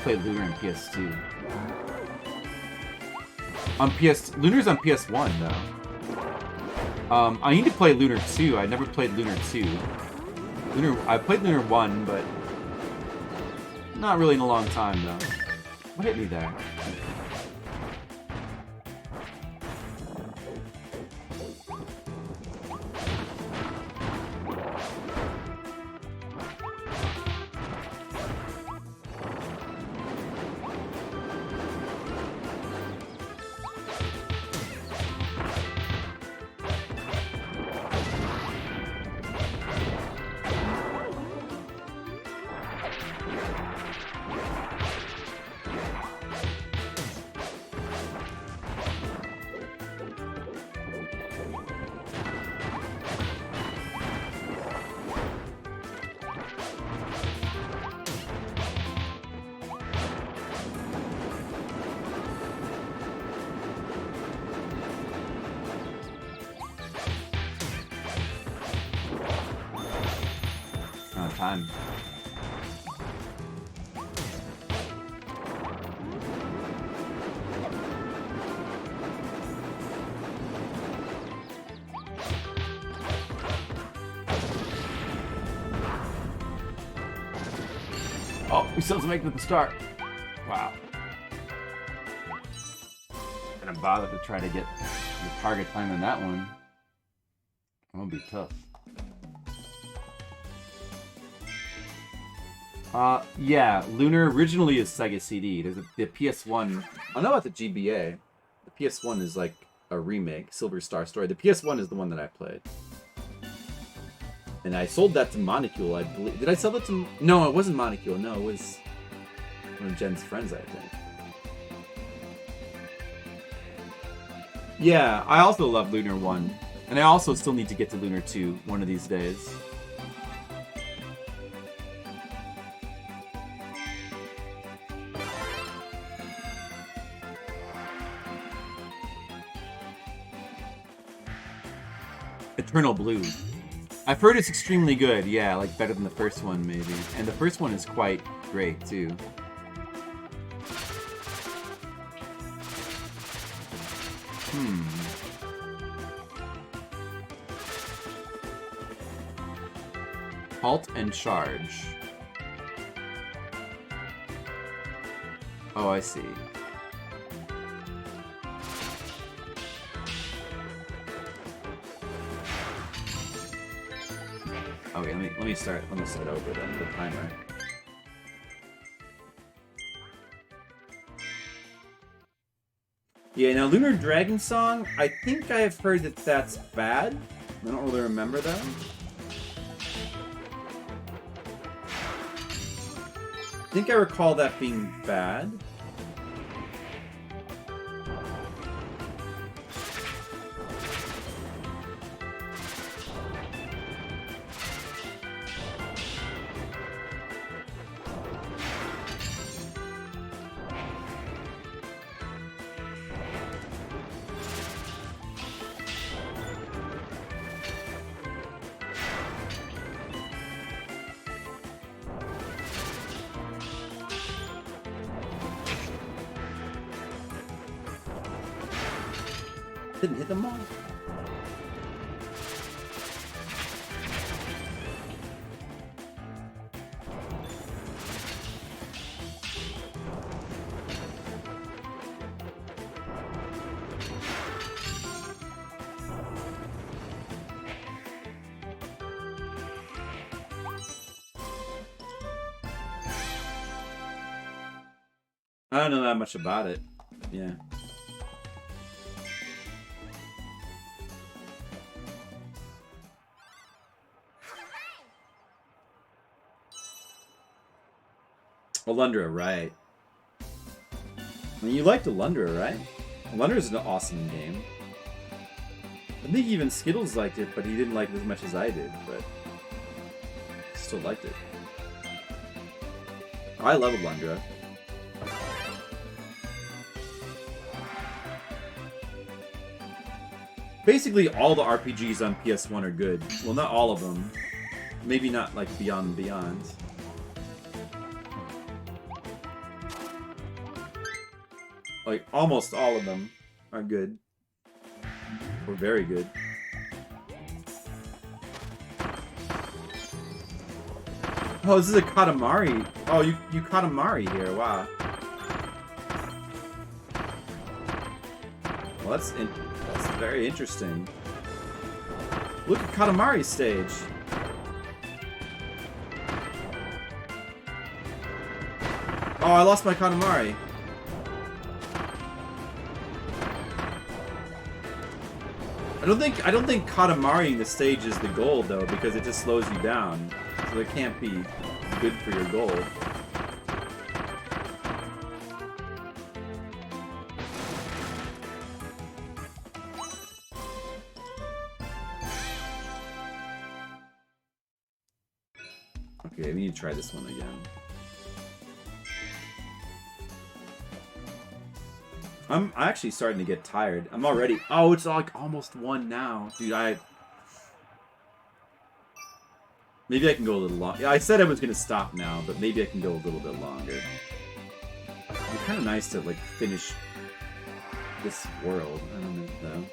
Played Lunar on PS2. Lunar's on PS1 though. I need to play Lunar 2. I never played Lunar 2. I played Lunar 1, but not really in a long time, though. What hit me there? Time. Oh, we still have to make it at the start. Wow. Gonna bother to try to get the target time on that one. That'll be tough. Yeah, Lunar originally is Sega CD. There's the PS1. I don't know about the GBA. The PS1 is like a remake, Silver Star Story. The PS1 is the one that I played. And I sold that to Monocule, I believe. Did I sell it to... No, it wasn't Monocule. No, it was one of Jen's friends, I think. Yeah, I also love Lunar 1. And I also still need to get to Lunar 2 one of these days. Eternal Blue. I've heard it's extremely good, yeah, like better than the first one, maybe. And the first one is quite great, too. Halt and charge. Oh, I see. Okay, let me start over then, the timer. Yeah, now Lunar Dragon Song, I think I have heard that that's bad. I don't really remember that. I think I recall that being bad. Didn't hit them all. I don't know that much about it. Yeah. Alundra, right. I mean, you liked Alundra, right? Alundra's an awesome game. I think even Skittles liked it, but he didn't like it as much as I did, but still liked it. I love Alundra. Basically, all the RPGs on PS1 are good. Well, not all of them. Maybe not, like, Beyond and Beyond. Like, almost all of them are good. Or very good. Oh, this is a Katamari. Oh, you Katamari here. Wow. Well, that's very interesting. Look at Katamari's stage. Oh, I lost my Katamari. I don't think Katamari-ing the stage is the goal though, because it just slows you down. So it can't be good for your goal. Okay, we need to try this one again. I'm actually starting to get tired. I'm already... Oh, it's like almost 1 now. Dude, maybe I can go a little long. Yeah, I said I was going to stop now, but maybe I can go a little bit longer. It'd be kind of nice to, like, finish this world. I don't know.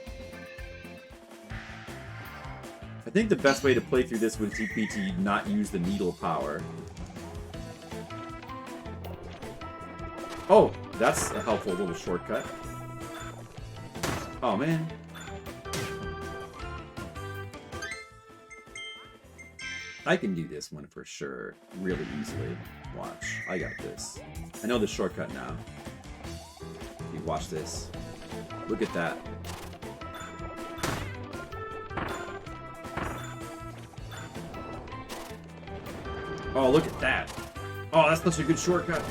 I think the best way to play through this would be to not use the needle power. Oh, that's a helpful little shortcut. Oh, man. I can do this one for sure, really easily. Watch, I got this. I know the shortcut now. You watch this. Look at that. Oh, look at that. Oh, that's such a good shortcut.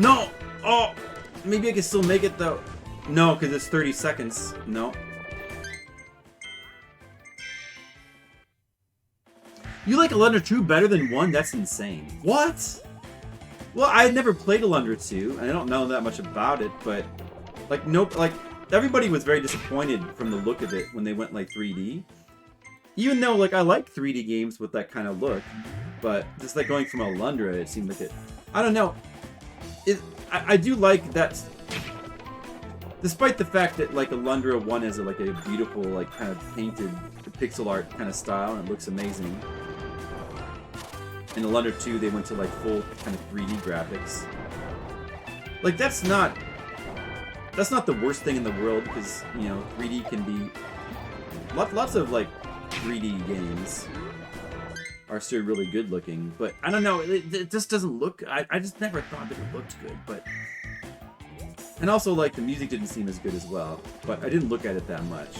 No! Oh! Maybe I can still make it, though. No, because it's 30 seconds. No. You like Alundra 2 better than 1? That's insane. What? Well, I had never played Alundra 2, and I don't know that much about it, but... Like, nope, like, everybody was very disappointed from the look of it when they went, like, 3D. Even though, like, I like 3D games with that kind of look, but just, like, going from Alundra, it seemed like it... I don't know. I do like that... Despite the fact that, like, Alundra 1 has, like, a beautiful, like, kind of painted pixel art kind of style, and it looks amazing. In Alundra 2, they went to, like, full kind of 3D graphics. Like, that's not the worst thing in the world, because, you know, 3D can be... Lots of, like, 3D games are still really good looking, but I don't know, it just doesn't look... I just never thought that it looked good, but... And also, like, the music didn't seem as good as well, but I didn't look at it that much.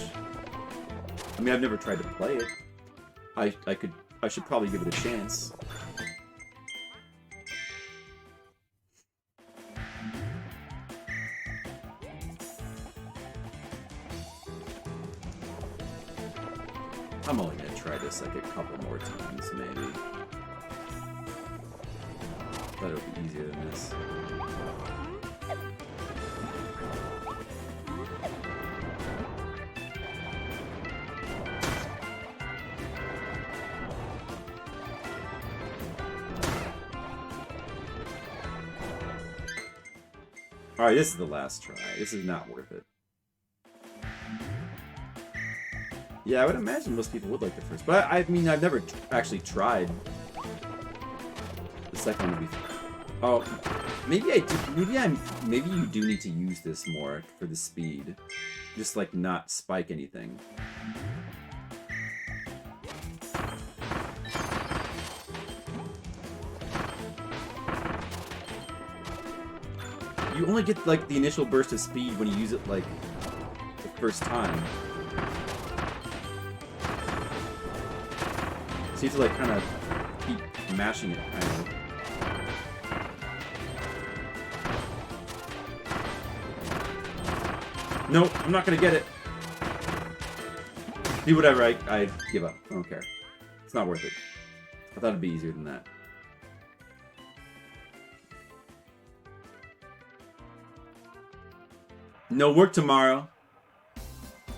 I mean, I've never tried to play it. I should probably give it a chance. I'm only gonna try this like a couple more times, maybe. Thought it would be easier than this. Alright, this is the last try. This is not worth it. Yeah, I would imagine most people would like the first, but I mean, I've never actually tried the second one. Oh, maybe I do. Maybe you do need to use this more for the speed, just like not spike anything. You only get like the initial burst of speed when you use it like the first time. So you have to like kind of keep mashing it, kind of. Nope, I'm not gonna get it. Do whatever, I give up. I don't care. It's not worth it. I thought it'd be easier than that. No work tomorrow.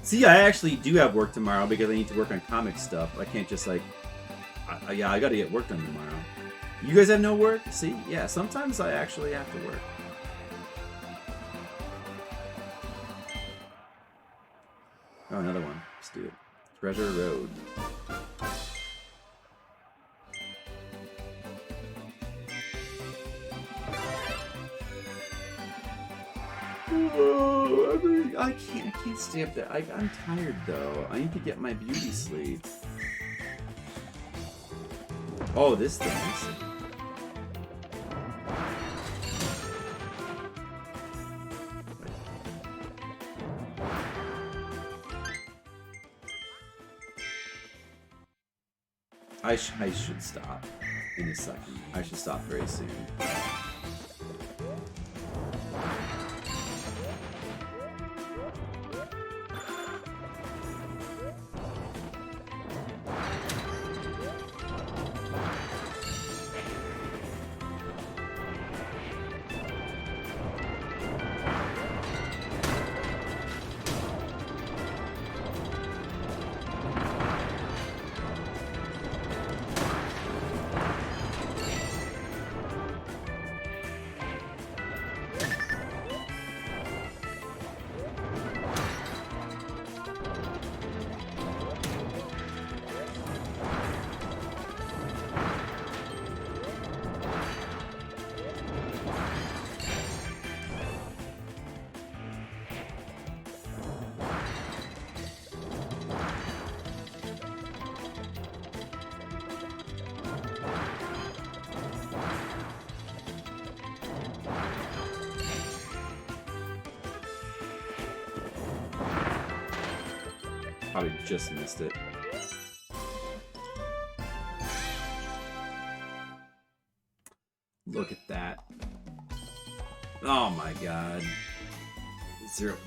See, I actually do have work tomorrow because I need to work on comic stuff. I can't just like... yeah, I gotta get work done tomorrow. You guys have no work? See? Yeah, sometimes I actually have to work. Oh, another one. Let's do it. Treasure Road. Oh, I can't stay up there. I'm tired though. I need to get my beauty sleep. Oh, this thing. I should stop in a second. I should stop very soon. Probably just missed it. Look at that. Oh my god.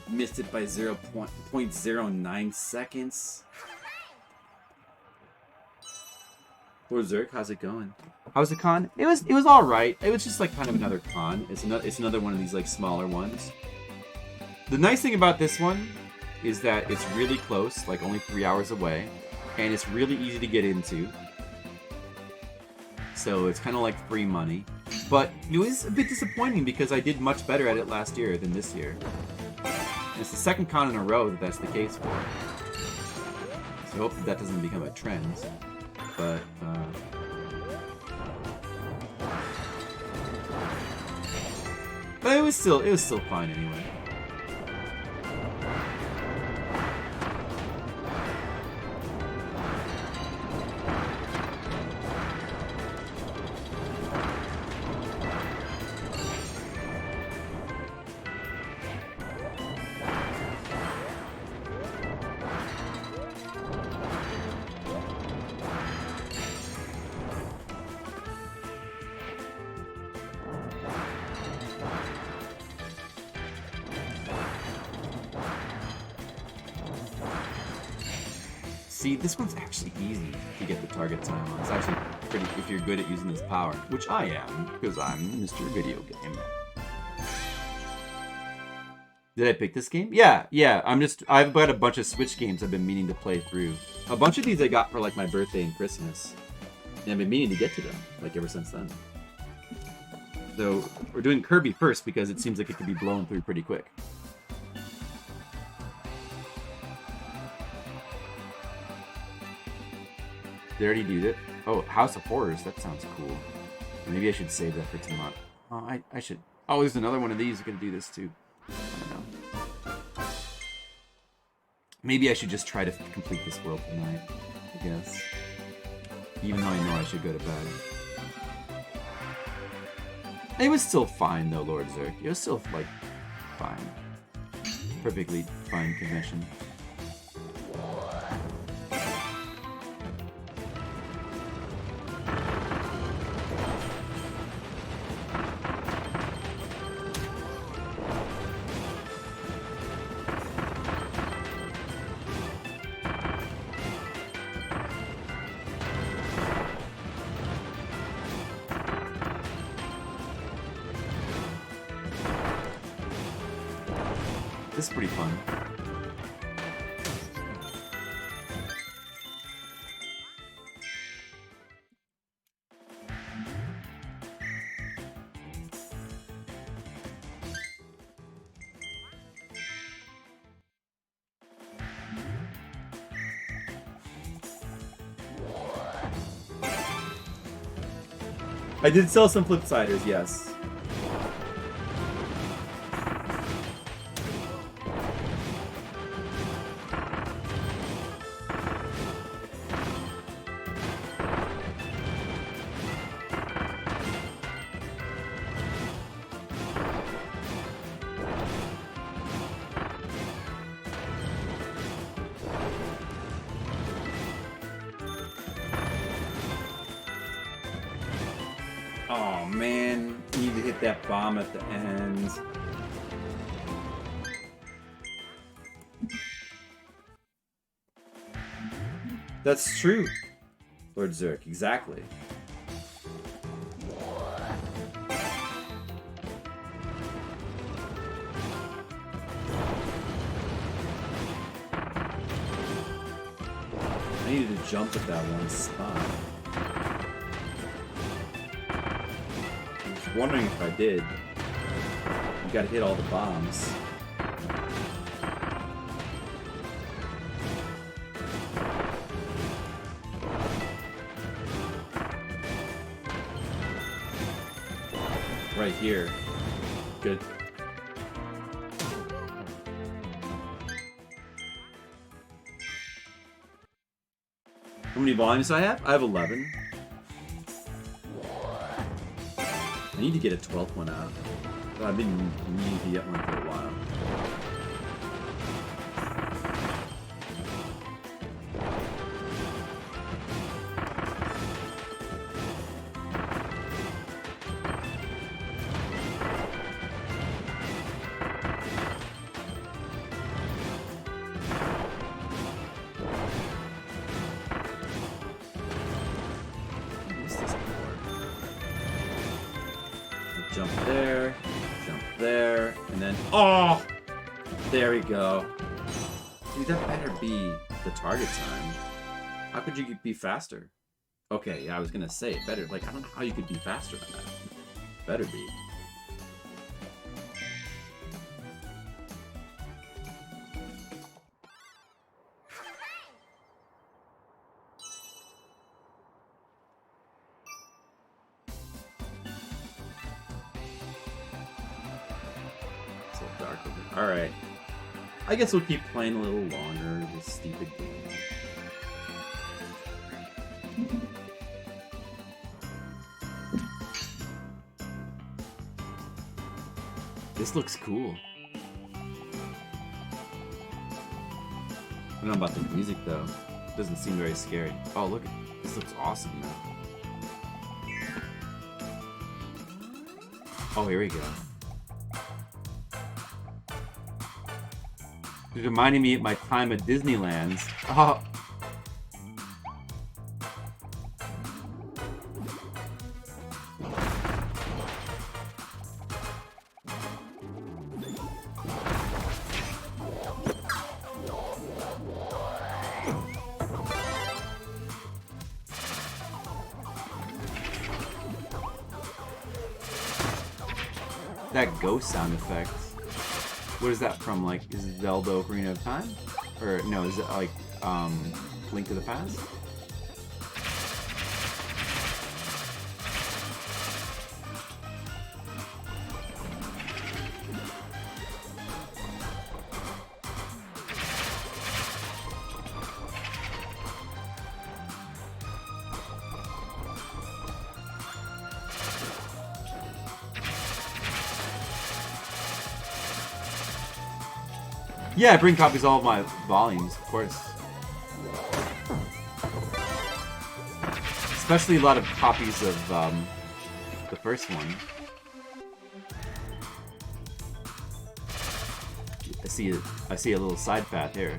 Missed it by 0.09 seconds. Lord Zerk, how's it going? How's the con? It was all right. It was just like kind of another con. It's another one of these like smaller ones. The nice thing about this one is that it's really close, like only 3 hours away, and it's really easy to get into. So it's kind of like free money. But it was a bit disappointing because I did much better at it last year than this year. And it's the second con in a row that that's the case for. So I hope that doesn't become a trend. But, it was still fine anyway. See, this one's actually easy to get the target time on. It's actually pretty, if you're good at using this power, which I am, because I'm Mr. Video Game. Did I pick this game? Yeah. I've got a bunch of Switch games I've been meaning to play through. A bunch of these I got for like my birthday and Christmas. And I've been meaning to get to them, like ever since then. So, we're doing Kirby first because it seems like it could be blown through pretty quick. They already did it. Oh, House of Horrors. That sounds cool. Maybe I should save that for tomorrow. Oh, I should. Oh, there's another one of these that can do this too. I don't know. Maybe I should just try to complete this world tonight, I guess. Even though I know I should go to bed. It was still fine though, Lord Zerk. It was still, like, fine. Perfectly fine convention. This is pretty fun. I did sell some Flipsiders, yes. Oh man, you need to hit that bomb at the end. That's true, Lord Zerk, exactly. I needed to jump at that one spot. I was wondering if I did. You gotta hit all the bombs. Right here. Good. How many volumes do I have? I have 11. I need to get a 12th one out. Well, I've been needing to get one for a while. jump there, and then, oh! There we go. Dude, that better be the target time. How could you be faster? Okay, yeah, I was gonna say, better, like, I don't know how you could be faster than that. Better be. So dark over there. Alright. I guess we'll keep playing a little longer, this stupid game. This looks cool. I don't know about the music though. It doesn't seem very scary. Oh, look, this looks awesome now. Oh, here we go. It's reminding me of my time at Disneyland. Oh. That ghost sound effect. What is that from? Like, is it Zelda Ocarina of Time? Or no, is it like Link to the Past? Yeah, I bring copies of all of my volumes, of course. Especially a lot of copies of the first one. I see a little side path here.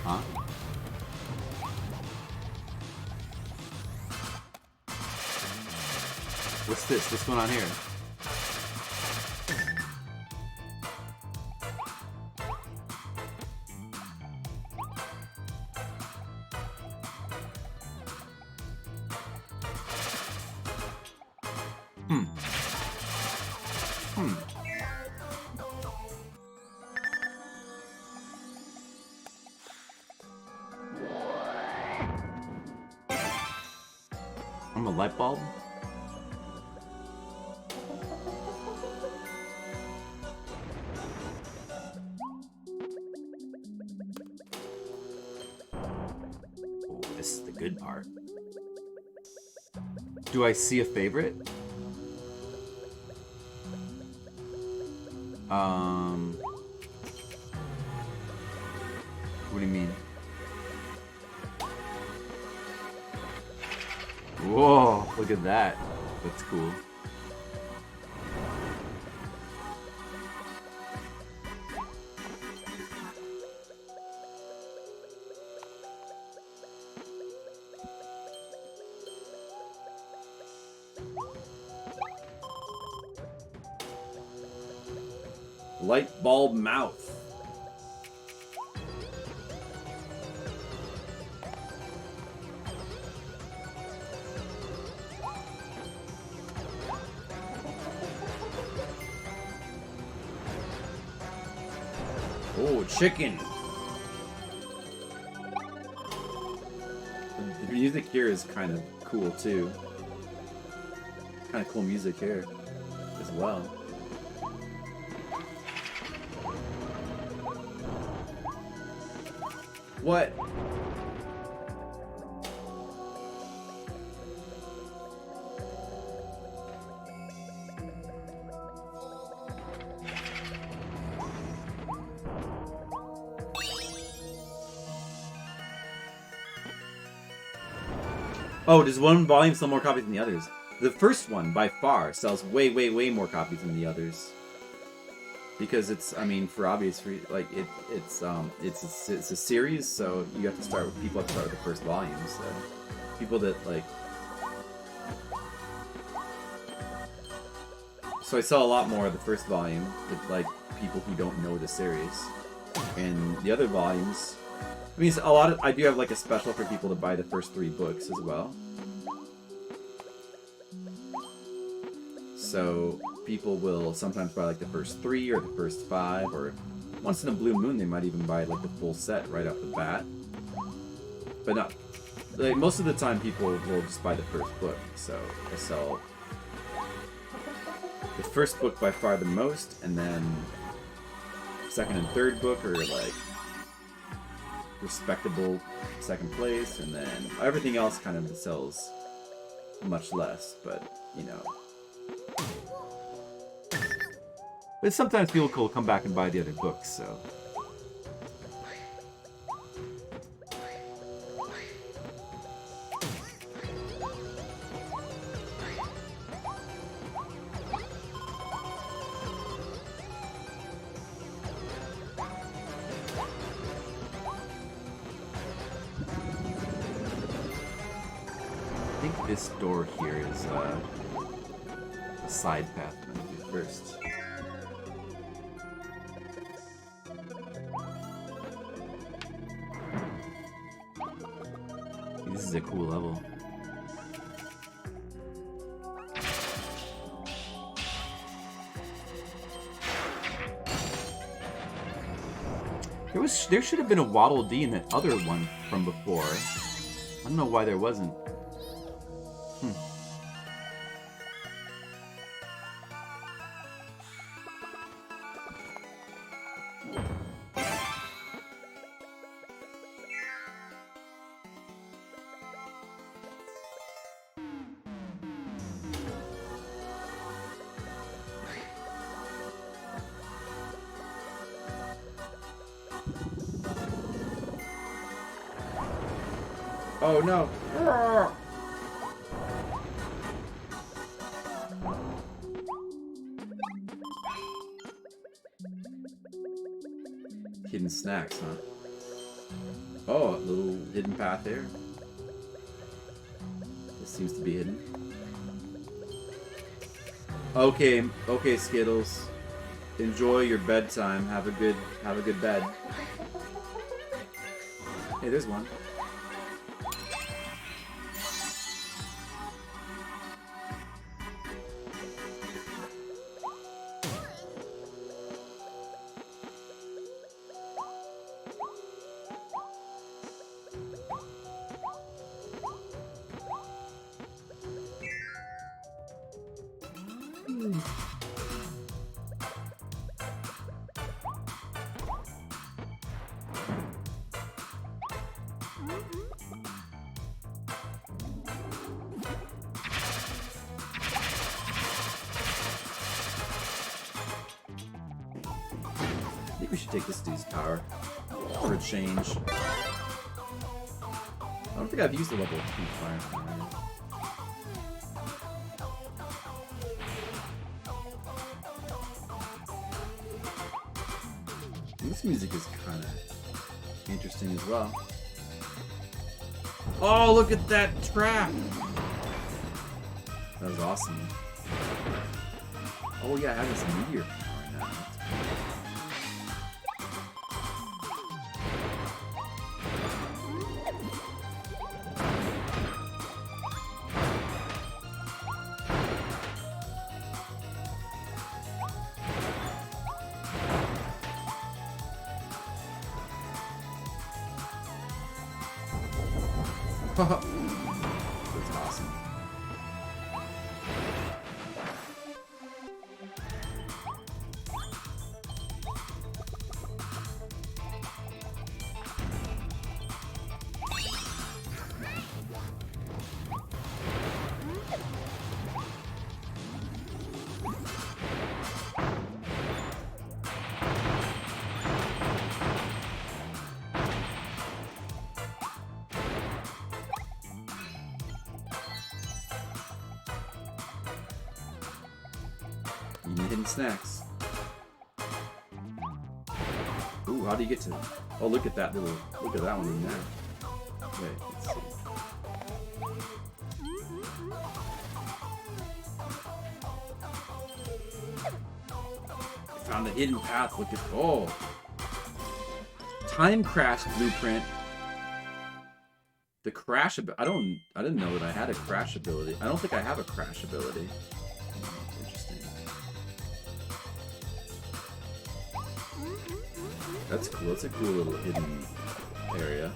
Huh? What's this? What's going on here? I'm a light bulb. Oh, this is the good part. Do I see a favorite? What do you mean? Whoa, look at that. That's cool. Light bulb mouth. Oh, chicken. The music here is kind of cool too. Kind of cool music here as well. What? Oh, does one volume sell more copies than the others? The first one, by far, sells way, way, way more copies than the others. Because it's, I mean, for obvious reasons, like, it's a series, so you have to start with, people have to start with the first volume, so. people that like. So I sell a lot more of the first volume with like people who don't know the series, and the other volumes. I mean, a lot of I do have like a special for people to buy the first 3 books as well. So people will sometimes buy like the first 3 or the first 5, or once in a blue moon they might even buy like the full set right off the bat. But not like most of the time people will just buy the first book. So I sell the first book by far the most, and then second and third book are like respectable second place, and then everything else kind of sells much less, but you know. But sometimes people will come back and buy the other books, so. I think this door here is a side path I'm going to do first. This is a cool level. There should have been a Waddle Dee in that other one from before. I don't know why there wasn't. Oh no! Hidden snacks, huh? Oh, a little hidden path there. This seems to be hidden. Okay, okay, Skittles. Enjoy your bedtime. Have a good bed. Hey, there's one. I think we should take this dude's power for a change. I don't think I've used the level 2 fire. This music is kind of interesting as well. Oh, look at that trap! That was awesome. Oh yeah, I have this meteor power now. That's awesome. You need hidden snacks. Ooh, how do you get to... Oh, look at that little... Look at that one in there. Wait, let's see. hidden path. Look at time crash blueprint. The crash ability. I didn't know that I had a crash ability. I don't think I have a crash ability. Interesting. That's cool. That's a cool little hidden area.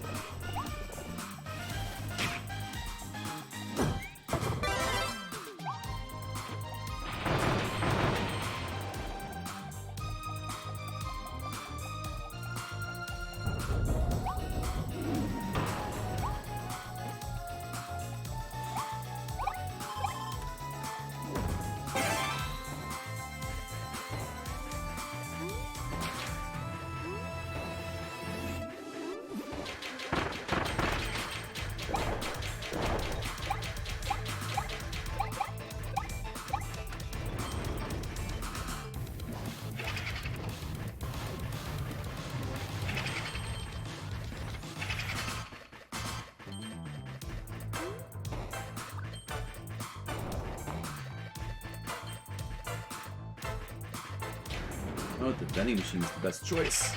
Oh, the vending machine is the best choice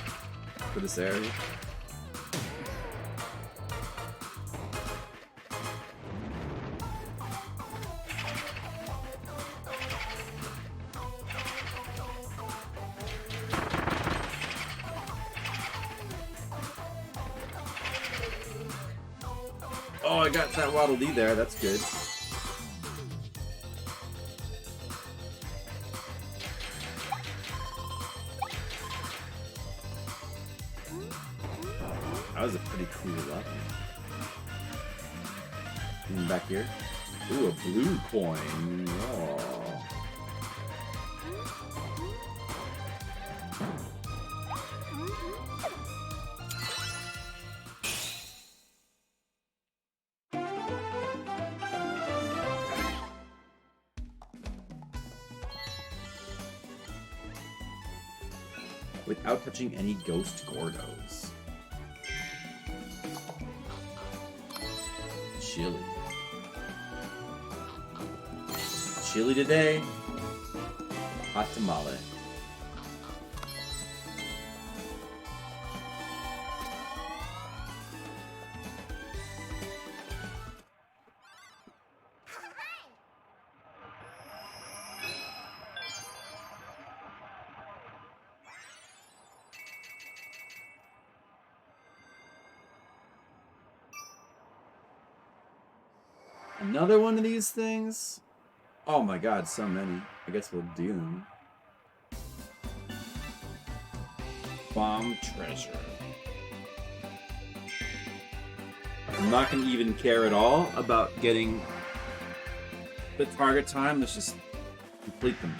for this area. Oh, I got that Waddle Dee there. That's good. That was a pretty cool level. And back here. Ooh, a blue coin. Oh. Without touching any ghost Gordos. Chili. Chili today. Hot tamale. Another one of these things? Oh my god, so many. I guess we'll do them. Bomb treasure. I'm not going to even care at all about getting the target time. Let's just complete them.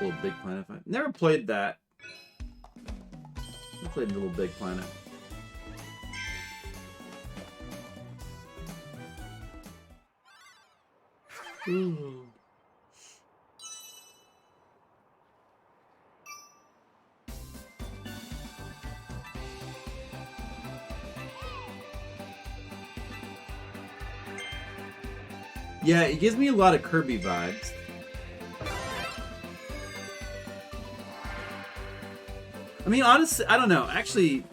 Little Big Planet fight. Never played that. I played Little Big Planet. Ooh. Yeah, it gives me a lot of Kirby vibes. mean, honestly, I don't know. Actually,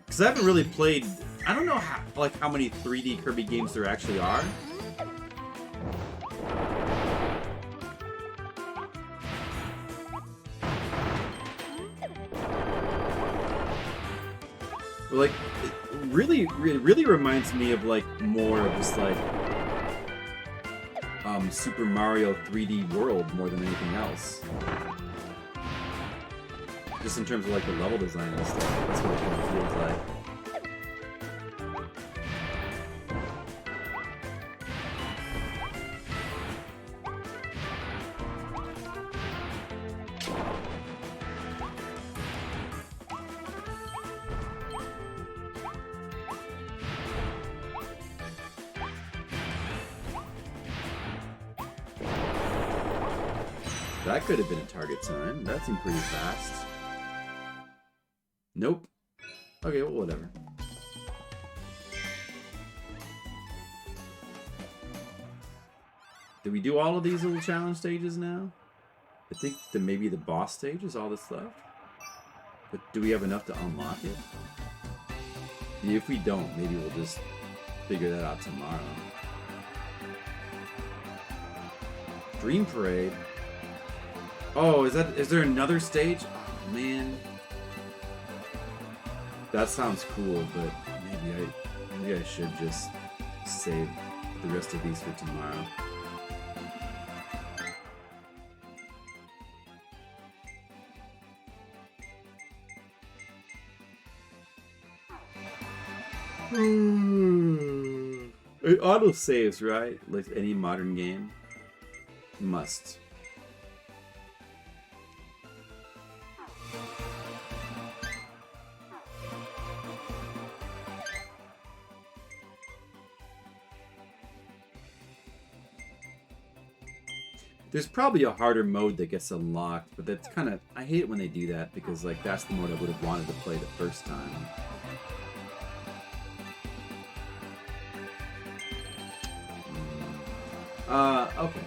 because I haven't really played. I don't know how many 3D Kirby games there actually are. But like, it really reminds me of like more of just like Super Mario 3D World more than anything else. Just in terms of like the level design and stuff. That's what it kind of feels like. That could have been a target time. That seemed pretty fast. Nope. Okay, well, whatever. Did we do all of these little challenge stages now? I think that maybe the boss stage is all that's left. But do we have enough to unlock it? If we don't, maybe we'll just figure that out tomorrow. Dream Parade. Oh, is there another stage? Oh, man. That sounds cool, but maybe I should just save the rest of these for tomorrow. It auto saves, right? Like any modern game. Must. There's probably a harder mode that gets unlocked, but that's kind of... I hate it when they do that, because like that's the mode I would have wanted to play the first time. Okay.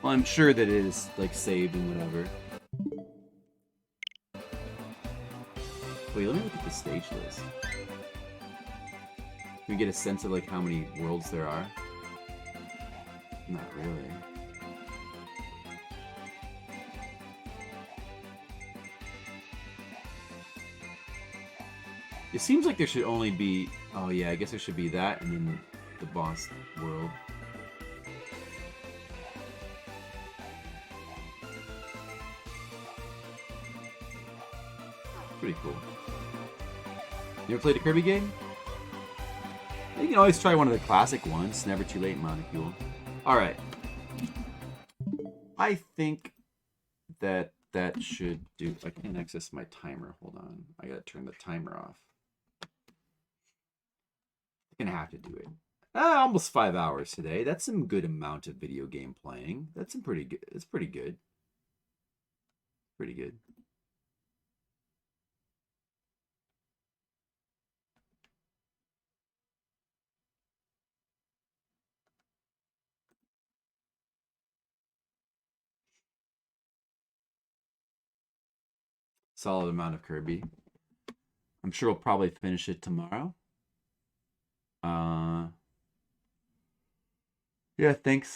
Well, I'm sure that it is, like, saved and whatever. Wait, let me look at the stage list. Can we get a sense of, like, how many worlds there are? Not really. It seems like there should only be... Oh, yeah, I guess there should be that and then the boss world. Pretty cool. You ever played a Kirby game? You can always try one of the classic ones. Never too late, Molecule. Alright. I think that should do... I can't access my timer. Hold on. I gotta turn the timer off. I'm gonna have to do it. Almost 5 hours today. That's some good amount of video game playing. That's some pretty good. It's pretty good. Pretty good. Solid amount of Kirby. I'm sure we'll probably finish it tomorrow. Yeah, thanks.